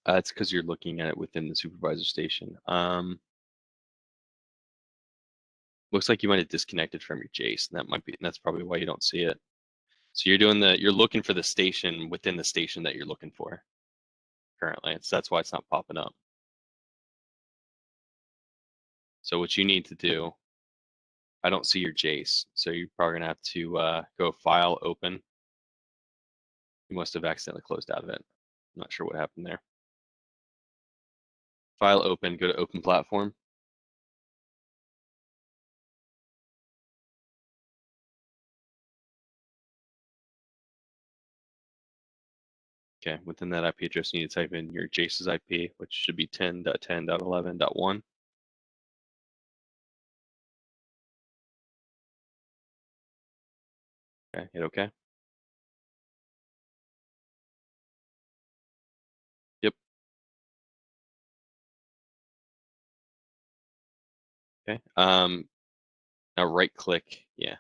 It's because you're looking at it within the supervisor station. Looks like you might have disconnected from your Jace, and that's probably why you don't see it. So you're looking for the station within the station that you're looking for currently. That's why it's not popping up. So what you need to do, I don't see your Jace, so you're probably gonna have to go File, Open. You must have accidentally closed out of it. I'm not sure what happened there. File, Open, go to Open Platform. Okay, within that IP address, you need to type in your Jace's IP, which should be 10.10.11.1. Okay, hit OK. Yep. Okay. Now right click. Yeah.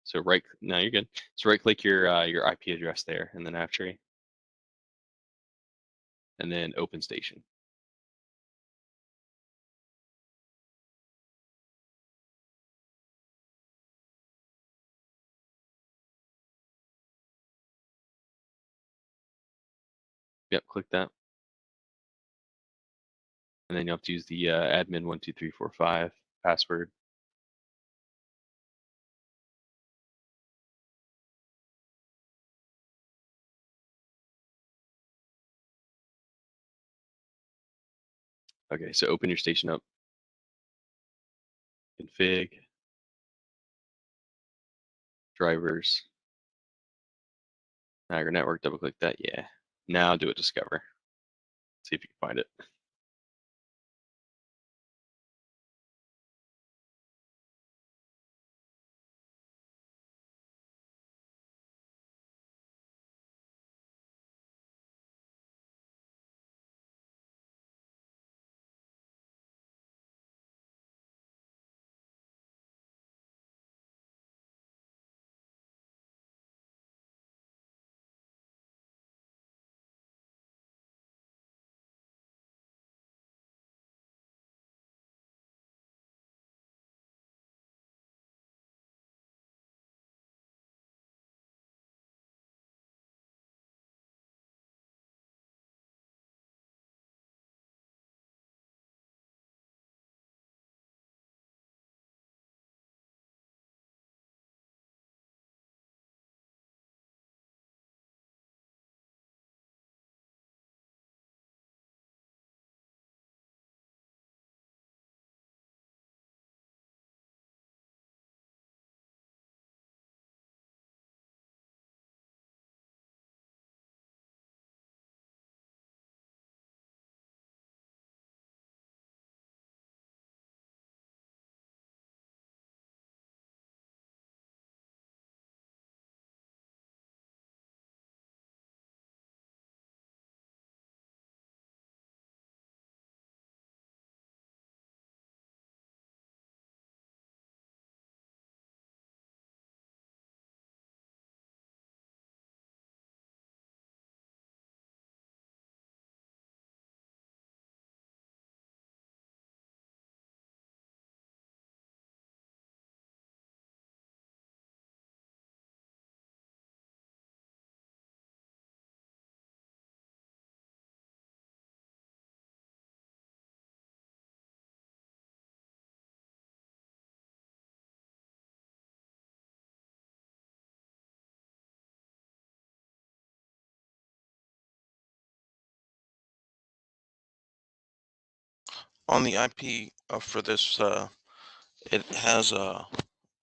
So now you're good. So right click your IP address there in the nav tree, and then open station. Yep, click that. And then you have to use the admin12345 password. Okay, so open your station up. Config. Drivers. Niagara Network, double click that. Yeah. Now do a discover. See if you can find it. On the IP for this, it has a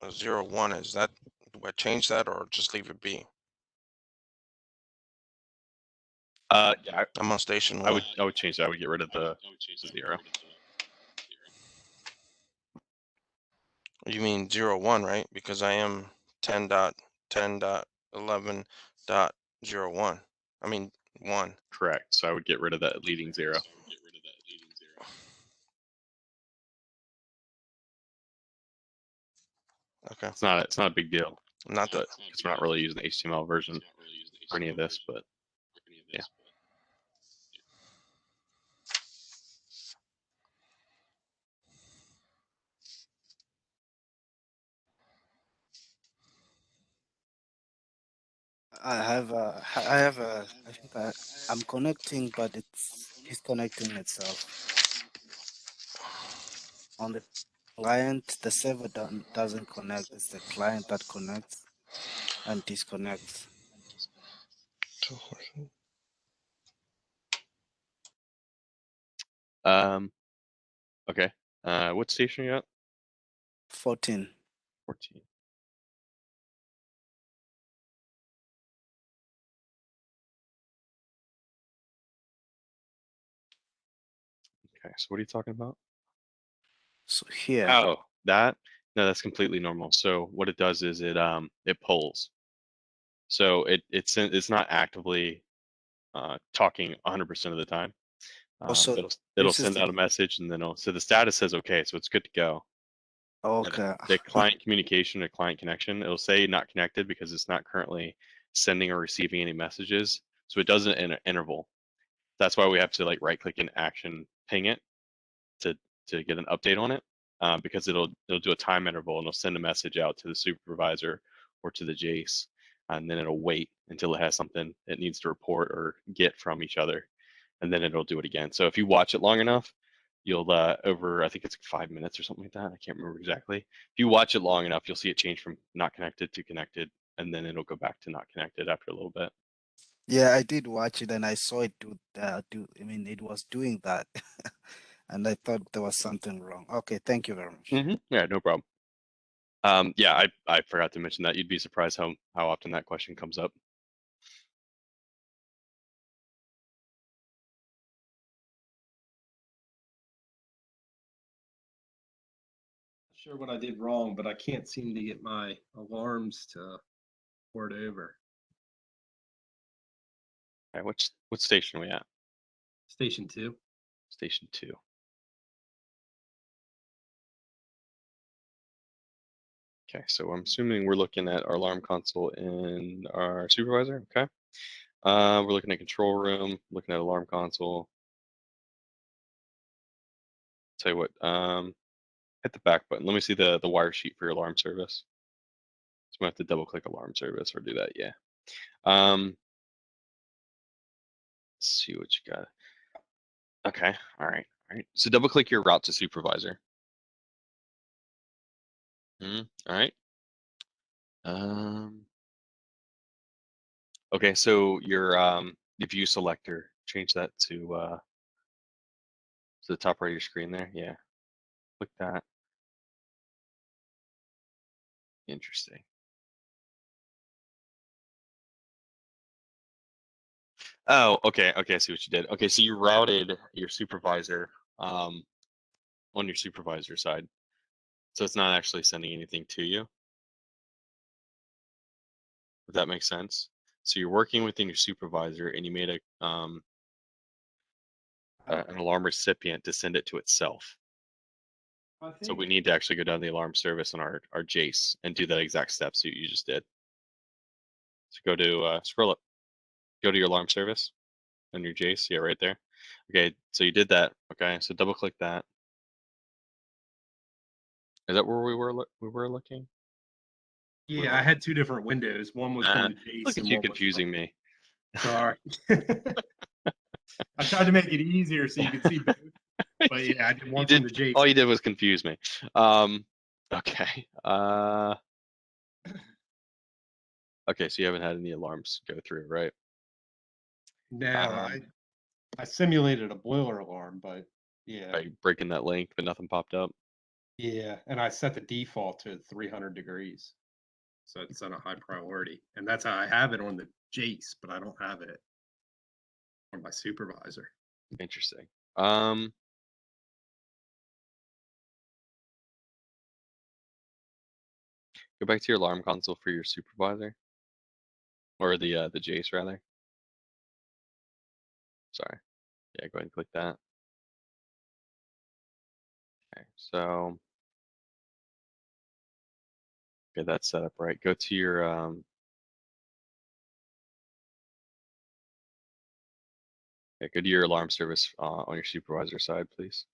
01. Is that, do I change that or just leave it be? Yeah, I'm on station I one. would change that. I would get rid of the 0. You mean 01, right? Because I am 10.10.11.01. I mean 1. Correct. So I would get rid of that leading 0. Okay. It's not a big deal. Not that. Because we're not really using the HTML version for any of this, but yeah. I think I'm connecting, but it's disconnecting itself. On the client, the server doesn't connect. It's the client that connects and disconnects. Okay. What station are you at? 14. 14. Okay, so what are you talking about? So here, Oh, that? No, that's completely normal. So what it does is it polls. So it's not actively talking 100% of the time. also It'll this is send the out a message and then so the status says okay, so it's good to go. Now okay. the client communication or client connection, it'll say not connected because it's not currently sending or receiving any messages. So it does it in an interval. That's why we have to like right click in action, ping it to get an update on it, because it'll do a time interval and it'll send a message out to the supervisor or to the Jace, and then it'll wait until it has something it needs to report or get from each other, and then it'll do it again. So if you watch it long enough, you'll over I think it's like 5 minutes or something like that. I can't remember exactly. If you watch it long enough, you'll see it change from not connected to connected, and then it'll go back to not connected after a little bit. Yeah, I did watch it and I saw it do. I mean, it was doing that, and I thought there was something wrong. Okay, thank you very much. Yeah, no problem. Yeah, I forgot to mention that. You'd be surprised how often that question comes up. Not sure what I did wrong, but I can't seem to get my alarms to port over. Okay, what station are we at? Station 2. Station 2. Okay, so I'm assuming we're looking at our alarm console in our supervisor. Okay. We're looking at control room, looking at alarm console. Tell you what, hit the back button. Let me see the wire sheet for your alarm service. So we have to double click alarm service or do that. Yeah. Let's see what you got. Okay. All right. All right. So double click your route to supervisor. All right. Okay. So your the view selector, change that to the top right of your screen there. Yeah. Click that. Interesting. Oh, okay. Okay. I see what you did. Okay. So you routed your supervisor on your supervisor side. So it's not actually sending anything to you. If that makes sense. So you're working within your supervisor and you made an alarm recipient to send it to itself. I So think we need to actually go down the alarm service on our Jace and do that exact steps you just did. So go to scroll up, go to your alarm service on your Jace. Yeah, right there. Okay, so you did that. Okay, so double click that. Is that where we were looking? yeah, I had two different windows. One was from the Look Jace at and you one was confusing from. me. Sorry. I tried to make it easier so you could see both. But yeah, I did one from the Jace. All you did was confuse me. Okay. Okay, so you haven't had any alarms go through, right? No, I simulated a boiler alarm, but yeah. By breaking that link, but nothing popped up. Yeah, and I set the default to 300 degrees. So it's on a high priority. And that's how I have it on the Jace, but I don't have it on my supervisor. Interesting. Go back to your alarm console for your supervisor, or the Jace rather. Sorry. Yeah, go ahead and click that. Okay, so get that set up right. Go to your go to your alarm service on your supervisor side, please.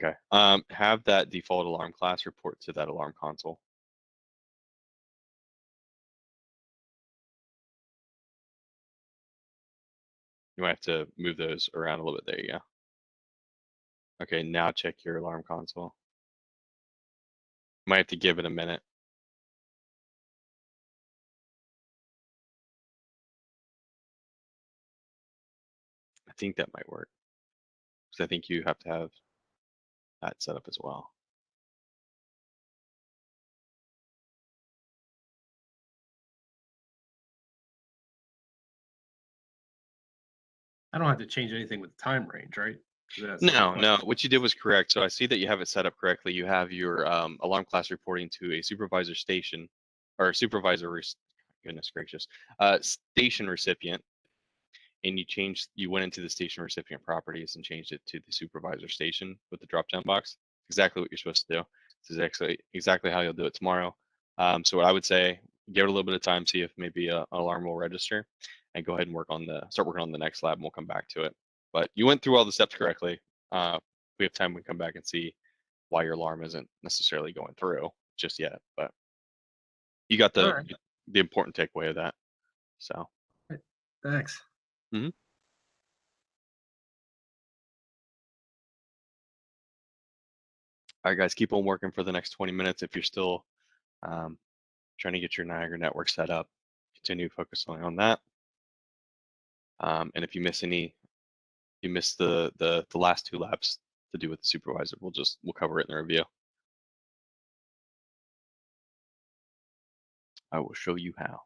Okay. Have that default alarm class report to that alarm console. You might have to move those around a little bit. There you go. Okay, now check your alarm console. You might have to give it a minute. I think that might work. Because I think you have to have that set up as well. I don't have to change anything with the time range, right? No. What you did was correct. So I see that you have it set up correctly. You have your alarm class reporting to a supervisor station, or supervisor. Goodness gracious, station recipient, and you went into the station recipient properties and changed it to the supervisor station with the drop down box. Exactly what you're supposed to do. This is exactly how you'll do it tomorrow. So what I would say, give it a little bit of time, see if maybe an alarm will register, and go ahead and start working on the next lab, and we'll come back to it. But you went through all the steps correctly. If we have time, we can come back and see why your alarm isn't necessarily going through just yet. But you got the important takeaway of that. So thanks. Mm-hmm. All right, guys, keep on working for the next 20 minutes. If you're still trying to get your Niagara network set up, continue focusing on that. And if you miss the last two labs to do with the supervisor, we'll cover it in the review. I will show you how.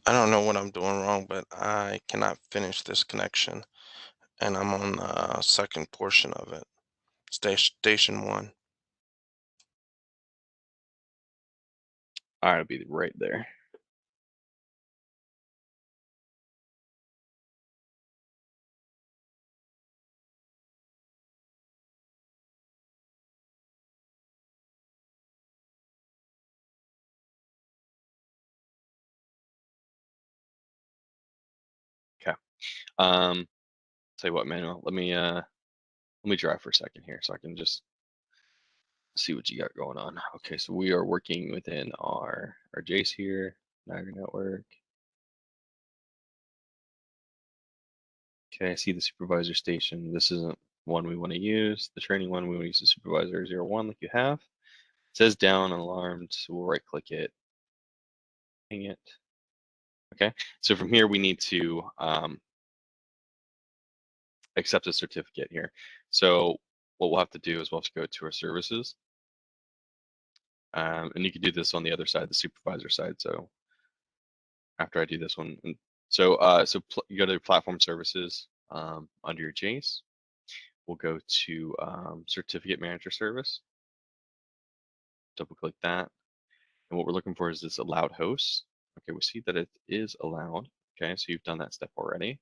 I don't know what I'm doing wrong, but I cannot finish this connection, and I'm on the second portion of it. Station 1. All right, I'll be right there. Okay. Tell you what, Manuel, let me drive for a second here so I can just see what you got going on. Okay, so we are working within our Jace here, Niagara Network. Okay, I see the supervisor station. This isn't one we want to use. The training one, we want to use the supervisor 01 like you have. It says down alarmed, so we'll right click it, hang it. Okay, so from here we need to accept a certificate here. So what we'll have to do is we'll have to go to our services. And you can do this on the other side, the supervisor side. So after I do this one, so you go to platform services under your Jace. We'll go to certificate manager service. Double click that. And what we're looking for is this allowed hosts. Okay, we see that it is allowed. Okay, so you've done that step already.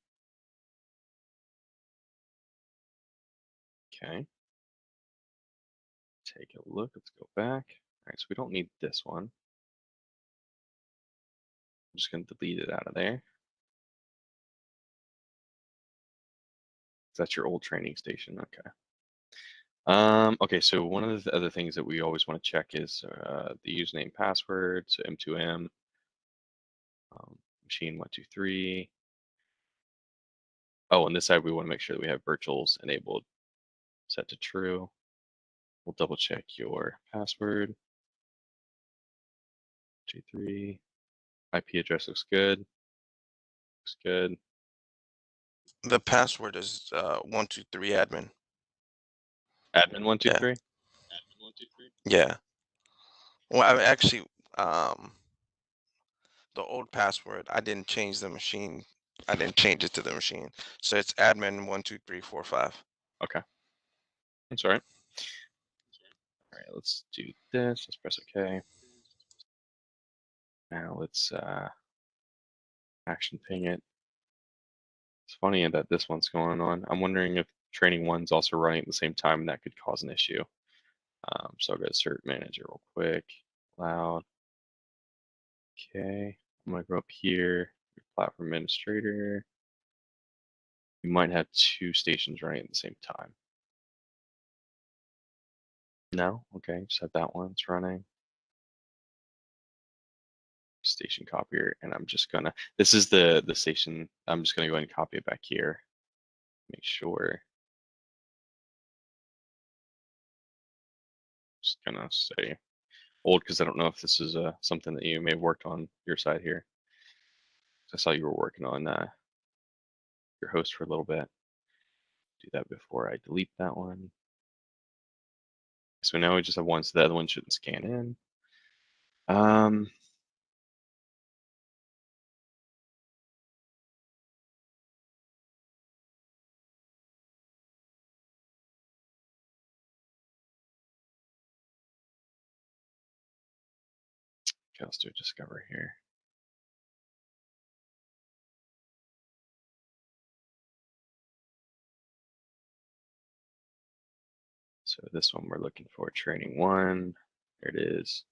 Okay. Take a look. Let's go back. All right, so we don't need this one. I'm just going to delete it out of there. That's your old training station. Okay. Okay, so one of the other things that we always want to check is the username password, so M2M, machine 123. Oh, on this side, we want to make sure that we have virtuals enabled, set to true. We'll double check your password. 23. IP address looks good. Looks good. The password is 123 admin. Admin 123. Yeah. Well, I actually, um, the old password, I didn't change the machine. I didn't change it to the machine. So it's admin 12345. Okay. That's all right. All right, let's do this. Let's press OK. Now let's action ping it. It's funny that this one's going on. I'm wondering if training one's also running at the same time, and that could cause an issue. So I'll go to cert manager real quick. Loud. Okay. I'm gonna go up here. Platform administrator. You might have two stations running at the same time. No? Okay, just have that one. It's running. Station copier, and I'm just gonna, this is the station. I'm just gonna go ahead and copy it back here. Make sure. Just gonna say old because I don't know if this is something that you may have worked on your side here. I saw you were working on your host for a little bit. Do that before I delete that one. So now we just have one, so the other one shouldn't scan in. Okay, let's do a discover here. So this one we're looking for training one. There it is.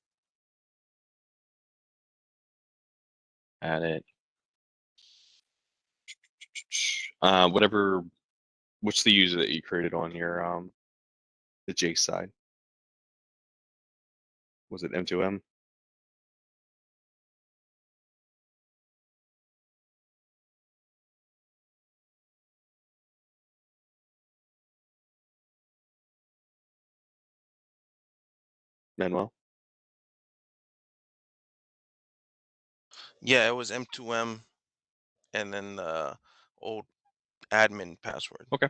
Add it. Whatever. What's the user that you created on your the J side? Was it M2M? Manuel? Yeah, it was M2M and then the old admin password. Okay.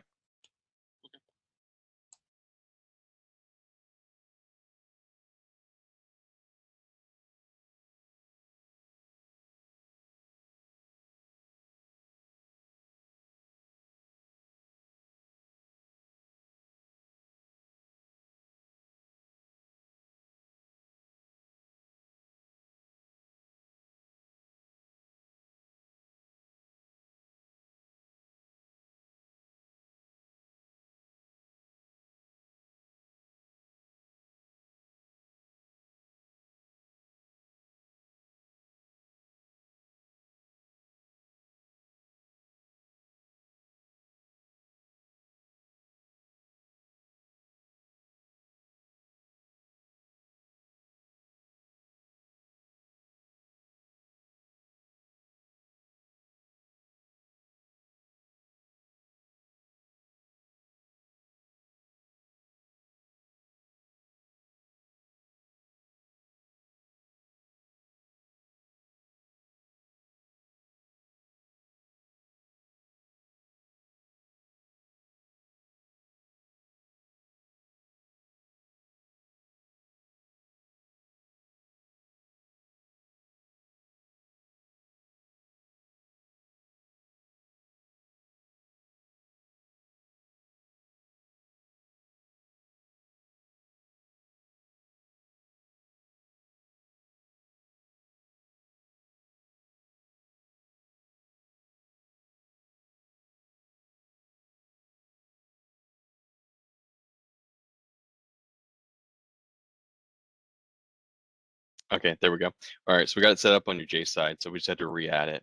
Okay, there we go. All right, so we got it set up on your J side, so we just had to re-add it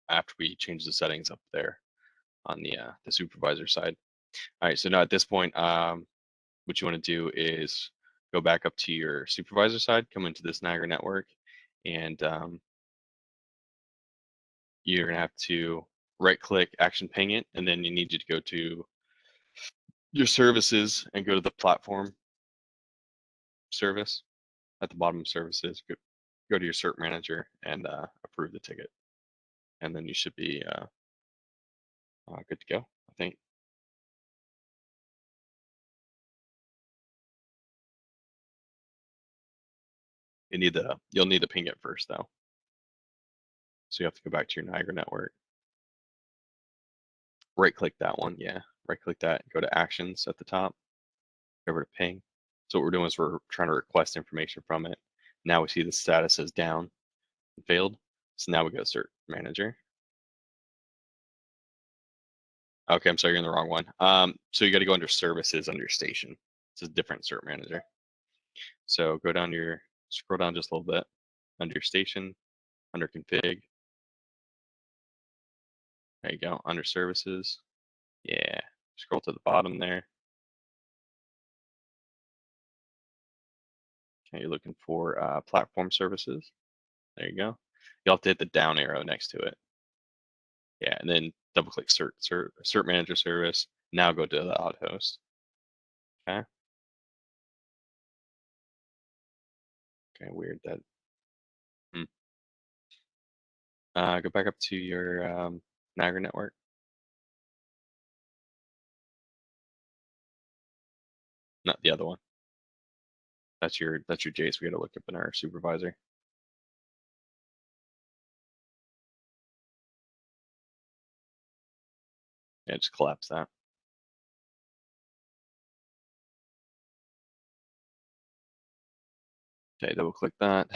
after we changed the settings up there. on the supervisor side. All right, so now at this point, what you want to do is go back up to your supervisor side, come into this Niagara network, and you're gonna have to right-click Action Ping It, and then you need you to go to your services and go to the platform service at the bottom of services. Go to your cert manager and approve the ticket, and then you should be good to go, I think. You'll need to ping it first though. So you have to go back to your Niagara network. Right click that one, yeah. Right click that, go to actions at the top, go over to ping. So what we're doing is we're trying to request information from it. Now we see the status is down and failed. So now we go to cert manager. Okay, I'm sorry, you're in the wrong one. So you got to go under services under station. It's a different cert manager. So go down scroll down just a little bit under your station, under config. There you go, under services. Yeah, scroll to the bottom there. Okay, you're looking for platform services. There you go. You'll have to hit the down arrow next to it. Yeah, and then double click cert manager service. Now go to the outhost. Okay. Okay, weird that. Go back up to your Niagara network. Not the other one. That's your Jace. We got to look up in our supervisor. Yeah, just collapse that. Okay, double click that.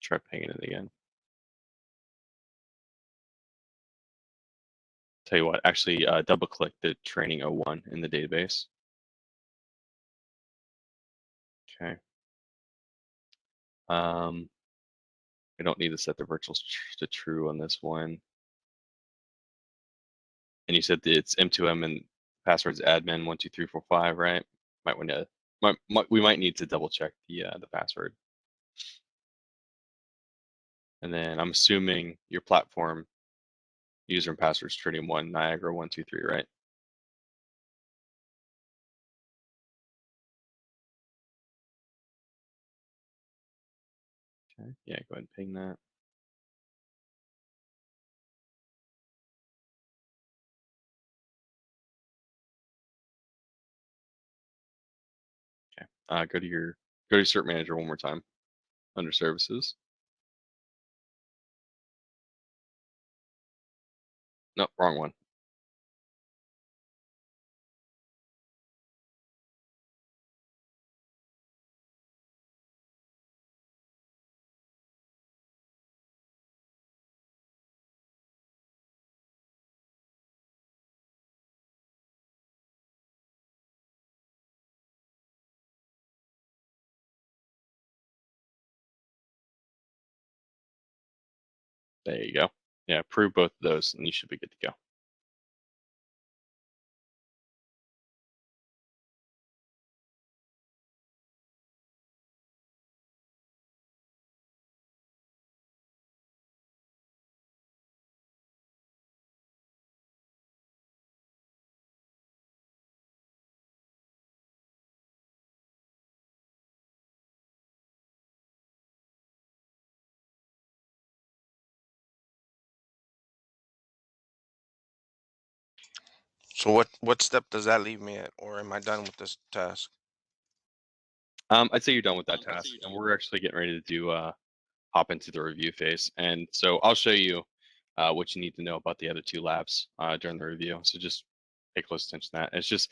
Try pinging it again. Tell you what, actually double click the training 01 in the database. Okay. I don't need to set the virtuals to true on this one. And you said that it's M2M and password's admin 12345, right? We might need to double check the password. And then I'm assuming your platform user and password's Tritium1 Niagara 123, right? Okay, yeah, go ahead and ping that. Okay, go to your cert manager one more time under services. Nope, wrong one. There you go. Yeah, approve both of those and you should be good to go. So what step does that leave me at, or am I done with this task? I'd say you're done with that task, and we're actually getting ready to do hop into the review phase. And so I'll show you what you need to know about the other two labs during the review. So just pay close attention to that. It's just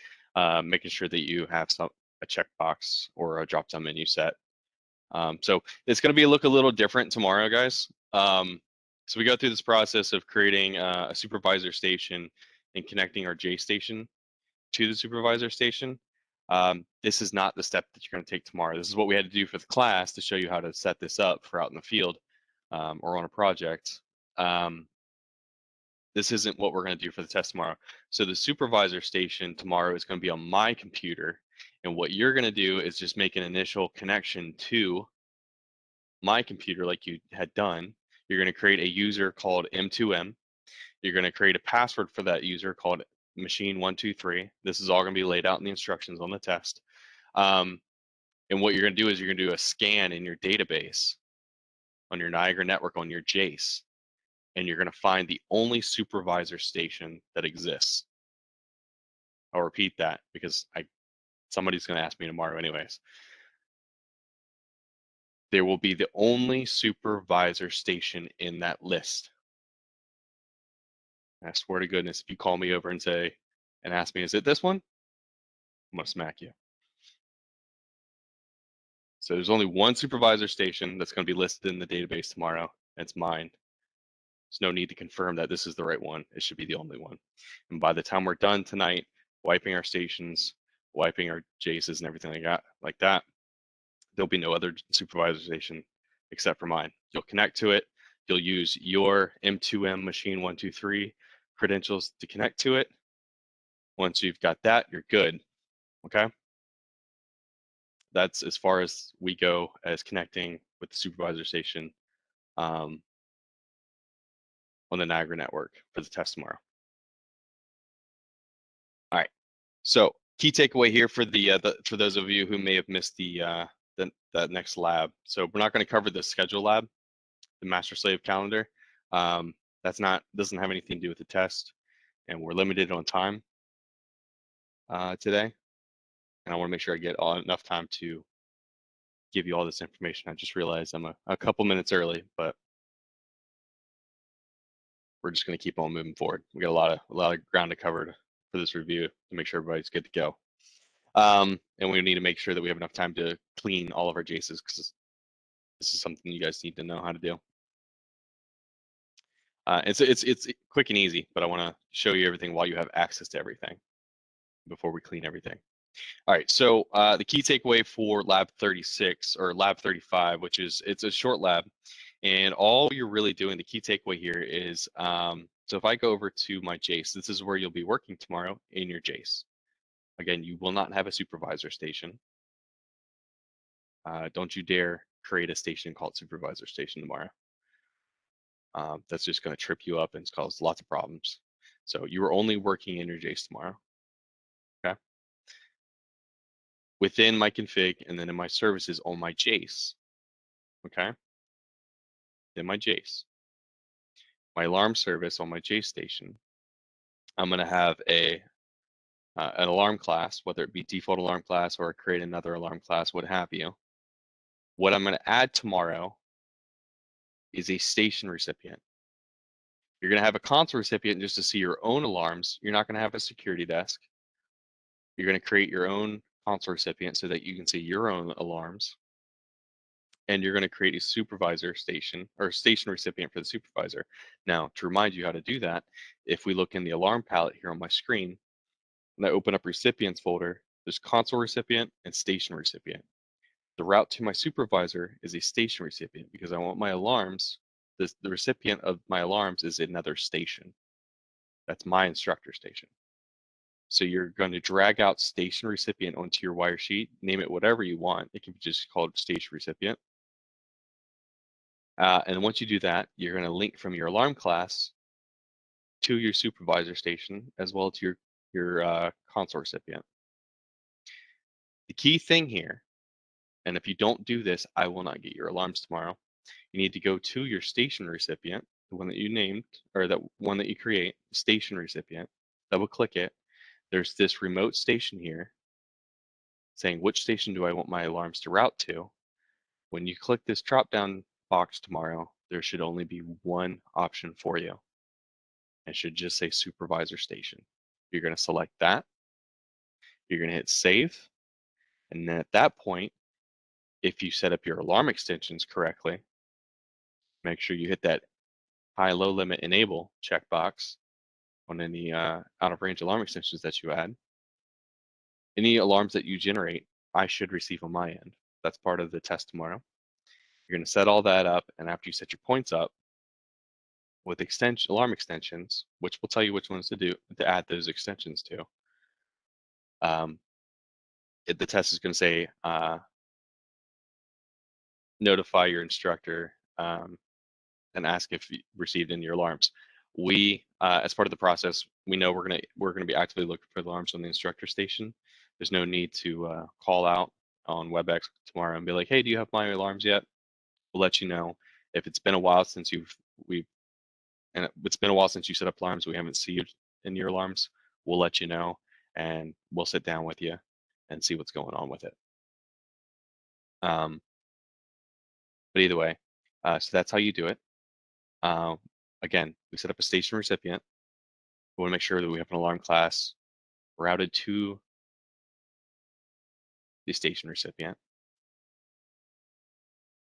making sure that you have a checkbox or a drop-down menu set. So it's going to look a little different tomorrow, guys. So we go through this process of creating a supervisor station and connecting our J station to the supervisor station. This is not the step that you're going to take tomorrow. This is what we had to do for the class to show you how to set this up for out in the field or on a project. this isn't what we're going to do for the test tomorrow. So the supervisor station tomorrow is going to be on my computer. And what you're going to do is just make an initial connection to my computer like you had done. You're going to create a user called M2M. You're going to create a password for that user called machine123. This is all going to be laid out in the instructions on the test. And what you're going to do is you're going to do a scan in your database on your Niagara network on your Jace. And you're going to find the only supervisor station that exists. I'll repeat that because somebody's going to ask me tomorrow anyways. There will be the only supervisor station in that list. I swear to goodness, if you call me over and ask me, is it this one? I'm going to smack you. So there's only one supervisor station that's going to be listed in the database tomorrow. And it's mine. There's no need to confirm that this is the right one. It should be the only one. And by the time we're done tonight, wiping our stations, wiping our Jaces and everything like that, there'll be no other supervisor station except for mine. You'll connect to it. You'll use your M2M machine 123 credentials to connect to it. Once you've got that, you're good. Okay? That's as far as we go as connecting with the supervisor station on the Niagara network for the test tomorrow. All right. So key takeaway here for for those of you who may have missed the next lab. So we're not going to cover the schedule lab, the master slave calendar. Doesn't have anything to do with the test, and we're limited on time today. And I want to make sure I get enough time to give you all this information. I just realized I'm a couple minutes early, but we're just going to keep on moving forward. We got a lot of ground to cover for this review to make sure everybody's good to go. And we need to make sure that we have enough time to clean all of our Jaces because this is something you guys need to know how to do. It's quick and easy, but I want to show you everything while you have access to everything before we clean everything. All right, so the key takeaway for lab 36 or lab 35, which is it's a short lab, and all you're really doing, the key takeaway here is, so if I go over to my Jace, this is where you'll be working tomorrow in your Jace. Again, you will not have a supervisor station. Don't you dare create a station called supervisor station tomorrow. That's just going to trip you up and cause lots of problems. So you are only working in your Jace tomorrow. Okay. Within my config and then in my services on my Jace. Okay. In my Jace. My alarm service on my Jace station. I'm going to have an alarm class, whether it be default alarm class or create another alarm class, what have you. What I'm going to add tomorrow is a station recipient. You're going to have a console recipient just to see your own alarms. You're not going to have a security desk. You're going to create your own console recipient so that you can see your own alarms. And you're going to create a supervisor station or station recipient for the supervisor. Now, to remind you how to do that, if we look in the alarm palette here on my screen, when I open up recipients folder, there's console recipient and station recipient. The route to my supervisor is a station recipient because I want my alarms, the recipient of my alarms is another station. That's my instructor station. So you're going to drag out station recipient onto your wire sheet, name it whatever you want. It can be just called station recipient. And once you do that, you're going to link from your alarm class to your supervisor station as well to your console recipient. The key thing here, and if you don't do this, I will not get your alarms tomorrow. You need to go to your station recipient, the one that you named, or that one that you create, station recipient, double click it. There's this remote station here saying which station do I want my alarms to route to. When you click this drop down box tomorrow, there should only be one option for you. It should just say supervisor station. You're going to select that. You're going to hit save. And then at that point, if you set up your alarm extensions correctly, make sure you hit that high-low limit enable checkbox on any out of range alarm extensions that you add. Any alarms that you generate, I should receive on my end. That's part of the test tomorrow. You're going to set all that up, and after you set your points up, with alarm extensions, which will tell you which ones to add those extensions to. The test is going to say notify your instructor and ask if you received any alarms. We, as part of the process, we know we're gonna be actively looking for alarms on the instructor station. There's no need to call out on WebEx tomorrow and be like, hey, do you have my alarms yet? We'll let you know. If it's been a while since it's been a while since you set up alarms, we haven't seen in your alarms, we'll let you know, and we'll sit down with you and see what's going on with it. But either way, so that's how you do it. Again, we set up a station recipient. We want to make sure that we have an alarm class routed to the station recipient.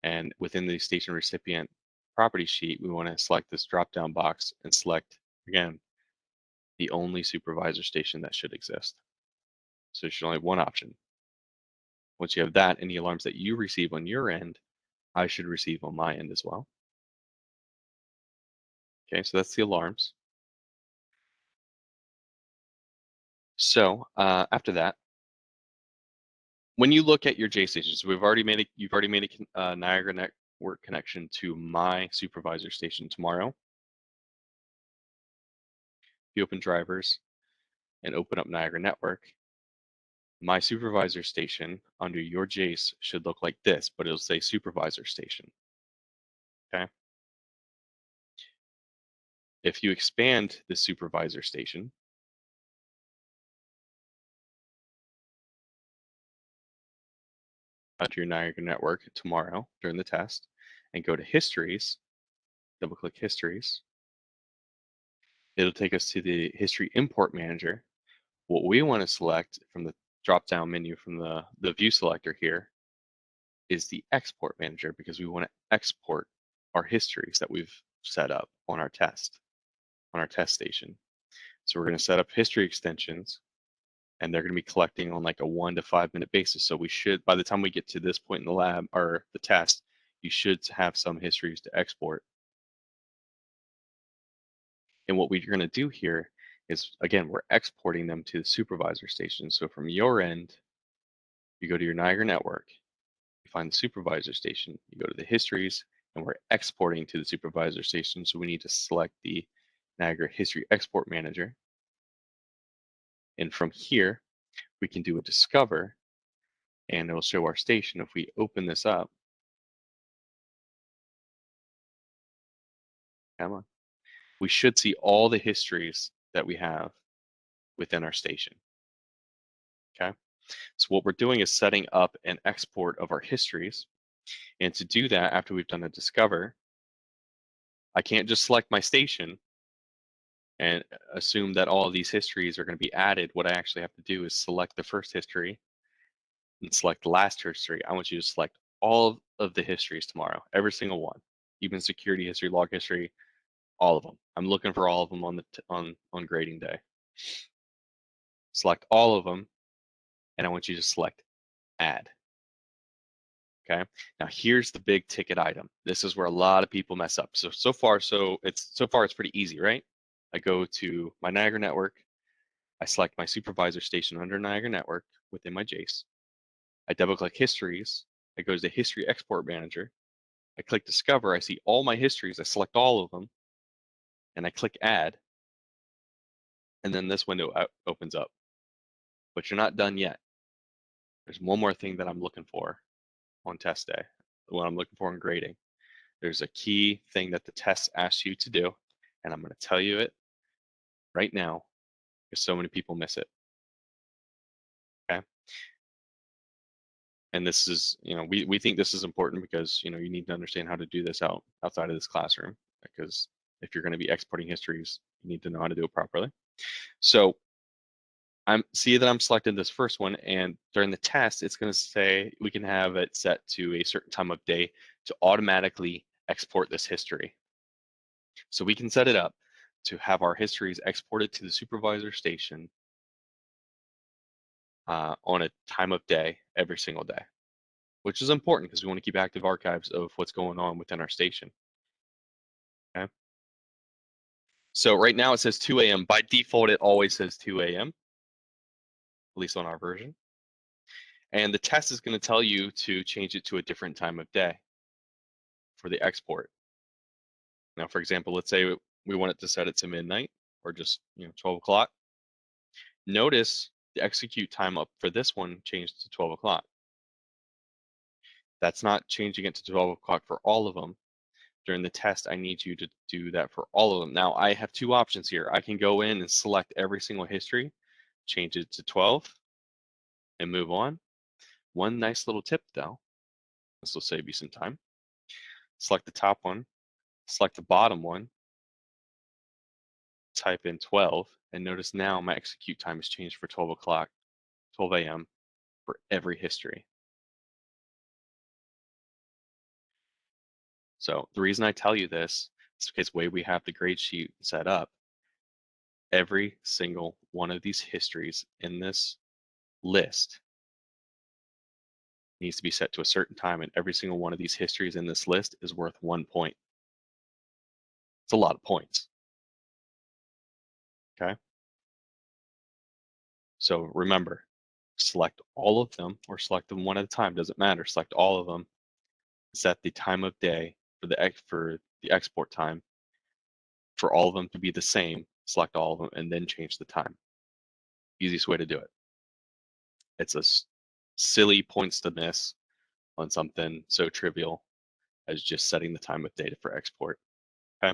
And within the station recipient property sheet, we want to select this drop-down box and select, again, the only supervisor station that should exist. So there's only one option. Once you have that, any alarms that you receive on your end, I should receive on my end as well. Okay, so that's the alarms. So after that, when you look at your J stations, you've already made a Niagara network connection to my supervisor station tomorrow. If you open drivers and open up Niagara network, my supervisor station under your Jace should look like this, but it'll say supervisor station. Okay. If you expand the supervisor station, to your Niagara network tomorrow during the test and go to histories, double click histories, it'll take us to the history import manager. What we want to select from the drop down menu from the view selector here is the export manager, because we want to export our histories that we've set up on our test station. So we're going to set up history extensions, and they're going to be collecting on like a 1 to 5 minute basis. So we should, by the time we get to this point in the lab or the test, you should have some histories to export. And what we're going to do here is, again, we're exporting them to the supervisor station. So from your end, you go to your Niagara network, you find the supervisor station, you go to the histories, and we're exporting to the supervisor station. So we need to select the Niagara History Export Manager. And from here, we can do a discover, and it'll show our station. If we open this up, come on, we should see all the histories that we have within our station. Okay, so what we're doing is setting up an export of our histories. And to do that, after we've done a discover, I can't just select my station and assume that all of these histories are going to be added. What I actually have to do is select the first history and select the last history. I want you to select all of the histories tomorrow, every single one, even security history, log history, all of them. I'm looking for all of them on grading day. Select all of them, and I want you to select add. Okay. Now here's the big ticket item. This is where a lot of people mess up. So far it's pretty easy, right? I go to my Niagara network. I select my supervisor station under Niagara network within my Jace. I double click histories. I go to the history export manager. I click discover. I see all my histories. I select all of them, and I click add. And then this window opens up. But you're not done yet. There's one more thing that I'm looking for on test day, what I'm looking for in grading. There's a key thing that the test asks you to do, and I'm going to tell you it right now because so many people miss it. Okay. And this is, we think this is important because, you need to understand how to do this outside of this classroom, because if you're going to be exporting histories, you need to know how to do it properly. So see that I'm selecting this first one, and during the test, it's going to say we can have it set to a certain time of day to automatically export this history. So we can set it up to have our histories exported to the supervisor station on a time of day every single day, which is important because we want to keep active archives of what's going on within our station. Okay. So right now it says 2 a.m. By default, it always says 2 a.m., at least on our version. And the test is going to tell you to change it to a different time of day for the export. Now, for example, let's say we want it to set it to midnight or just 12 o'clock. Notice the execute time up for this one changed to 12 o'clock. That's not changing it to 12 o'clock for all of them. During the test, I need you to do that for all of them. Now, I have two options here. I can go in and select every single history, change it to 12, and move on. One nice little tip, though. This will save you some time. Select the top one, select the bottom one, type in 12, and notice now my execute time has changed for 12 o'clock, 12 a.m. for every history. So the reason I tell you this is because the way we have the grade sheet set up, every single one of these histories in this list needs to be set to a certain time, and every single one of these histories in this list is worth 1 point. It's a lot of points. Okay? So remember, select all of them or select them one at a time, doesn't matter. Select all of them, set the time of day for the export time for all of them to be the same, select all of them, and then change the time. Easiest way to do it. It's a silly points to miss on something so trivial as just setting the time of data for export. Okay.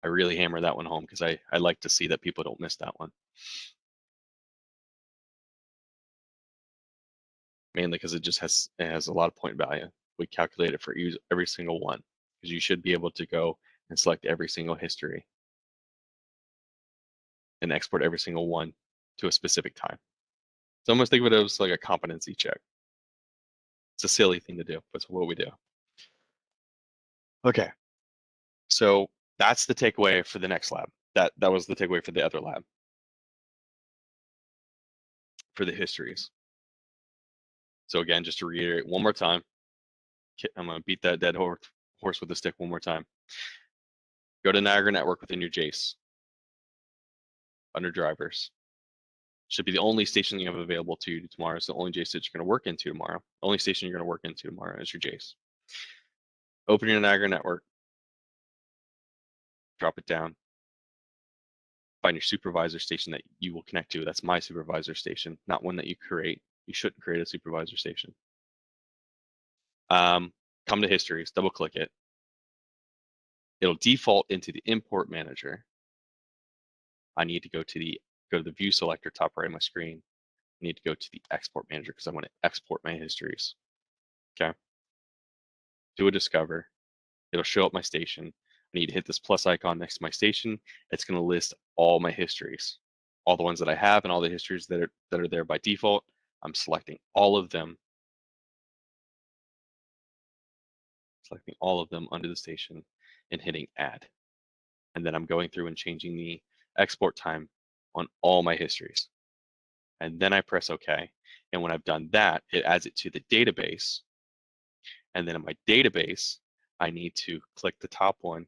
I really hammer that one home because I like to see that people don't miss that one. Mainly because it has a lot of point value. We calculate it for every single one because you should be able to go and select every single history and export every single one to a specific time. So almost think of it as like a competency check. It's a silly thing to do, but it's what we do. Okay, so that's the takeaway for the next lab. That was the takeaway for the other lab, for the histories. So again, just to reiterate one more time, I'm gonna beat that dead horse with a stick one more time. Go to Niagara Network within your JACE, under drivers. Should be the only station you have available to you tomorrow. It's the only JACE that you're gonna work into tomorrow. The only station you're gonna work into tomorrow is your JACE. Open your Niagara Network, drop it down, find your supervisor station that you will connect to. That's my supervisor station, not one that you create. You shouldn't create a supervisor station. Come to histories, double click it. It'll default into the import manager. I need to go to the view selector, top right of my screen. I need to go to the export manager because I want to export my histories. Okay. Do a discover. It'll show up my station. I need to hit this plus icon next to my station. It's going to list all my histories, all the ones that I have and all the histories that are there by default. I'm selecting all of them. Selecting all of them under the station and hitting add. And then I'm going through and changing the export time on all my histories. And then I press OK. And when I've done that, it adds it to the database. And then in my database, I need to click the top one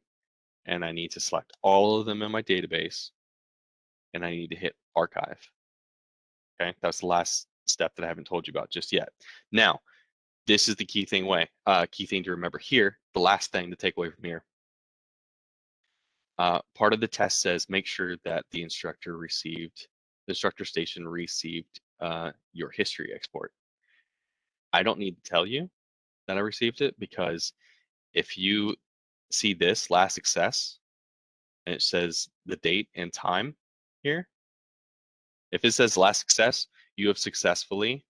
and I need to select all of them in my database and I need to hit archive. Okay, that's the last step that I haven't told you about just yet. Now, this is the key thing to remember here, the last thing to take away from here. Part of the test says make sure that the instructor station received your history export. I don't need to tell you that I received it because if you see this last success and it says the date and time here, if it says last success, you have successfully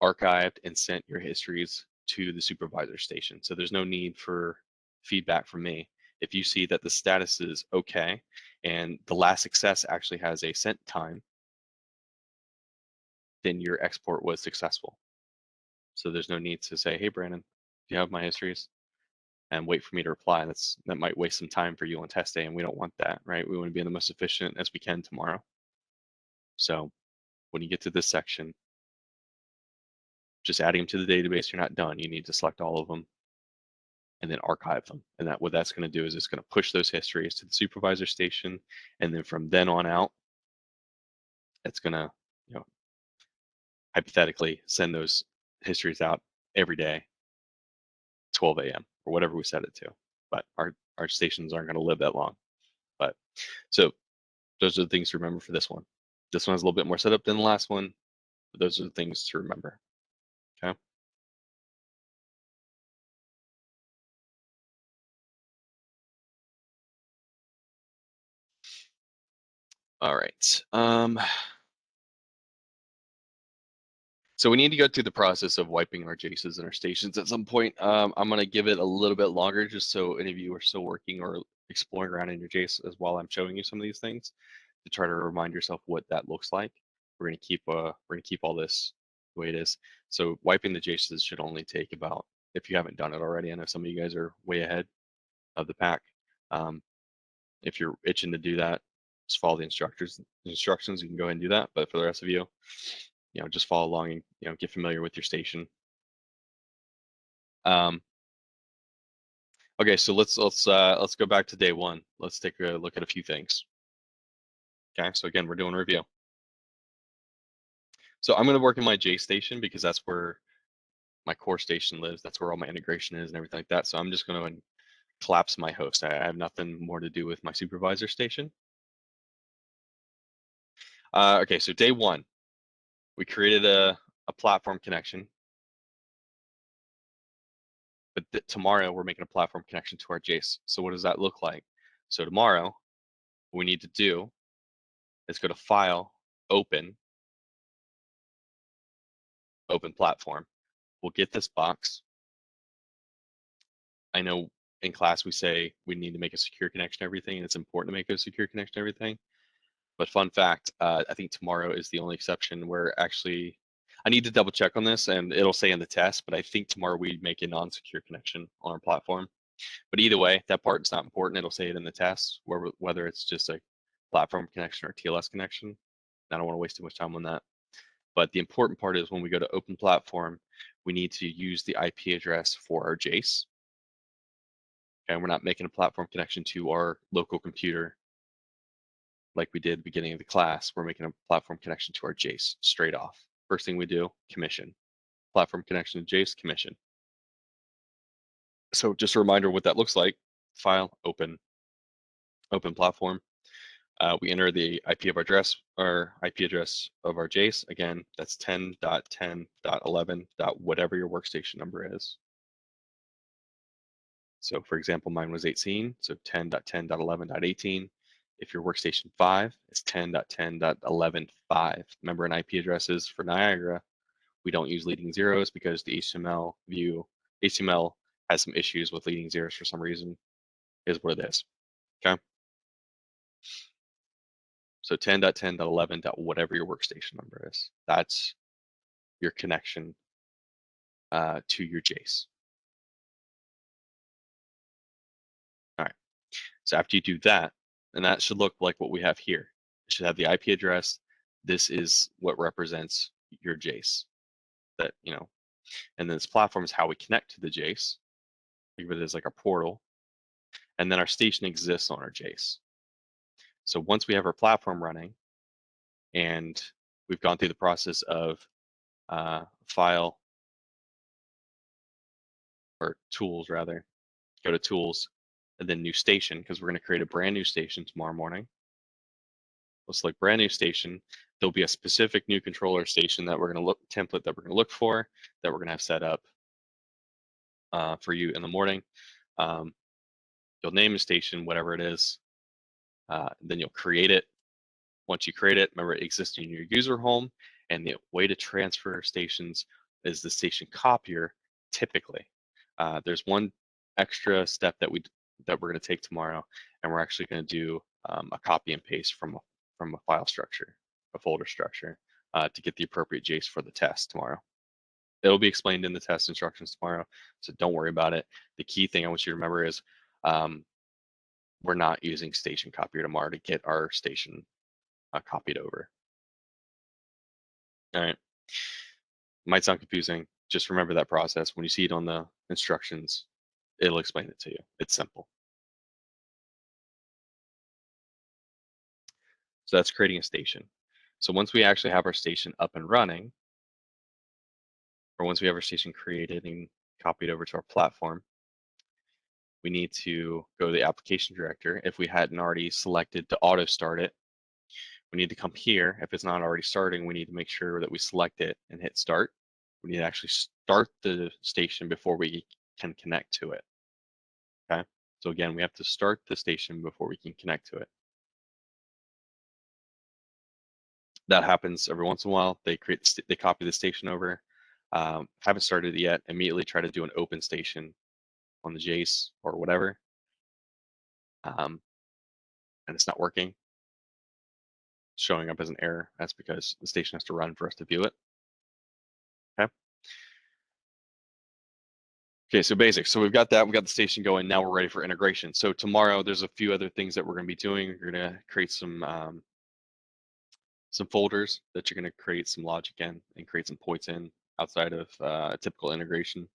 archived and sent your histories to the supervisor station. So there's no need for feedback from me. If you see that the status is okay and the last success actually has a sent time, then your export was successful. So there's no need to say, hey, Brandon, do you have my histories? And wait for me to reply. That might waste some time for you on test day, and we don't want that, right? We want to be the most efficient as we can tomorrow. So when you get to this section, just adding them to the database, you're not done. You need to select all of them and then archive them. And that what that's going to do is it's going to push those histories to the supervisor station, and then from then on out, it's going to, you know, hypothetically send those histories out every day, 12 a.m. or whatever we set it to. But our stations aren't going to live that long. But so those are the things to remember for this one. This one has a little bit more setup than the last one, but those are the things to remember. Okay. All right. So we need to go through the process of wiping our Jaces and our stations at some point. I'm going to give it a little bit longer just so any of you are still working or exploring around in your Jace as while I'm showing you some of these things to try to remind yourself what that looks like. We're going to keep all this the way it is. So wiping the Jaces should only take about, if you haven't done it already, I know some of you guys are way ahead of the pack. If you're itching to do that, just follow the instructions. You can go ahead and do that. But for the rest of you, you know, just follow along and, you know, get familiar with your station. Okay, so let's go back to day one. Let's take a look at a few things. Okay, so again, we're doing a review. So I'm going to work in my J station because that's where my core station lives. That's where all my integration is and everything like that. So I'm just going to collapse my host. I have nothing more to do with my supervisor station. Okay, so day one, we created a platform connection. But tomorrow we're making a platform connection to our Jace. So what does that look like? So tomorrow, what we need to do is go to File, Open Platform. We'll get this box. I know in class we say we need to make a secure connection to everything, and it's important to make a secure connection to everything. But fun fact, I think tomorrow is the only exception where actually, I need to double check on this, and it'll say in the test, but I think tomorrow we make a non-secure connection on our platform. But either way, that part's not important. It'll say it in the test, whether it's just a platform connection or TLS connection. I don't want to waste too much time on that. But the important part is when we go to open platform, we need to use the IP address for our Jace. Okay, we're not making a platform connection to our local computer like we did at the beginning of the class. We're making a platform connection to our Jace straight off. First thing we do, commission. Platform connection to Jace, commission. So just a reminder what that looks like. File, open platform. We enter the IP of our address, or IP address of our Jace. Again, that's 10.10.11. Whatever your workstation number is. So for example, mine was 18, so 10.10.11.18. If your workstation 5, it's 10.10.11.5. Remember, in IP addresses for Niagara, we don't use leading zeros because the HTML has some issues with leading zeros for some reason, is what it is. Okay. So 10.10.11. Whatever your workstation number is, that's your connection to your Jace. All right. So after you do that, and that should look like what we have here. It should have the IP address. This is what represents your Jace. That, you know, and then this platform is how we connect to the Jace. Think of it as like a portal. And then our station exists on our Jace. So once we have our platform running, and we've gone through the process of file, or tools rather, go to tools, and then new station, because we're going to create a brand new station tomorrow morning. We'll select brand new station. There'll be a specific new controller station that we're going to template that we're going to look for, that we're going to have set up for you in the morning. You'll name the station, whatever it is. Then you'll create it. Once you create it, remember it exists in your user home, and the way to transfer stations is the station copier. Typically, there's one extra step that we're going to take tomorrow, and we're actually going to do a copy and paste from a file structure, a folder structure, to get the appropriate Jace for the test tomorrow. It'll be explained in the test instructions tomorrow, so don't worry about it. The key thing I want you to remember is we're not using station copier tomorrow to get our station copied over. All right. Might sound confusing. Just remember that process. When you see it on the instructions, it'll explain it to you. It's simple. So that's creating a station. So once we actually have our station up and running, or once we have our station created and copied over to our platform, we need to go to the application director. If we hadn't already selected to auto start it, we need to come here. If it's not already starting, we need to make sure that we select it and hit start. We need to actually start the station before we can connect to it. Okay. So again, we have to start the station before we can connect to it. That happens every once in a while. They copy the station over. Haven't started it yet. Immediately try to do an open station on the Jace or whatever, and it's not working. It's showing up as an error. That's because the station has to run for us to view it. Okay. Okay, so basics. So we've got that. We've got the station going. Now we're ready for integration. So tomorrow, there's a few other things that we're going to be doing. We're going to create some folders that you're going to create some logic in and create some points in outside of a typical integration.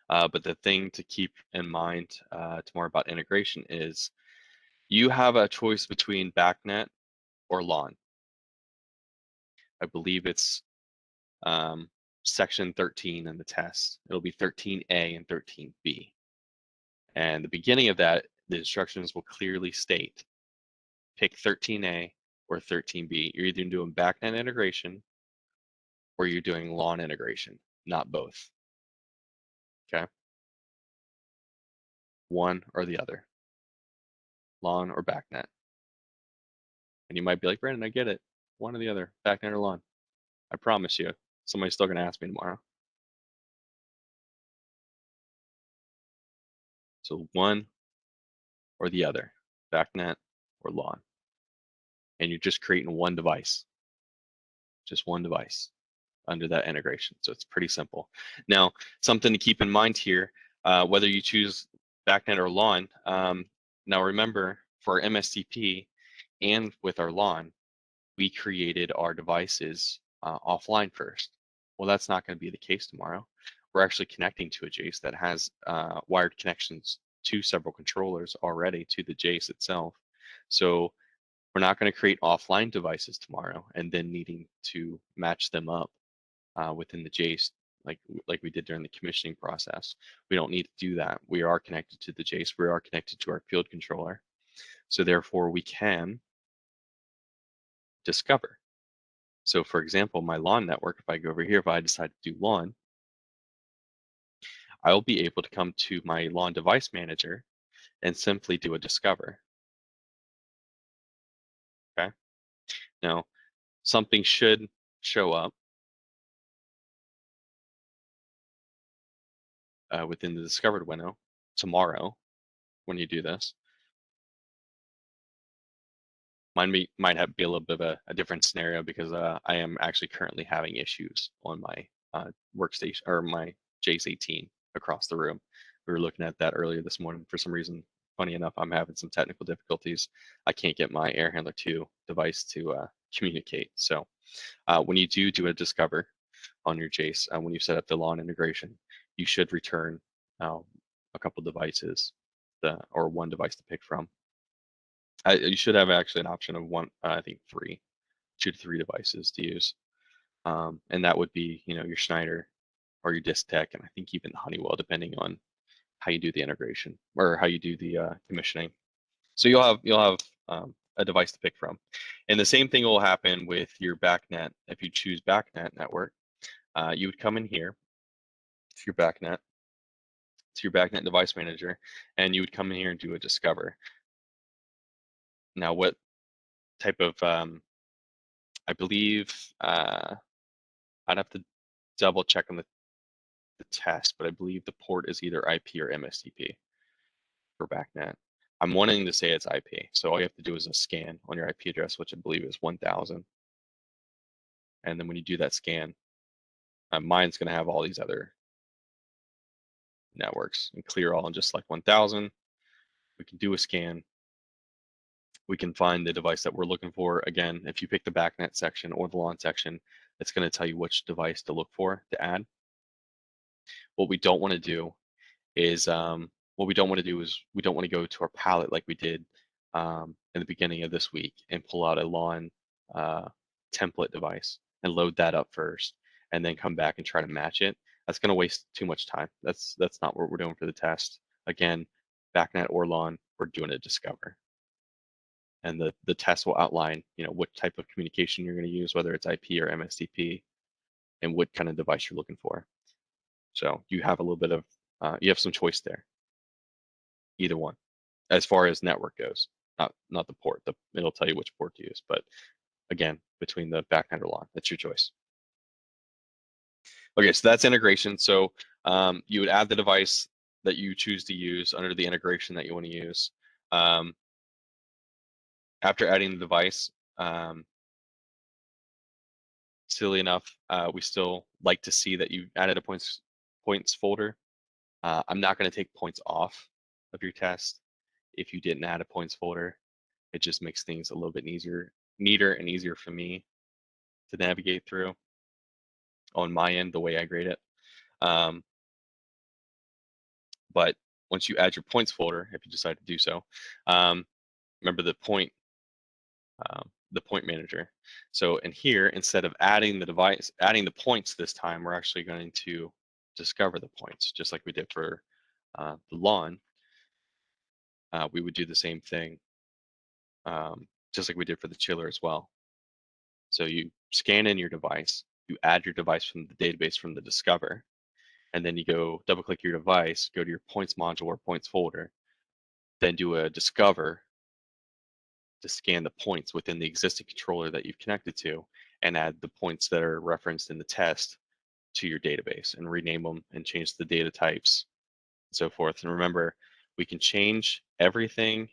But the thing to keep in mind tomorrow about integration is you have a choice between BACnet or LAN. I believe it's section 13 in the test. It'll be 13A and 13B. And the beginning of that, the instructions will clearly state, pick 13A or 13B. You're either doing BACnet integration or you're doing LAN integration, not both. Okay? One or the other, LAN or BACnet. And you might be like, Brandon, I get it. One or the other, BACnet or LAN. I promise you, somebody's still going to ask me tomorrow. So one or the other, BACnet or LAN. And you're just creating one device, just one device under that integration. So it's pretty simple. Now, something to keep in mind here, whether you choose BACnet or LAN, now remember, for our MSTP and with our LAN, we created our devices offline first. Well, that's not going to be the case tomorrow. We're actually connecting to a Jace that has wired connections to several controllers already to the Jace itself. So we're not going to create offline devices tomorrow and then needing to match them up within the Jace like we did during the commissioning process. We don't need to do that. We are connected to the Jace. We are connected to our field controller. So therefore, we can discover. So for example, my LAN network, if I go over here, if I decide to do LAN, I will be able to come to my LAN device manager and simply do a discover. Okay. Now, something should show up within the discovered window tomorrow when you do this. Mine might be a little bit of a different scenario because I am actually currently having issues on my workstation or my Jace 18 across the room. We were looking at that earlier this morning. For some reason, funny enough, I'm having some technical difficulties. I can't get my Air Handler 2 device to communicate. So when you do a discover on your Jace, when you set up the LAN integration, you should return a couple devices or one device to pick from. You should have actually an option of one, I think 2 to 3 devices to use. And that would be, your Schneider or your Disk Tech, and I think even Honeywell, depending on how you do the integration or how you do the commissioning. So you'll have a device to pick from. And the same thing will happen with your BACnet. If you choose BACnet network, you would come in here to your BACnet device manager, and you would come in here and do a discover. Now, what type of I believe I'd have to double check on the test, but I believe the port is either IP or MSTP for BACnet. I'm wanting to say it's IP, so all you have to do is a scan on your IP address, which I believe is 1000. And then when you do that scan, mine's going to have all these other networks and clear all and just select 1000. We can do a scan. We can find the device that we're looking for. Again, if you pick the BACnet section or the LAN section, it's going to tell you which device to look for to add. What we don't want to do is what we don't want to do is we don't want to go to our palette like we did in the beginning of this week and pull out a lawn template device and load that up first and then come back and try to match it. That's going to waste too much time. That's not what we're doing for the test. Again, BACnet or lawn, we're doing a discover. And the test will outline, what type of communication you're going to use, whether it's IP or MSTP, and what kind of device you're looking for. So you have a little bit of, you have some choice there. Either one, as far as network goes, not the port. It'll tell you which port to use, but again, between the BACnet or lawn, that's your choice. Okay, so that's integration. So you would add the device that you choose to use under the integration that you want to use. After adding the device, silly enough, we still like to see that you added a points folder. I'm not going to take points off of your test if you didn't add a points folder. It just makes things a little bit neater and easier for me to navigate through on my end, the way I grade it. But once you add your points folder, if you decide to do so, remember the point manager. So in here, instead of adding the points this time, we're actually going to discover the points, just like we did for the lawn. We would do the same thing, just like we did for the chiller as well. So you scan in your device, you add your device from the database from the discover, and then you go double click your device, go to your points module or points folder, then do a discover to scan the points within the existing controller that you've connected to and add the points that are referenced in the test to your database and rename them and change the data types and so forth. And remember, we can change everything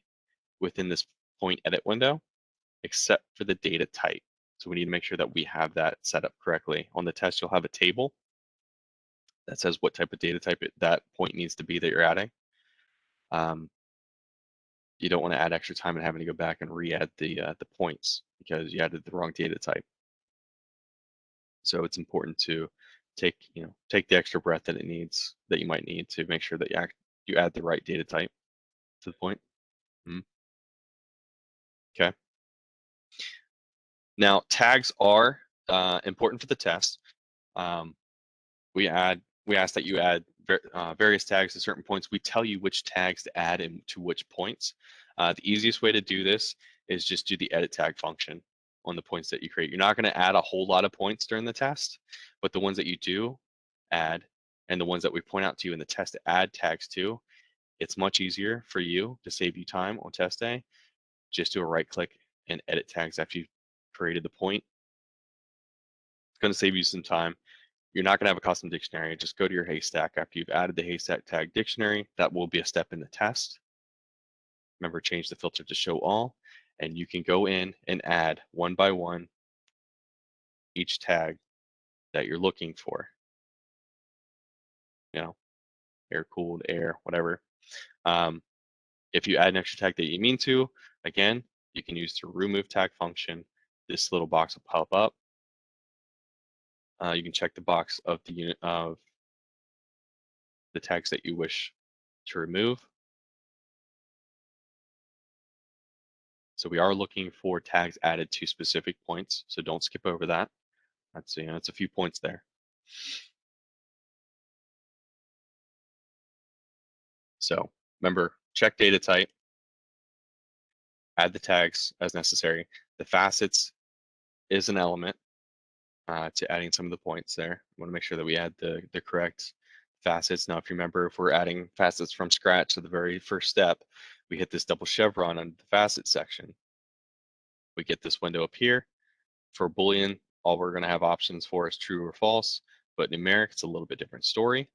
within this point edit window except for the data type. So we need to make sure that we have that set up correctly. On the test, you'll have a table that says what type of data type that point needs to be that you're adding. You don't want to add extra time and having to go back and re-add the points because you added the wrong data type. So it's important to take the extra breath that you might need to make sure that you add the right data type to the point. Okay. Now tags are important for the test. We ask that you add various tags to certain points. We tell you which tags to add and to which points. The easiest way to do this is just do the edit tag function on the points that you create. You're not going to add a whole lot of points during the test, but the ones that you do add and the ones that we point out to you in the test to add tags to, it's much easier for you to save you time on test day. Just do a right click and edit tags after you've created the point. It's going to save you some time. You're not going to have a custom dictionary. Just go to your haystack after you've added the haystack tag dictionary. That will be a step in the test. Remember, change the filter to show all, and you can go in and add one by one each tag that you're looking for. Air cooled, air, whatever. If you add an extra tag that you mean to, again, you can use the remove tag function. This little box will pop up. You can check the box of the unit of the tags that you wish to remove. So we are looking for tags added to specific points, so don't skip over that. That's it's a few points there. So remember, check data type, add the tags as necessary. The facets is an element to adding some of the points there. We want to make sure that we add the correct facets. Now, if you remember, if we're adding facets from scratch to the very first step, we hit this double chevron on the facet section. We get this window up here. For Boolean, all we're going to have options for is true or false, but numeric, it's a little bit different story. If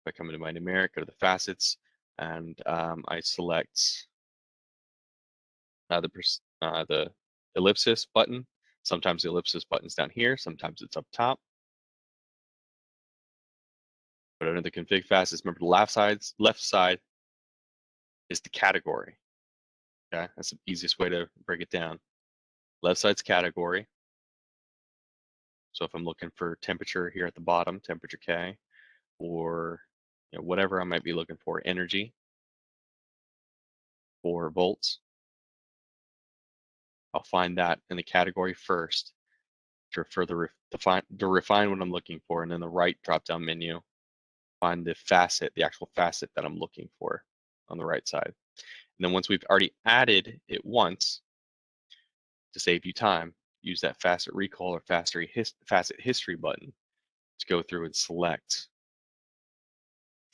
I come into my numeric, go to the facets, and I select the ellipsis button. Sometimes the ellipsis button's down here, sometimes it's up top. But under the config facets, remember the left side is the category. Okay, that's the easiest way to break it down. Left side's category. So if I'm looking for temperature here at the bottom, temperature K, or whatever I might be looking for, energy or volts. I'll find that in the category first to further refine what I'm looking for, and then the right drop-down menu, find the facet, the actual facet that I'm looking for on the right side. And then once we've already added it once, to save you time, use that facet recall or facet history button to go through and select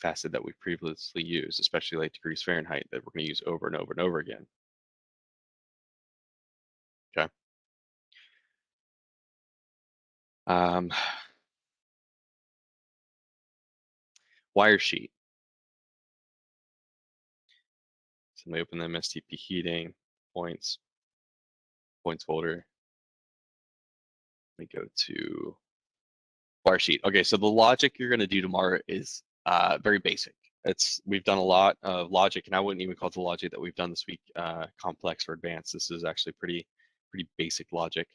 facet that we've previously used, especially like degrees Fahrenheit that we're going to use over and over and over again. Okay. Wire sheet. So let me open the MSTP heating points folder. Let me go to wire sheet. Okay, so the logic you're going to do tomorrow is very basic. We've done a lot of logic, and I wouldn't even call it the logic that we've done this week complex or advanced. This is actually pretty basic logic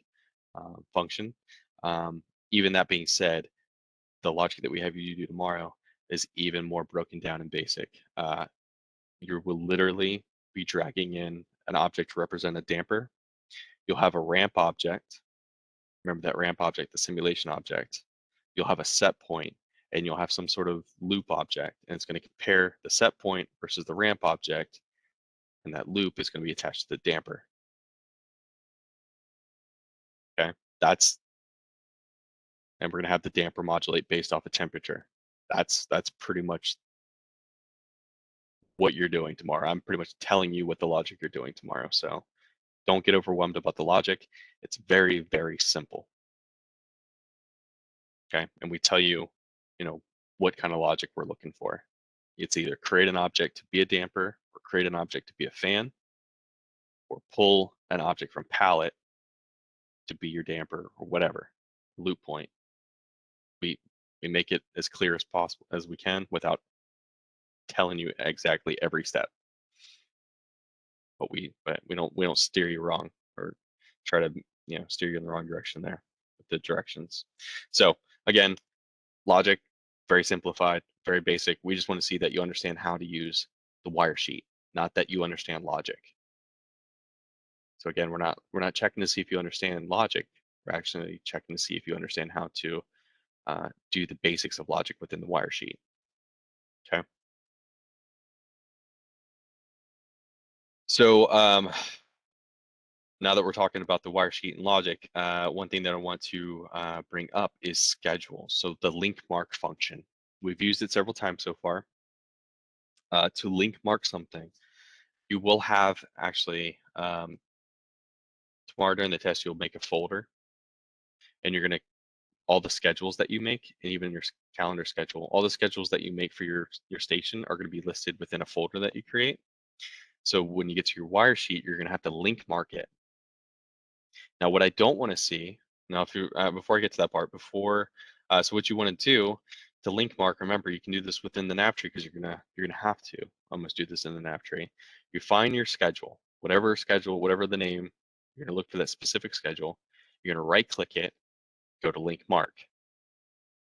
function. Even that being said, the logic that we have you do tomorrow is even more broken down and basic. You will literally be dragging in an object to represent a damper. You'll have a ramp object. Remember that ramp object, the simulation object. You'll have a set point, and you'll have some sort of loop object, and it's going to compare the set point versus the ramp object, and that loop is going to be attached to the damper. Okay, and we're going to have the damper modulate based off of temperature. That's pretty much what you're doing tomorrow. I'm pretty much telling you what the logic you're doing tomorrow. So don't get overwhelmed about the logic. It's very, very simple. Okay, and we tell you, what kind of logic we're looking for. It's either create an object to be a damper, or create an object to be a fan, or pull an object from palette to be your damper, or whatever loop point. We make it as clear as possible as we can without telling you exactly every step. But we don't steer you wrong or try to steer you in the wrong direction there with the directions. So again, logic, very simplified, very basic. We just want to see that you understand how to use the wire sheet, not that you understand logic. So again, we're not checking to see if you understand logic. We're actually checking to see if you understand how to do the basics of logic within the wire sheet. Okay. So now that we're talking about the wire sheet and logic, one thing that I want to bring up is schedule. So the link mark function. We've used it several times so far. To link mark something, you will have actually tomorrow during the test, you'll make a folder, and you're going to all the schedules that you make, and even your calendar schedule, all the schedules that you make for your station are going to be listed within a folder that you create. So when you get to your wire sheet, you're going to have to link mark it. Now, what I don't want to see now, if you before I get to that part, so what you want to do to link mark, remember you can do this within the nav tree because you're gonna have to almost do this in the nav tree. You find your schedule, whatever the name, you're gonna look for that specific schedule. You're gonna right click it, go to link mark.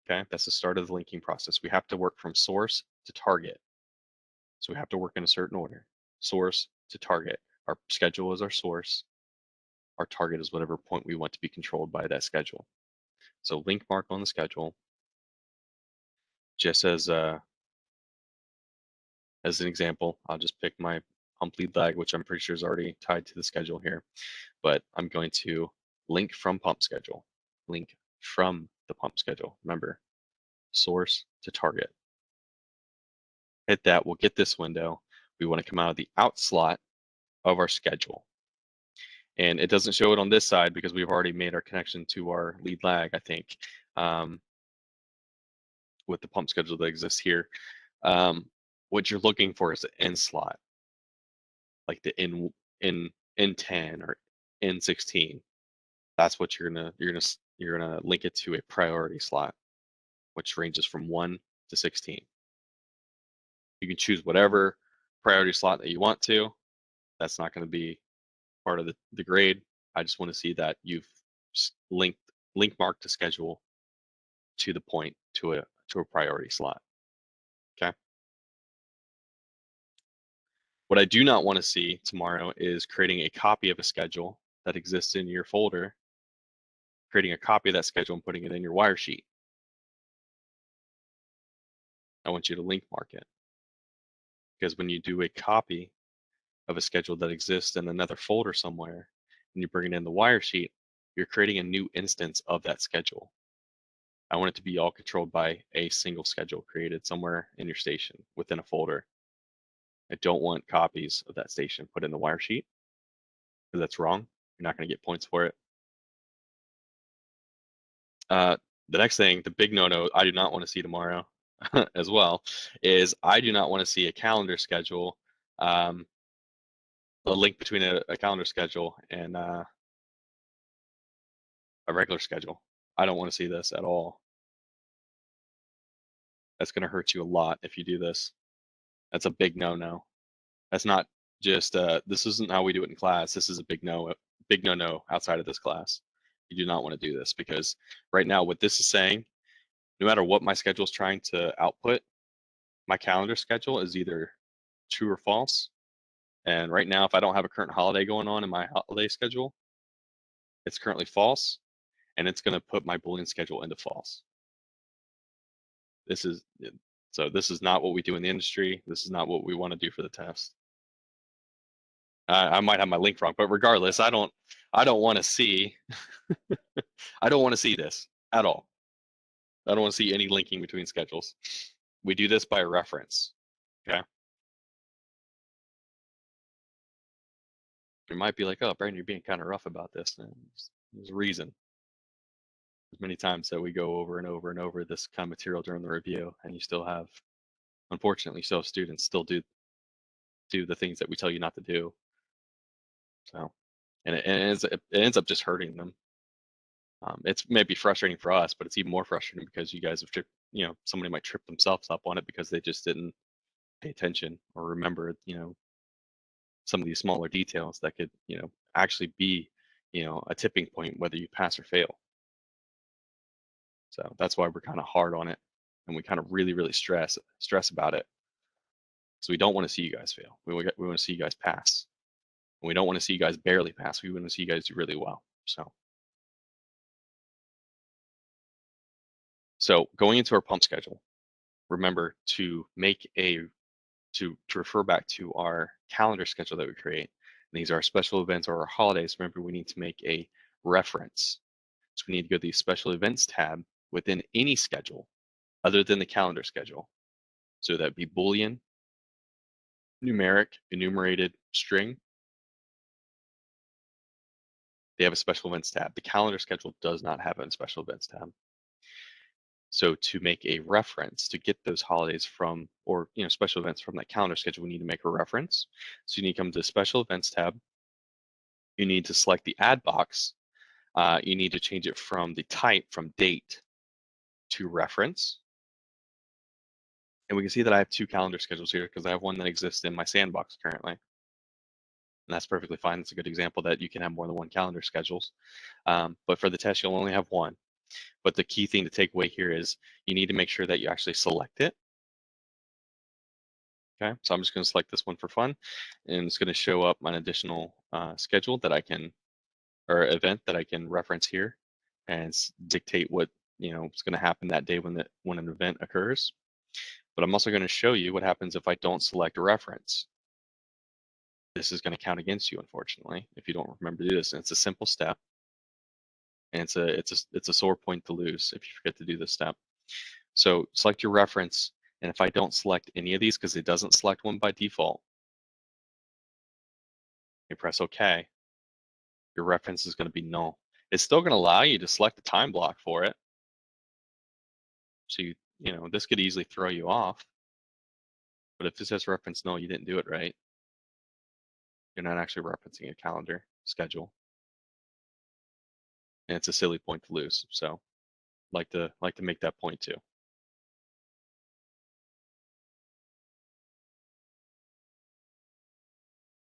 Okay, that's the start of the linking process. We have to work from source to target. So we have to work in a certain order. Source to target. Our schedule is our source. Our target is whatever point we want to be controlled by that schedule. So link mark on the schedule. Just as an example, I'll just pick my pump lead lag, which I'm pretty sure is already tied to the schedule here. But I'm going to link from pump schedule. Link from the pump schedule. Remember, source to target. Hit that, we'll get this window. We want to come out of the out slot of our schedule. And it doesn't show it on this side because we've already made our connection to our lead lag, I think, with the pump schedule that exists here. What you're looking for is the end slot, like the N10 or N16. That's what you're gonna link it to a priority slot, which ranges from 1 to 16. You can choose whatever priority slot that you want to. That's not going to be part of the grade. I just want to see that you've link marked the schedule to the point to a priority slot. Okay. What I do not want to see tomorrow is creating a copy of a schedule that exists in your folder, creating a copy of that schedule and putting it in your wire sheet. I want you to link mark it. Because when you do a copy of a schedule that exists in another folder somewhere, and you bring it in the wire sheet, you're creating a new instance of that schedule. I want it to be all controlled by a single schedule created somewhere in your station within a folder. I don't want copies of that station put in the wire sheet, because that's wrong. You're not going to get points for it. The next thing, the big no-no I do not want to see tomorrow as well, is I do not want to see a calendar schedule, a link between a calendar schedule and a regular schedule. I don't want to see this at all. That's going to hurt you a lot if you do this. That's a big no-no. That's not just, this isn't how we do it in class. This is a big no-no outside of this class. You do not want to do this, because right now what this is saying, no matter what my schedule is trying to output, my calendar schedule is either true or false. And right now, if I don't have a current holiday going on in my holiday schedule, it's currently false, and it's going to put my Boolean schedule into false. This is not what we do in the industry. This is not what we want to do for the test. I might have my link wrong, but regardless, I don't want to see I don't want to see this at all. I don't want to see any linking between schedules. We do this by reference. Okay. You might be like, oh, Brandon, you're being kind of rough about this. And there's a reason. There's many times that we go over and over and over this kind of material during the review, and you still have, unfortunately, still have students still do the things that we tell you not to do. So, and it ends up just hurting them. It's maybe frustrating for us, but it's even more frustrating because you guys have tripped, somebody might trip themselves up on it because they just didn't pay attention or remember, some of these smaller details that could, actually be, a tipping point, whether you pass or fail. So that's why we're kind of hard on it, and we kind of really, really stress about it. So we don't want to see you guys fail. We want to see you guys pass. And we don't want to see you guys barely pass. We want to see you guys do really well. So going into our pump schedule, remember to make to refer back to our calendar schedule that we create. And these are our special events or our holidays. Remember, we need to make a reference. So we need to go to the special events tab within any schedule other than the calendar schedule. So that'd be Boolean, numeric, enumerated, string. They have a special events tab. The calendar schedule does not have a special events tab. So to make a reference to get those holidays from, or special events from that calendar schedule, we need to make a reference. So you need to come to the special events tab. You need to select the add box. You need to change it from the type from date to reference. And we can see that I have two calendar schedules here because I have one that exists in my sandbox currently. And that's perfectly fine. It's a good example that you can have more than one calendar schedules. But for the test, you'll only have one. But the key thing to take away here is you need to make sure that you actually select it. Okay, so I'm just going to select this one for fun, and it's going to show up an additional schedule that I can, or event that I can reference here, and dictate what is going to happen that day when an event occurs. But I'm also going to show you what happens if I don't select a reference. This is going to count against you, unfortunately, if you don't remember to do this. And it's a simple step, and it's a sore point to lose if you forget to do this step. So select your reference, and if I don't select any of these, because it doesn't select one by default, you press OK, your reference is going to be null. It's still going to allow you to select a time block for it. So this could easily throw you off. But if this says reference null, you didn't do it right. You're not actually referencing a calendar schedule. And it's a silly point to lose. So like to make that point too.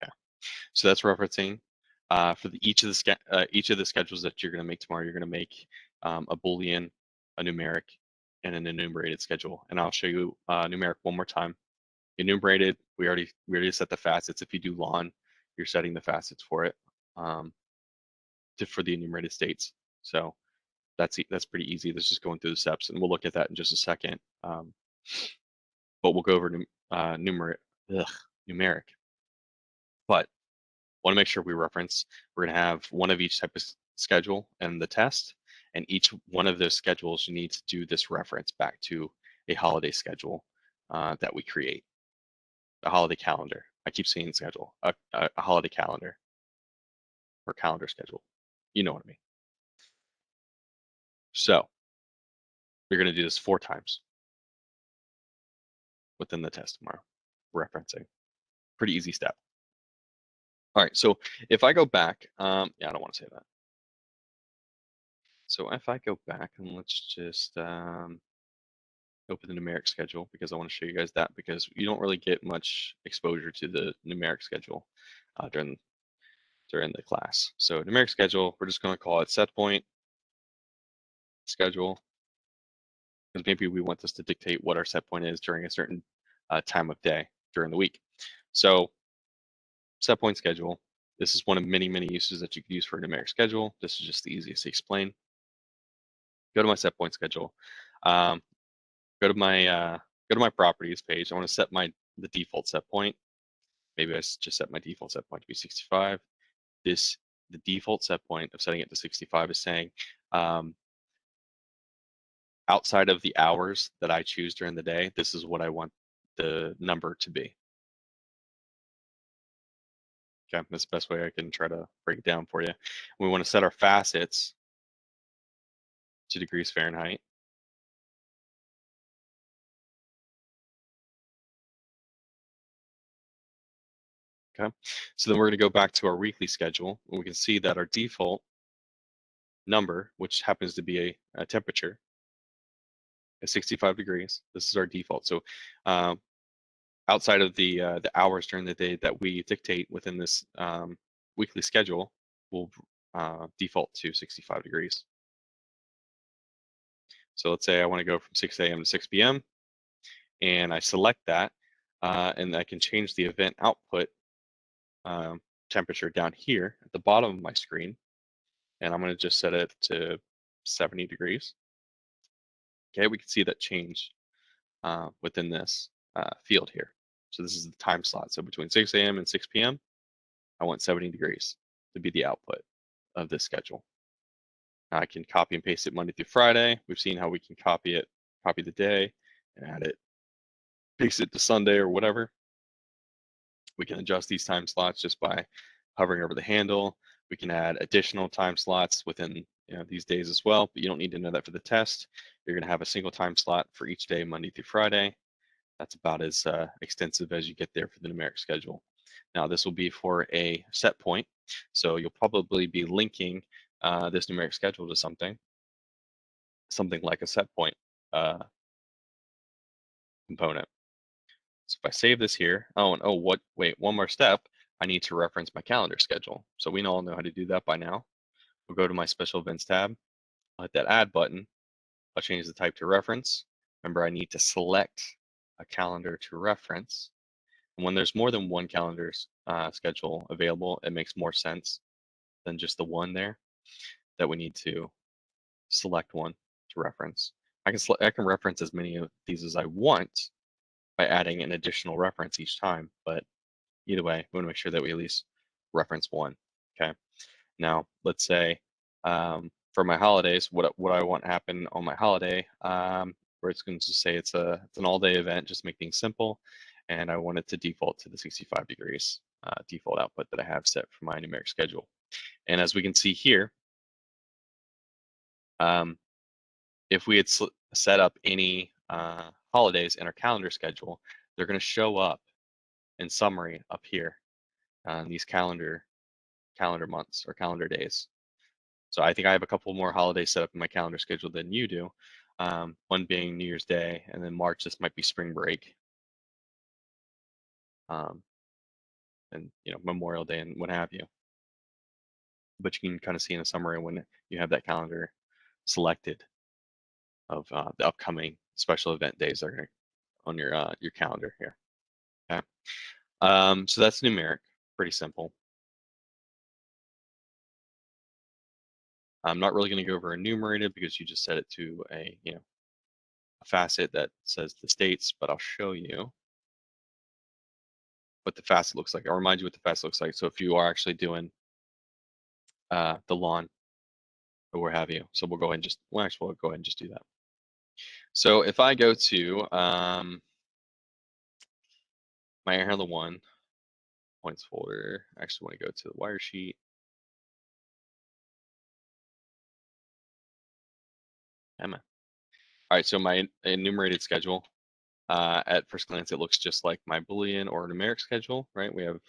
Yeah. So that's referencing. For each of the schedules that you're going to make tomorrow, you're going to make a Boolean, a numeric, and an enumerated schedule. And I'll show you numeric one more time. enumerated, we already set the facets. If you do lawn, you're setting the facets for it for the enumerated states. So that's pretty easy. That's just going through the steps, and we'll look at that in just a second. But we'll go over numeric. But want to make sure we reference. We're going to have one of each type of schedule and the test, and each one of those schedules you need to do this reference back to a holiday schedule that we create. A holiday calendar. I keep saying schedule. A holiday calendar or calendar schedule. You know what I mean. So you're going to do this 4 times within the test tomorrow. Referencing. Pretty easy step. All right, so if I go back, yeah, I don't want to say that. So if I go back and let's just open the numeric schedule, because I want to show you guys that, because you don't really get much exposure to the numeric schedule during the class. So numeric schedule, we're just going to call it set point schedule, because maybe we want this to dictate what our set point is during a certain time of day during the week. So set point schedule, this is one of many uses that you could use for a numeric schedule. This is just the easiest to explain. Go to my set point schedule. Go to my properties page. I want to set the default set point. Maybe I just set my default set point to be 65. The default set point of setting it to 65 is saying outside of the hours that I choose during the day, this is what I want the number to be. Okay, that's the best way I can try to break it down for you. We want to set our facets to degrees Fahrenheit. Okay, so then we're going to go back to our weekly schedule, and we can see that our default number, which happens to be a temperature, is 65 degrees. This is our default. So outside of the hours during the day that we dictate within this weekly schedule, we'll default to 65 degrees. So let's say I want to go from 6 a.m. to 6 p.m. and I select that, and I can change the event output temperature down here at the bottom of my screen, and I'm going to just set it to 70 degrees. Okay, we can see that change within this field here. So this is the time slot. So between 6 a.m. and 6 p.m., I want 70 degrees to be the output of this schedule. Now I can copy and paste it Monday through Friday. We've seen how we can copy the day, and add it, paste it to Sunday or whatever. We can adjust these time slots just by hovering over the handle. We can add additional time slots within these days as well, but you don't need to know that for the test. You're going to have a single time slot for each day, Monday through Friday. That's about as extensive as you get there for the numeric schedule. Now this will be for a set point, so you'll probably be linking this numeric schedule to something like a set point component. So if I save this here, wait, one more step, I need to reference my calendar schedule. So we all know how to do that by now. We'll go to my special events tab, I'll hit that add button, I'll change the type to reference. Remember, I need to select a calendar to reference. And when there's more than one calendar schedule available, it makes more sense than just the one there, that we need to select one to reference. I can reference as many of these as I want by adding an additional reference each time, but either way, we want to make sure that we at least reference one. Okay. Now let's say for my holidays, what I want to happen on my holiday, where it's going to say it's an all-day event, just make things simple, and I want it to default to the 65 degrees default output that I have set for my numeric schedule. And as we can see here, if we had set up any holidays in our calendar schedule, they're going to show up in summary up here on these calendar months or calendar days. So I think I have a couple more holidays set up in my calendar schedule than you do. One being New Year's Day, and then March, this might be spring break. And Memorial Day and what have you. But you can kind of see in a summary when you have that calendar selected of the upcoming special event days that are on your calendar here. Okay. So that's numeric, pretty simple. I'm not really going to go over enumerated because you just set it to a, a facet that says the states, but I'll show you what the facet looks like. I'll remind you what the facet looks like. So if you are actually doing the lawn or what have you, so we'll go ahead and just, well, actually, we'll go ahead and just do that. So if I go to my air handler 1 points folder, I actually want to go to the wire sheet. Emma. All right, so my enumerated schedule, at first glance, it looks just like my Boolean or numeric schedule, right? We have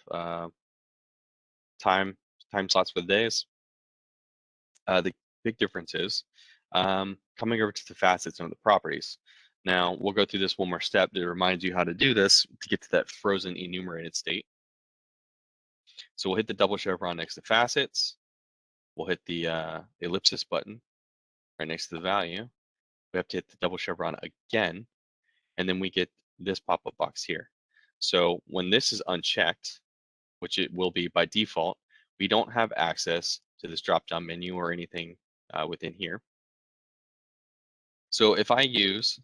time slots for the days. The big difference is coming over to the facets and the properties. Now, we'll go through this one more step to remind you how to do this to get to that frozen enumerated state. So we'll hit the double chevron next to facets. We'll hit the ellipsis button right next to the value. We have to hit the double chevron again, and then we get this pop-up box here. So when this is unchecked, which it will be by default, we don't have access to this drop-down menu or anything within here. So if I use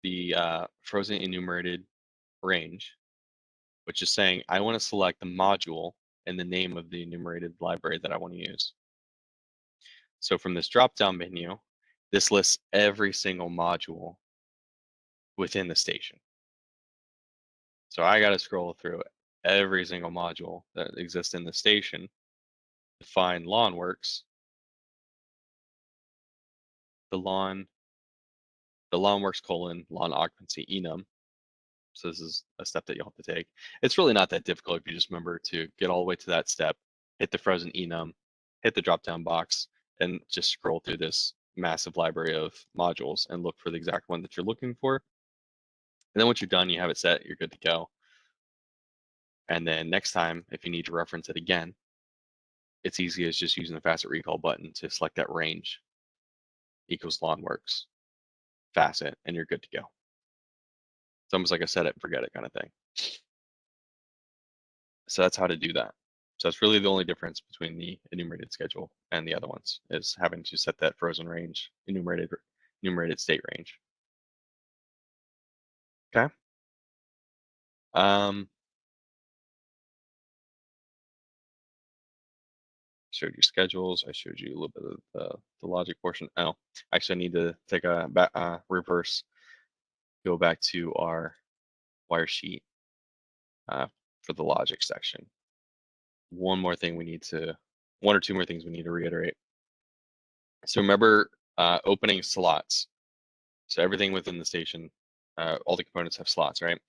the frozen enumerated range, which is saying I want to select the module and the name of the enumerated library that I want to use. So from this drop-down menu, this lists every single module within the station. So I got to scroll through every single module that exists in the station to find LawnWorks, the LawnWorks : lawn occupancy enum. So this is a step that you'll have to take. It's really not that difficult if you just remember to get all the way to that step, hit the frozen enum, hit the drop-down box, and just scroll through this massive library of modules and look for the exact one that you're looking for. And then once you're done, you have it set, you're good to go. And then next time, if you need to reference it again, it's easy as just using the facet recall button to select that range equals LawnWorks facet, and you're good to go. It's almost like a set it and forget it kind of thing. So that's how to do that. So that's really the only difference between the enumerated schedule and the other ones, is having to set that frozen range, enumerated state range. Okay. Showed you schedules. I showed you a little bit of the logic portion. Oh, actually, I need to take a reverse. Go back to our wire sheet for the logic section. One or two more things we need to reiterate. So remember opening slots. So everything within the station, all the components have slots, right?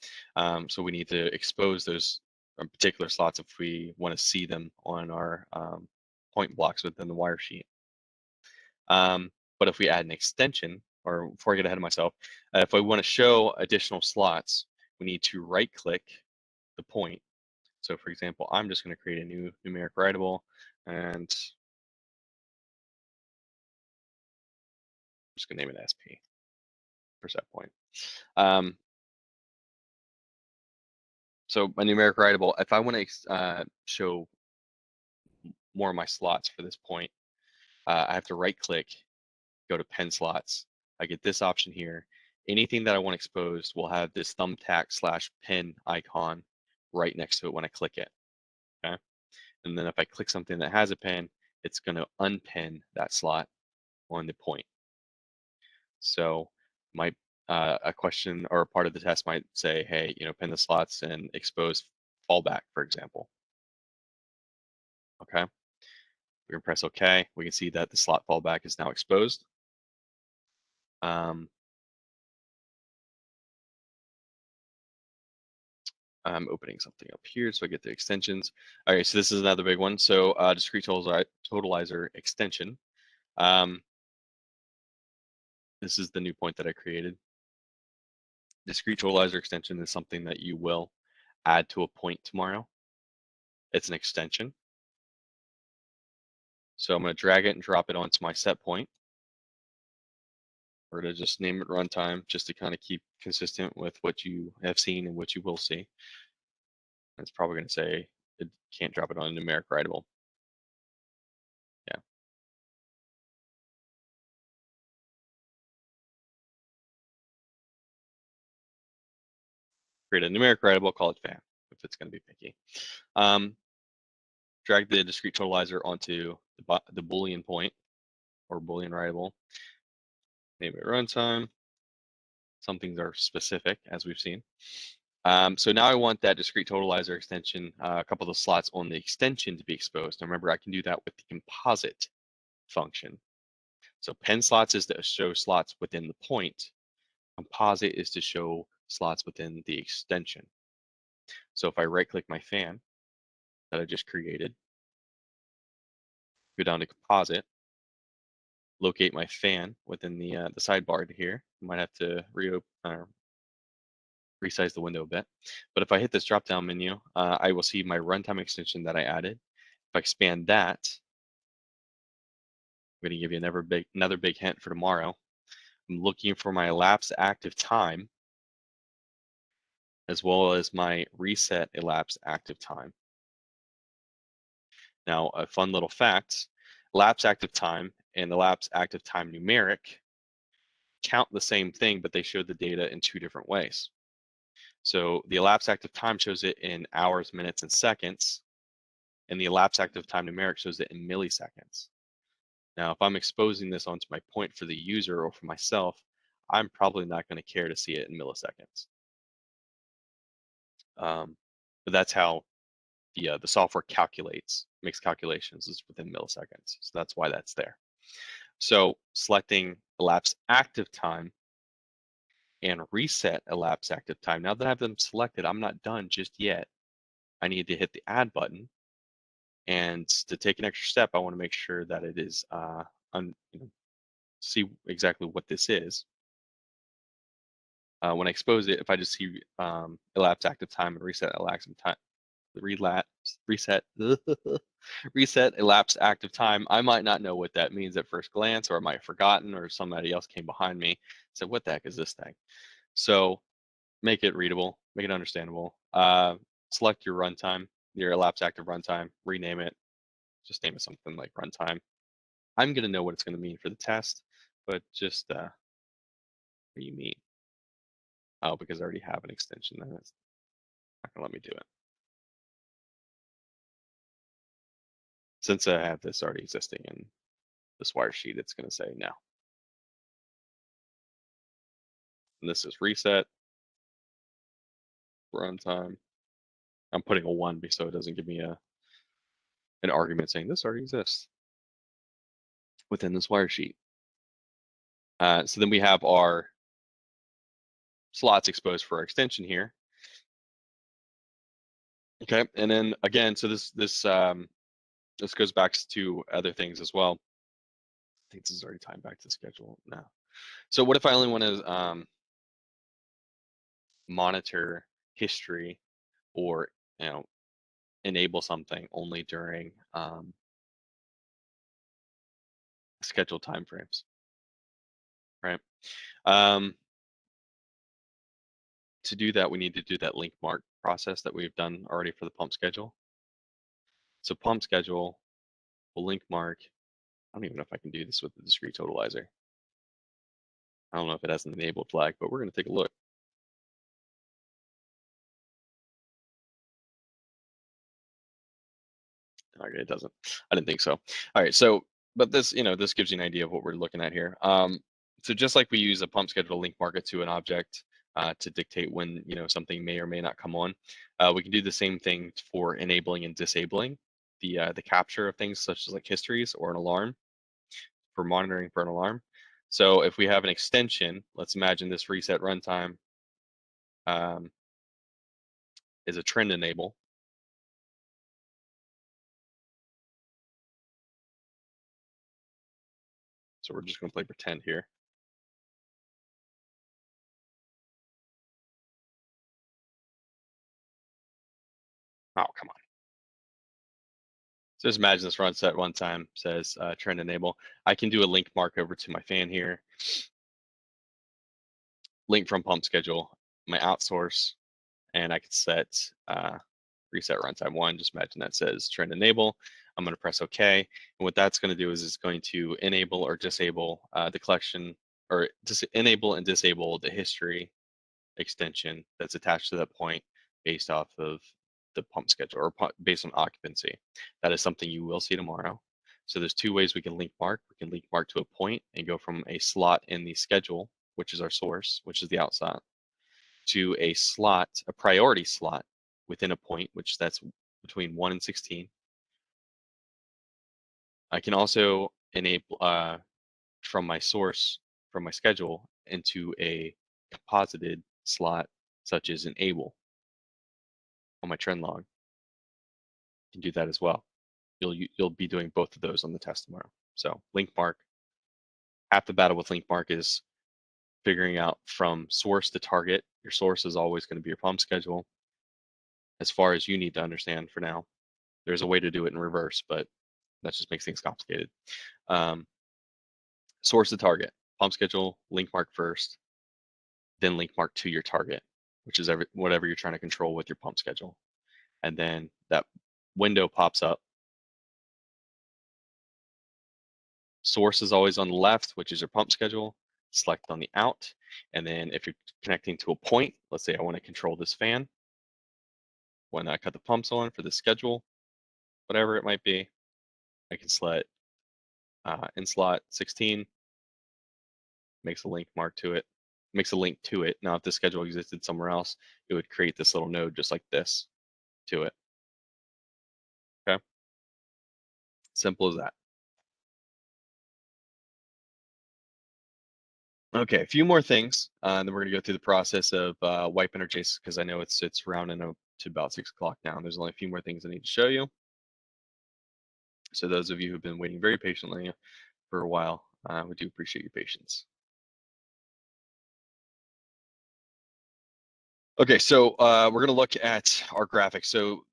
So we need to expose those particular slots if we want to see them on our point blocks within the wire sheet. But if we add an extension, or before I get ahead of myself, if I want to show additional slots, we need to right-click the point. So for example, I'm just going to create a new numeric writable, and I'm just going to name it SP for set point. So my numeric writable, if I want to show more of my slots for this point, I have to right-click, go to pen slots. I get this option here. Anything that I want exposed will have this thumbtack / pen icon right next to it when I click it. Okay. And then if I click something that has a pen, it's going to unpin that slot on the point. So a question or a part of the test might say, hey, pin the slots and expose fallback, for example. Okay. We can press OK. We can see that the slot fallback is now exposed. I'm opening something up here so I get the extensions. All right, so this is another big one. So discrete totalizer extension. This is the new point that I created. Discrete totalizer extension is something that you will add to a point tomorrow. It's an extension. So I'm going to drag it and drop it onto my set point. Or to just name it runtime, just to kind of keep consistent with what you have seen and what you will see. It's probably going to say it can't drop it on a numeric writable. Yeah. Create a numeric writable, call it fan, if it's going to be picky. Drag the discrete totalizer onto the Boolean point or Boolean writable. Name it runtime. Some things are specific, as we've seen. So now I want that discrete totalizer extension, a couple of the slots on the extension to be exposed. Now remember, I can do that with the composite function. So pen slots is to show slots within the point. Composite is to show slots within the extension. So if I right click my fan that I just created, go down to composite, locate my fan within the sidebar here. I might have to resize the window a bit. But if I hit this drop down menu, I will see my runtime extension that I added. If I expand that, I'm going to give you another big hint for tomorrow. I'm looking for my elapsed active time as well as my reset elapsed active time. Now, a fun little fact, elapsed active time and elapsed active time numeric count the same thing, but they show the data in two different ways. So the elapsed active time shows it in hours, minutes, and seconds, and the elapsed active time numeric shows it in milliseconds. Now, if I'm exposing this onto my point for the user or for myself, I'm probably not going to care to see it in milliseconds. But that's how the software makes calculations is within milliseconds. So that's why that's there. So selecting elapsed active time and reset elapsed active time. Now that I have them selected, I'm not done just yet. I need to hit the add button. And to take an extra step, I want to make sure that it is, see exactly what this is. When I expose it, if I just see elapsed active time and reset elapsed time, reset elapsed active time, I might not know what that means at first glance, or I might have forgotten, or somebody else came behind me and said, what the heck is this thing? So make it readable, make it understandable. Select your runtime, your elapsed active runtime, rename it, just name it something like runtime. I'm going to know what it's going to mean for the test, but just what do you mean? Oh, because I already have an extension, then it's not going to let me do it. Since I have this already existing in this wire sheet, it's going to say no. And this is reset, runtime. I'm putting a 1 so it doesn't give me an argument saying this already exists within this wire sheet. So then we have our slots exposed for our extension here. Okay, and then again, so this goes back to other things as well. I think this is already tied back to the schedule now. So what if I only want to monitor history or enable something only during scheduled timeframes, right? To do that, we need to do that link mark process that we've done already for the pump schedule. So pump schedule will link mark. I don't even know if I can do this with the discrete totalizer. I don't know if it has an enabled flag, but we're going to take a look. Okay, it doesn't. I didn't think so. All right, so but this, this gives you an idea of what we're looking at here. So just like we use a pump schedule to link mark it to an object to dictate when something may or may not come on, we can do the same thing for enabling and disabling the capture of things such as like histories or an alarm for monitoring for an alarm. So if we have an extension, let's imagine this reset runtime is a trend enable. So we're just going to play pretend here. Oh, come on. So just imagine this run set one time says trend enable. I can do a link mark over to my fan here. link from pump schedule, my outsource, and I can set reset runtime 1. Just imagine that says trend enable. I'm going to press OK. And what that's going to do is it's going to enable or disable the collection, or enable and disable the history extension that's attached to that point based off of the pump schedule, or based on occupancy. That is something you will see tomorrow. So there's 2 ways we can link mark. We can link mark to a point and go from a slot in the schedule, which is our source, which is the outside, to a slot, a priority slot within a point, which that's between 1 and 16. I can also enable from my source, from my schedule, into a composited slot, such as enable on my trend log. You can do that as well. You'll be doing both of those on the test tomorrow. So link mark, half the battle with link mark is figuring out from source to target. Your source is always going to be your pump schedule, as far as you need to understand for now. There's a way to do it in reverse, but that just makes things complicated. Source to target, pump schedule, link mark first, then link mark to your target, which is whatever you're trying to control with your pump schedule. And then that window pops up. Source is always on the left, which is your pump schedule. Select on the out. And then if you're connecting to a point, let's say I want to control this fan, when I cut the pumps on for the schedule, whatever it might be, I can select in slot 16, makes a link mark to it, makes a link to it. Now, if the schedule existed somewhere else, it would create this little node just like this to it. Okay. Simple as that. Okay, a few more things, then we're gonna go through the process of wiping our JSON, because I know it's rounding up to about 6 o'clock now, and there's only a few more things I need to show you. So those of you who've been waiting very patiently for a while, we do appreciate your patience. Okay, so we're gonna look at our graphics. So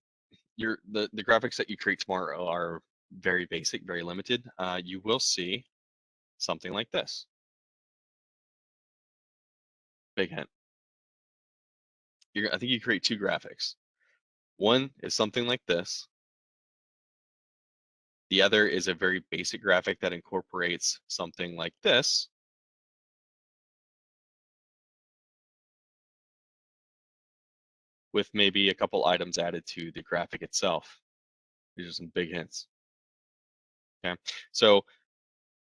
the graphics that you create tomorrow are very basic, very limited. You will see something like this. Big hint. I think you create 2 graphics. One is something like this. The other is a very basic graphic that incorporates something like this. With maybe a couple items added to the graphic itself. These are some big hints. Okay, so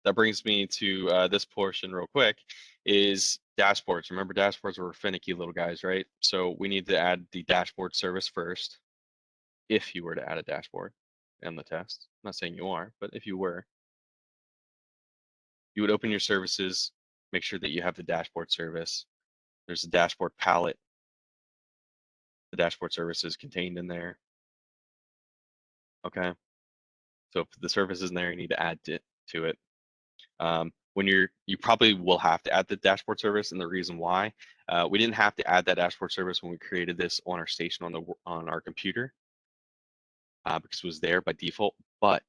that brings me to this portion real quick, is dashboards. Remember, dashboards were finicky little guys, right? So we need to add the dashboard service first, if you were to add a dashboard in the test. I'm not saying you are, but if you were, you would open your services, make sure that you have the dashboard service. There's a dashboard palette. The dashboard service is contained in there. Okay. So if the service is in there, you need to add to it. When you probably will have to add the dashboard service, and the reason why, we didn't have to add that dashboard service when we created this on our station on our computer, because it was there by default. But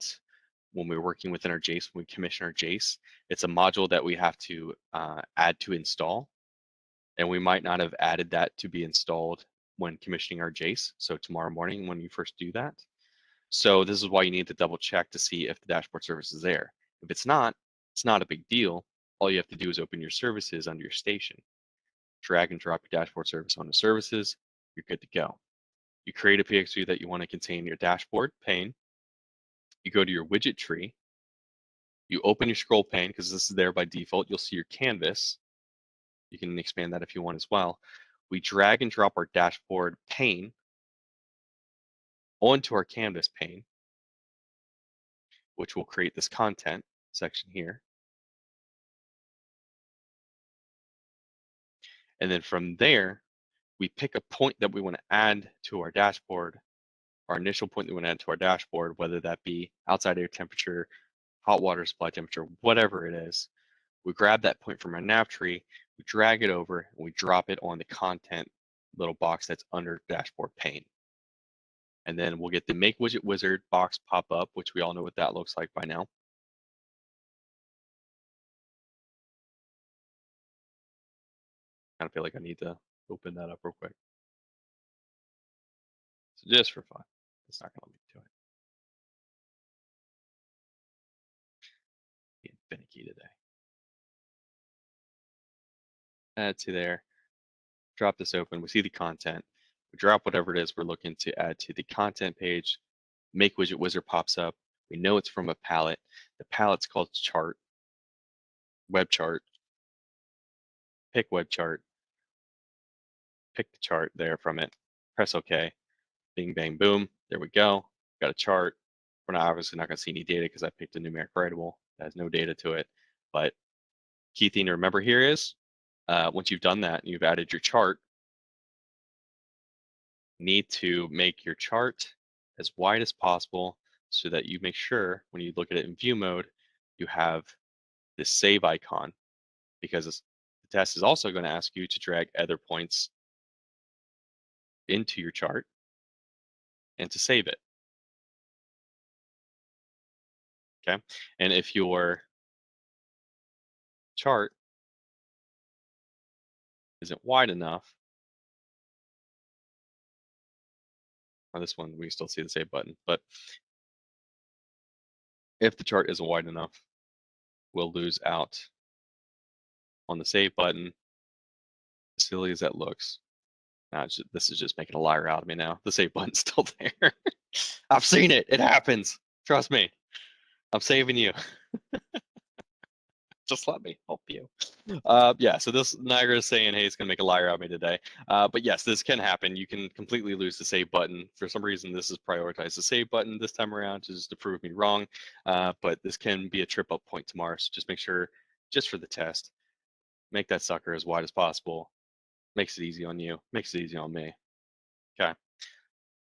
when we're working within our JACE, when we commission our JACE, it's a module that we have to add to install, and we might not have added that to be installed when commissioning our JACE. So tomorrow morning, when you first do that. So this is why you need to double check to see if the dashboard service is there. If it's not a big deal. All you have to do is open your services under your station, drag and drop your dashboard service onto services, you're good to go. You create a PXU that you want to contain your dashboard pane. You go to your widget tree. You open your scroll pane, because this is there by default. You'll see your canvas. You can expand that if you want as well. We drag and drop our dashboard pane onto our canvas pane, which will create this content section here. And then from there, we pick a point that we want to add to our dashboard, our initial point that we want to add to our dashboard, whether that be outside air temperature, hot water supply temperature, whatever it is. We grab that point from our nav tree, we drag it over, and we drop it on the content little box that's under dashboard pane. And then we'll get the Make Widget Wizard box pop up, which we all know what that looks like by now. kind of feel like I need to open that up real quick. So just for fun, it's not going to lead to it. Being finicky today. Add to there. Drop this open. We see the content. We drop whatever it is we're looking to add to the content page. Make widget wizard pops up. We know it's from a palette. The palette's called chart, web chart. Pick web chart. Pick the chart there from it. Press OK. Bing, bang, boom. There we go. Got a chart. We're not obviously not going to see any data because I picked a numeric writable that has no data to it. But key thing to remember here is once you've done that and you've added your chart, you need to make your chart as wide as possible so that you make sure when you look at it in view mode, you have this save icon, because the test is also going to ask you to drag other points into your chart and to save it. Okay, and if your chart isn't wide enough, on this one we still see the save button, but if the chart isn't wide enough, we'll lose out on the save button. As silly as that looks, this is just making a liar out of me now. The save button's still there. I've seen it. It happens. Trust me. I'm saving you. Just let me help you. Yeah, so this Niagara is saying, hey, it's going to make a liar out of me today. But yes, this can happen. You can completely lose the save button. For some reason, this is prioritized the save button this time around just to prove me wrong. But this can be a trip up point tomorrow. So just make sure, just for the test, make that sucker as wide as possible. Makes it easy on you. Makes it easy on me. Okay.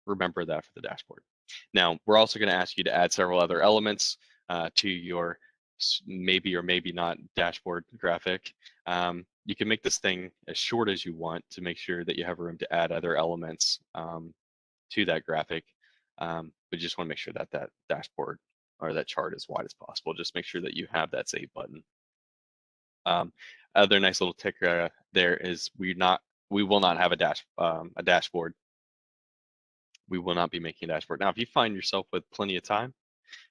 Remember that for the dashboard. Now, we're also going to ask you to add several other elements to your maybe or maybe not dashboard graphic. You can make this thing as short as you want to make sure that you have room to add other elements to that graphic. But you just want to make sure that that dashboard or that chart is wide as possible. Just make sure that you have that save button. Other nice little ticker there is we will not have a dashboard. We will not be making a dashboard. Now, if you find yourself with plenty of time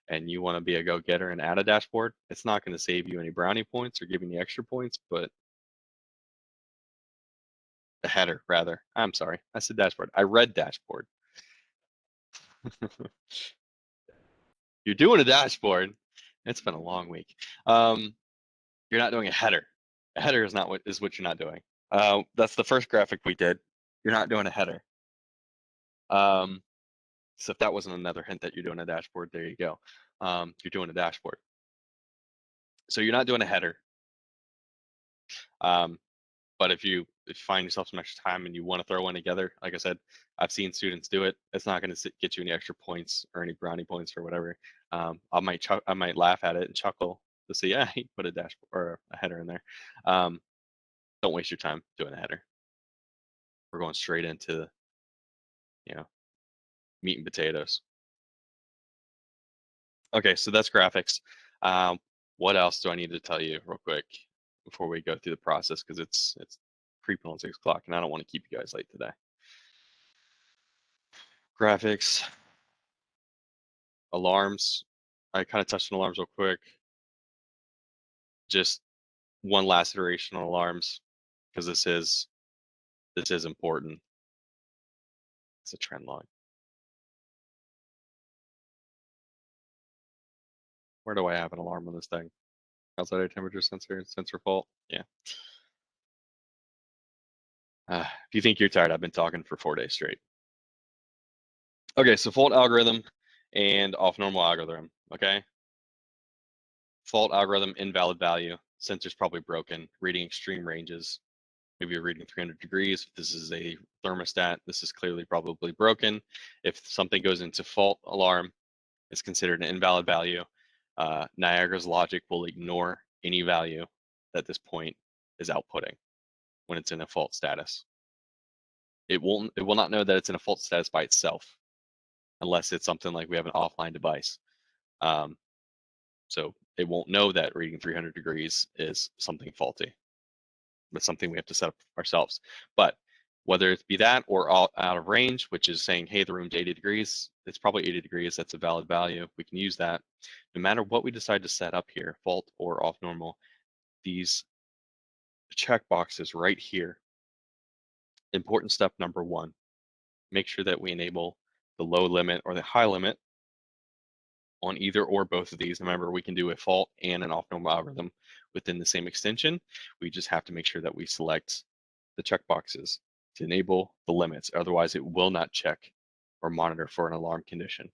and you want to be a go-getter and add a dashboard, it's not going to save you any brownie points or giving you extra points, but a header, rather. I'm sorry, I said dashboard. I read dashboard. You're doing a dashboard. It's been a long week. You're not doing a header. A header is not what you're not doing. That's the first graphic we did. You're not doing a header. So if that wasn't another hint that you're doing a dashboard, there you go. You're doing a dashboard. So you're not doing a header. But if you find yourself some extra time and you want to throw one together, like I said, I've seen students do it. It's not going to get you any extra points or any brownie points or whatever. I might laugh at it and chuckle to see, yeah, he put a dashboard or a header in there. Don't waste your time doing a header. We're going straight into, meat and potatoes. Okay, so that's graphics. What else do I need to tell you real quick before we go through the process? Because it's creeping on 6 o'clock and I don't want to keep you guys late today. Graphics, alarms. I kind of touched on alarms real quick. Just one last iteration on alarms, because this is important. It's a trend line. Where do I have an alarm on this thing? Outside air temperature sensor fault. Yeah. If you think you're tired, I've been talking for 4 days straight. Okay, so fault algorithm and off normal algorithm. Okay. Fault algorithm, invalid value. Sensor's probably broken. Reading extreme ranges. Maybe you're reading 300 degrees. If this is a thermostat, this is clearly probably broken. If something goes into fault alarm, it's considered an invalid value. Niagara's logic will ignore any value that this point is outputting when it's in a fault status. It will not know that it's in a fault status by itself, unless it's something like we have an offline device. So it won't know that reading 300 degrees is something faulty. That's something we have to set up ourselves. But whether it be that or all out of range, which is saying, hey, the room's 80 degrees, it's probably 80 degrees, that's a valid value. We can use that. No matter what we decide to set up here, fault or off normal, these check boxes right here. Important step number one, make sure that we enable the low limit or the high limit on either or both of these. Remember, we can do a fault and an off normal algorithm within the same extension. We just have to make sure that we select the checkboxes to enable the limits. Otherwise, it will not check or monitor for an alarm condition.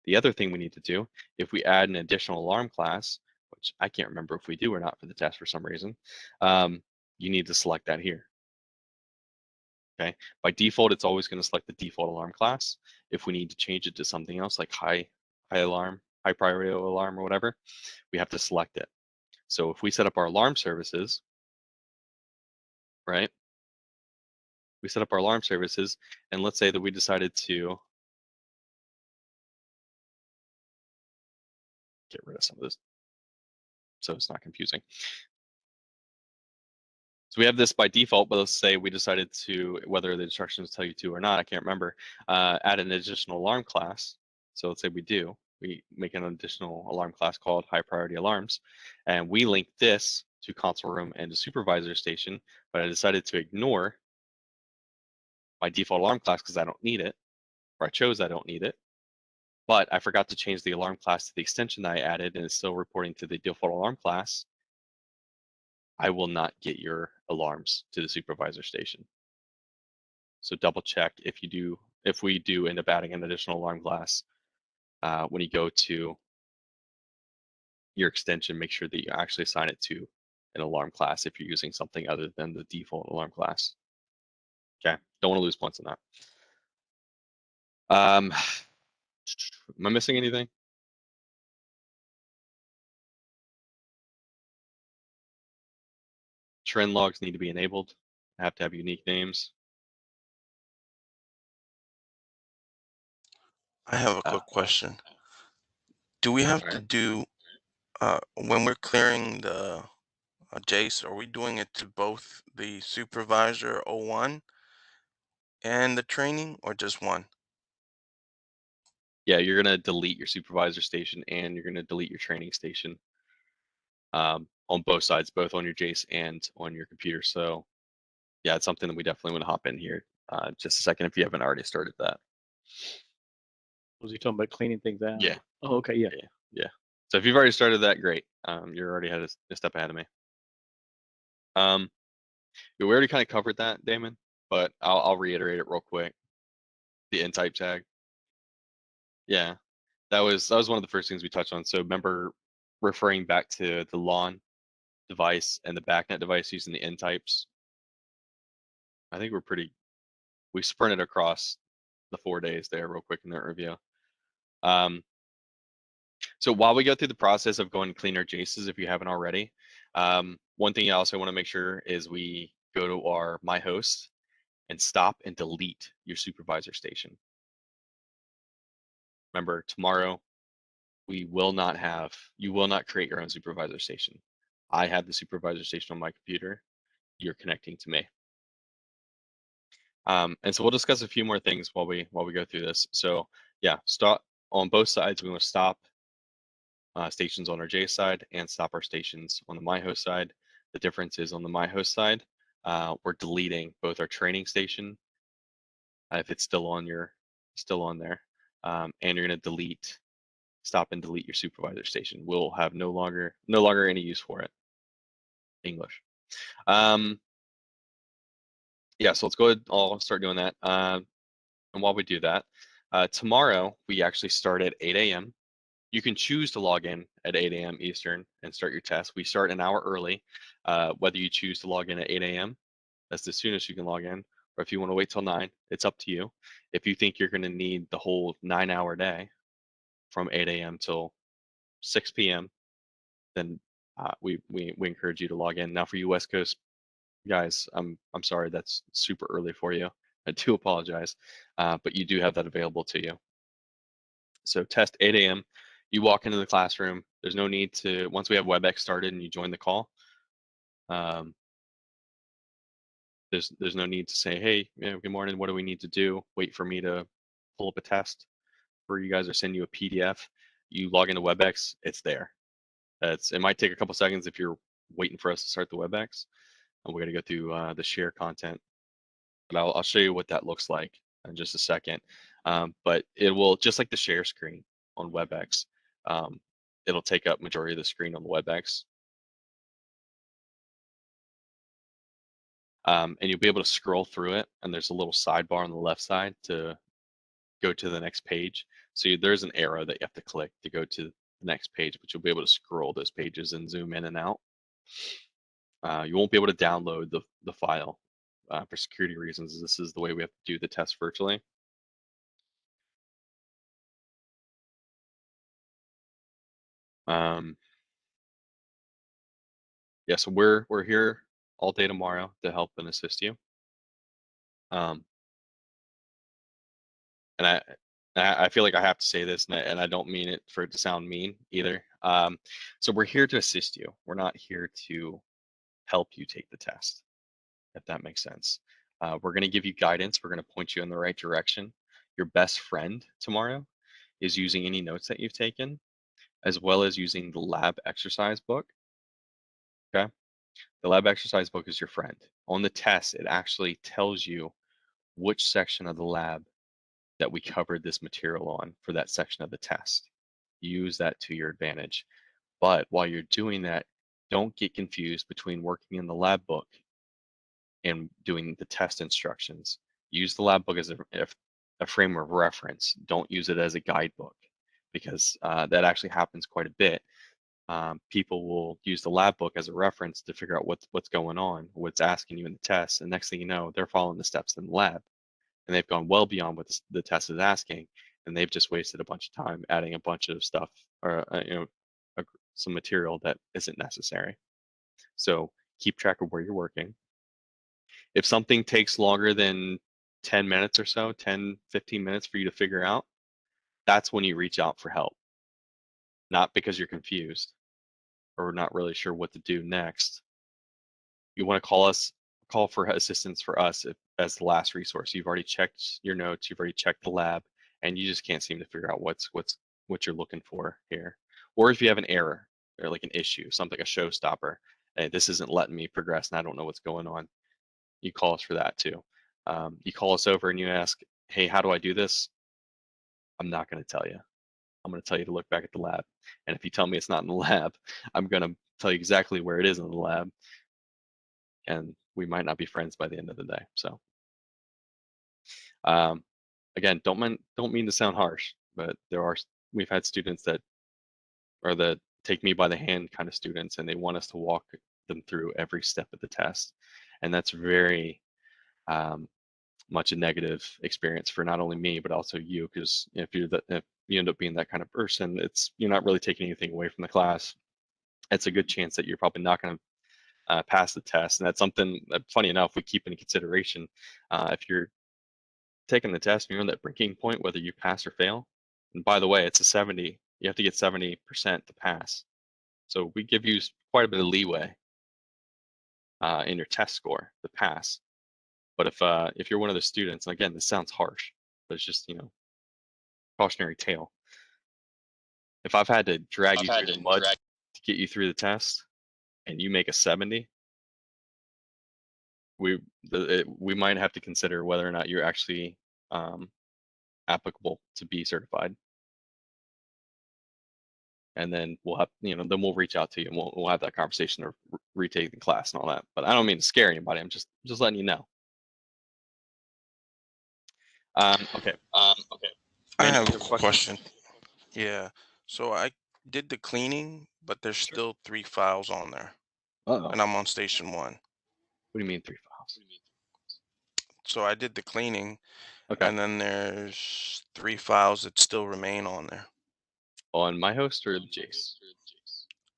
The other thing we need to do, if we add an additional alarm class, which I can't remember if we do or not for the test for some reason, you need to select that here. Okay, by default, it's always going to select the default alarm class. If we need to change it to something else like high alarm, high priority alarm or whatever, we have to select it. So if we set up our alarm services, right? We set up our alarm services, and let's say that we decided to get rid of some of this so it's not confusing. So we have this by default, but let's say we decided to, whether the instructions tell you to or not, I can't remember, add an additional alarm class. So let's say we make an additional alarm class called high priority alarms, and we link this to console room and to supervisor station, but I decided to ignore my default alarm class because I don't need it, or I chose I don't need it, but I forgot to change the alarm class to the extension that I added and it's still reporting to the default alarm class. I will not get your alarms to the supervisor station. So double check if we do end up adding an additional alarm class, when you go to your extension, make sure that you actually assign it to an alarm class if you're using something other than the default alarm class. Okay, don't want to lose points on that. Am I missing anything? Trend logs need to be enabled. Have to have unique names. I have a quick question. Do we have to do, when we're clearing the Jace, are we doing it to both the supervisor 01 and the training, or just one? Yeah, you're gonna delete your supervisor station and you're gonna delete your training station, on both sides, both on your Jace and on your computer. So yeah, it's something that we definitely want to hop in here. Just a second if you haven't already started that. Was he talking about cleaning things out? Yeah. Oh, okay. Yeah. Yeah. So if you've already started that, great. You're already a step ahead of me. We already kind of covered that, Damon, but I'll reiterate it real quick. The N type tag. Yeah, that was one of the first things we touched on. So remember referring back to the LAN device and the backnet device using the N types. I think we sprinted across the 4 days there real quick in that review. So while we go through the process of going to clean our Jaces, if you haven't already, one thing I also want to make sure is we go to our My Host and stop and delete your supervisor station. Remember, tomorrow you will not create your own supervisor station. I have the supervisor station on my computer. You're connecting to me. And so we'll discuss a few more things while we go through this. So yeah, stop on both sides. We want to stop stations on our J side and stop our stations on the My Host side. The difference is on the My Host side, we're deleting both our training station, if it's still on there, and you're going to stop and delete your supervisor station. We'll have no longer any use for it. English. Yeah, so let's go ahead. I'll start doing that. And while we do that, tomorrow we actually start at 8 a.m. You can choose to log in at 8 a.m. Eastern and start your test. We start an hour early. Whether you choose to log in at 8 a.m., that's the soonest you can log in, or if you want to wait till 9, it's up to you. If you think you're going to need the whole 9-hour day from 8 a.m. till 6 p.m., then we encourage you to log in. Now for you West Coast guys, I'm sorry, that's super early for you. I do apologize, but you do have that available to you. So test 8 a.m. You walk into the classroom. There's no need to, once we have WebEx started and you join the call, There's no need to say, hey, good morning, what do we need to do? Wait for me to pull up a test for you guys or send you a PDF. You log into WebEx, it's there. It might take a couple seconds if you're waiting for us to start the WebEx. And we're going to go through the share content. But I'll show you what that looks like in just a second. But it will, just like the share screen on WebEx, it'll take up majority of the screen on the WebEx. And you'll be able to scroll through it, and there's a little sidebar on the left side to go to the next page. So there's an arrow that you have to click to go to the next page, but you'll be able to scroll those pages and zoom in and out. You won't be able to download the file for security reasons. This is the way we have to do the test virtually. Yeah, so we're here all day tomorrow to help and assist you. And I feel like I have to say this, and I don't mean it for it to sound mean either. So we're here to assist you. We're not here to help you take the test, if that makes sense. We're going to give you guidance. We're going to point you in the right direction. Your best friend tomorrow is using any notes that you've taken, as well as using the lab exercise book. Okay? The lab exercise book is your friend. On the test, it actually tells you which section of the lab that we covered this material on for that section of the test. Use that to your advantage. But while you're doing that, don't get confused between working in the lab book and doing the test instructions. Use the lab book as a frame of reference. Don't use it as a guidebook, because that actually happens quite a bit. People will use the lab book as a reference to figure out what's going on, what's asking you in the test, and next thing you know, they're following the steps in the lab, and they've gone well beyond what the test is asking, and they've just wasted a bunch of time adding a bunch of stuff or some material that isn't necessary. So keep track of where you're working. If something takes longer than 10 minutes or so, 10, 15 minutes for you to figure out, that's when you reach out for help. Not because you're confused or not really sure what to do next. You want to call for assistance for us as the last resource. You've already checked your notes, you've already checked the lab, and you just can't seem to figure out what you're looking for here. Or if you have an error or like an issue, something, a showstopper, hey, this isn't letting me progress and I don't know what's going on, you call us for that too. You call us over and you ask, hey, how do I do this? I'm not going to tell you. I'm going to tell you to look back at the lab. And if you tell me it's not in the lab, I'm going to tell you exactly where it is in the lab. And we might not be friends by the end of the day. So again, don't mean to sound harsh, but we've had students that are the take me by the hand kind of students, and they want us to walk them through every step of the test. And that's very much a negative experience for not only me, but also you, because if you end up being that kind of person, you're not really taking anything away from the class. It's a good chance that you're probably not going to pass the test. And that's something that, funny enough, we keep in consideration. If you're taking the test and you're on that breaking point, whether you pass or fail, and by the way, it's a 70, you have to get 70% to pass. So we give you quite a bit of leeway in your test score to pass. But if you're one of the students, and again, this sounds harsh, but it's just, cautionary tale. If I've had to drag you through the mud to get you through the test, and you make a 70, we might have to consider whether or not you're actually applicable to be certified. And then we'll have, then we'll reach out to you and we'll have that conversation or retake the class and all that. But I don't mean to scare anybody. I'm just letting you know. Okay. I have a question. Yeah. So I did the cleaning, but there's still 3 files on there, and I'm on station 1. What do you mean 3 files? So I did the cleaning, Okay. and then there's 3 files that still remain on there. On my host or the Jace?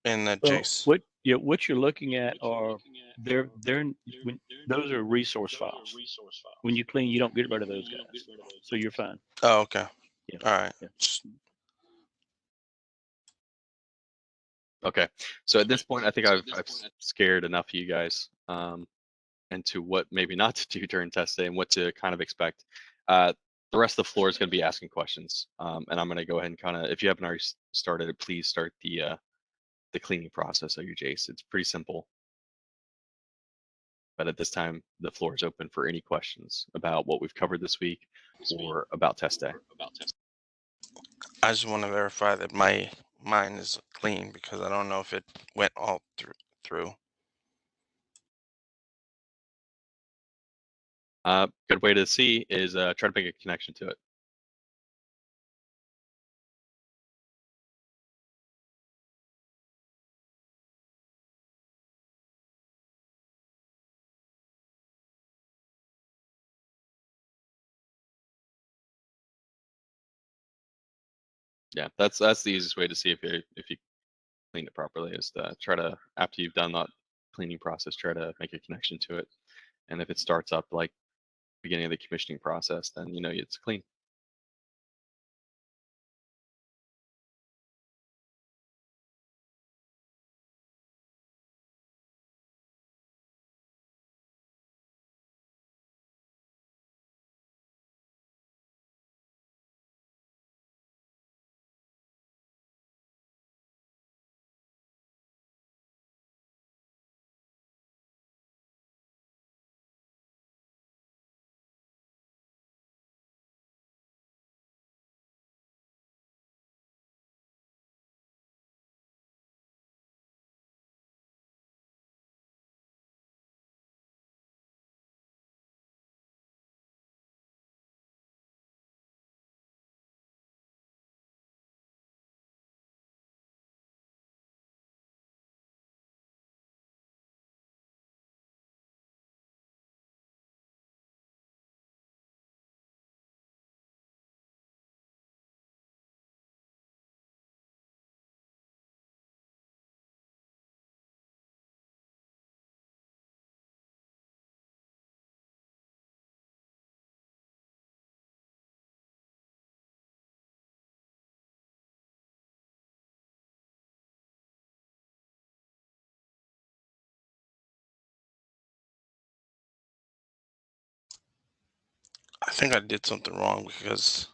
In the Well, Jace. what you're looking at are those are resource files. When you clean, you don't get rid of those guys, so you're fine. Oh, okay. Yeah. All right. Yeah. Okay. So at this point, I think I've scared enough of you guys. into what maybe not to do during test day and what to kind of expect. The rest of the floor is going to be asking questions, and I'm going to go ahead and kind of, if you haven't already started it, please start the cleaning process of your Jace. It's pretty simple. But at this time, the floor is open for any questions about what we've covered this week or about test day. I just want to verify that mine is clean because I don't know if it went all through. Good way to see is try to make a connection to it. Yeah, that's the easiest way to see if you cleaned it properly, is to try to, after you've done that cleaning process, try to make a connection to it. And if it starts up like beginning of the commissioning process, then you know it's clean. I think I did something wrong because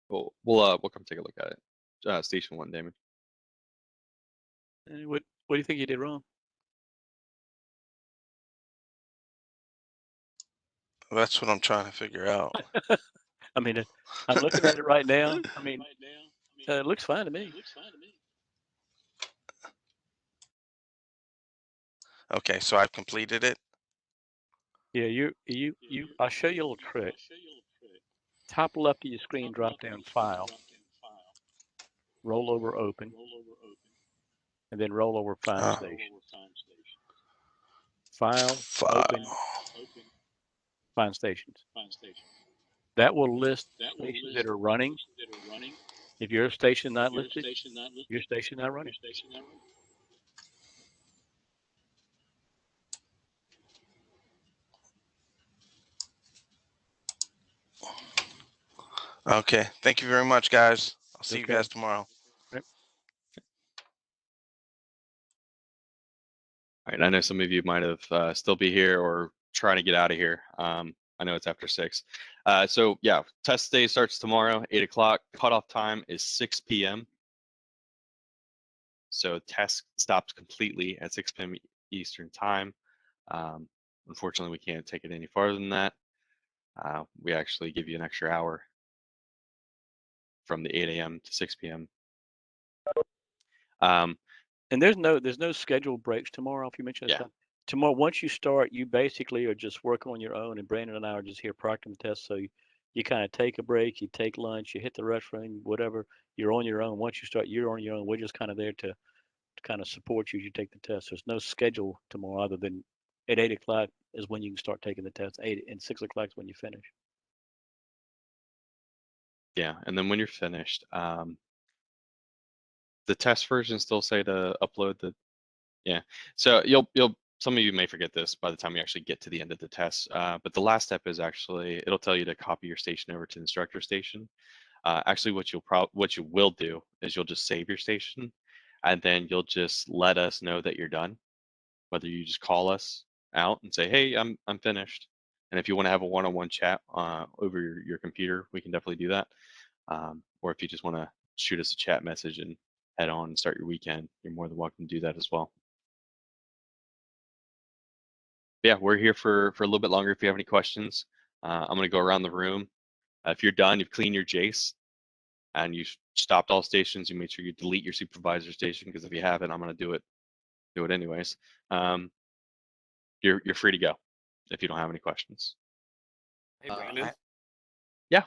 We'll come take a look at it. Station 1, Damon. What do you think you did wrong? that's what I'm trying to figure out. I mean, I'm looking at it right now. I mean, it looks fine to me. Okay, so I've completed it. Yeah, you. I'll show you a little trick. Top left of your screen, drop down File, roll over Open, and then roll over Find Station. File, Open, Find Stations. That will list stations that are running. If your station not listed, your station not running. Okay, thank you very much, guys. I'll see you Okay. guys tomorrow. Right. All right, I know some of you might have still be here or trying to get out of here. I know it's after 6. So yeah, test day starts tomorrow, 8 o'clock. Cutoff time is 6 p.m. So test stops completely at 6 p.m. Eastern time. Unfortunately, we can't take it any farther than that. We actually give you an extra hour from the 8 a.m. to 6 p.m. And there's no scheduled breaks tomorrow. If you mentioned Yeah. that tomorrow, once you start, you basically are just working on your own. And Brandon and I are just here proctoring the test. So you kind of take a break, you take lunch, you hit the restroom, whatever. You're on your own. Once you start, you're on your own. We're just kind of there to kind of support you as you take the test. There's no schedule tomorrow other than at 8 o'clock is when you can start taking the test. 8 and 6 o'clock is when you finish. Yeah, and then when you're finished, the test version still say to upload the, yeah. So you'll some of you may forget this by the time you actually get to the end of the test, but the last step is actually, it'll tell you to copy your station over to the instructor station. Actually, what you will do is you'll just save your station, and then you'll just let us know that you're done. Whether you just call us out and say, "Hey, I'm finished," and if you want to have a one-on-one chat over your computer, we can definitely do that. Or if you just want to shoot us a chat message and head on and start your weekend, you're more than welcome to do that as well. Yeah, we're here for a little bit longer if you have any questions. I'm going to go around the room. If you're done, you've cleaned your Jace, and you've stopped all stations, you make sure you delete your supervisor station, because if you haven't, I'm going to do it anyways. You're free to go if you don't have any questions. Hey, Brandon. Yeah.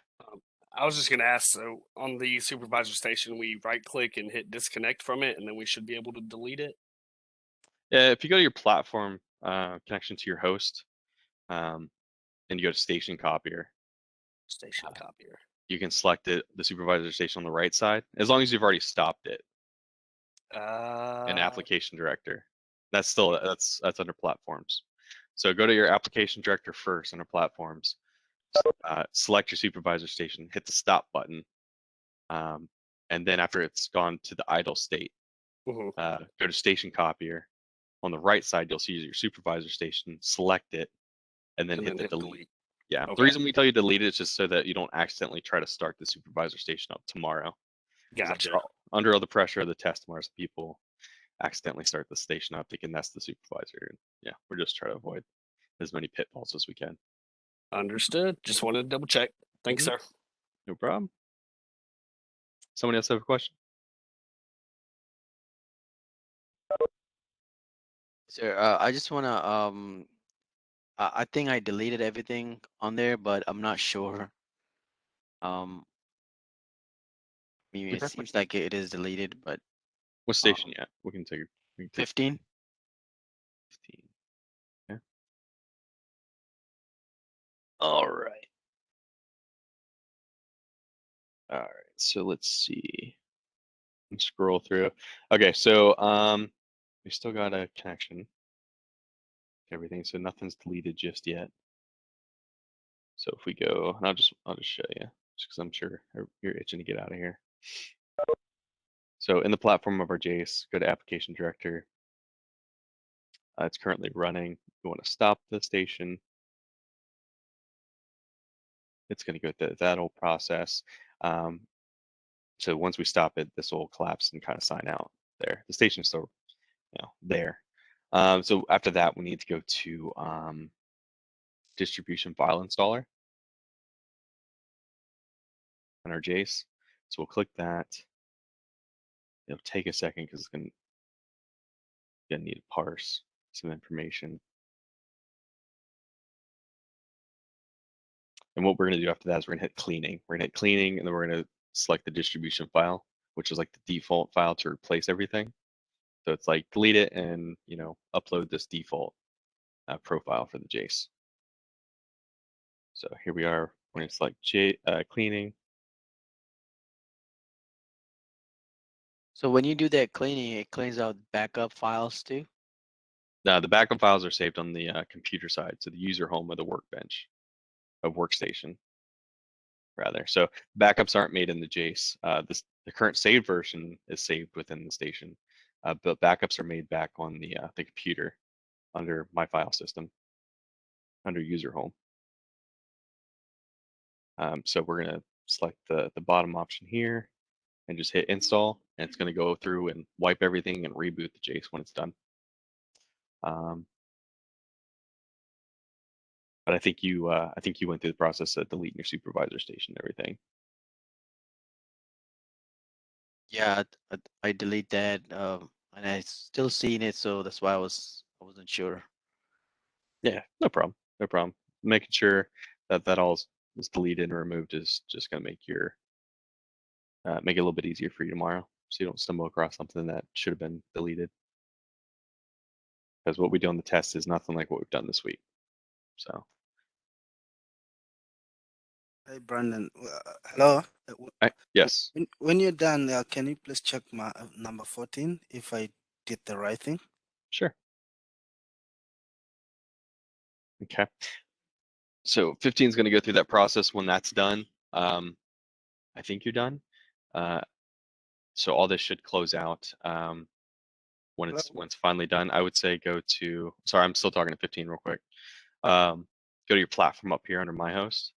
I was just going to ask, so on the supervisor station, we right click and hit disconnect from it, and then we should be able to delete it? Yeah, if you go to your platform connection to your host, and you go to station copier, Station copier. you can select the supervisor station on the right side, as long as you've already stopped it. And application director. That's still that's under platforms. So go to your application director first under platforms. Select your supervisor station, hit the stop button, and then after it's gone to the idle state, go to station copier. On the right side, you'll see your supervisor station. Select it, and then hit the delete. Yeah. The reason we tell you delete it is just so that you don't accidentally try to start the supervisor station up tomorrow. Gotcha. Under all the pressure of the test tomorrow, people accidentally start the station up thinking that's the supervisor. And yeah, we're just trying to avoid as many pitfalls as we can. Understood. Just wanted to double check. Thanks, sir. No problem. Somebody else have a question? Sir, I just wanna I think I deleted everything on there, but I'm not sure. Maybe it seems like it is deleted, but What station yet? We can take 15. 15. Yeah. All right. All right. So let's see. Scroll through. Okay, so we still got a connection. Everything, so nothing's deleted just yet. So if we go, and I'll just show you, just because I'm sure you're itching to get out of here. So in the platform of our Jace, go to Application Director. It's currently running. You want to stop the station. It's going to go through that whole process. So once we stop it, this will collapse and kind of sign out there. The station's still, there. So after that, we need to go to distribution file installer on our Jace. So we'll click that. It'll take a second because it's gonna need to parse some information. And what we're gonna do after that is we're gonna hit cleaning. We're gonna hit cleaning, and then we're gonna select the distribution file, which is like the default file to replace everything. So it's like delete it and upload this default profile for the Jace. So here we are. We're gonna select cleaning. So when you do that cleaning, it cleans out backup files too? The backup files are saved on the computer side, so the user home of the workbench, of workstation, rather. So backups aren't made in the Jace. The current saved version is saved within the station, but backups are made back on the computer under my file system, under user home. So we're gonna select the bottom option here and just hit install, and it's gonna go through and wipe everything and reboot the Jace when it's done. But I think you went through the process of deleting your supervisor station and everything. Yeah, I delete that, and I still seen it, so that's why I wasn't sure. Yeah, no problem, no problem. Making sure that all is deleted and removed is just gonna make make it a little bit easier for you tomorrow, so you don't stumble across something that should have been deleted. Because what we do on the test is nothing like what we've done this week. So. Hey, Brandon. Hello. Yes. When you're done, can you please check my number 14 if I did the right thing? Sure. Okay. So 15 is going to go through that process. When that's done, I think you're done. So all this should close out when it's finally done. I would say go to. Sorry, I'm still talking to 15 real quick. Go to your platform up here under My Host,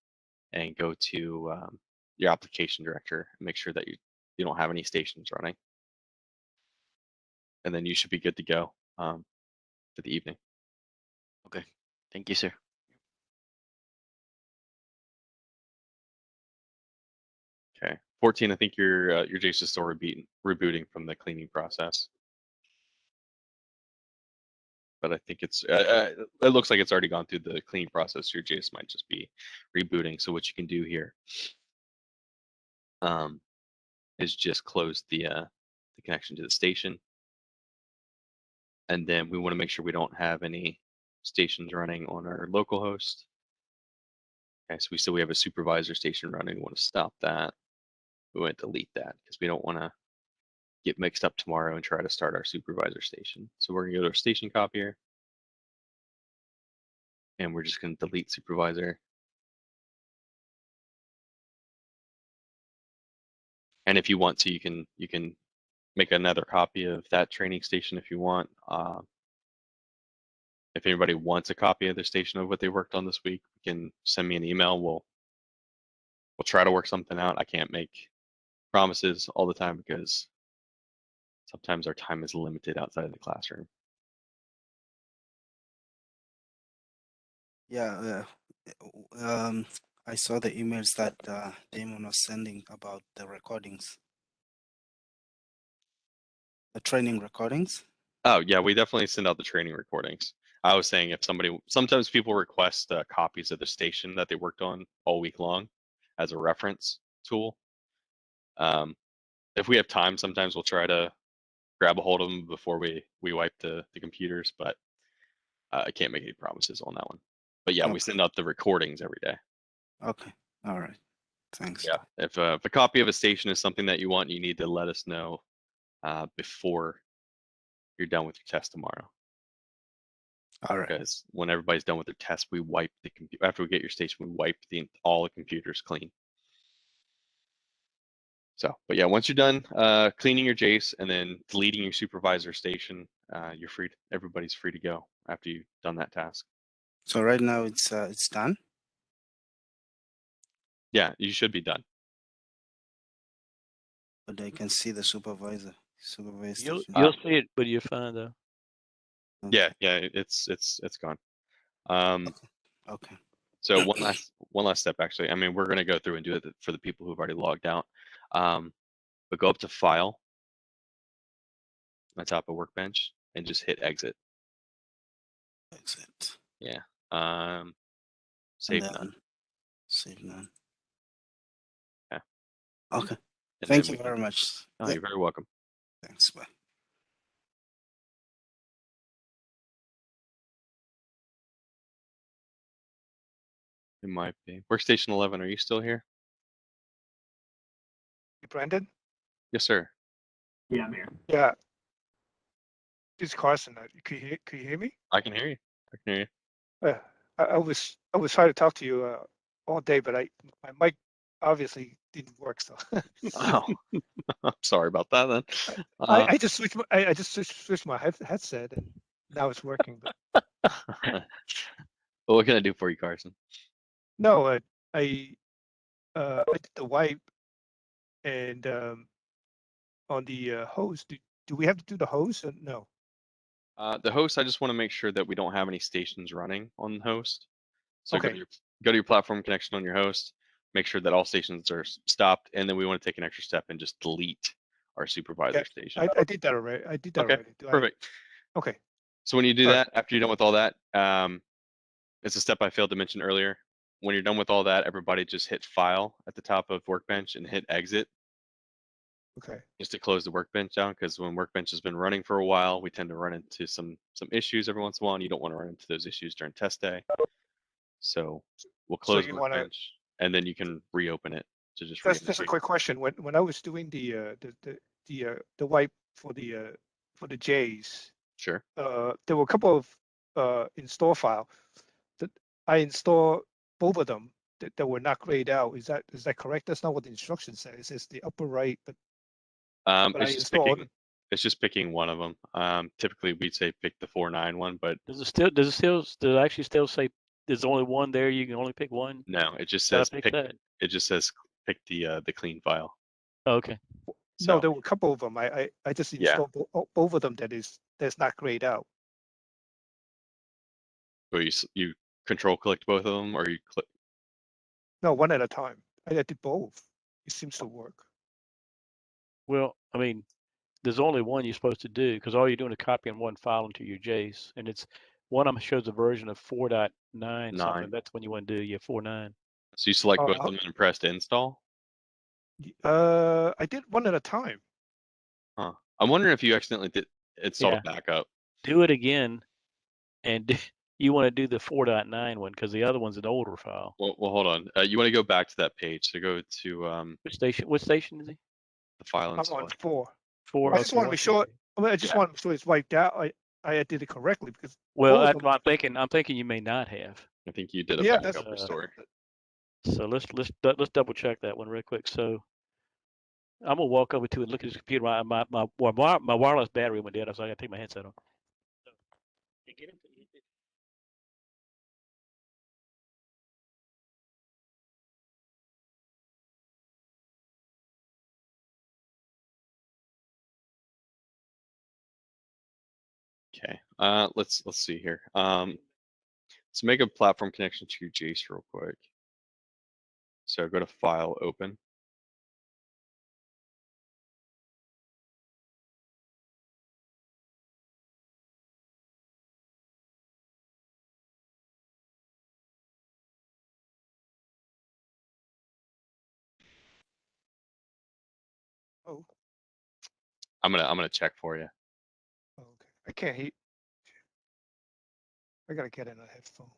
and go to your application director and make sure that you don't have any stations running, and then you should be good to go for the evening. Okay. Thank you, sir. Okay. 14. I think your Jace is still rebooting from the cleaning process, but I think it looks like it's already gone through the cleaning process. Your Jace might just be rebooting. So what you can do here is just close the connection to the station, and then we want to make sure we don't have any stations running on our local host. Okay, so we have a supervisor station running. We want to stop that. We want to delete that because we don't want to get mixed up tomorrow and try to start our supervisor station. So we're gonna go to our station copier, and we're just gonna delete supervisor. And if you want to, you can make another copy of that training station if you want. If anybody wants a copy of their station of what they worked on this week, you can send me an email. We'll try to work something out. I can't make promises all the time because sometimes our time is limited outside of the classroom. Yeah, I saw the emails that Damon was sending about the recordings, the training recordings. Oh yeah, we definitely send out the training recordings. I was saying if sometimes people request copies of the station that they worked on all week long as a reference tool. If we have time, sometimes we'll try to grab a hold of them before we wipe the computers, but I can't make any promises on that one. But yeah, we send out the recordings every day. Okay, all right, thanks. Yeah, if a copy of a station is something that you want, you need to let us know before you're done with your test tomorrow. All right. Because when everybody's done with their test, we wipe the computer. After we get your station, we wipe all the computers clean. So, but yeah, once you're done cleaning your Jace and then deleting your supervisor station, you're free. Everybody's free to go after you've done that task. So right now it's done. Yeah, you should be done. But I can see the supervisor. You'll station. see it, but you're fine though. Yeah, it's gone. Okay. So one last step, actually. I mean, we're gonna go through and do it for the people who've already logged out. But go up to File on the top of Workbench and just hit Exit. Exit. Yeah. Save none. Save none. Yeah. Okay. And Thank you very much. Oh, you're very welcome. Thanks. Bye. It might be. Workstation 11, are you still here? Brandon? Yes, sir. Yeah, I'm here. Yeah. This is Carson. Could you hear me? I can hear you. I can hear you. I was trying to talk to you all day, but my mic obviously didn't work. So Oh, I'm sorry about that then. I just switched I just switched my headset and now it's working. But Well, what can I do for you, Carson? no, I did the wipe and on the host. Do we have to do the host? No. The host, I just want to make sure that we don't have any stations running on the host. So Okay. go to your platform connection on your host, make sure that all stations are stopped, and then we want to take an extra step and just delete our supervisor station. I did that already. I did that already. Perfect. Okay. So when you do All that, after you're done with all that, it's a step I failed to mention earlier. When you're done with all that, everybody just hit File at the top of Workbench and hit Exit. Okay. Just to close the Workbench down, because when Workbench has been running for a while, we tend to run into some issues every once in a while, and you don't want to run into those issues during test day. So we'll close Workbench, and then you can reopen it to just. That's just a quick question. When I was doing the wipe for the J's, Sure. There were a couple of install file that I installed both of them that were not grayed out. Is that correct? That's not what the instruction says. It says the upper right, but I installed. It's just picking one of them. Typically we'd say pick the 4.9 one, but does it actually still say there's only one there? You can only pick one. no, it just Gotta says pick pick. that. It just says pick the clean file. Oh, okay. No, So there were a couple of them. I just Yeah. installed both of them. That's not grayed out. so you control clicked both of them, or you click. No, one at a time. I did both. It seems to work. Well, I mean, there's only one you're supposed to do because all you're doing is copying one file into your JACE, and it's one of them shows a version of 4.9 something. 9. That's when you want to do your 4.9. So you select both Uh, of them and press install. I did one at a time. Huh. I'm wondering if you accidentally did install Yeah. a backup. Do it again, and you want to do the 4.9 one because the other one's an older file. Well, hold on. You want to go back to that page. So go to What station is he? the file I'm on installer. 4. 4. I just want to be sure. I just Yeah. want to be sure it's wiped out. I did it correctly because Well, both that's of what I'm thinking. I'm thinking you may not have. I think you did a Yeah, backup restore. So let's double check that one real quick. So I'm gonna walk over to it and look at this computer. My wireless battery went dead, so I gotta take my headset off. So, get it. Okay. Let's see here. Let's make a platform connection to your JACE real quick. So go to File, Open. Oh, I'm gonna check for you. okay. I can't hear. I gotta get in a headphone.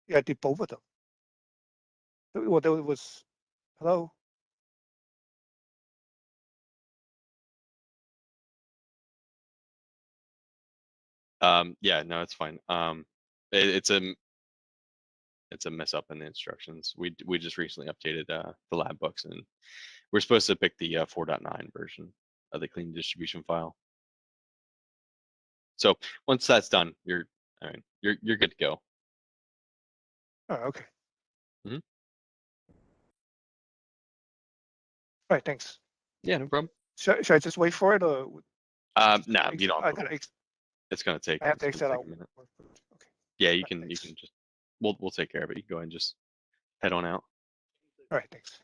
Yeah, I did both of them. Well, there was. Hello. Yeah, no, it's fine. It's a mess up in the instructions. We just recently updated the lab books, and we're supposed to pick the 4.9 version of the clean distribution file. So once that's done, you're good to go. Oh, okay. Mhm. All right, thanks. Yeah, no problem. Should I just wait for it or? No, you don't. It's gonna take. I have to it's exit gonna out. take a minute. Okay. Yeah, you Right, can thanks. just. We'll take care of it. You go ahead and just head on out. All right, thanks.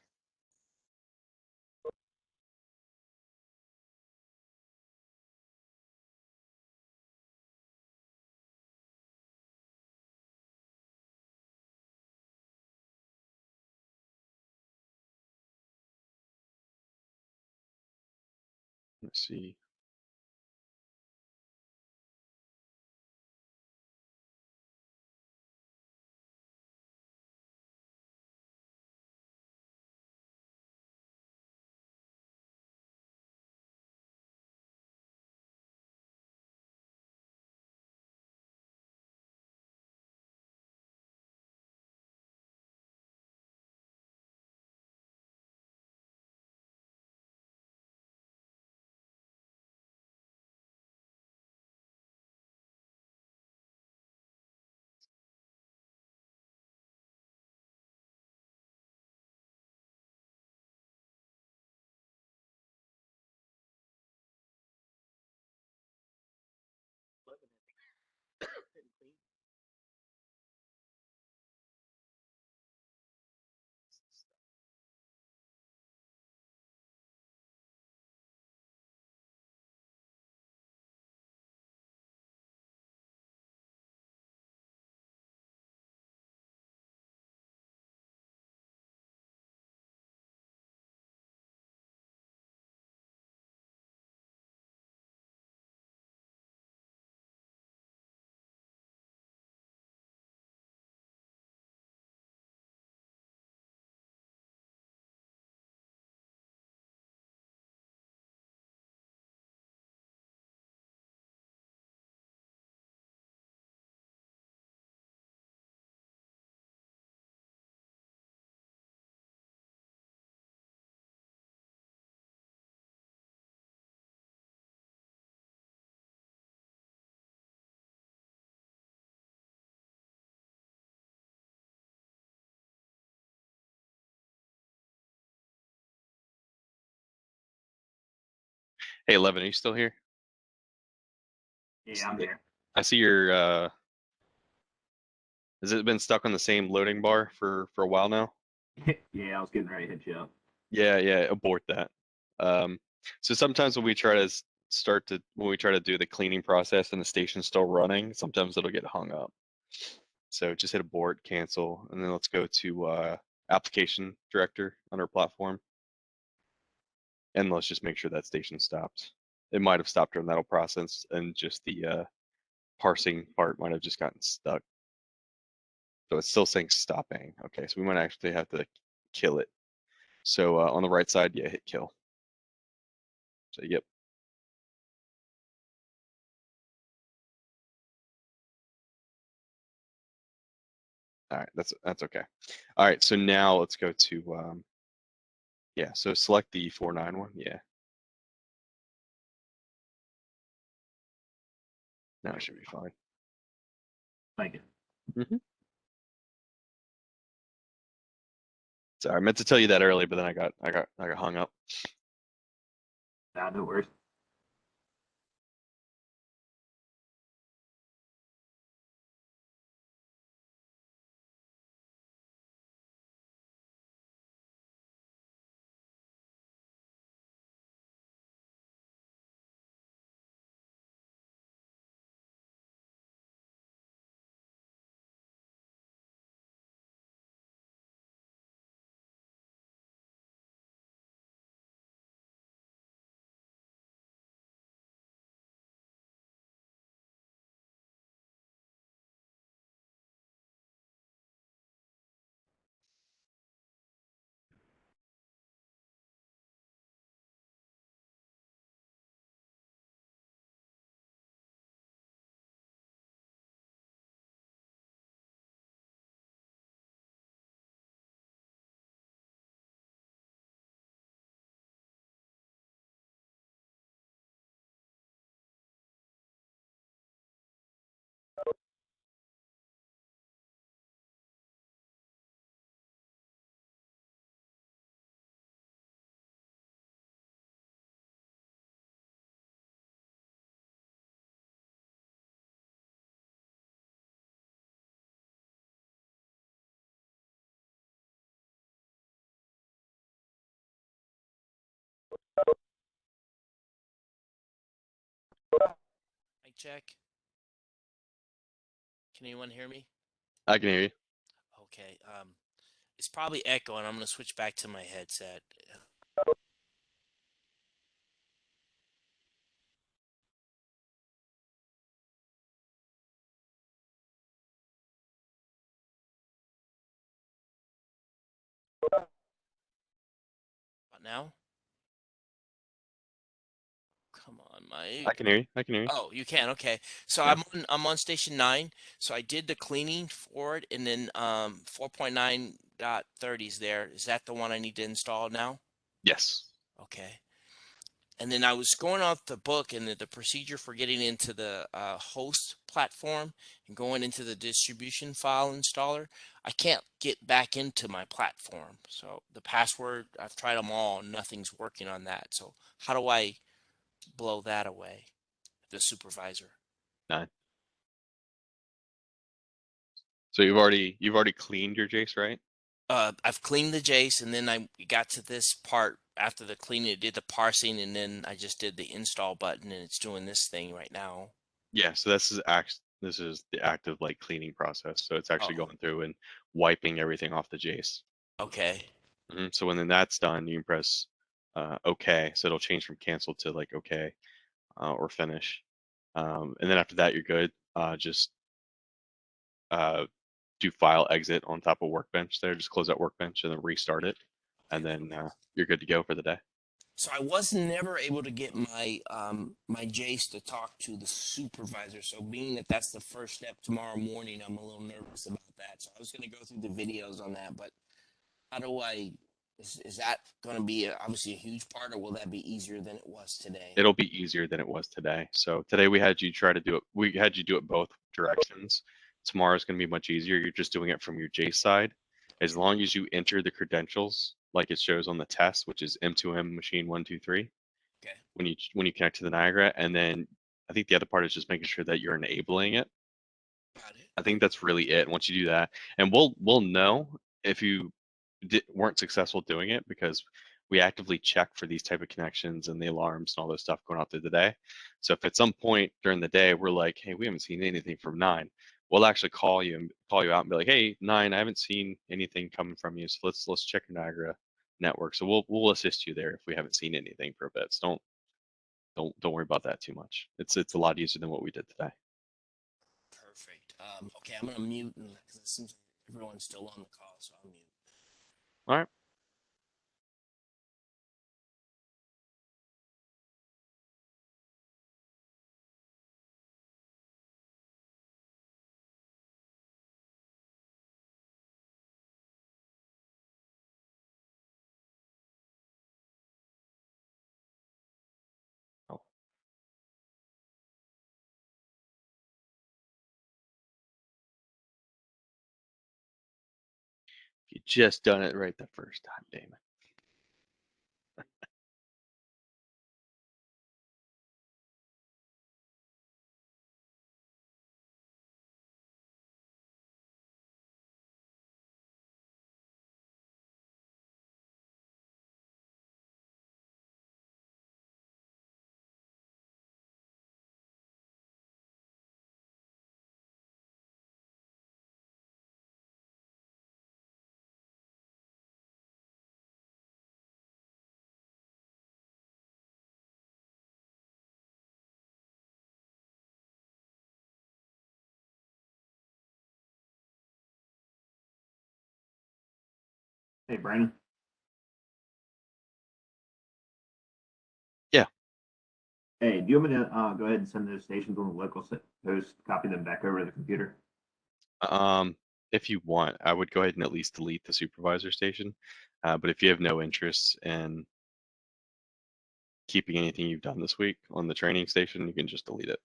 Let's see. Hey, 11, are you still here? Yeah, I'm here. I see your, has it been stuck on the same loading bar for a while now? Yeah, I was getting ready to hit you up. Yeah, abort that. So sometimes when we try to when we try to do the cleaning process and the station's still running, sometimes it'll get hung up. So just hit abort, cancel, and then let's go to application director on our platform. And let's just make sure that station stopped. It might have stopped during that whole process, and just the parsing part might have just gotten stuck. So it's still saying stopping. Okay, so we might actually have to kill it. So on the right side, yeah, hit kill. So yep. All right, that's okay. All right, so now let's go to yeah. So select the 491. Yeah. Now it should be fine. Thank you. Sorry, I meant to tell you that early, but then I got hung up. Nah, no worries. Mic check. Can anyone hear me? I can hear you. Okay. It's probably echoing. I'm gonna switch back to my headset. What now? Come on, Mike. I can hear you. I can hear you. Oh, you can. Okay. So Yeah. I'm on station 9. So I did the cleaning for it, and then 4.9.30 is there. Is that the one I need to install now? Yes. Okay. And then I was going off the book and the procedure for getting into the host platform and going into the distribution file installer. I can't get back into my platform. So the password, I've tried them all, nothing's working on that. So how do I blow that away? The supervisor. 9. So you've already cleaned your Jace, right? I've cleaned the Jace, and then I got to this part after the cleaning. It did the parsing, and then I just did the install button, and it's doing this thing right now. Yeah. So this is the active like cleaning process. So it's actually Oh. going through and wiping everything off the Jace. Okay. So when then that's done, you can press OK. So it'll change from cancel to like OK or finish. And then after that, you're good. Just do file exit on top of Workbench there. Just close that Workbench and then restart it. And then you're good to go for the day. So I was never able to get my my Jace to talk to the supervisor. So being that that's the first step tomorrow morning, I'm a little nervous about that. So I was going to go through the videos on that, but how do I? Is that going to be obviously a huge part, or will that be easier than it was today? It'll be easier than it was today. So today we had you try to do it. We had you do it both directions. Tomorrow's going to be much easier. You're just doing it from your Jace side. As long as you enter the credentials like it shows on the test, which is M2M machine 123. Okay. when you connect to the Niagara, and then I think the other part is just making sure that you're enabling it. Got it. I think that's really it. Once you do that, and we'll know if you weren't successful doing it, because we actively check for these type of connections and the alarms and all this stuff going out through the day. So if at some point during the day we're like, hey, we haven't seen anything from 9, we'll actually call you out and be like, hey, 9, I haven't seen anything coming from you, so let's check your Niagara network. So we'll assist you there if we haven't seen anything for a bit. So don't worry about that too much. It's a lot easier than what we did today. Perfect. Okay, I'm gonna mute because it seems like everyone's still on the call, so I'll mute. All right. Oh. You just done it right the first time, Damon. Hey, Brandon. Yeah. Hey, do you want me to go ahead and send those stations on the local host, copy them back over to the computer? If you want, I would go ahead and at least delete the supervisor station. But if you have no interest in keeping anything you've done this week on the training station, you can just delete it.